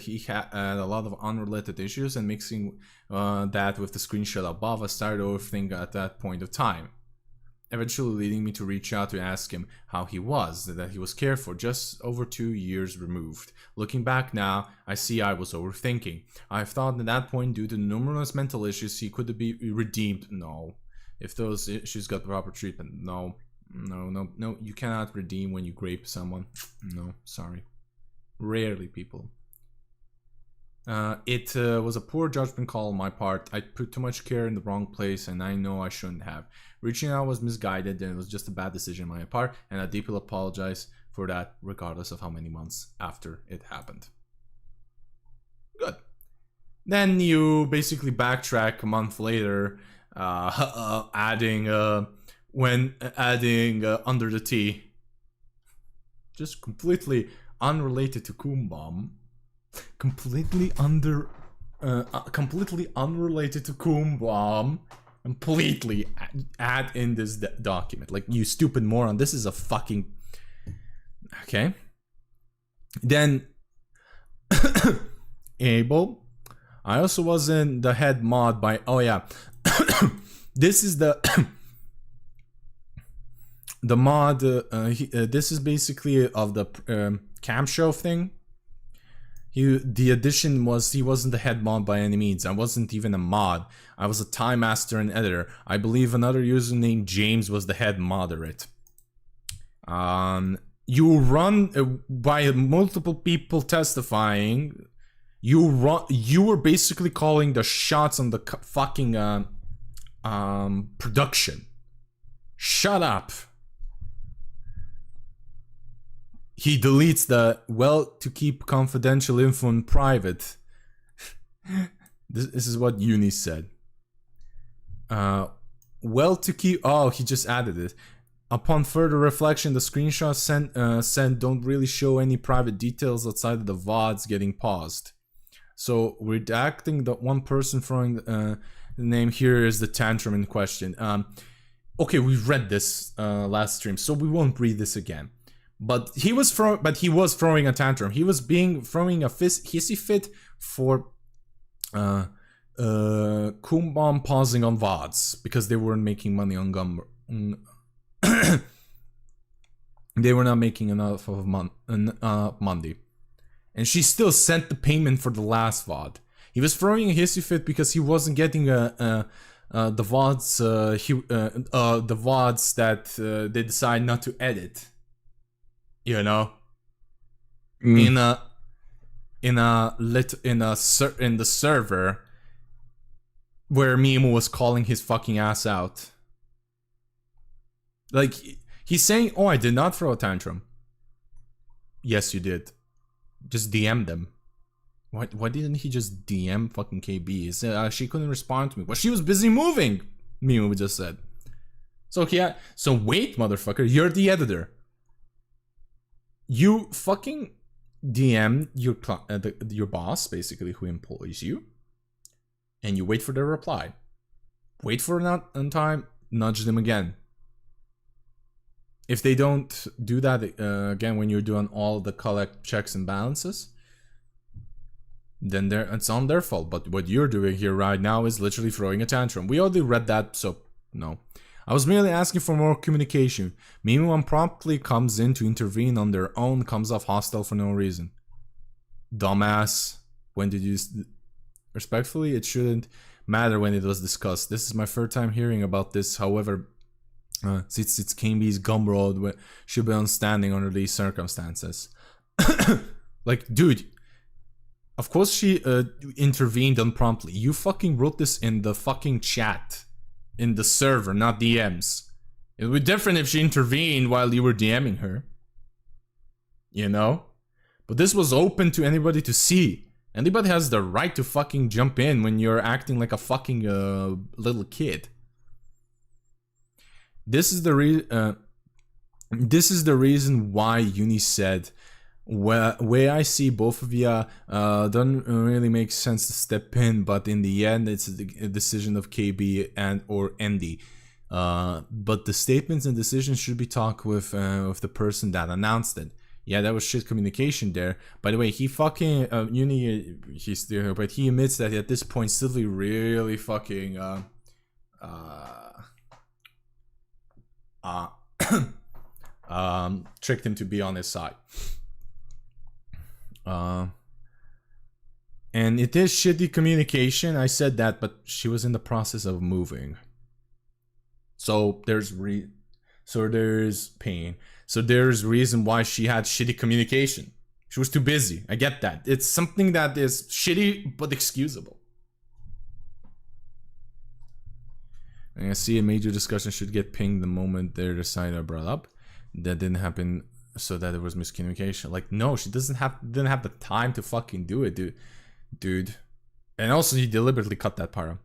he had a lot of unrelated issues, and mixing that with the screenshot above, I started overthinking at that point of time. Eventually leading me to reach out to ask him how he was, that he was cared for, just over 2 years removed. Looking back now, I see I was overthinking. I've thought at that point, due to numerous mental issues, he could be redeemed. No. If those issues got proper treatment, no. No, you cannot redeem when you grape someone. No, sorry. Rarely, people. It was a poor judgment call on my part. I put too much care in the wrong place, and I know I shouldn't have. Reaching out was misguided, and it was just a bad decision on my part, and I deeply apologize for that, regardless of how many months after it happened. Good. Then you basically backtrack a month later, adding under the tea, just completely unrelated to Kumbom. Completely unrelated to Kumbom. Completely add in this document. Like, you stupid moron. This is a fucking... Okay. Then... Able. I also wasn't the head mod by... Oh, yeah. This is the... the mod... this is basically of the cam show thing. The addition was he wasn't the head mod by any means. I wasn't even a mod. I was a time master and editor. I believe another user named James was the head moderate. You run by multiple people testifying. You were basically calling the shots on the fucking production. Shut up. He deletes the, well, to keep confidential info in private. This is what Uni said. Well, to keep... Oh, he just added it. Upon further reflection, the screenshots sent don't really show any private details outside of the VODs getting paused. So, redacting the one person throwing the name here is the tantrum in question. Okay, we read this last stream, so we won't read this again. But he was throwing a tantrum. He was throwing a hissy fit for Kumbom pausing on VODs because they weren't making money on they were not making enough of Monday. And she still sent the payment for the last VOD. He was throwing a hissy fit because he wasn't getting the VODs the VODs that they decide not to edit. You know, in the server where Mimo was calling his fucking ass out. Like, he's saying, "Oh, I did not throw a tantrum." Yes, you did. Just DM them. Why didn't he just DM fucking KB? He said she couldn't respond to me. Well, she was busy moving. Mimo just said. So yeah. So wait, motherfucker. You're the editor. You fucking DM your boss, basically, who employs you, and you wait for their reply. Wait for it on time, nudge them again. If they don't do that again when you're doing all the collect checks and balances, then it's on their fault. But what you're doing here right now is literally throwing a tantrum. We already read that, so no. I was merely asking for more communication. Mimo unpromptly comes in to intervene on their own, comes off hostile for no reason. Dumbass. When did you... Respectfully, it shouldn't matter when it was discussed. This is my third time hearing about this, however... Since it's KB's gumroad should be on standing under these circumstances. Like, dude... Of course she intervened unpromptly. You fucking wrote this in the fucking chat. In the server, not DMs. It would be different if she intervened while you were DMing her. You know? But this was open to anybody to see. Anybody has the right to fucking jump in when you're acting like a fucking little kid. This is the reason why Uni said, where I see both of you doesn't really make sense to step in, but in the end it's a decision of KB and or Andy. But the statements and decisions should be talked with the person that announced it. Yeah, that was shit communication there. By the way, he fucking Uni, he's still here, but he admits that at this point Sylvie really fucking tricked him to be on his side. And it is shitty communication. I said that, but she was in the process of moving. So there's So there's pain. So there's reason why she had shitty communication. She was too busy. I get that. It's something that is shitty but excusable. And I see a major discussion should get pinged the moment their side are brought up. That didn't happen, so that it was miscommunication. Like, no, she didn't have the time to fucking do it, dude. And also, he deliberately cut that part out.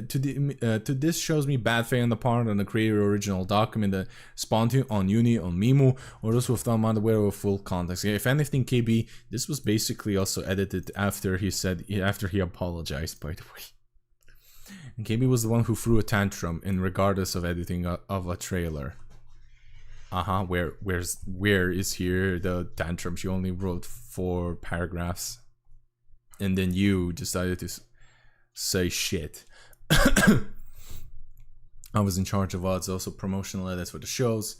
To this shows me bad faith on the part on the creator original document that spawned to on Uni, on Mimu, or those who have not unaware of full context. If anything, KB, this was basically also edited after he apologized, by the way. And KB was the one who threw a tantrum in regardless of editing of a trailer. Where is here the tantrum? She only wrote 4 paragraphs. And then you decided to say shit. I was in charge of odds, also promotional edits for the shows.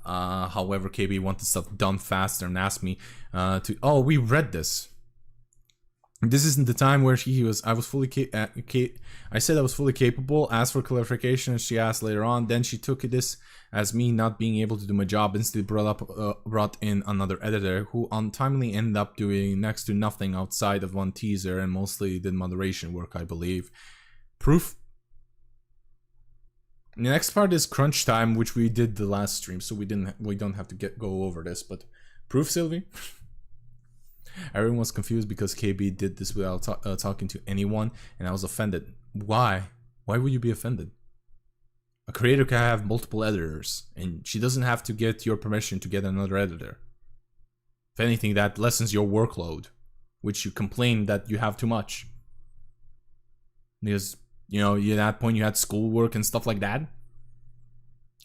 However, KB wanted stuff done faster and asked me to... Oh, we read this. This isn't the time where I was fully I said I was fully capable, asked for clarification, and she asked later on. Then she took this as me not being able to do my job, instead brought in another editor who untimely ended up doing next to nothing outside of one teaser and mostly did moderation work, I believe. Proof? The next part is crunch time, which we did the last stream, so we don't have to go over this, but proof, Sylvie? Everyone was confused because KB did this without talking to anyone, and I was offended. Why? Why would you be offended? A creator can have multiple editors, and she doesn't have to get your permission to get another editor. If anything, that lessens your workload, which you complain that you have too much. Because, you know, at that point you had schoolwork and stuff like that,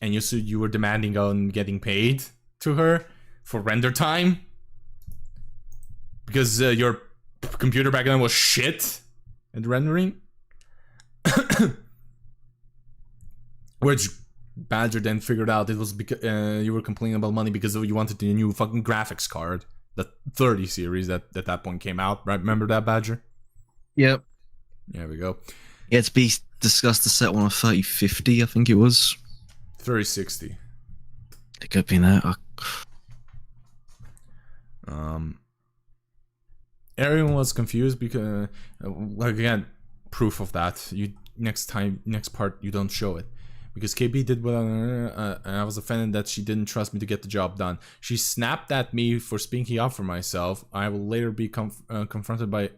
and you said you were demanding on getting paid to her for render time. Because your computer back then was shit at rendering. Which Badger then figured out it was because you were complaining about money because you wanted the new fucking graphics card. The 30 series that at that point came out, right? Remember that, Badger? Yep. There we go. Yeah, it's be discussed the set one of 3050, I think it was. 3060. It could be that. Everyone was confused because, again, proof of that. Next part, you don't show it. Because KB did what and I was offended that she didn't trust me to get the job done. She snapped at me for speaking up for myself. I will later be comforted by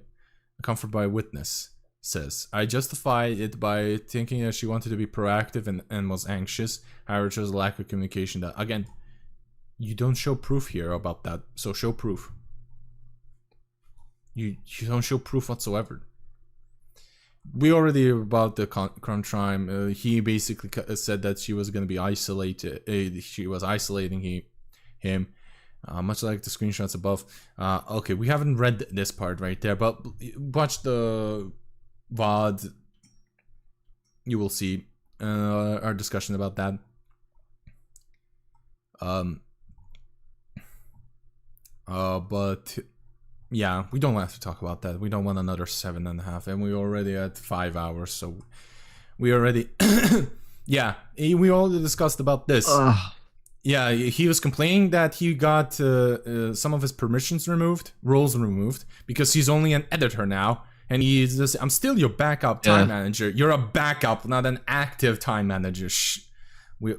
a witness. Says I justified it by thinking that she wanted to be proactive and was anxious. However, it was a lack of communication. That again, you don't show proof here about that. So show proof. You don't show proof whatsoever. We already about the crunch time. He basically said that she was going to be isolated. She was isolating him, much like the screenshots above. Okay, we haven't read this part right there, but watch the VOD. You will see our discussion about that. But yeah, we don't have to talk about that. We don't want another 7.5, and we're already at 5 hours, so we already yeah, we already discussed about this. Yeah, he was complaining that he got some of his permissions removed, roles removed, because he's only an editor now, and he's just, I'm still your backup time manager. You're a backup, not an active time manager.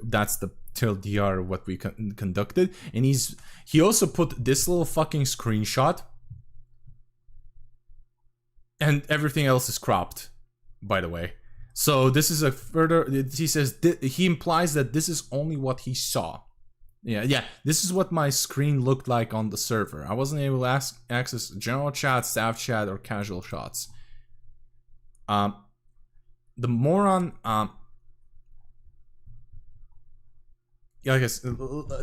That's the TLDR of what we conducted. And he also put this little fucking screenshot, and everything else is cropped, by the way. So this is a further, he says, he implies that this is only what he saw. Yeah, this is what my screen looked like on the server. I wasn't able to access general chat, staff chat, or casual shots. The moron, yeah, I guess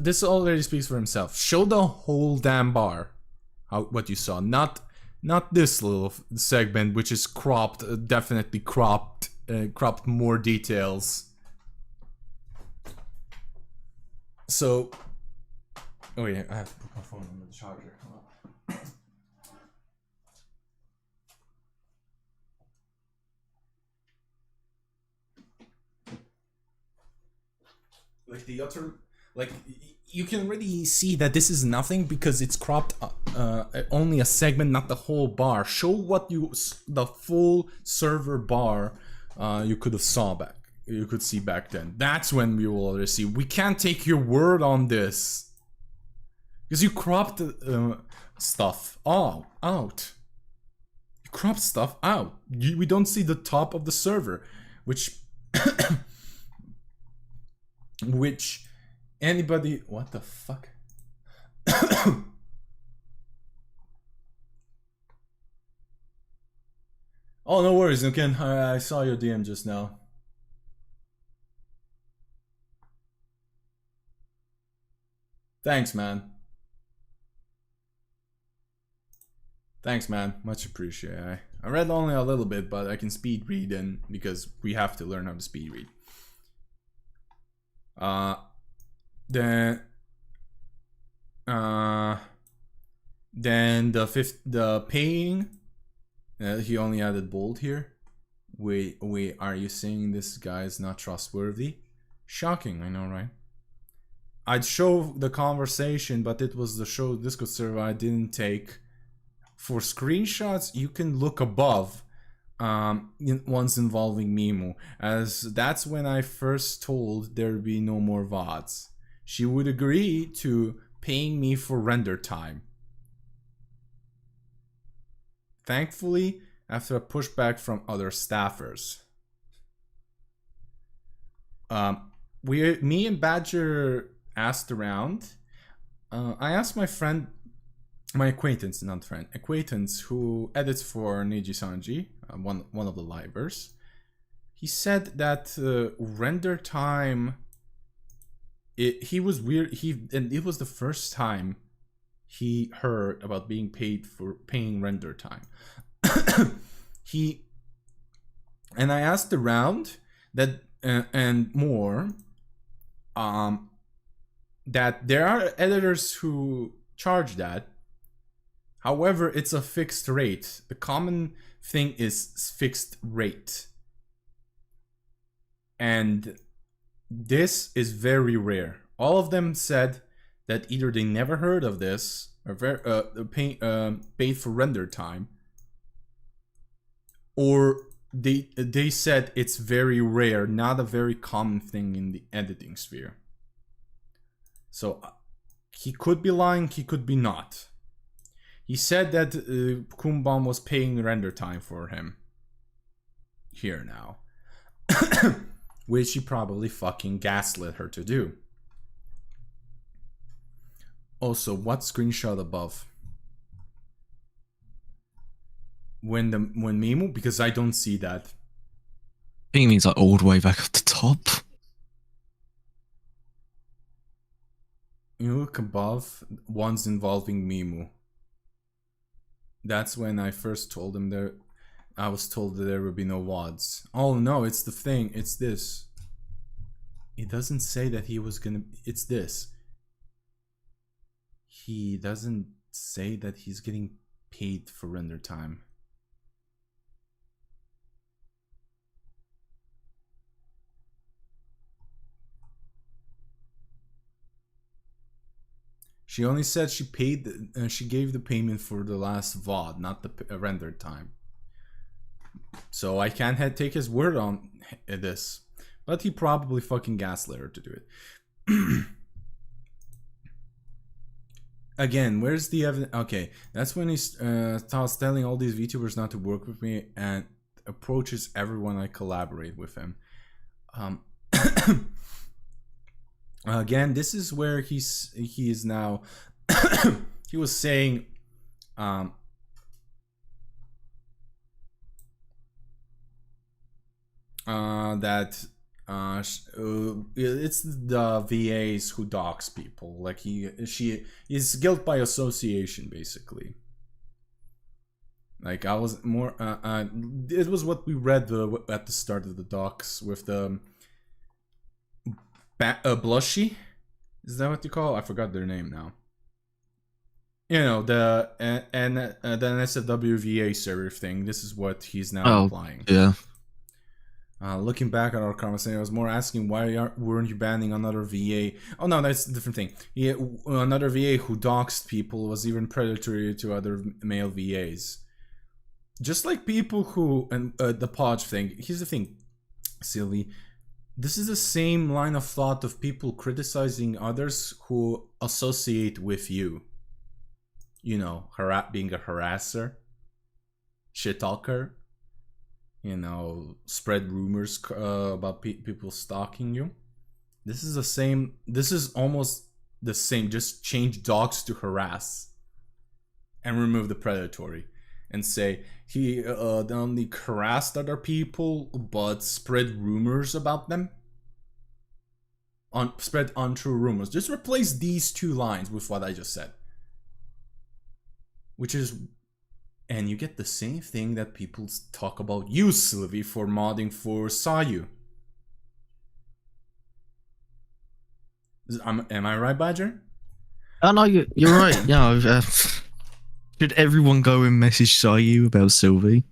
this already speaks for himself. Show the whole damn bar, what you saw, not this little segment, which is cropped, definitely cropped more details. So, oh yeah, I have to put my phone on the charger. Like the Like, you can already see that this is nothing because it's cropped only a segment, not the whole bar. Show what the full server bar you could have you could see back then. That's when we will already see. We can't take your word on this because you cropped stuff out. You cropped stuff out. We don't see the top of the server, which anybody, what the fuck? Oh, no worries, Nuken. I saw your DM just now. Thanks, man. Thanks, man. Much appreciated. I read only a little bit, but I can speed read, and because we have to learn how to speed read. Then the paying. He only added bold here. Wait, are you saying this guy is not trustworthy? Shocking, I know, right? I'd show the conversation, but it was the show Discord server I didn't take. For screenshots, you can look above ones involving Mimu, as that's when I first told there'd be no more VODs. She would agree to paying me for render time. Thankfully, after a pushback from other staffers. Me and Badger asked around. I asked my acquaintance who edits for Neji Sanji, one of the livers. He said that render time. He was weird. And it was the first time he heard about being paid for paying render time. And I asked around that and more. That there are editors who charge that. However, it's a fixed rate. The common thing is fixed rate. And this is very rare. All of them said that either they never heard of this or paid for render time, or they said it's very rare, not a very common thing in the editing sphere. So he could be lying, he could be not. He said that Kumbam was paying render time for him. Here now. Which he probably fucking gaslit her to do. Also, what screenshot above? When Mimu? Because I don't see that. I think it means like all the way back at the top. You look above, ones involving Mimu. That's when I first told him there. I was told that there would be no WODs. Oh no, it's the thing. It's this. It doesn't say that he was gonna. It's this. He doesn't say that he's getting paid for render time. She only said she paid. She gave the payment for the last VOD, not the render time. So I can't take his word on this, but he probably fucking gaslit her to do it. Again, where's the evidence? Okay, that's when he starts telling all these VTubers not to work with me and approaches everyone I collaborate with him. Again, this is where he is now. He was saying that it's the VAs who dox people. Like she is guilt by association, basically. Like I was more. It was what we read at the start of the docs with the Blushy. Is that what you call? I forgot their name now. You know, the NSFW VA server thing. This is what he's now applying. Yeah. Looking back at our conversation, I was more asking why weren't you banning another VA? Oh no, that's a different thing. Yeah, another VA who doxed people was even predatory to other male VAs. Just like people who and the Podge thing. Here's the thing, Sylvie. This is the same line of thought of people criticizing others who associate with you. You know, being a harasser, shit talker. You know, spread rumors about people stalking you. This is the same. This is almost the same. Just change dogs to harass, and remove the predatory, and say he not only harassed other people but spread rumors about them. Spread untrue rumors. Just replace these two lines with what I just said, which is. And you get the same thing that people talk about you, Sylvie, for modding for Sayu. Am I right, Badger? Oh no, you're right. Yeah, should everyone go and message Sayu about Sylvie?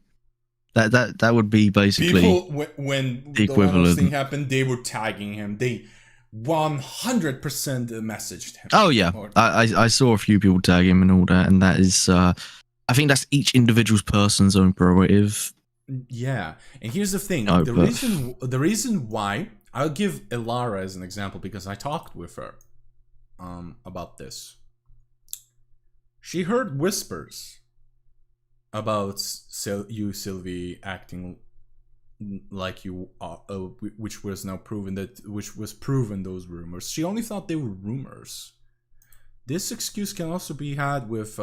That would be basically people when the Lenox thing happened, they were tagging him. They 100% messaged him. Oh yeah, I saw a few people tag him and all that, and that is. I think that's each individual's person's own prerogative. Yeah, and here's the thing: the reason why I'll give Elara as an example because I talked with her about this. She heard whispers about you, Sylvie, acting like you are, which was now proven those rumors. She only thought they were rumors. This excuse can also be had with.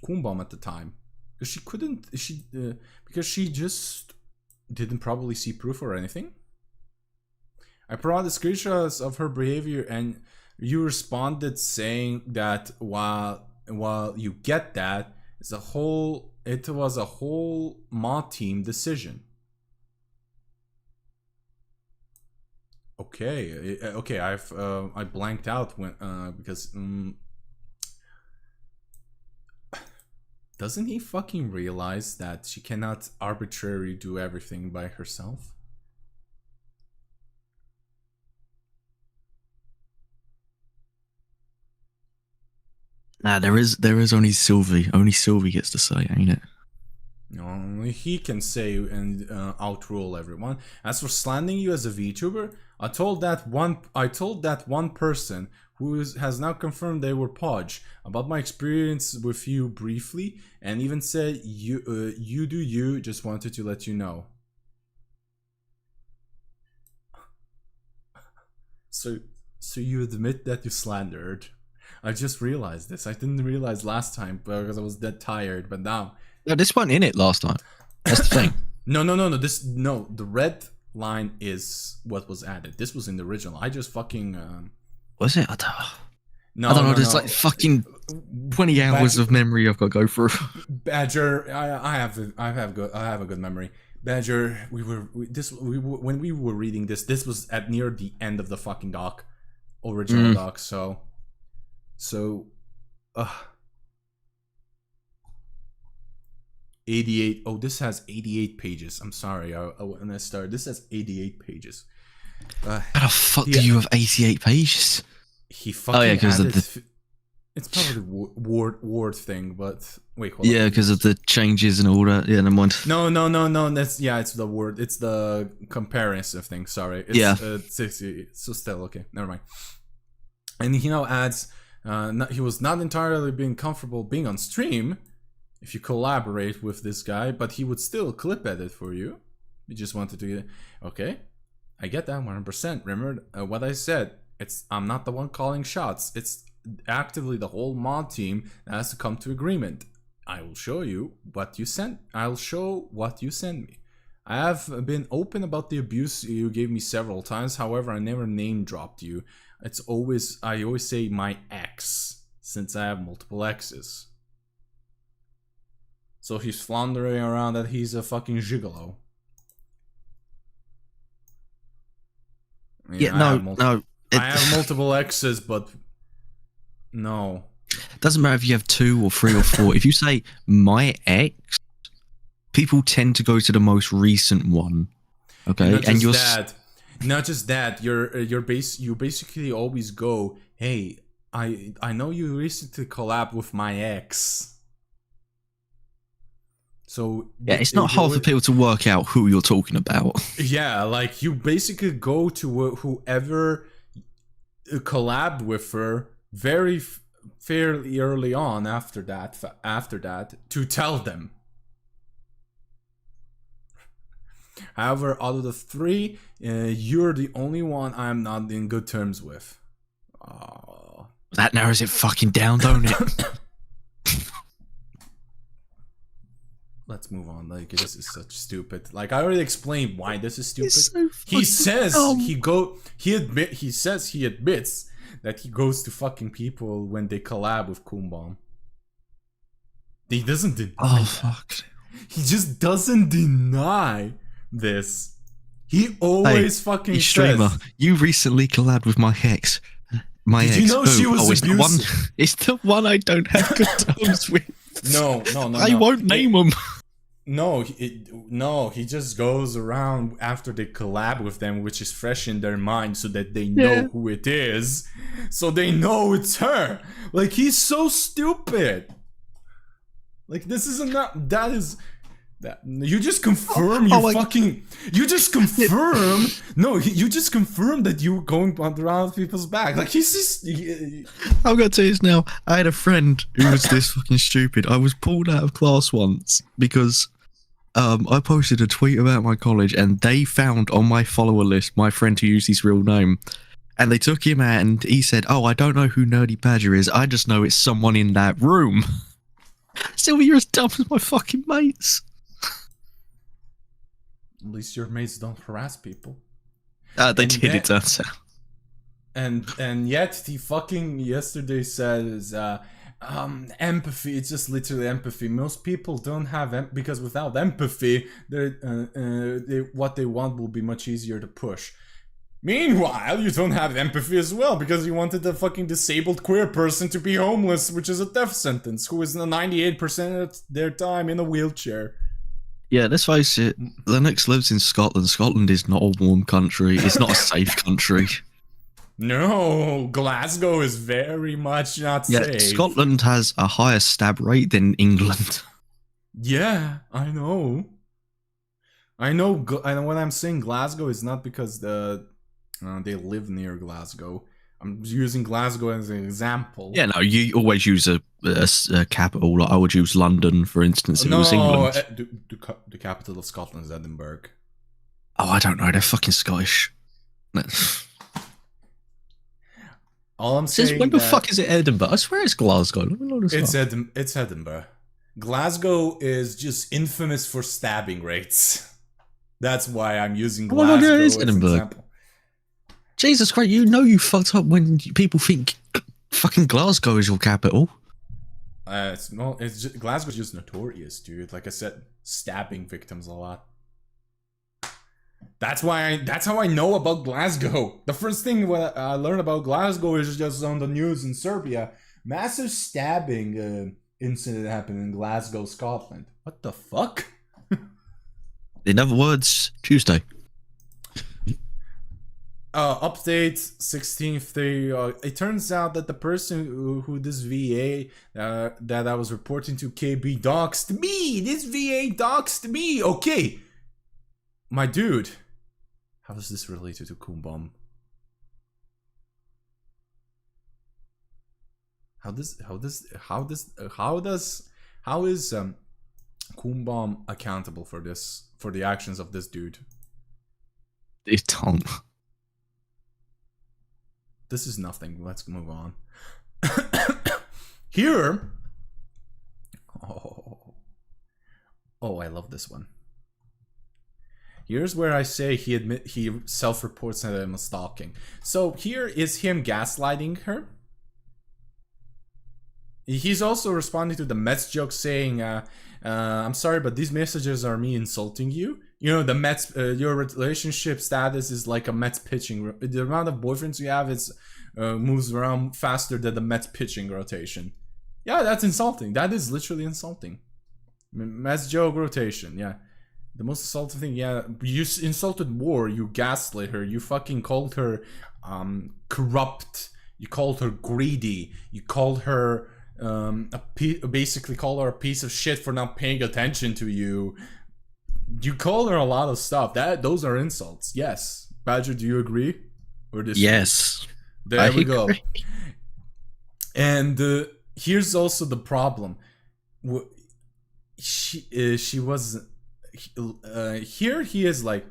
Kumbom at the time, because because she just didn't probably see proof or anything. I provided screenshots of her behavior, and you responded saying that while you get that, it was a whole mod team decision. Okay, I blanked out when because. Doesn't he fucking realize that she cannot arbitrarily do everything by herself? Nah, there is only Sylvie. Only Sylvie gets to say, ain't it? Only he can say and outrule everyone. As for slandering you as a VTuber, I told that one person who has now confirmed they were Podge about my experience with you briefly, and even said you do you. Just wanted to let you know. So you admit that you slandered. I just realized this. I didn't realize last time because I was dead tired, but now. No, this wasn't in it last time. That's the thing. No. The red line is what was added. This was in the original. I just fucking. Was it? I don't know. There's like fucking 20 hours of memory I've got to go through. Badger, I have a good memory. Badger, when we were reading this was at near the end of the fucking doc, original doc. So, 88. Oh, this has 88 pages. I'm sorry. When I started, this has 88 pages. How the fuck do you have 88 pages? He fucking because of the. It's probably the word thing, but wait. Hold on. Because of the changes and all that. Yeah, never mind. No. That's it's the word. It's the comparison thing. Sorry. It's 60. So still okay. Never mind. And he now adds, he was not entirely being comfortable being on stream if you collaborate with this guy, but he would still clip edit for you. He just wanted to. Okay, I get that 100%. Remember what I said. I'm not the one calling shots. It's actively the whole mod team that has to come to agreement. I will show you what you sent. I'll show what you send me. I have been open about the abuse you gave me several times. However, I never name dropped you. I always say my ex, since I have multiple exes. So he's floundering around that he's a fucking gigolo. No. I have multiple exes, but no. Doesn't matter if you have 2 or 3 or 4. If you say my ex, people tend to go to the most recent one. Okay, not and just not just that. You basically always go, hey, I know you recently collabed with my ex. So yeah, it's not hard for people to work out who you're talking about. Yeah, like you basically go to whoever collabed with her fairly early on after that to tell them. However, out of the three, you're the only one I'm not in good terms with. That narrows it fucking down, don't it? Let's move on. Like, this is such stupid. Like, I already explained why this is stupid. So He says he says he admits that he goes to fucking people when they collab with Kumbom. He doesn't deny fuck. He just doesn't deny this. He always fucking says, streamer, you recently collabed with my ex. Did you know she was abusive? It's the one I don't have good terms with. No. I won't name him. No, he just goes around after they collab with them, which is fresh in their mind, so that they know who it is, so they know it's her. Like, he's so stupid. Like, this is enough. That is. That you just confirm you just confirm you just confirm that you're going around people's back. Like, he's just I'm gonna tell you this now. I had a friend who was this fucking stupid. I was pulled out of class once because I posted a tweet about my college and they found on my follower list my friend who used his real name, and they took him out and he said, "Oh, I don't know who Nerdy Badger is, I just know it's someone in that room." Sylvie, you're as dumb as my fucking mates. At least your mates don't harass people. They did, it turns out. And yet he fucking yesterday says empathy. It's just literally empathy. Most people don't have because without empathy, what they want will be much easier to push. Meanwhile, you don't have empathy as well because you wanted a fucking disabled queer person to be homeless, which is a death sentence, who is 98% of their time in a wheelchair. Yeah, let's face it, Lenox lives in Scotland. Scotland is not a warm country. It's not a safe country. No, Glasgow is very much not safe. Scotland has a higher stab rate than England. Yeah, I know. And when I'm saying Glasgow, it's not because they live near Glasgow. I'm using Glasgow as an example. Yeah, no, you always use a capital. Like I would use London, for instance, if it was England. The capital of Scotland is Edinburgh. Oh, I don't know. They're fucking Scottish. All I'm saying when the fuck is it Edinburgh? I swear it's Glasgow. It's Edinburgh. Glasgow is just infamous for stabbing rates. That's why I'm using Glasgow as an example. Jesus Christ, you know you fucked up when people think fucking Glasgow is your capital. Glasgow's just notorious, dude. Like I said, stabbing victims a lot. That's how I know about Glasgow. The first thing I learned about Glasgow is just on the news in Serbia. Massive stabbing incident happened in Glasgow, Scotland. What the fuck? In other words, Tuesday. Update 16th day. It turns out that the person who this VA that I was reporting to KB doxed me. This VA doxed me. Okay, my dude. How is this related to Kumbom? How is Kumbom accountable for this, for the actions of this dude? It don't. This is nothing. Let's move on. Here. Oh, I love this one. Here's where I say he self-reports that I'm stalking. So here is him gaslighting her. He's also responding to the Mets joke saying, I'm sorry, but these messages are me insulting you. You know, the Mets, your relationship status is like a Mets pitching. The amount of boyfriends you have is moves around faster than the Mets pitching rotation. Yeah, that's insulting. That is literally insulting. Mets joke rotation, yeah. The most assaultive thing, yeah. You insulted more. You gaslit her. You fucking called her corrupt. You called her greedy. You called her basically called her a piece of shit for not paying attention to you. You called her a lot of stuff. Those are insults. Yes, Badger, do you agree? Or disagree? Yes. There we go. And here's also the problem. She was here. He is like,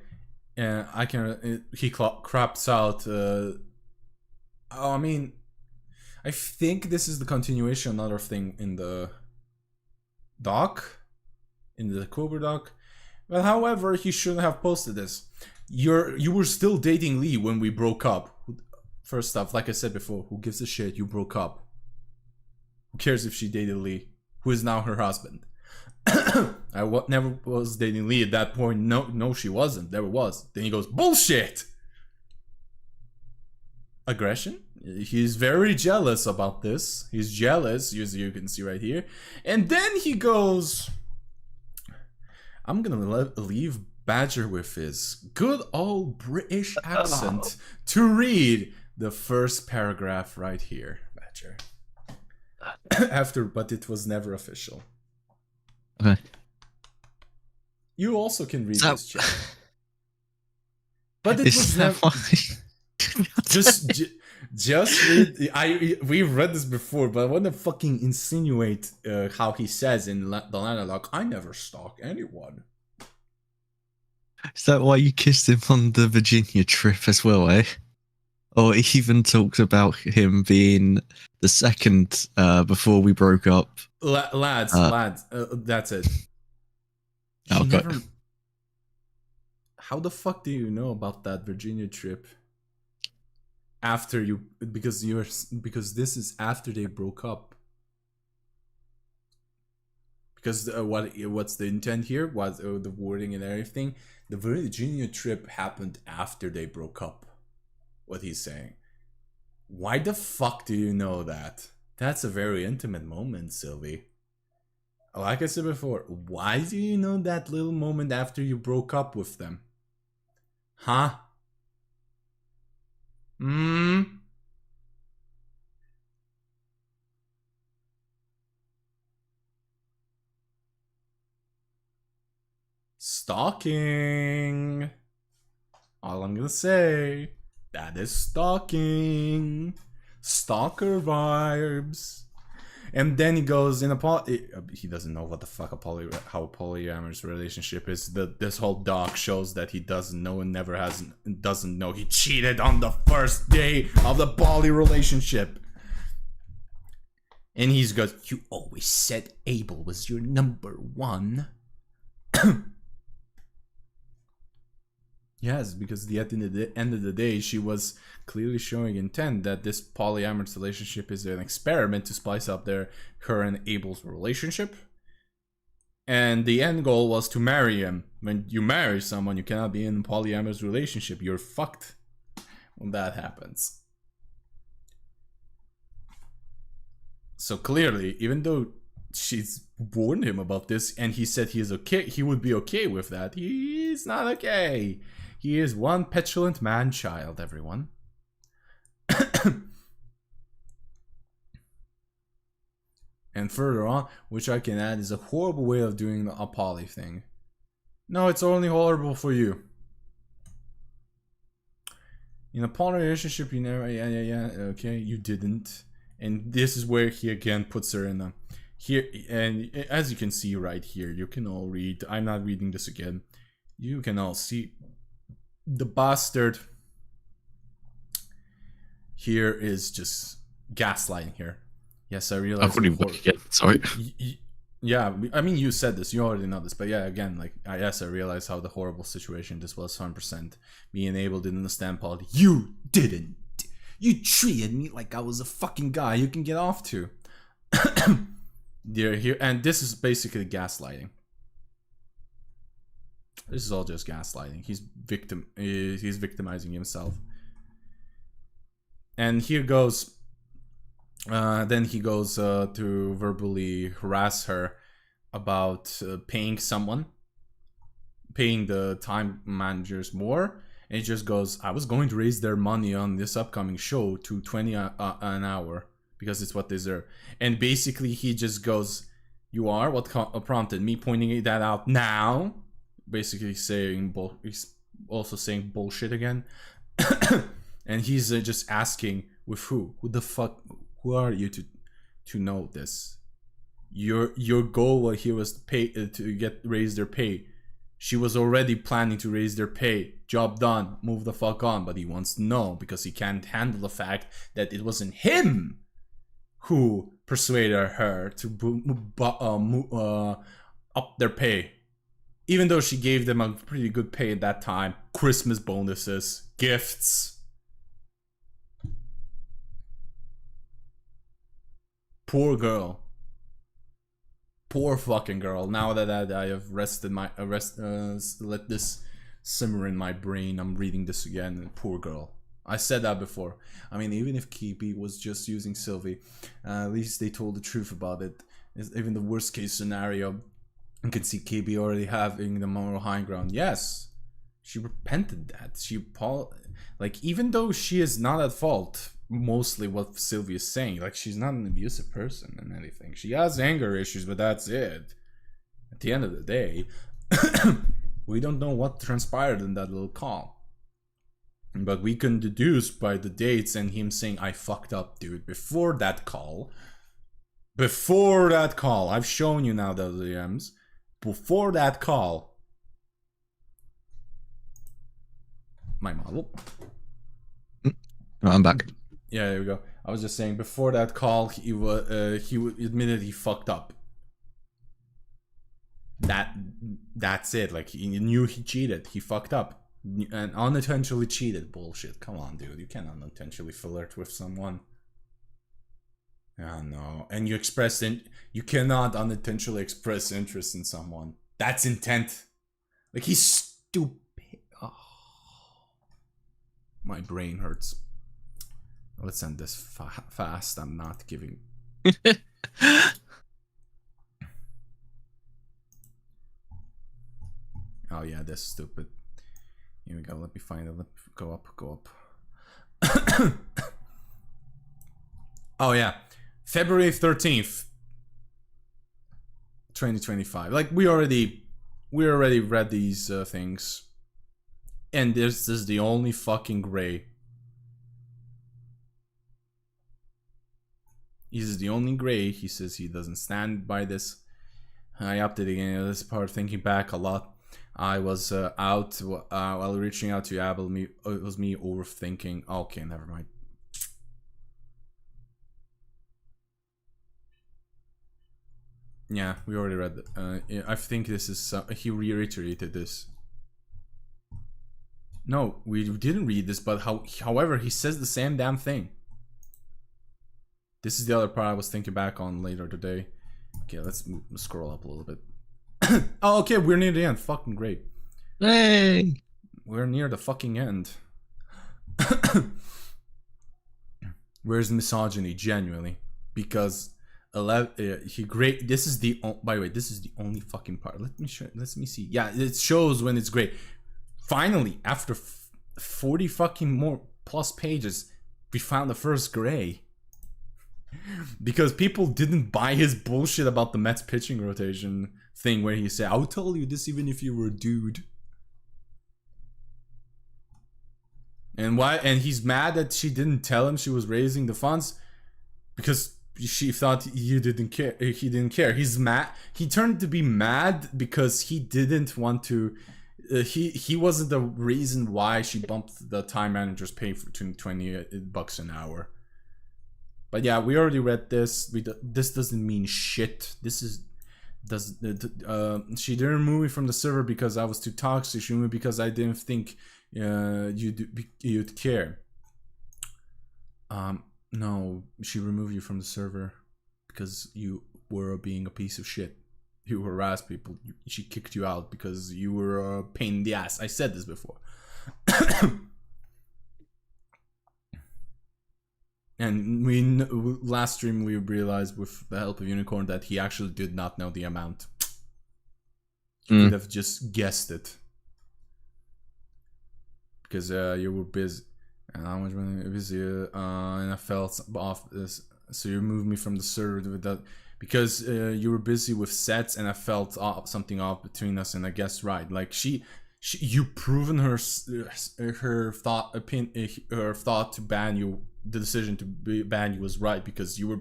I can. He craps out. I mean, I think this is the continuation. Another thing in the doc, in the Kobra doc. But however, he shouldn't have posted this. You were still dating Lee when we broke up. First off, like I said before, who gives a shit? You broke up. Who cares if she dated Lee, who is now her husband? I never was dating Lee at that point. No, she wasn't. Never was. Then he goes, bullshit. Aggression. He's very jealous about this. He's jealous, as you can see right here. And then he goes, I'm gonna leave Badger with his good old British accent to read the first paragraph right here, Badger. But it was never official. Okay. You also can read this, chat. But it was never. Just read. We've read this before, but I want to fucking insinuate how he says in the monologue. I never stalk anyone. Is that why you kissed him on the Virginia trip as well, eh? Or even talked about him being the second before we broke up. Lads, that's it. Okay. How the fuck do you know about that Virginia trip? After you, because this is after they broke up. Because what's the intent here? Was the wording and everything? The Virginia trip happened after they broke up. What he's saying. Why the fuck do you know that? That's a very intimate moment, Sylvie. Like I said before, why do you know that little moment after you broke up with them? Huh? Stalking. All I'm gonna say. That is stalking. Stalker vibes. And then he goes in he doesn't know what the fuck how a polyamorous relationship is. This whole doc shows that he doesn't know and doesn't know. He cheated on the first day of the poly relationship. And he goes, you always said Abel was your number one. Yes, because at the end of the day, she was clearly showing intent that this polyamorous relationship is an experiment to spice up her and Abel's relationship. And the end goal was to marry him. When you marry someone, you cannot be in a polyamorous relationship. You're fucked when that happens. So clearly, even though she's warned him about this and he said he is okay, he would be okay with that, he's not okay. He is one petulant man-child, everyone. And further on, which I can add, is a horrible way of doing the poly thing. No, it's only horrible for you. In a poly relationship, you never, okay, you didn't. And this is where he again puts her in a, here, and as you can see right here, you can all read, I'm not reading this again. You can all see the bastard here is just gaslighting here. Yes, I realize. Sorry. Yeah, I mean, you said this, you already know this, but yeah, again, like, yes, I realize how the horrible situation this was. 100%. Me and Abel didn't understand Paul. You didn't. You treated me like I was a fucking guy you can get off to. They're here, and this is basically gaslighting. This is all just gaslighting. He's victimizing himself. And here goes. Then he goes to verbally harass her about paying someone paying the time managers more. And he just goes, I was going to raise their money on this upcoming show to 20 an hour because it's what they deserve. And basically he just goes, you are? What prompted me pointing that out now? Basically saying, he's also saying bullshit again. And he's just asking, with who? Who the fuck? Who are you to know this? Your goal here was to pay to raise their pay. She was already planning to raise their pay. Job done. Move the fuck on. But he wants to know because he can't handle the fact that it wasn't him who persuaded her to up their pay. Even though she gave them a pretty good pay at that time. Christmas bonuses, gifts. Poor girl. Poor fucking girl. Now that I have let this simmer in my brain, I'm reading this again. Poor girl. I said that before. I mean, even if Kibi was just using Sylvie, at least they told the truth about it. Even the worst case scenario, you can see Kibi already having the moral high ground. Yes, she repented that. Like, even though she is not at fault, mostly what Sylvie is saying, like, she's not an abusive person and anything. She has anger issues, but that's it. At the end of the day, we don't know what transpired in that little call. But we can deduce by the dates and him saying, I fucked up, dude. Before that call, I've shown you now the DMs. Before that call, my model. Oh, I'm back. Yeah, there we go. I was just saying, before that call, he admitted he fucked up. That's it. Like, he knew he cheated. He fucked up. And unintentionally cheated. Bullshit. Come on, dude. You can't unintentionally flirt with someone. Oh, no. And you cannot unintentionally express interest in someone. That's intent. Like, he's stupid. Oh. My brain hurts. Let's end this fast. I'm not giving. Oh yeah, that's stupid. Here we go. Let me find it. Let me go up. Oh yeah, February 13th, 2025. Like, we already read these things, and this is the only fucking gray. This is the only gray. He says he doesn't stand by this. I upped it again. This part, thinking back a lot. I was out while reaching out to Abel. It was me overthinking. Okay, never mind. Yeah, we already read that. I think this is... he reiterated this. No, we didn't read this, but however, he says the same damn thing. This is the other part I was thinking back on later today. Okay, let's scroll up a little bit. Oh, okay, we're near the end. Fucking great. Hey! We're near the fucking end. Where's misogyny, genuinely? Because this is the... by the way, this is the only fucking part. Let me see. Yeah, it shows when it's great. Finally, after 40 fucking more plus pages, we found the first gray. Because people didn't buy his bullshit about the Mets pitching rotation thing where he said, I'll tell you this even if you were a dude. And why? And he's mad that she didn't tell him she was raising the funds because she thought you didn't care. He didn't care. He's mad. He turned to be mad because he didn't want to. He wasn't the reason why she bumped the time manager's pay for $20 an hour. But yeah, we already read this. This doesn't mean shit. This is she didn't remove me from the server because I was too toxic. She removed me because I didn't think you'd care. No, she removed you from the server because you were being a piece of shit. You harassed people. She kicked you out because you were a pain in the ass. I said this before. And last stream we realized with the help of Unicorn that he actually did not know the amount. You could have just guessed it. Because you were busy. And how much busy? And I felt off this. So you moved me from the server with that. Because you were busy with sets, and I felt something off between us, and I guess right. Like you proven her thought to ban you. The decision to ban you was right because you were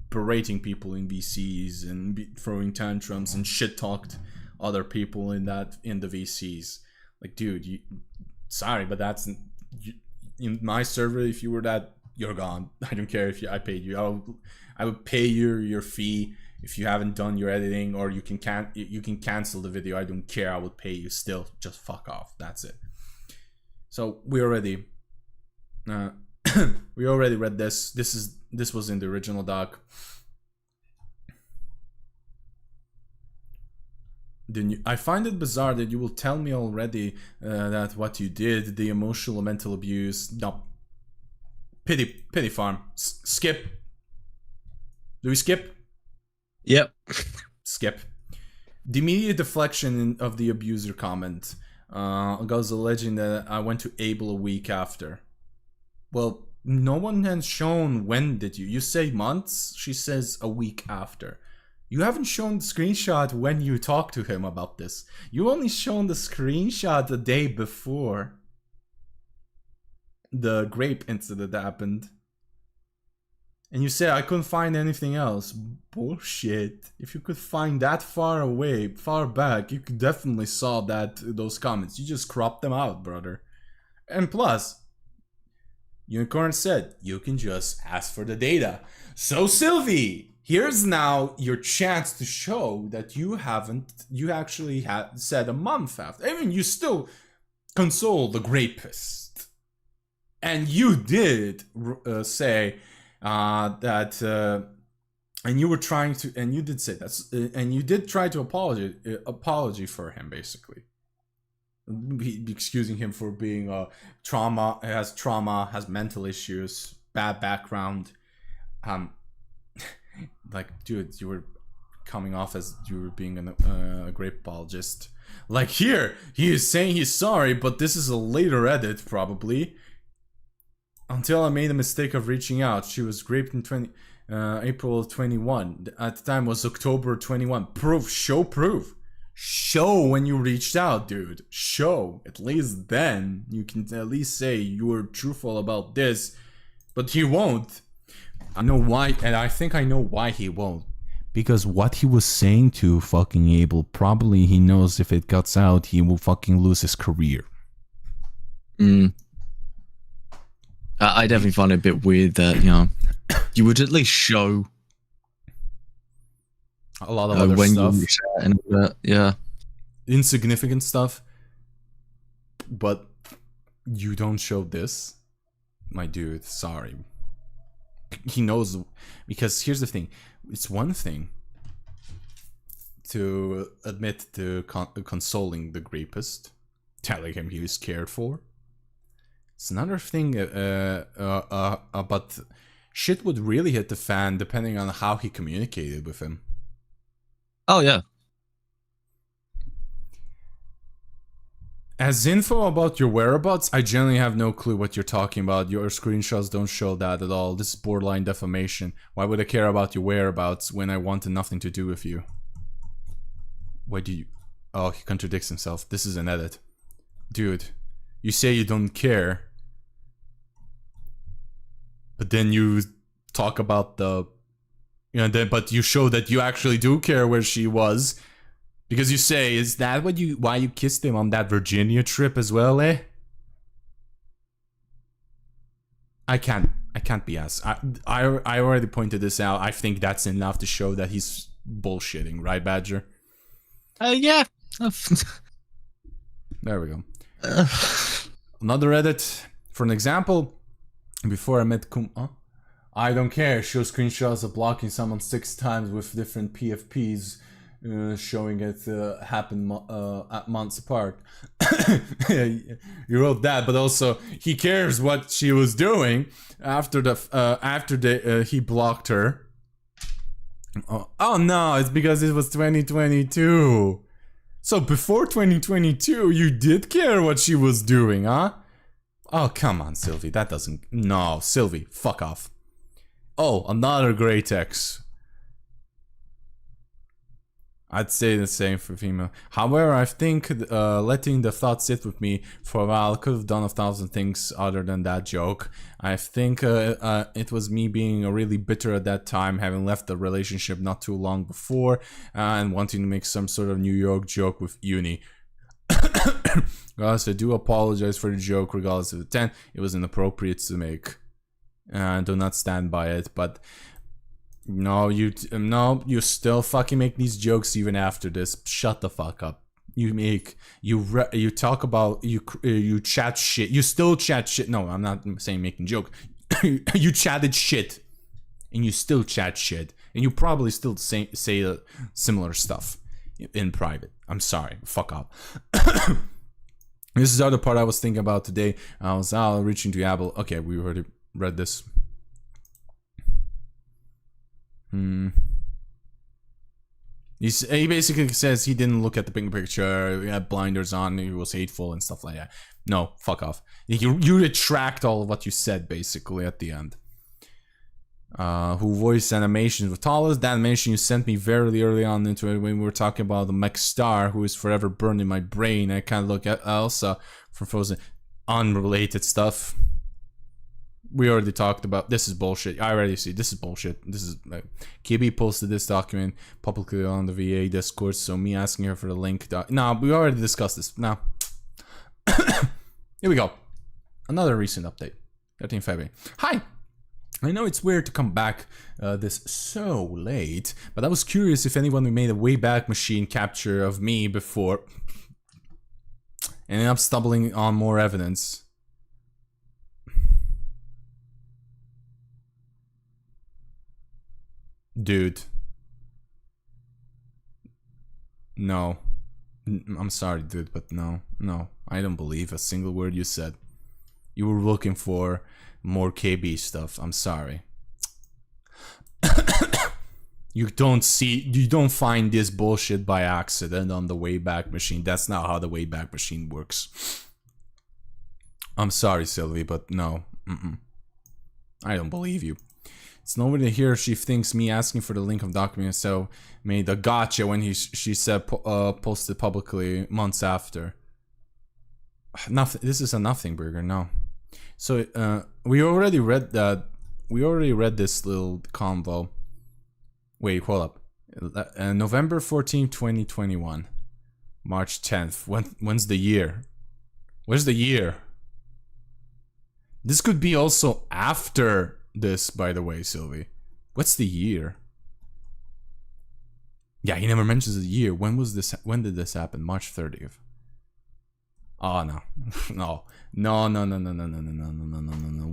berating people in VCs and throwing tantrums and shit talked other people in the VCs. Like, dude, sorry, but that's in my server. If you were that, you're gone. I don't care if I paid you. I would pay your fee if you haven't done your editing, or you can cancel the video. I don't care. I would pay you still. Just fuck off. That's it. So we already read this. This was in the original doc. I find it bizarre that you will tell me already that what you did, the emotional mental abuse. No. Pity farm. Skip. Do we skip? Yep. Skip. The immediate deflection of the abuser comment goes alleging that I went to Able a week after. Well, no one has shown when did you. You say months, she says a week after. You haven't shown the screenshot when you talked to him about this. You only shown the screenshot the day before the grape incident happened. And you say I couldn't find anything else. Bullshit. If you could find that far away, far back, you could definitely saw those comments. You just cropped them out, brother. And plus, Unicorn said you can just ask for the data. So Sylvie, here's now your chance to show that you actually had said a month after. I mean, you still console the rapist. And you did say that, and you were trying to, and you did say that, and you did try to apology for him, basically. Excusing him for being has mental issues, bad background. Like, dude, you were coming off as you were being a great apologist. Like, here, he is saying he's sorry, but this is a later edit, probably. Until I made a mistake of reaching out. She was raped in April of 21. At the time was October 21. Proof. Show proof. Show when you reached out, dude. Show. At least then you can at least say you were truthful about this. But he won't. I know why, and I think I know why he won't. Because what he was saying to fucking Abel, probably he knows if it gets out, he will fucking lose his career. I definitely find it a bit weird that, you would at least show a lot of other when stuff. You and all that, yeah. Insignificant stuff. But you don't show this? My dude, sorry. He knows, because here's the thing. It's one thing to admit to consoling the rapist, telling him he was cared for. It's another thing, but shit would really hit the fan depending on how he communicated with him. Oh, yeah. As info about your whereabouts, I generally have no clue what you're talking about. Your screenshots don't show that at all. This is borderline defamation. Why would I care about your whereabouts when I wanted nothing to do with you? Why do you... Oh, he contradicts himself. This is an edit. Dude, you say you don't care. But then you talk about the... but you show that you actually do care where she was. Because you say, is that why you kissed him on that Virginia trip as well, eh? I can't be asked. I already pointed this out. I think that's enough to show that he's bullshitting, right, Badger? Yeah. There we go. Another edit. For an example, before I met I don't care. Show screenshots of blocking someone 6 times with different PFPs. Showing it happened at months apart. You wrote that, but also he cares what she was doing after he blocked her. Oh no, it's because it was 2022. So before 2022, you did care what she was doing, huh? Oh, come on, Sylvie. That doesn't... No, Sylvie, fuck off. Oh, another great text. I'd say the same for female. However, I think letting the thought sit with me for a while could have done 1,000 things other than that joke. I think it was me being really bitter at that time, having left the relationship not too long before, and wanting to make some sort of New York joke with uni. Regardless, I do apologize for the joke, regardless of the 10. It was inappropriate to make. I do not stand by it, but... No, you still fucking make these jokes even after this. Shut the fuck up. You talk about, you chat shit. You still chat shit. No, I'm not saying making joke. You chatted shit. And you still chat shit. And you probably still say similar stuff in private. I'm sorry. Fuck off. This is the other part I was thinking about today. I was reaching to Apple. Okay, we already read this. He basically says he didn't look at the big picture, he had blinders on, he was hateful and stuff like that. No, fuck off. You retract all of what you said, basically, at the end. Who voiced animations with Talos? That animation you sent me very early on into it when we were talking about the mech star who is forever burned in my brain. I kind of look at Elsa from Frozen. Unrelated stuff. We already talked about this is bullshit. I already see this is bullshit. This is KB posted this document publicly on the VA Discord, so me asking her for the link. No, we already discussed this. Now, here we go. Another recent update. 13 February. Hi. I know it's weird to come back this so late, but I was curious if anyone made a Wayback Machine capture of me before, and ended up stumbling on more evidence. Dude. No. I'm sorry, dude, but no. No. I don't believe a single word you said. You were looking for more KB stuff. I'm sorry. You don't find this bullshit by accident on the Wayback Machine. That's not how the Wayback Machine works. I'm sorry, Sylvie, but no. I don't believe you. It's nobody here. She thinks me asking for the link of document so made a gotcha when she said posted publicly months after. Nothing. This is a nothing burger. No. So we already read that. We already read this little convo. Wait, hold up. November 14, 2021. March 10th. When's the year? Where's the year? This could be also after this, by the way, Sylvie. What's the year? Yeah, he never mentions the year. When was this? When did this happen? March 30th. Oh no. No.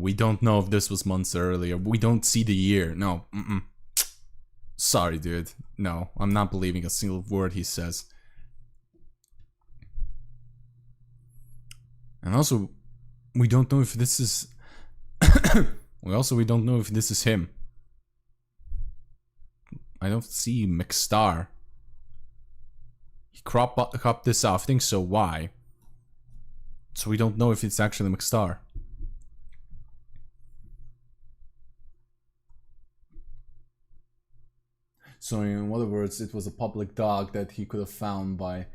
We don't know if this was months earlier. We don't see the year. No. Sorry, dude. No, I'm not believing a single word he says. And also, we don't know if this is we don't know if this is him. I don't see McStar. He cropped this off. I think so. Why? So we don't know if it's actually McStar. So in other words, it was a public dog that he could have found by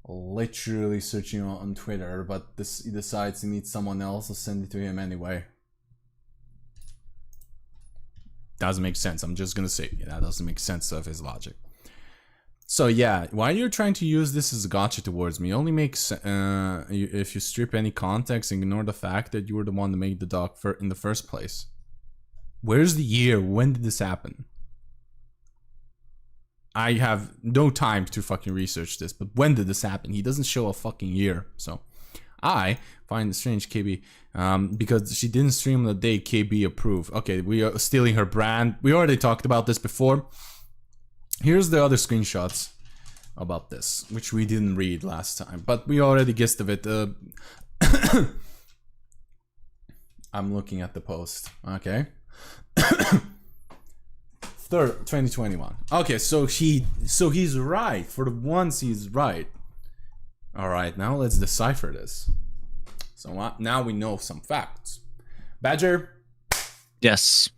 literally searching on Twitter, but he decides he needs someone else to send it to him anyway. Doesn't make sense. I'm just gonna say that doesn't make sense of his logic. So yeah, why you're trying to use this as a gotcha towards me only makes if you strip any context and ignore the fact that you were the one to make the dog in the first place. Where's the year? When did this happen? I have no time to fucking research this, but when did this happen? He doesn't show a fucking year, so I find it strange, KB, because she didn't stream the day KB approved. Okay, we are stealing her brand. We already talked about this before. Here's the other screenshots about this, which we didn't read last time, but we already guessed of it. I'm looking at the post. Okay. 13 3rd, 2021. Okay, so he's right. For the once, he's right. All right, now let's decipher this. So now we know some facts. Badger. Yes.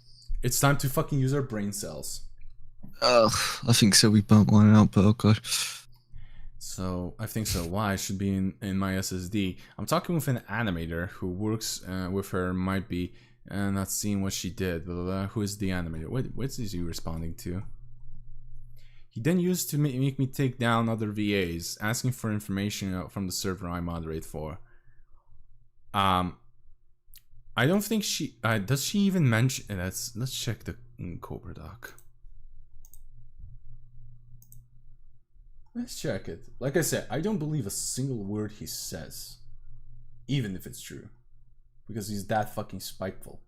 It's time to fucking use our brain cells. I think so. We bumped one out, but oh god. So I think so. Why? It should be in my SSD. I'm talking with an animator who works with her. Might be not seeing what she did. Blah, blah, blah. Who is the animator? What is he responding to? He then used to make me take down other VAs, asking for information from the server I moderate for. I don't think she does. She even mention? Let's check the Kobra doc. Let's check it. Like I said, I don't believe a single word he says, even if it's true, because he's that fucking spiteful.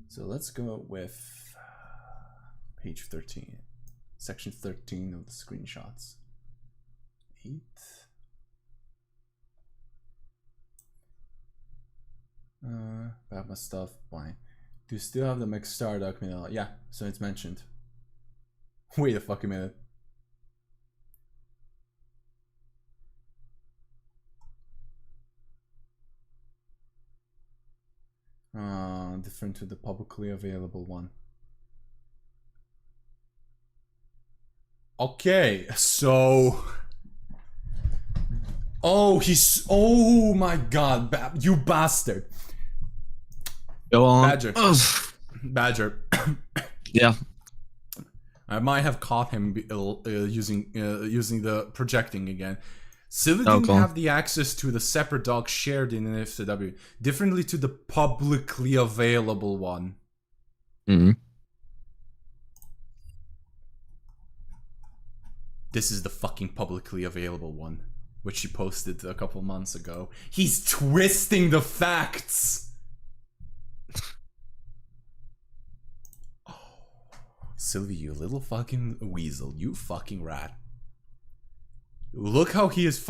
So let's go with page 13, section 13 of the screenshots. 8. About my stuff. Why? Do you still have the McStar document? Yeah, so it's mentioned. Wait a fucking minute. Different to the publicly available one. Okay, so... Oh my god, you bastard. Go on. Badger. Badger. Yeah. I might have caught him using the projecting again. Silvy didn't have the access to the separate doc shared in an FCW, differently to the publicly available one. Mm-hmm. This is the fucking publicly available one, which she posted a couple months ago. He's twisting the facts! Oh, Silvy, you little fucking weasel. You fucking rat. Look how he is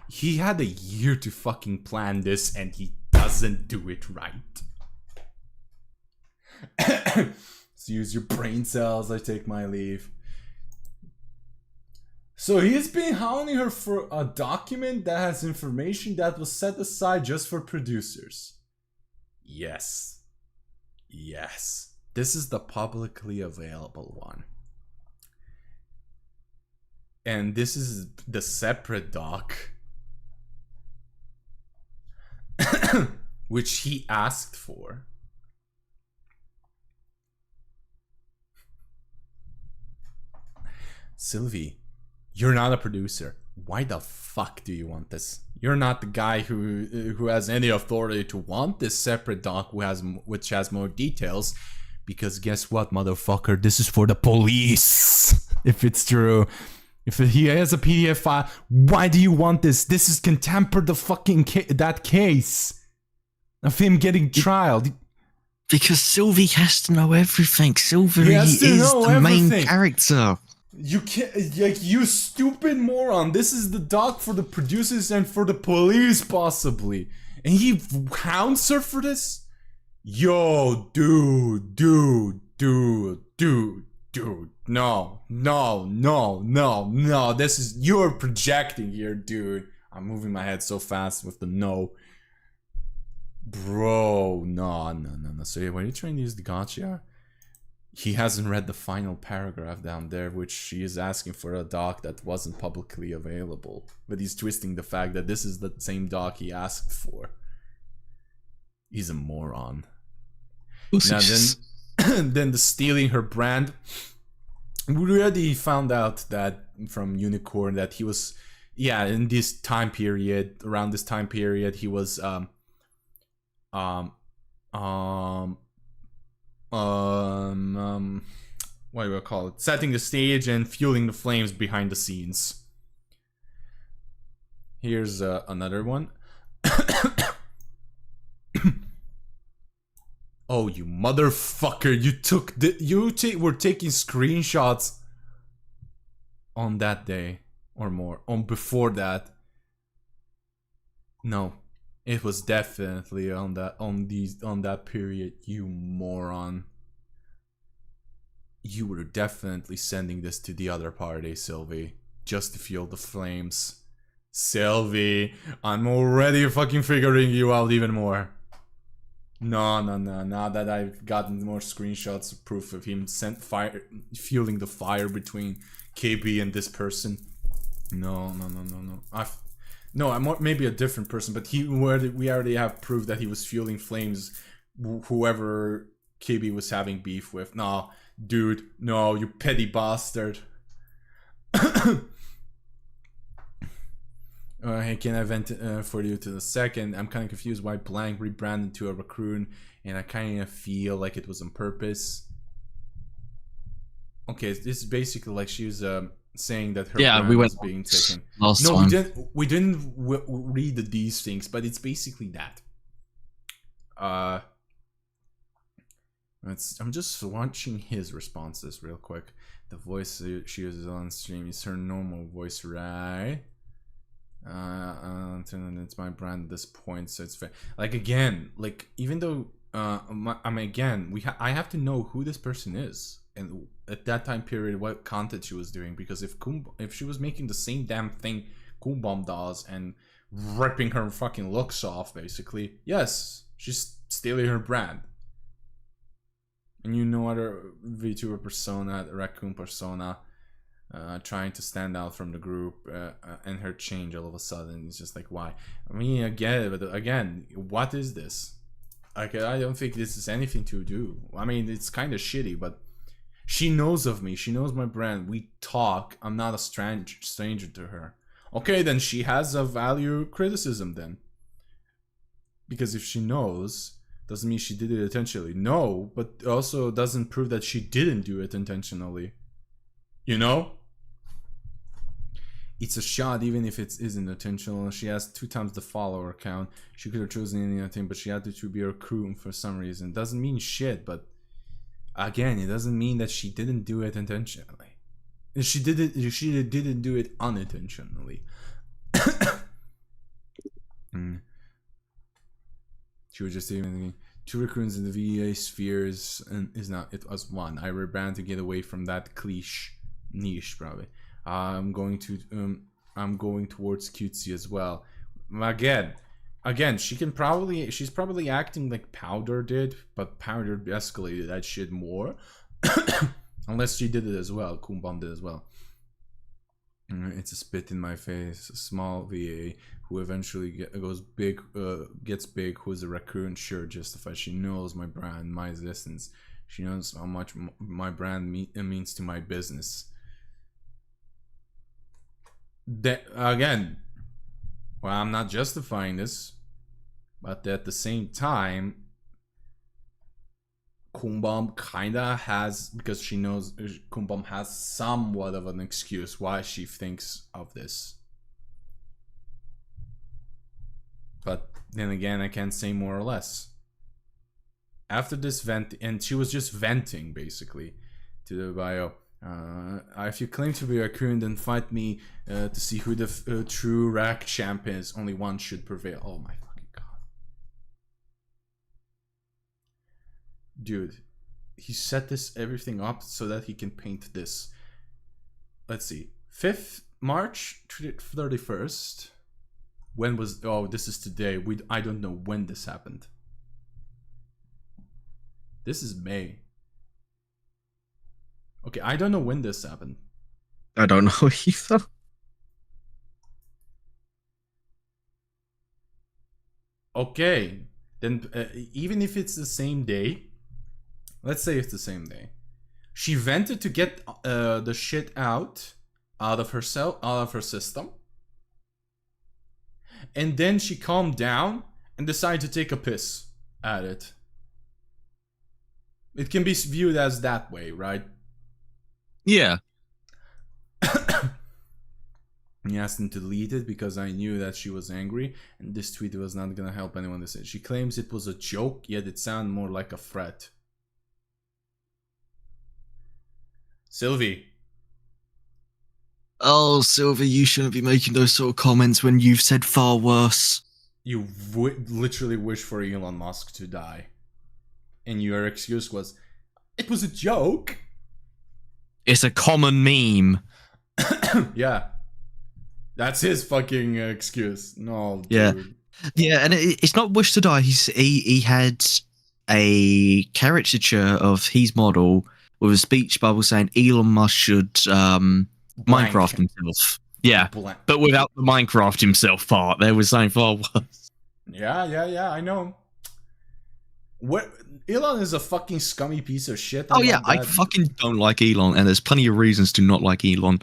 he had a year to fucking plan this and he doesn't do it right. So use your brain cells, I take my leave. So he's been hounding her for a document that has information that was set aside just for producers. Yes. Yes. This is the publicly available one. And this is the separate doc, which he asked for. Silvy, you're not a producer. Why the fuck do you want this? You're not the guy who has any authority to want this separate doc which has more details. Because guess what, motherfucker? This is for the police. If it's true. If he has a PDF file, why do you want this? This is can tamper the fucking that case of him getting trialed. Because Silvy has to know everything. Silvy is the main character. You can't, like, you stupid moron. This is the doc for the producers and for the police, possibly. And he hounds her for this? Yo, dude. No. This is, you're projecting here, dude. I'm moving my head so fast with the no. Bro, no. So when you're trying to use the gotcha, he hasn't read the final paragraph down there, which she is asking for a doc that wasn't publicly available. But he's twisting the fact that this is the same doc he asked for. He's a moron. Now then the stealing her brand. We already found out that from Unicorn that he was, yeah, in this time period, around this time period, he was what do we call it? Setting the stage and fueling the flames behind the scenes. Here's another one. Oh, you motherfucker! You were taking screenshots on that day or more, on before that. No, it was definitely on that period. You moron! you were definitely sending this to the other party, Sylvie, just to fuel the flames. Sylvie, I'm already fucking figuring you out even more. No. Now that I've gotten more screenshots of proof of him fueling the fire between KB and this person. No. I'm maybe a different person, but we already have proof that he was fueling flames. Whoever KB was having beef with. No, dude, no, you petty bastard. Hey, can I vent for you to the second? I'm kind of confused why Blank rebranded to a raccoon, and I kind of feel like it was on purpose. Okay, this is basically like she was saying that her brand was being taken. No, we didn't read these things, but it's basically that. I'm just watching his responses real quick. The voice she uses on stream is her normal voice, right? It's my brand at this point, so it's fair. Like, again, like, even though I have to know who this person is and at that time period what content she was doing, because if she was making the same damn thing Kumbom does and ripping her fucking looks off, basically, yes, she's stealing her brand. And you know other VTuber persona, raccoon persona, trying to stand out from the group, and her change all of a sudden. It's just like, why? I mean, I get it, but again, what is this? Like, I don't think this is anything to do. I mean, it's kind of shitty, but she knows of me. She knows my brand. We talk. I'm not a stranger to her. Okay, then she has a value criticism then. Because if she knows, doesn't mean she did it intentionally. No, but also doesn't prove that she didn't do it intentionally. You know? It's a shot even if it isn't intentional. She has 2 times the follower count. She could have chosen anything, but she had to be a raccoon for some reason. Doesn't mean shit, but again, it doesn't mean that she didn't do it intentionally. She didn't do it unintentionally. She was just even 2 raccoons in the VA spheres, and it was 1. I rebrand to get away from that niche probably. I'm going towards cutesy as well. Again, she's probably acting like Powder did, but Powder escalated that shit more. Unless she did it as well. Kumbom did as well. It's a spit in my face. A small VA who eventually gets big. Who's a raccoon? Sure, justified. She knows my brand, my existence. She knows how much my brand means to my business. Again, well, I'm not justifying this, but at the same time, Kumbom kinda has, because she knows Kumbom has somewhat of an excuse why she thinks of this. But then again, I can't say more or less. After this vent, and she was just venting basically to the bio. If you claim to be a raccoon, then fight me to see who the true rack champ is. Only one should prevail. Oh my fucking god. Dude, he set everything up so that he can paint this. Let's see. 5th March 31st. When was... Oh, this is today. I don't know when this happened. This is May. Okay, I don't know when this happened. I don't know either. Okay, then even if it's the same day, let's say it's the same day, she vented to get the shit out of herself, out of her system, and then she calmed down and decided to take a piss at it. It can be viewed as that way, right? Yeah. He asked him to delete it because I knew that she was angry, and this tweet was not gonna help anyone. She claims it was a joke, yet it sounded more like a threat. Sylvie. Oh, Sylvie, you shouldn't be making those sort of comments when you've said far worse. You literally wish for Elon Musk to die. And your excuse was, it was a joke. It's a common meme. Yeah. That's his fucking excuse. No, Yeah. dude. Yeah, and it's not Wish to Die. He had a caricature of his model with a speech bubble saying Elon Musk should Blank. Minecraft himself. Yeah, Blank. but without the Minecraft himself part. There was something far worse. Yeah, I know. What? Elon is a fucking scummy piece of shit. Oh yeah, I fucking don't like Elon, and there's plenty of reasons to not like Elon.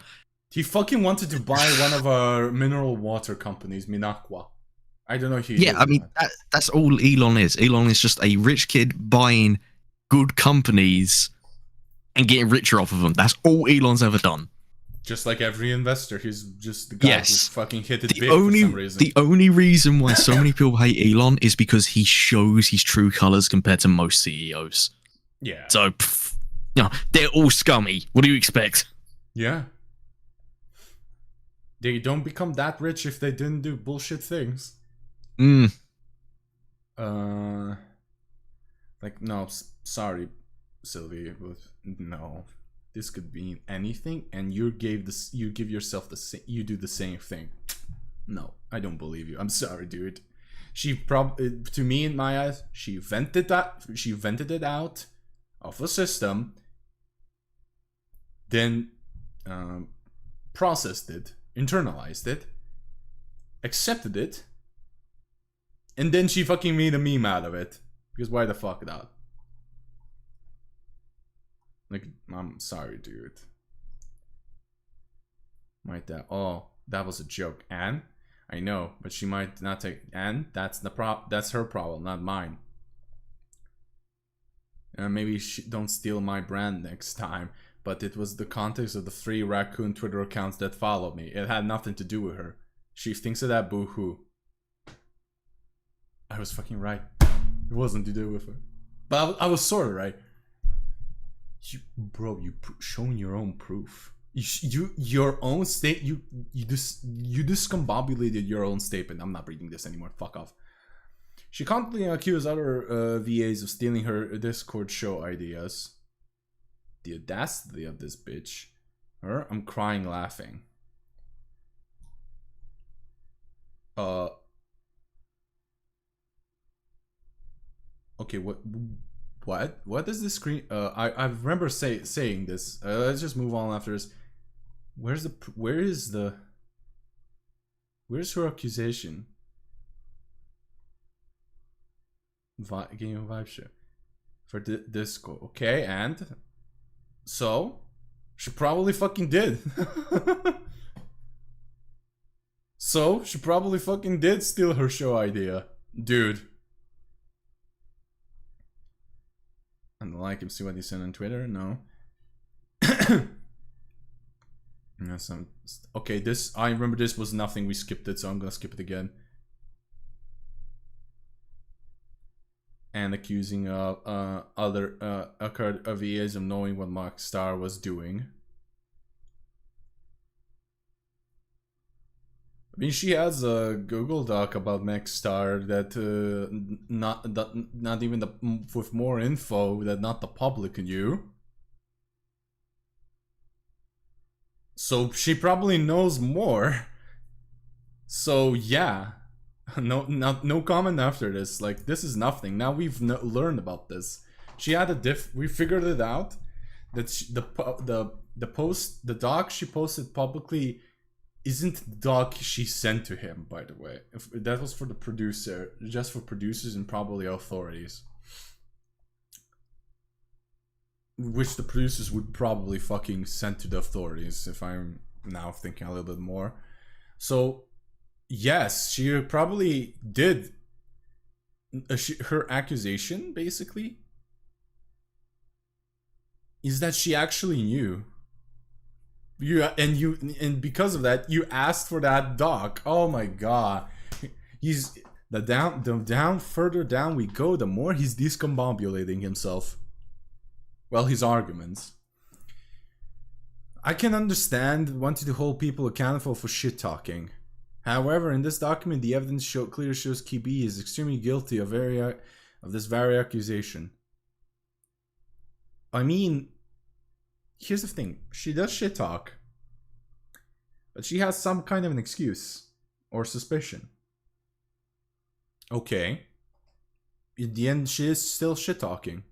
He fucking wanted to buy one of our mineral water companies, Minaqua. I don't know if he Yeah, I mean, that's all Elon is. Elon is just a rich kid buying good companies and getting richer off of them. That's all Elon's ever done. Just like every investor, he's just the guy who fucking hit it big for some reason. The only reason why so many people hate Elon is because he shows his true colors compared to most CEOs. Yeah. So, they're all scummy. What do you expect? Yeah. They don't become that rich if they didn't do bullshit things. Mm. Like, no, sorry, Sylvie, but no. This could mean anything, and you give yourself you do the same thing. No, I don't believe you. I'm sorry, dude. She to me, in my eyes, she vented it out of a system, then processed it, internalized it, accepted it, and then she fucking made a meme out of it. Because why the fuck not? Like, I'm sorry, dude. Might that? Oh, that was a joke. And I know, but she might not take. And that's that's her problem, not mine. Maybe don't steal my brand next time. But it was the context of the 3 raccoon Twitter accounts that followed me. It had nothing to do with her. She thinks of that, boo-hoo. I was fucking right. It wasn't to do with her. But I was sort of right. Bro, you shown your own proof. Your own state. You discombobulated your own statement. I'm not reading this anymore. Fuck off. She constantly accused other VAs of stealing her Discord show ideas. The audacity of this bitch. Her, I'm crying laughing. Okay, what is this screen? I remember saying this. Let's just move on after this. Where's her accusation? Game of vibe shit for Disco. Okay, and so she probably fucking did. So she probably fucking did steal her show idea, dude. And like him, see what he said on Twitter? No. Okay, this, I remember this was nothing. We skipped it, so I'm gonna skip it again. And accusing other VAs of knowing what Mark Starr was doing. I mean, she has a Google Doc about Maxstar that not even with more info that not the public knew. So she probably knows more. So yeah, no comment after this. Like, this is nothing. Now we've learned about this. She had a we figured it out that the doc she posted publicly isn't the doc she sent to him, by the way. If that was for the producer, just for producers and probably authorities. Which the producers would probably fucking send to the authorities, if I'm now thinking a little bit more. So, yes, she probably did. Her accusation, basically, is that she actually knew. And because of that, you asked for that doc. Oh my god. He's further down we go, the more he's discombobulating himself. Well, his arguments. I can understand wanting to hold people accountable for shit talking. However, in this document, the evidence clearly shows KB is extremely guilty of this very accusation. I mean, here's the thing. She does shit talk. But she has some kind of an excuse. Or suspicion. Okay. In the end, she is still shit talking.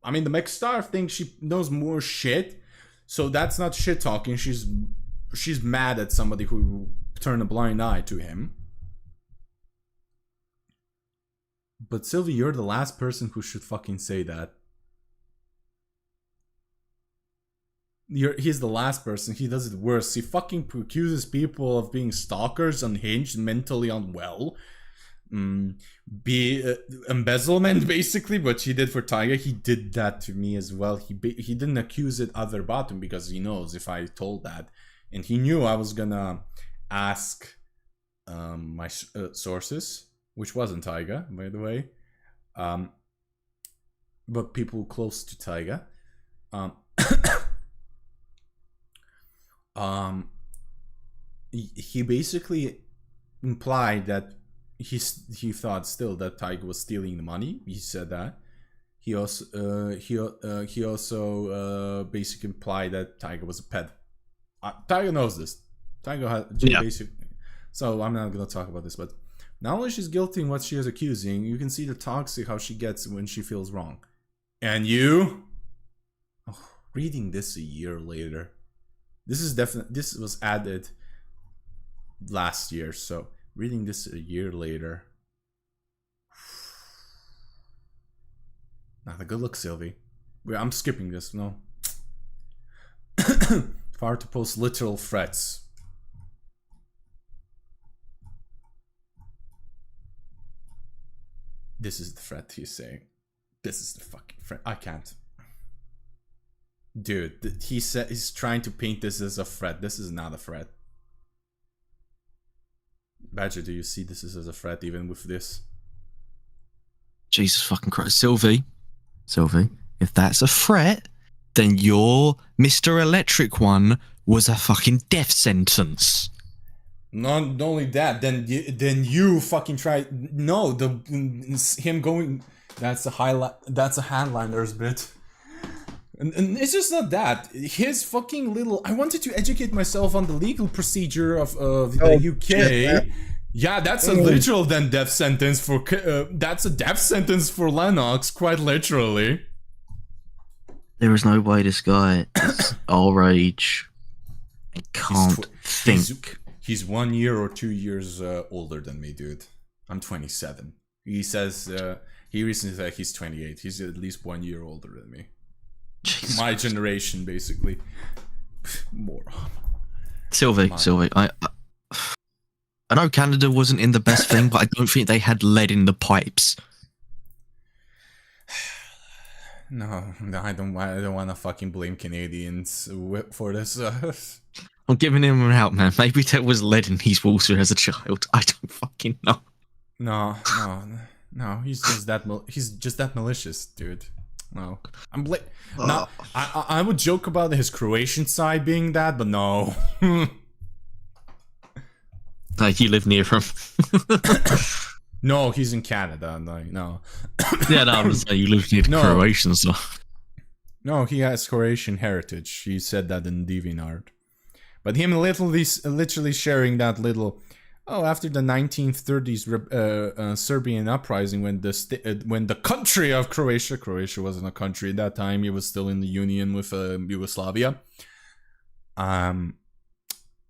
I mean, the McStar thinks she knows more shit. So that's not shit talking. She's mad at somebody who turned a blind eye to him. But Sylvie, you're the last person who should fucking say that. He's the last person. He does it worse. He fucking accuses people of being stalkers, unhinged, mentally unwell. Embezzlement, basically, what he did for Taiga. He did that to me as well. He didn't accuse it other bottom because he knows if I told that. And he knew I was gonna ask my sources, which wasn't Taiga, by the way. But people close to Taiga. He basically implied that he thought still that Taiga was stealing the money. He said that. He also basically implied that Taiga was a pet. Taiga knows this. Taiga had basically. So I'm not gonna talk about this, but not only she's guilty in what she is accusing, you can see the toxic how she gets when she feels wrong. And you, reading this a year later. This was added last year, so reading this a year later. Not a good look, Sylvie. I'm skipping this, no. Far to post literal threats. This is the threat he's saying. This is the fucking threat. I can't. Dude, he said he's trying to paint this as a threat. This is not a threat. Badger, do you see this as a threat even with this? Jesus fucking Christ. Sylvie, if that's a threat, then your Mr. Electric one was a fucking death sentence. Not only that, then you fucking tried. No, him going. That's a highlight. That's a handlinder's bit. And it's just not that. His fucking little... I wanted to educate myself on the legal procedure of the UK. Yeah, that's a literal then death sentence for... that's a death sentence for Lenox, quite literally. There is no way this guy is our age. I can't think. He's 1 year or 2 years older than me, dude. I'm 27. He says... he recently said he's 28. He's at least 1 year older than me. Jesus My Christ. Generation, basically. Moron. Sylvie, I know Canada wasn't in the best thing, but I don't think they had lead in the pipes. No, I don't want to fucking blame Canadians for this. I'm giving him an out, man. Maybe there was lead in his water as a child. I don't fucking know. No. He's just that malicious, dude. No, no. I would joke about his Croatian side being that, but no. Like you live near him. No, he's in Canada. No. Yeah, no, I was saying you live near the Croatian stuff. No, he has Croatian heritage. He said that in DeviantArt. But him literally sharing that little. Oh, after the 1930s Serbian uprising, when the country of Croatia wasn't a country at that time, it was still in the union with Yugoslavia.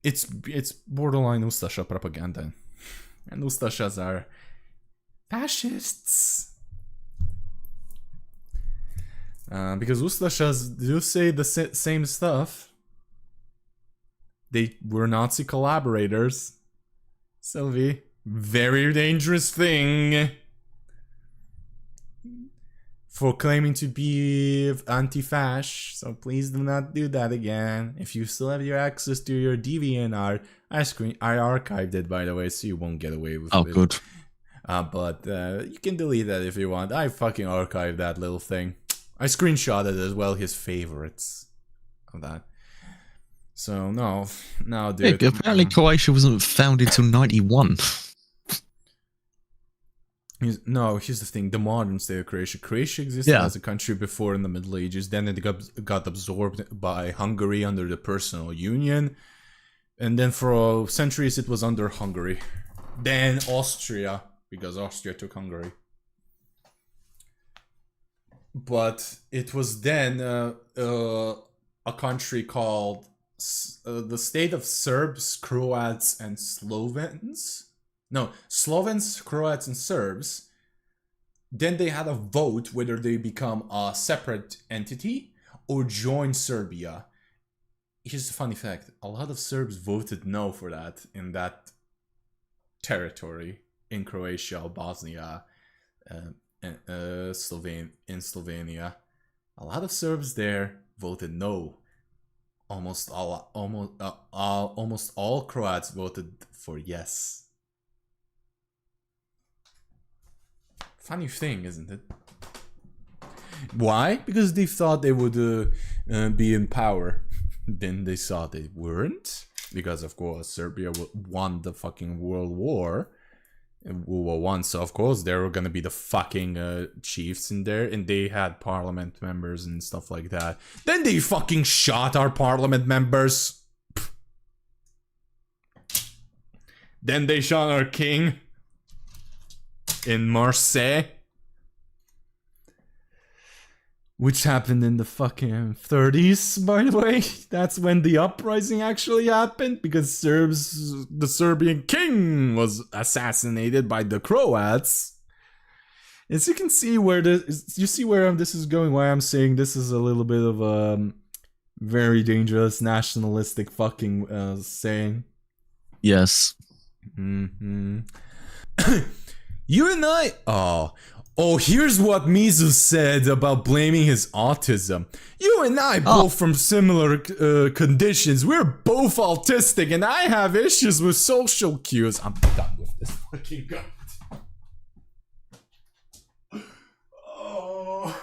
It's borderline Ustasha propaganda, and Ustashas are fascists. Because Ustashas do say the same stuff. They were Nazi collaborators. Sylvie, very dangerous thing for claiming to be anti-fash, so please do not do that again. If you still have your access to your DeviantArt, I archived it, by the way, so you won't get away with it. Oh, good. But you can delete that if you want. I fucking archived that little thing. I screenshotted as well his favorites of that. So, no, dude. Yeah, apparently Croatia wasn't founded till 91. No, here's the thing. The modern state of Croatia. Croatia existed Yeah. as a country before in the Middle Ages. Then it got absorbed by Hungary under the Personal Union. And then for centuries it was under Hungary. Then Austria, because Austria took Hungary. But it was then a country called the state of Serbs, Croats, and Slovens. No, Slovens, Croats, and Serbs. Then they had a vote whether they become a separate entity or join Serbia. Here's the funny fact. A lot of Serbs voted no for that in that territory in Croatia, Bosnia, Slovenia. A lot of Serbs there voted no. Almost all Croats voted for yes. Funny thing, isn't it? Why? Because they thought they would be in power. Then they saw they weren't. Because, of course, Serbia won the fucking World War. World War I. So, of course, there were gonna be the fucking chiefs in there. And they had parliament members and stuff like that. Then they fucking shot our parliament members. Then they shot our king. In Marseille. Which happened in the fucking 30s, by the way. That's when the uprising actually happened. Because the Serbian king was assassinated by the Croats. As you can see where this... You see where this is going? Why I'm saying this is a little bit of a very dangerous nationalistic fucking saying. Yes. Mm-hmm. You and I... Oh, here's what Mizu said about blaming his autism. You and I both from similar conditions. We're both autistic and I have issues with social cues. I'm done with this fucking god. Oh.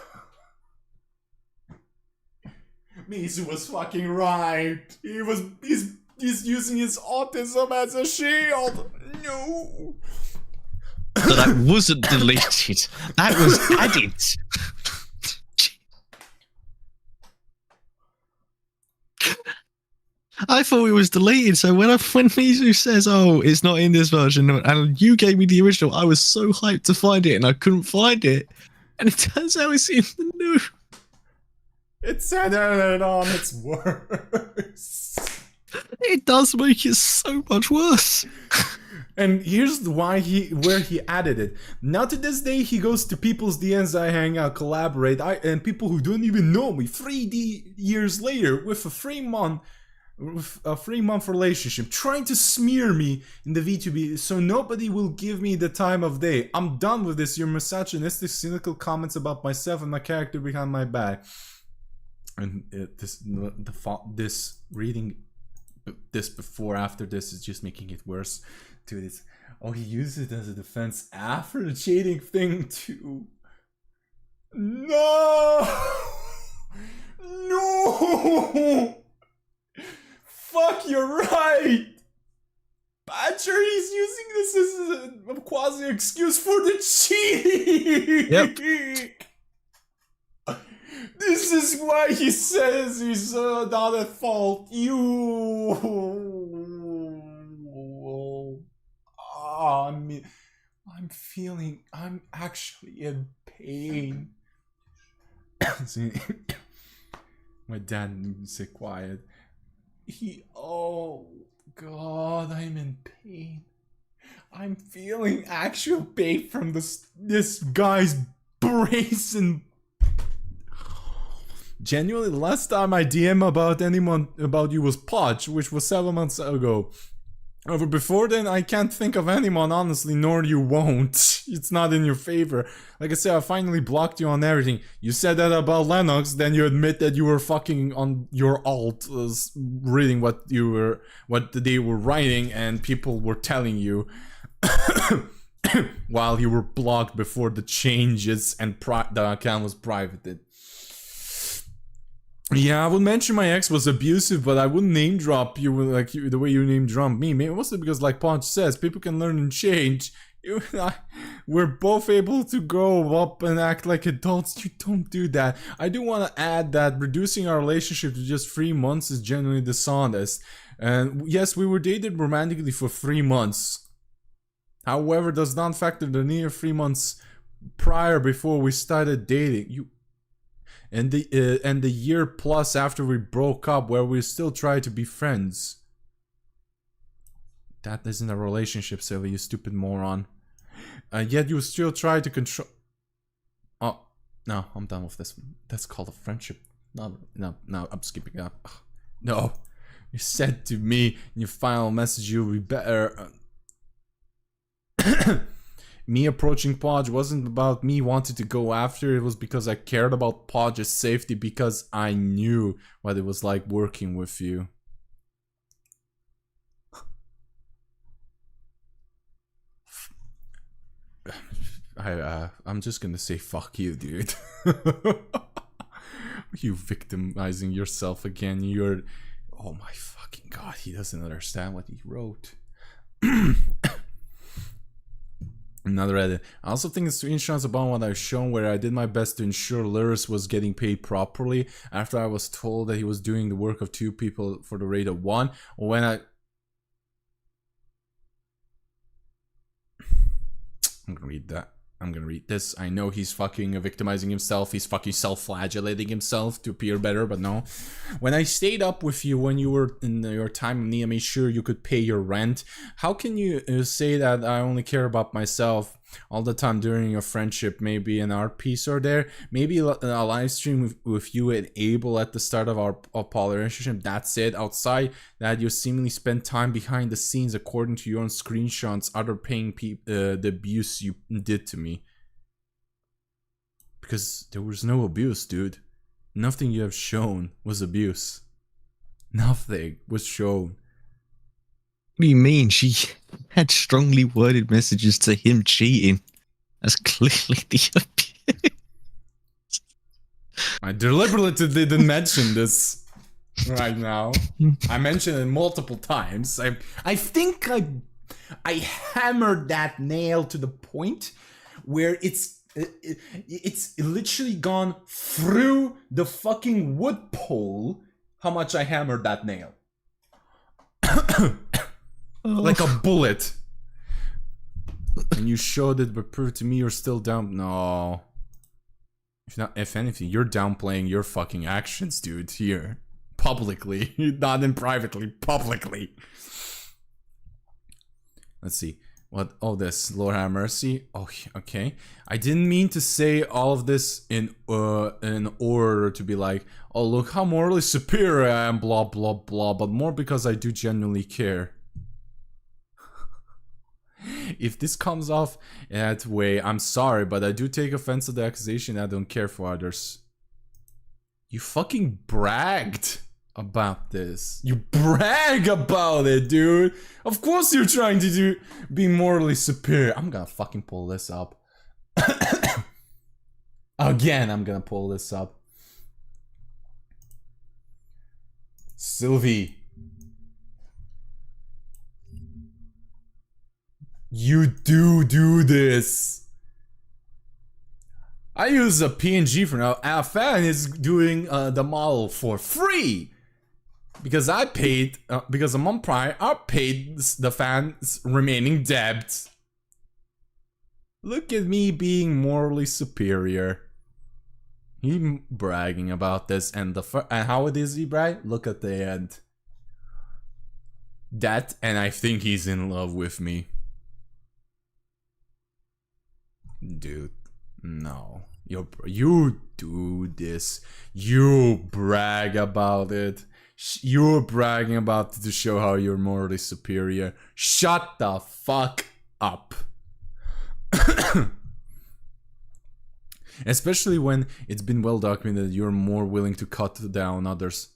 Mizu was fucking right. He's using his autism as a shield. No. So that wasn't deleted. That was added. I thought it was deleted. So when Mizu says, "Oh, it's not in this version," and you gave me the original, I was so hyped to find it, and I couldn't find it. And it turns out it's in the new. It's centered on its worse. It does make it so much worse. And here's where he added it. Now to this day, he goes to people's DMs, I hang out, collaborate, and people who don't even know me 3D years later with a 3-month relationship, trying to smear me in the VTuber so nobody will give me the time of day. I'm done with this. Your misogynistic, cynical comments about myself and my character behind my back. And reading this before after this is just making it worse. Dude, it's he used it as a defense after the cheating thing too. No, fuck, you're right. Badger, he's using this as a quasi excuse for the cheating. Yep. This is why he says he's not at fault. I'm actually in pain. See, my dad needs to sit quiet. Oh God, I'm in pain. I'm feeling actual pain from this guy's brazen. Genuinely, the last time I DM about you was Podge, which was 7 months ago. However, before then, I can't think of anyone, honestly, nor you won't. It's not in your favor. Like I said, I finally blocked you on everything. You said that about Lenox, then you admit that you were fucking on your alt, reading what they were writing, and people were telling you while you were blocked before the changes and the account was privated. Yeah, I would mention my ex was abusive, but I wouldn't name drop you the way you name drop me. Maybe mostly because, like Ponch says, people can learn and change. You and I, we're both able to grow up and act like adults. You don't do that. I do want to add that reducing our relationship to just 3 months is genuinely dishonest. And yes, we were dated romantically for 3 months. However, does not factor the near 3 months prior before we started dating. You and the year plus after we broke up, where we still try to be friends. That isn't a relationship, Sylvie, you stupid moron. Yet you still try to control. Oh no, I'm done with this. That's called a friendship. No, I'm skipping up. No, you said to me in your final message you'll be better. Me approaching Podge wasn't about me wanting to go after, it was because I cared about Podge's safety, because I knew what it was like working with you. I'm just gonna say fuck you, dude. You victimizing yourself again, you're... Oh my fucking god, he doesn't understand what he wrote. Another edit. I also think the screenshots about what I've shown where I did my best to ensure Luris was getting paid properly after I was told that he was doing the work of 2 people for the rate of 1. When I'm gonna read that. I'm gonna read this. I know he's fucking victimizing himself. He's fucking self-flagellating himself to appear better, but no. When I stayed up with you when you were in your time of need, I made sure you could pay your rent. How can you say that I only care about myself all the time during your friendship? Maybe an art piece or there. Maybe a live stream with you and Abel at the start of our poly relationship. That's it. Outside that, you seemingly spend time behind the scenes according to your own screenshots, other paying the abuse you did to me. Because there was no abuse, dude. Nothing you have shown was abuse. Nothing was shown. What do you mean? She had strongly worded messages to him cheating. That's clearly the abuse. I deliberately didn't mention this right now. I mentioned it multiple times. I think I hammered that nail to the point where it's literally gone through the fucking wood pole. How much I hammered that nail. Like a bullet. And you showed it, but proved to me you're still down. No. If anything, you're downplaying your fucking actions, dude, here. Publicly. Not in privately, publicly. Let's see. What? Oh, this. Lord have mercy. Oh, okay. I didn't mean to say all of this in order to be like, oh, look how morally superior I am, blah, blah, blah, but more because I do genuinely care. If this comes off that way, I'm sorry, but I do take offense to the accusation that I don't care for others. You fucking bragged about this. You brag about it, dude. Of course you're trying to be morally superior. I'm gonna fucking pull this up. Again, I'm gonna pull this up. Sylvie. You do this. I use a PNG for now. Our fan is doing the model for free. Because I paid, because a month prior, I paid the fan's remaining debt. Look at me being morally superior. He bragging about this, and how it is he brag? Look at the end. That, and I think he's in love with me. Dude, no. You do this. You brag about it. You're bragging about it to show how you're morally superior. Shut the fuck up. Especially when it's been well documented that you're more willing to cut down others.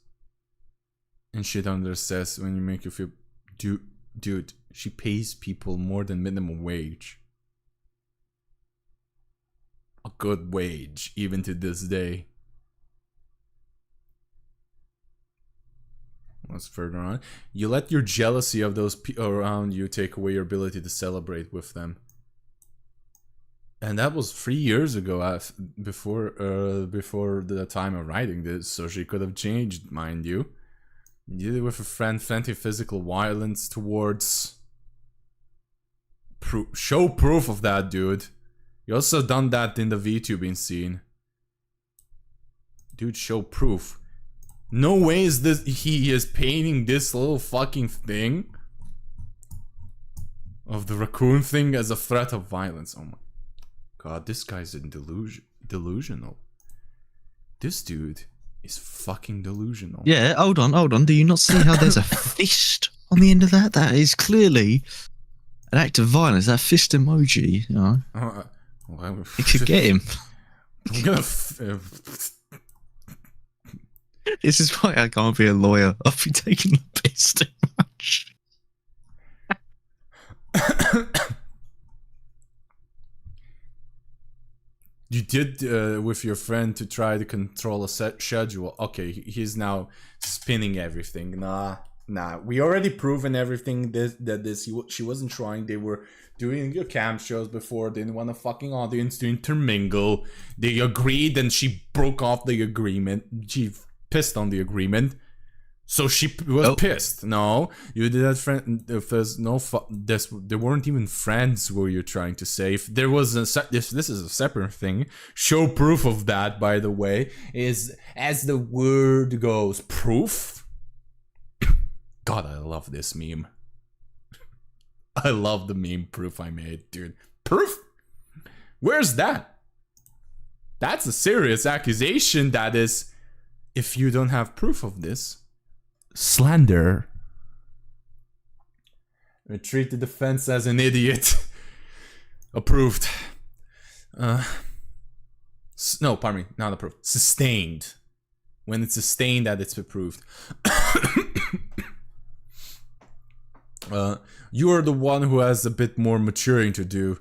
And shit others says when you make you feel... Dude, she pays people more than minimum wage. A good wage, even to this day. What's further on? You let your jealousy of those people around you take away your ability to celebrate with them. And that was 3 years ago, before the time of writing this, so she could have changed, mind you. You did it with a friend, plenty physical violence towards... show proof of that, dude. You also done that in the VTubing scene. Dude, show proof. No way is this... he is painting this little fucking thing of the raccoon thing as a threat of violence. Oh my god, this guy's in delusional. This dude is fucking delusional. Yeah, hold on. Do you not see how there's a fist on the end of that? That is clearly an act of violence. That fist emoji, you know. Well, It could get him. I'm gonna... This is why I can't be a lawyer. I'll be taking the piss too much. You did with your friend to try to control a set schedule. Okay, he's now spinning everything. Nah. We already proven everything she wasn't trying. They were doing your camp shows before. They didn't want a fucking audience to intermingle. They agreed, and she broke off the agreement. She pissed on the agreement. So she was pissed. No, you did that, friend. If there's no, there weren't even friends. Who you're trying to say? If there was this is a separate thing. Show proof of that, by the way, is as the word goes, proof. God, I love this meme. I love the meme proof I made, dude. Proof? Where's that? That's a serious accusation. That is, if you don't have proof of this. Slander. Retreat the defense as an idiot. Approved. No, pardon me, not approved. Sustained. When it's sustained, that it's approved. You are the one who has a bit more maturing to do.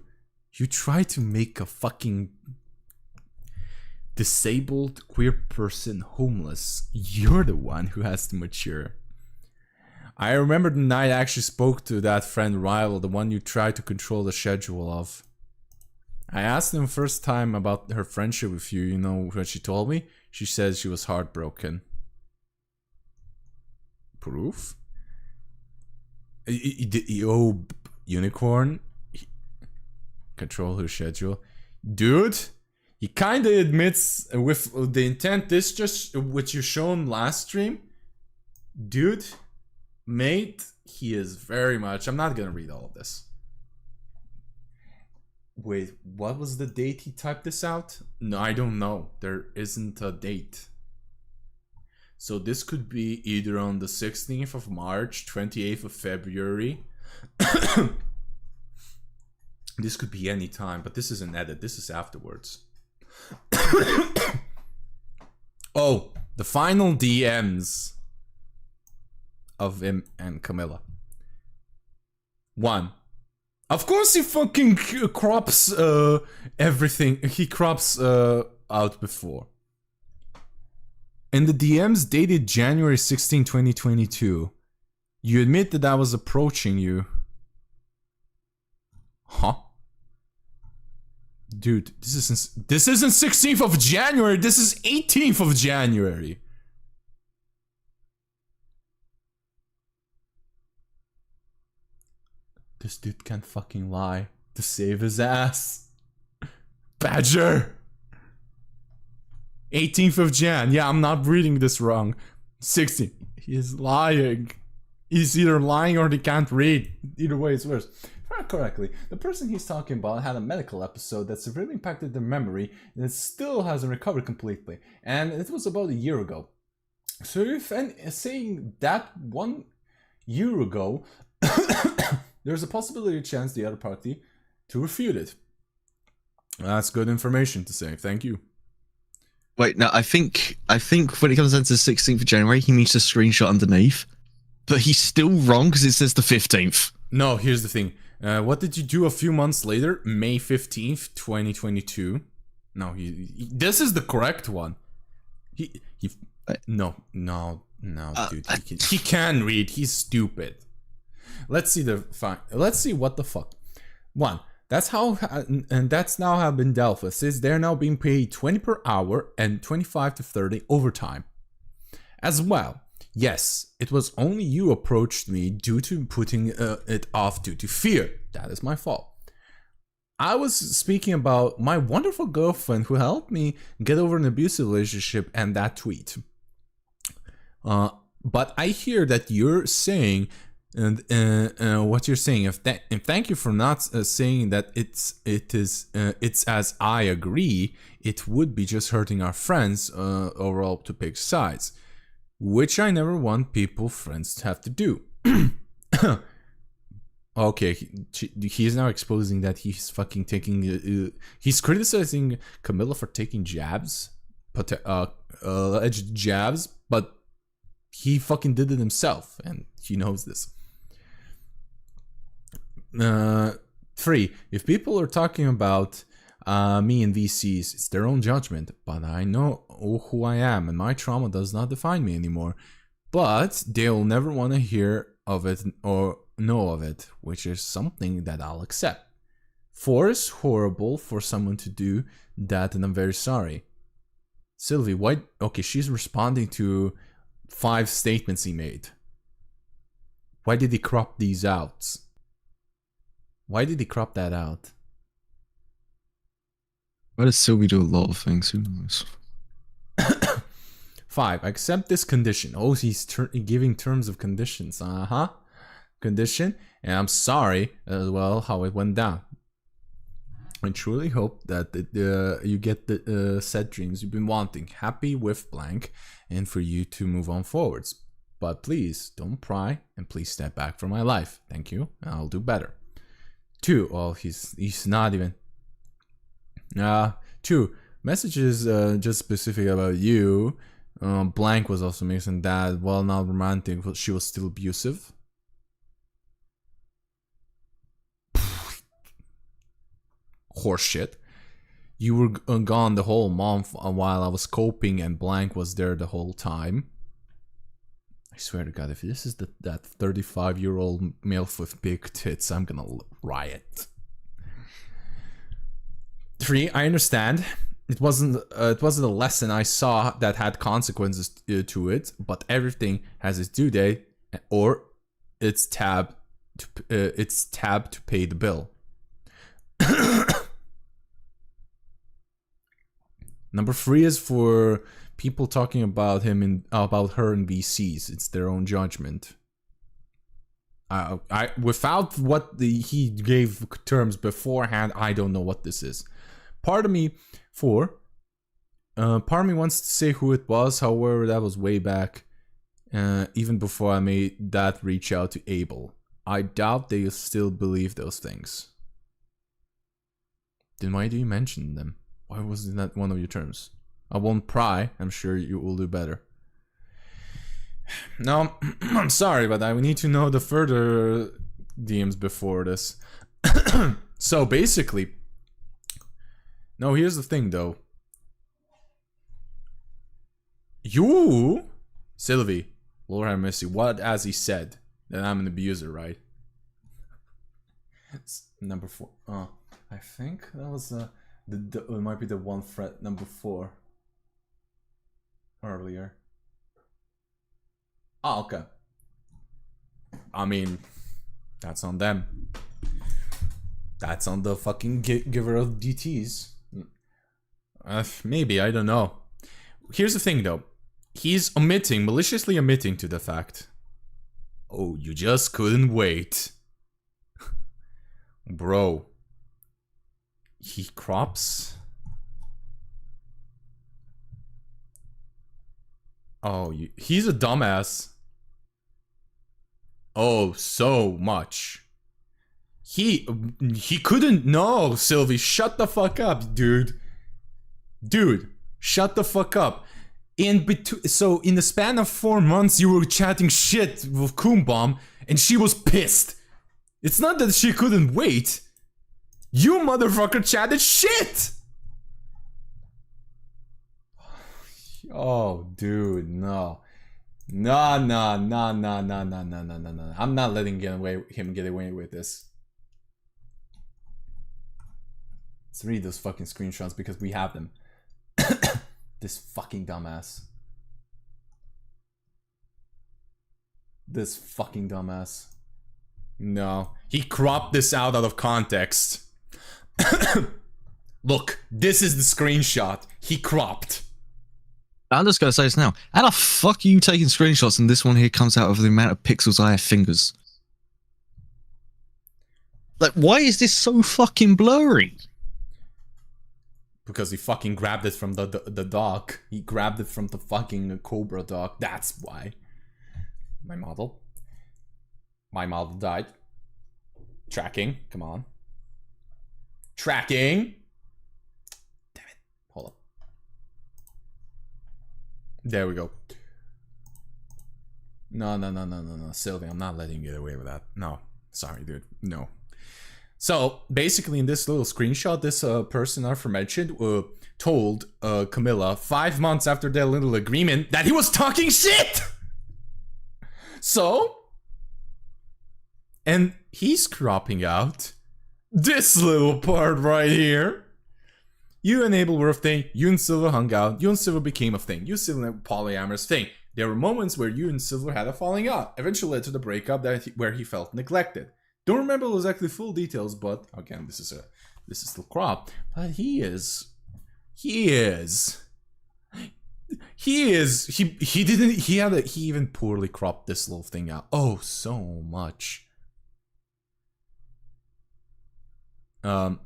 You try to make a fucking disabled queer person homeless. You're the one who has to mature. I remember the night I actually spoke to that friend Ryle, the one you tried to control the schedule of. I asked him first time about her friendship with you. You know what she told me? She said she was heartbroken. Proof? Oh, unicorn? Control her schedule. Dude? He kind of admits with the intent, this just what you shown last stream. Dude, mate, he is very much... I'm not gonna read all of this. Wait, what was the date he typed this out? No, I don't know. There isn't a date. So this could be either on the 16th of March, 28th of February. This could be any time, but this is an edit. This is afterwards. Oh, the final DMs of him and Camilla. 1. Of course he fucking crops everything. He crops out before. In the DMs dated January 16, 2022, you admit that I was approaching you. Huh? Dude, this isn't 16th of January, this is 18th of January. This dude can't fucking lie to save his ass. Badger! 18th of Jan. Yeah, I'm not reading this wrong. 16. He is lying. He's either lying or he can't read. Either way, it's worse. If I remember correctly, the person he's talking about had a medical episode that severely impacted their memory and it still hasn't recovered completely. And it was about a year ago. So if saying that 1 year ago, there's a possibility, a chance the other party to refute it. That's good information to say. Thank you. Wait, no, I think when it comes down to the 16th of January, he needs to screenshot underneath. But he's still wrong because it says the 15th. No, here's the thing. What did you do a few months later? May 15th, 2022. No, this is the correct one. No, dude. He can read. He's stupid. Let's see what the fuck. 1. That's how, and that's now have been dealt with, since they're now being paid 20 per hour and 25 to 30 overtime. As well, yes, it was only you approached me due to putting it off due to fear. That is my fault. I was speaking about my wonderful girlfriend who helped me get over an abusive relationship and that tweet. But I hear that you're saying, and what you're saying, and thank you for not saying that it's as I agree. It would be just hurting our friends overall to pick sides, which I never want friends to have to do. Okay, he's now exposing that he's fucking taking. He's criticizing Camilla for taking jabs, alleged jabs, but he fucking did it himself, and he knows this. 3. If people are talking about me and VCs, it's their own judgment, but I know who I am, and my trauma does not define me anymore. But they'll never want to hear of it or know of it, which is something that I'll accept. 4 is horrible for someone to do that, and I'm very sorry. Sylvie, why? Okay, she's responding to 5 statements he made. Why did he crop these out? Why did he crop that out? Why does Sylvie do a lot of things? Who knows? 5. Accept this condition. Oh, he's giving terms of conditions. Condition. And I'm sorry as well how it went down. I truly hope that you get the said dreams you've been wanting. Happy with blank, and for you to move on forwards. But please don't pry, and please step back from my life. Thank you. I'll do better. 2. Oh, he's not even. 2. Messages just specific about you. Blank was also missing that. While not romantic, she was still abusive. Horseshit. You were gone the whole month while I was coping, and blank was there the whole time. I swear to God, if this is that 35-year-old male with big tits, I'm gonna riot. 3. I understand. It wasn't a lesson I saw that had consequences to it, but everything has its due date or its tab to pay the bill. Number 3 is for people talking about him about her in VCs. It's their own judgment. Without what he gave terms beforehand, I don't know what this is. Part of me wants to say who it was. However, that was way back, even before I made that reach out to Abel. I doubt they still believe those things. Then why do you mention them? Why wasn't that one of your terms? I won't pry. I'm sure you will do better. No, I'm sorry, but I need to know the further DMs before this. So basically, no, here's the thing though. You, Sylvie, Lord have mercy, what as he said, that I'm an abuser, right? It's number 4. I think that was it might be the one threat number 4 earlier. Oh, okay. I mean, that's on them. That's on the fucking giver of DTs. Maybe, I don't know. Here's the thing though. He's maliciously omitting to the fact. Oh, you just couldn't wait. Bro. He crops? Oh, he's a dumbass. Oh, so much. He couldn't know, Sylvie. Shut the fuck up, dude. Dude, shut the fuck up. So in the span of 4 months, you were chatting shit with Kumbom, and she was pissed. It's not that she couldn't wait. You motherfucker chatted shit. Oh, dude, no. No. I'm not letting him get away with this. Let's read those fucking screenshots because we have them. This fucking dumbass. This fucking dumbass. No. He cropped this out of context. Look, this is the screenshot. He cropped. I'm just gonna say this now. How the fuck are you taking screenshots and this one here comes out of the amount of pixels I have fingers? Like, why is this so fucking blurry? Because he fucking grabbed it from the dock. He grabbed it from the fucking Kobra dock. That's why. My model. My model died. Tracking. Come on. Tracking. Damn it. Hold up. There we go. No. Sylvie, I'm not letting you get away with that. No. Sorry, dude. No. So, basically in this little screenshot, this person aforementioned told Camilla 5 months after their little agreement that he was talking shit! So, and he's cropping out this little part right here. You enable were a thing, you and Silver hung out, you and Silver became a thing, you and Silver and polyamorous thing. There were moments where you and Silver had a falling out, eventually led to the breakup where he felt neglected. Don't remember exactly full details, but again, this is still cropped. But he even poorly cropped this little thing out. Oh, so much. I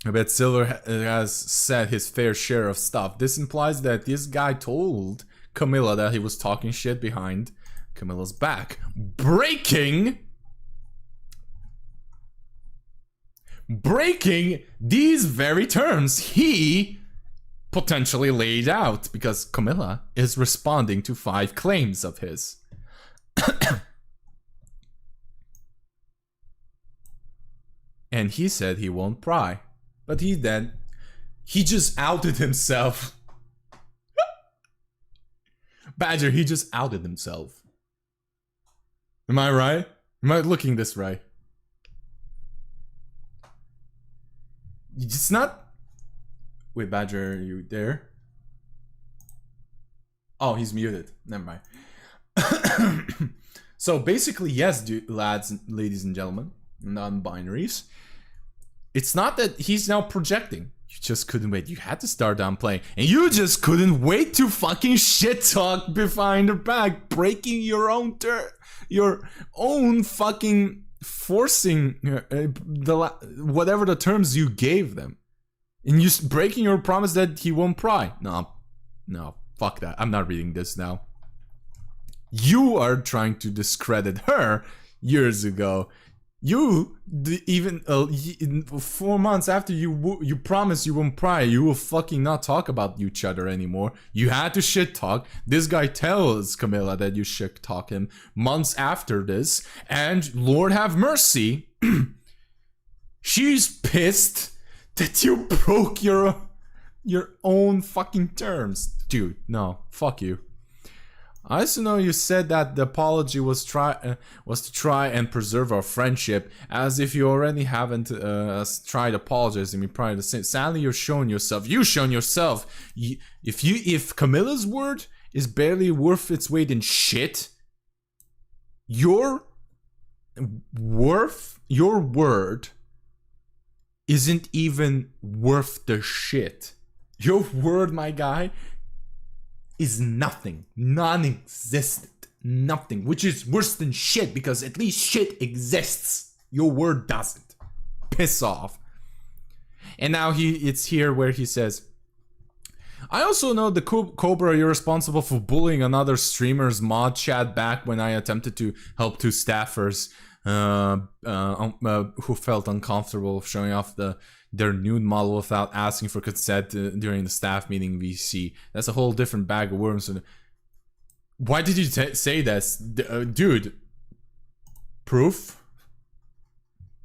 bet Silver has said his fair share of stuff. This implies that this guy told Camilla that he was talking shit behind Camilla's back. Breaking these very terms he potentially laid out because Camilla is responding to 5 claims of his. And he said he won't pry. But he just outed himself. Badger, he just outed himself. Am I right? Am I looking this right? It's not... Wait, Badger, are you there? Oh, he's muted. Never mind. So basically, yes, lads, ladies and gentlemen, non-binaries. It's not that he's now projecting. You just couldn't wait. You had to start downplaying. And you just couldn't wait to fucking shit talk behind her back. Breaking your own fucking... forcing whatever the terms you gave them. And you breaking your promise that he won't pry. No, fuck that. I'm not reading this now. You are trying to discredit her years ago. You even 4 months after you promised you won't pry, you will fucking not talk about each other anymore. You had to shit talk. This guy tells Camilla that you shit talk him months after this, and Lord have mercy, she's pissed that you broke your own fucking terms, dude. No, fuck you. I also know you said that the apology was to try and preserve our friendship, as if you already haven't tried apologizing me prior to saying. Sadly, you've shown yourself. If Camilla's word is barely worth its weight in shit, your word isn't even worth the shit. Your word, my guy, is nothing, non-existent, nothing, which is worse than shit because at least shit exists. Your word doesn't. Piss off. And now it's here where he says, I also know the Cobra, you're responsible for bullying another streamer's mod chat back when I attempted to help 2 staffers who felt uncomfortable showing off their nude model without asking for consent during the staff meeting VC. That's a whole different bag of worms. Why did you say this? Dude, proof?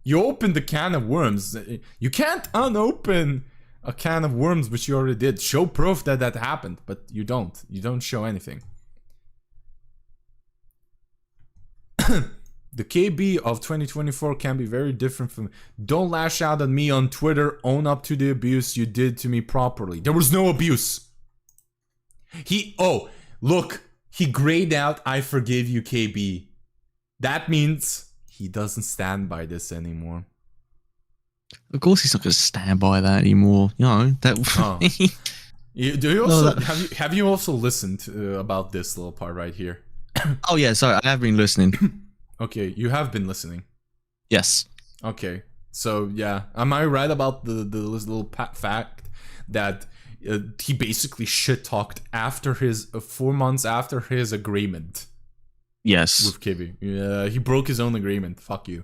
You opened the can of worms. You can't unopen a can of worms, which you already did. Show proof that that happened, but you don't. You don't show anything. The KB of 2024 can be very different from. Don't lash out at me on Twitter. Own up to the abuse you did to me properly. There was no abuse. Look, he grayed out. I forgive you, KB. That means he doesn't stand by this anymore. Of course, he's not going to stand by that anymore. You know that. Oh. Have you also listened about this little part right here? Oh yeah, sorry, I have been listening. Okay, you have been listening. Yes. Okay, so yeah, am I right about the little fact that he basically shit talked after his 4 months after his agreement? Yes. With KB. Yeah, he broke his own agreement. Fuck you.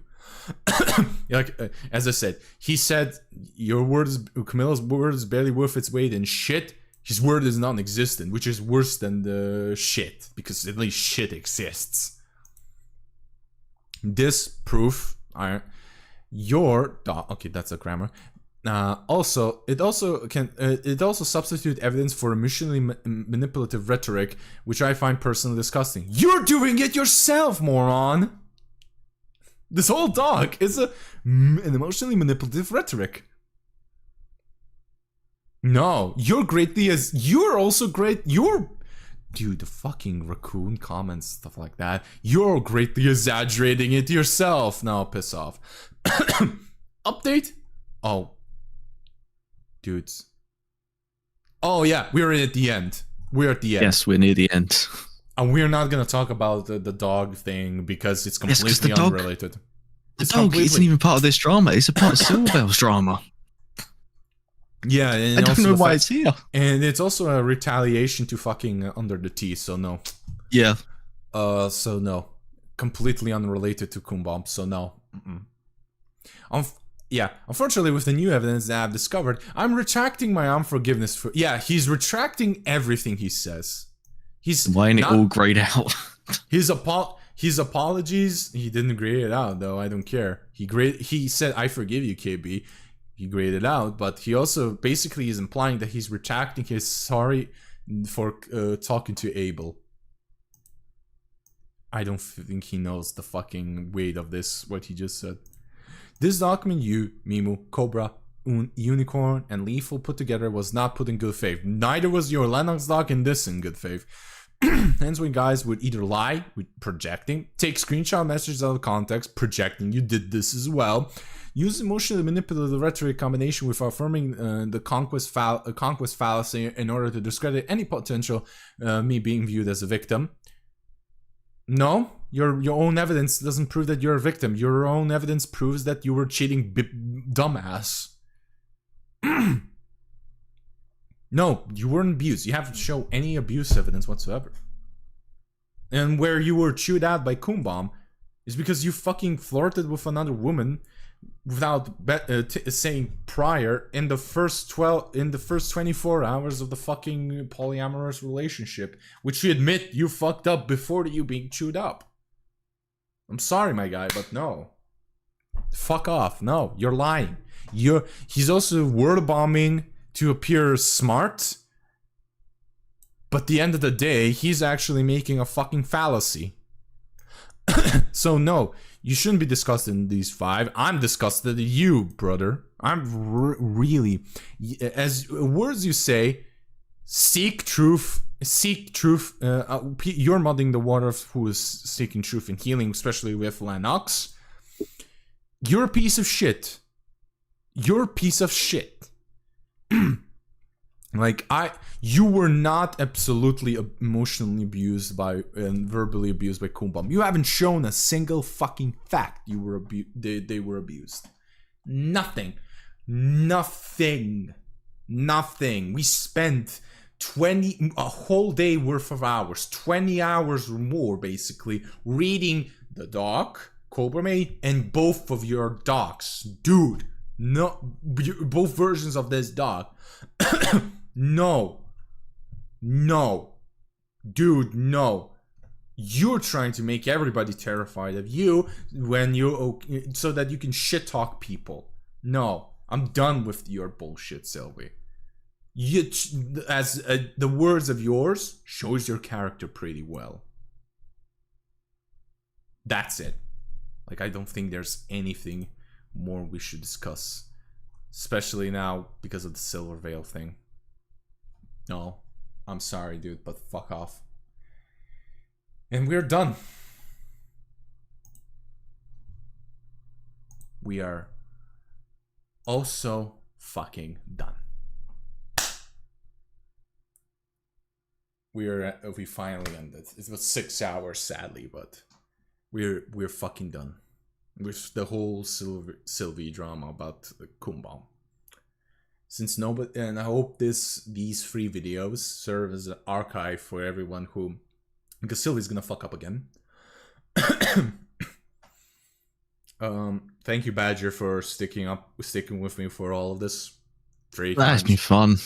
Like as I said, he said Camilla's word is barely worth its weight in shit. His word is non-existent, which is worse than the shit, because at least shit exists. This proof, your dog. Okay, that's a grammar. It also substitute evidence for emotionally manipulative rhetoric, which I find personally disgusting. You're doing it yourself, moron. This whole dog is an emotionally manipulative rhetoric. No, you're also great. Dude, the fucking raccoon comments, stuff like that. You're greatly exaggerating it yourself. Now piss off. Update? Oh. Dudes. Oh yeah, we're at the end. We're at the end. Yes, we're near the end. And we're not gonna talk about the dog thing because it's completely unrelated. The dog isn't even part of this drama. It's a part of Silver's drama. Yeah, and I don't know why it's here. And it's also a retaliation to fucking Under the Tea, so no. Yeah. So no. Completely unrelated to Kumbomb, so no. Yeah, unfortunately with the new evidence that I've discovered, I'm retracting my unforgiveness for... Yeah, he's retracting everything he says. Why ain't it all grayed out? His apologies, he didn't grade it out though, I don't care. He said, I forgive you, KB. He graded it out, but he also basically is implying that he's retracting his sorry for talking to Abel. I don't think he knows the fucking weight of this, what he just said. This document you, Mimu, Kobra, Unicorn, and Lethal put together was not put in good faith. Neither was your Lenox doc in this in good faith. Hence when guys would either lie, with projecting, take screenshot messages out of context, projecting you did this as well, use emotionally manipulative rhetoric combination with affirming the conquest fallacy in order to discredit any potential me being viewed as a victim. No, your own evidence doesn't prove that you're a victim. Your own evidence proves that you were cheating, dumbass. No, you weren't abused. You haven't shown any abuse evidence whatsoever. And where you were chewed out by Kumbomb is because you fucking flirted with another woman without saying prior in the first 24 hours of the fucking polyamorous relationship, which you admit you fucked up before you being chewed up. I'm sorry, my guy, but no. Fuck off. No, you're lying. He's also word bombing to appear smart, but at the end of the day, he's actually making a fucking fallacy. So no, you shouldn't be disgusted in these 5. I'm disgusted at you, brother. I'm really, as words you say, seek truth. You're muddying the water of who is seeking truth and healing, especially with Lenox. You're a piece of shit. You're a piece of shit. Like you were not absolutely emotionally abused by and verbally abused by Kumbomb. You haven't shown a single fucking fact you were they were abused. Nothing. We spent a whole day worth of hours, 20 hours or more basically, reading the doc, Cobra made, and both of your docs, dude. No, both versions of this doc. No, dude, no. You're trying to make everybody terrified of you so that you can shit talk people. No, I'm done with your bullshit, Sylvie. The words of yours shows your character pretty well. That's it. Like, I don't think there's anything more we should discuss. Especially now because of the Silver Veil thing. No, I'm sorry, dude, but fuck off. And we're done. We are also fucking done. We finally ended. It was 6 hours, sadly, but we're fucking done with the whole Sylvie drama about Kumbam. Since nobody, and I hope these 3 videos serve as an archive for everyone who, because Sylvie's gonna fuck up again. Thank you, Badger, for sticking with me for all of this. That's been fun.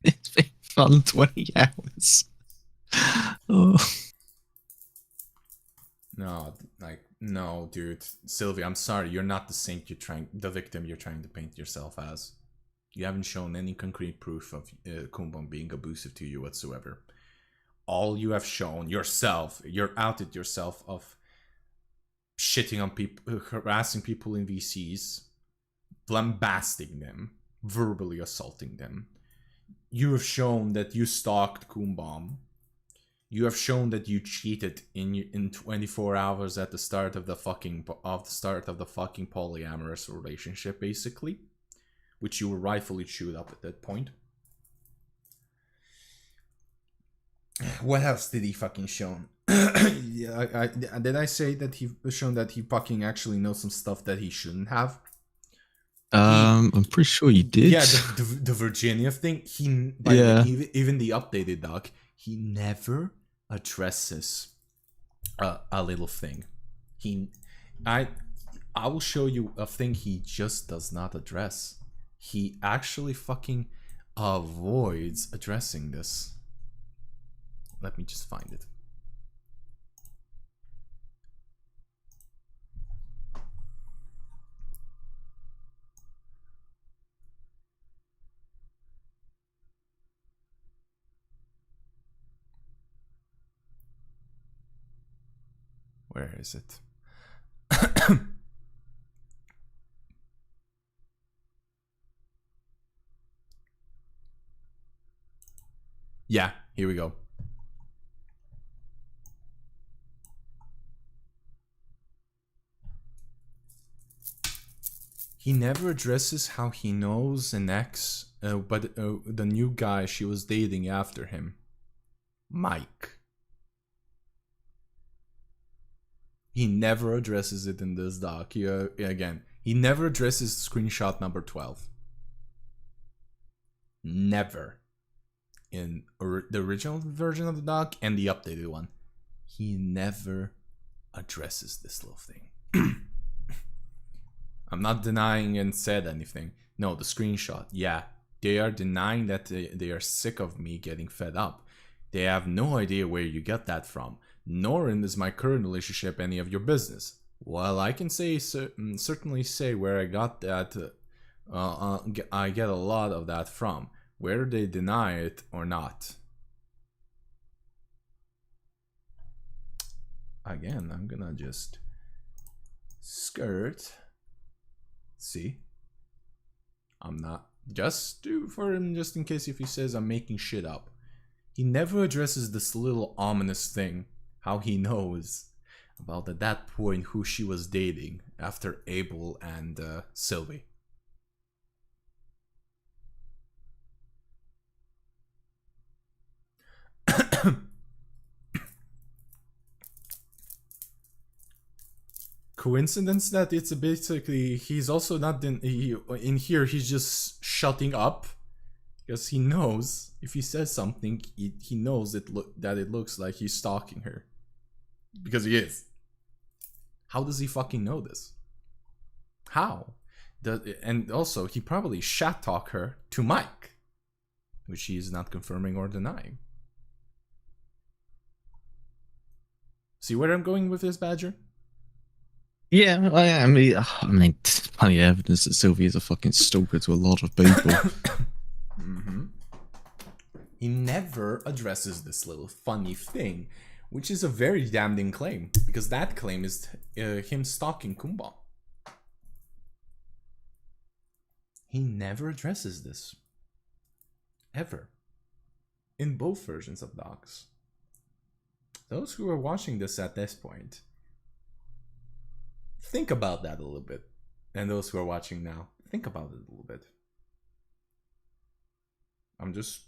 It's been fun 20 hours. Oh. No, dude. Sylvie, I'm sorry. You're not the saint the victim you're trying to paint yourself as. You haven't shown any concrete proof of Kumbam being abusive to you whatsoever. All you have shown yourself, you're outed yourself of shitting on people, harassing people in VCs, lambasting them, verbally assaulting them. You have shown that you stalked Kumbam. You have shown that you cheated in 24 hours at the start of the fucking polyamorous relationship, basically, which you were rightfully chewed up at that point. What else did he fucking shown? Yeah, did I say that he shown that he fucking actually knows some stuff that he shouldn't have? I'm pretty sure you did. Yeah, the Virginia thing. Even the updated doc, he never addresses a little thing. I will show you a thing he just does not address. He actually fucking avoids addressing this. Let me just find it. Where is it? Yeah, here we go. He never addresses how he knows an ex, but the new guy she was dating after him, Mike. He never addresses it in this doc. He never addresses screenshot number 12. Never. In the original version of the doc and the updated one. He never addresses this little thing. I'm not denying and said anything. No, the screenshot. Yeah, they are denying that they are sick of me getting fed up. They have no idea where you get that from. Nor is my current relationship any of your business. Well, I can certainly say where I got that. I get a lot of that from, whether they deny it or not. Again, I'm gonna just skirt. See, I'm not just for him, just in case if he says I'm making shit up. He never addresses this little ominous thing. How he knows about at that point who she was dating after Abel and Sylvie. Coincidence that it's basically he's also not in here. He's just shutting up because he knows if he says something, he knows that it looks like he's stalking her. Because he is. How does he fucking know this? How? And also, he probably shat talk her to Mike, which he is not confirming or denying. See where I'm going with this, Badger? Yeah, I mean, plenty of evidence that Sylvie is a fucking stalker to a lot of people. Mm-hmm. He never addresses this little funny thing which is a very damning claim, because that claim is him stalking Kumba. He never addresses this. Ever. In both versions of docs. Those who are watching this at this point, think about that a little bit. And those who are watching now, think about it a little bit. I'm just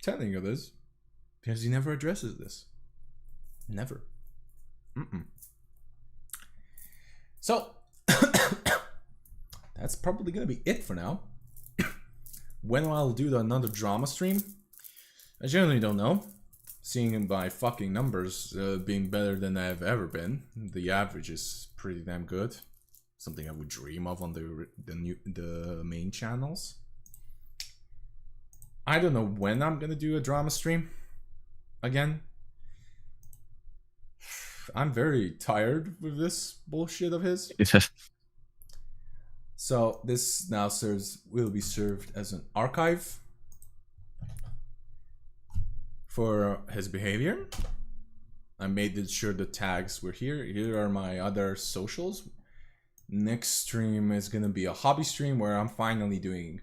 telling you this because he never addresses this. Never. So, that's probably gonna be it for now. When I'll do another drama stream, I generally don't know. Seeing by fucking numbers being better than I've ever been, the average is pretty damn good. Something I would dream of on the main channels. I don't know when I'm gonna do a drama stream again. I'm very tired with this bullshit of his. So this now will be served as an archive for his behavior. I made sure the tags were here. Here are my other socials. Next stream is gonna be a hobby stream where I'm finally doing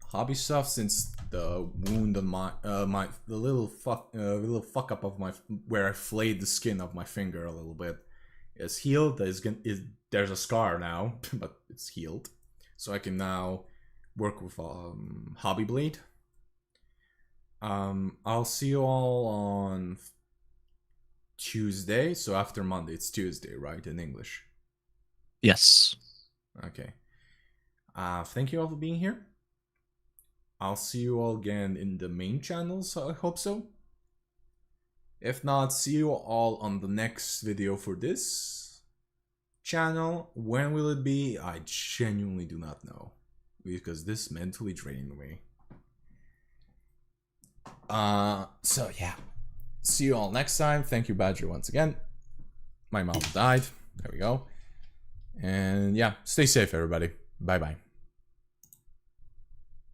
hobby stuff, since the wound on my the little fuck up of my where I flayed the skin of my finger a little bit is healed. There's a scar now, but it's healed, so I can now work with hobby blade. I'll see you all on Tuesday. So after Monday, it's Tuesday, right, in English? Yes. Okay. Thank you all for being here. I'll see you all again in the main channels, I hope so. If not, see you all on the next video for this channel. When will it be? I genuinely do not know, because this is mentally draining me. So yeah. See you all next time. Thank you, Badger, once again. My mom died. There we go. And yeah, stay safe, everybody. Bye-bye.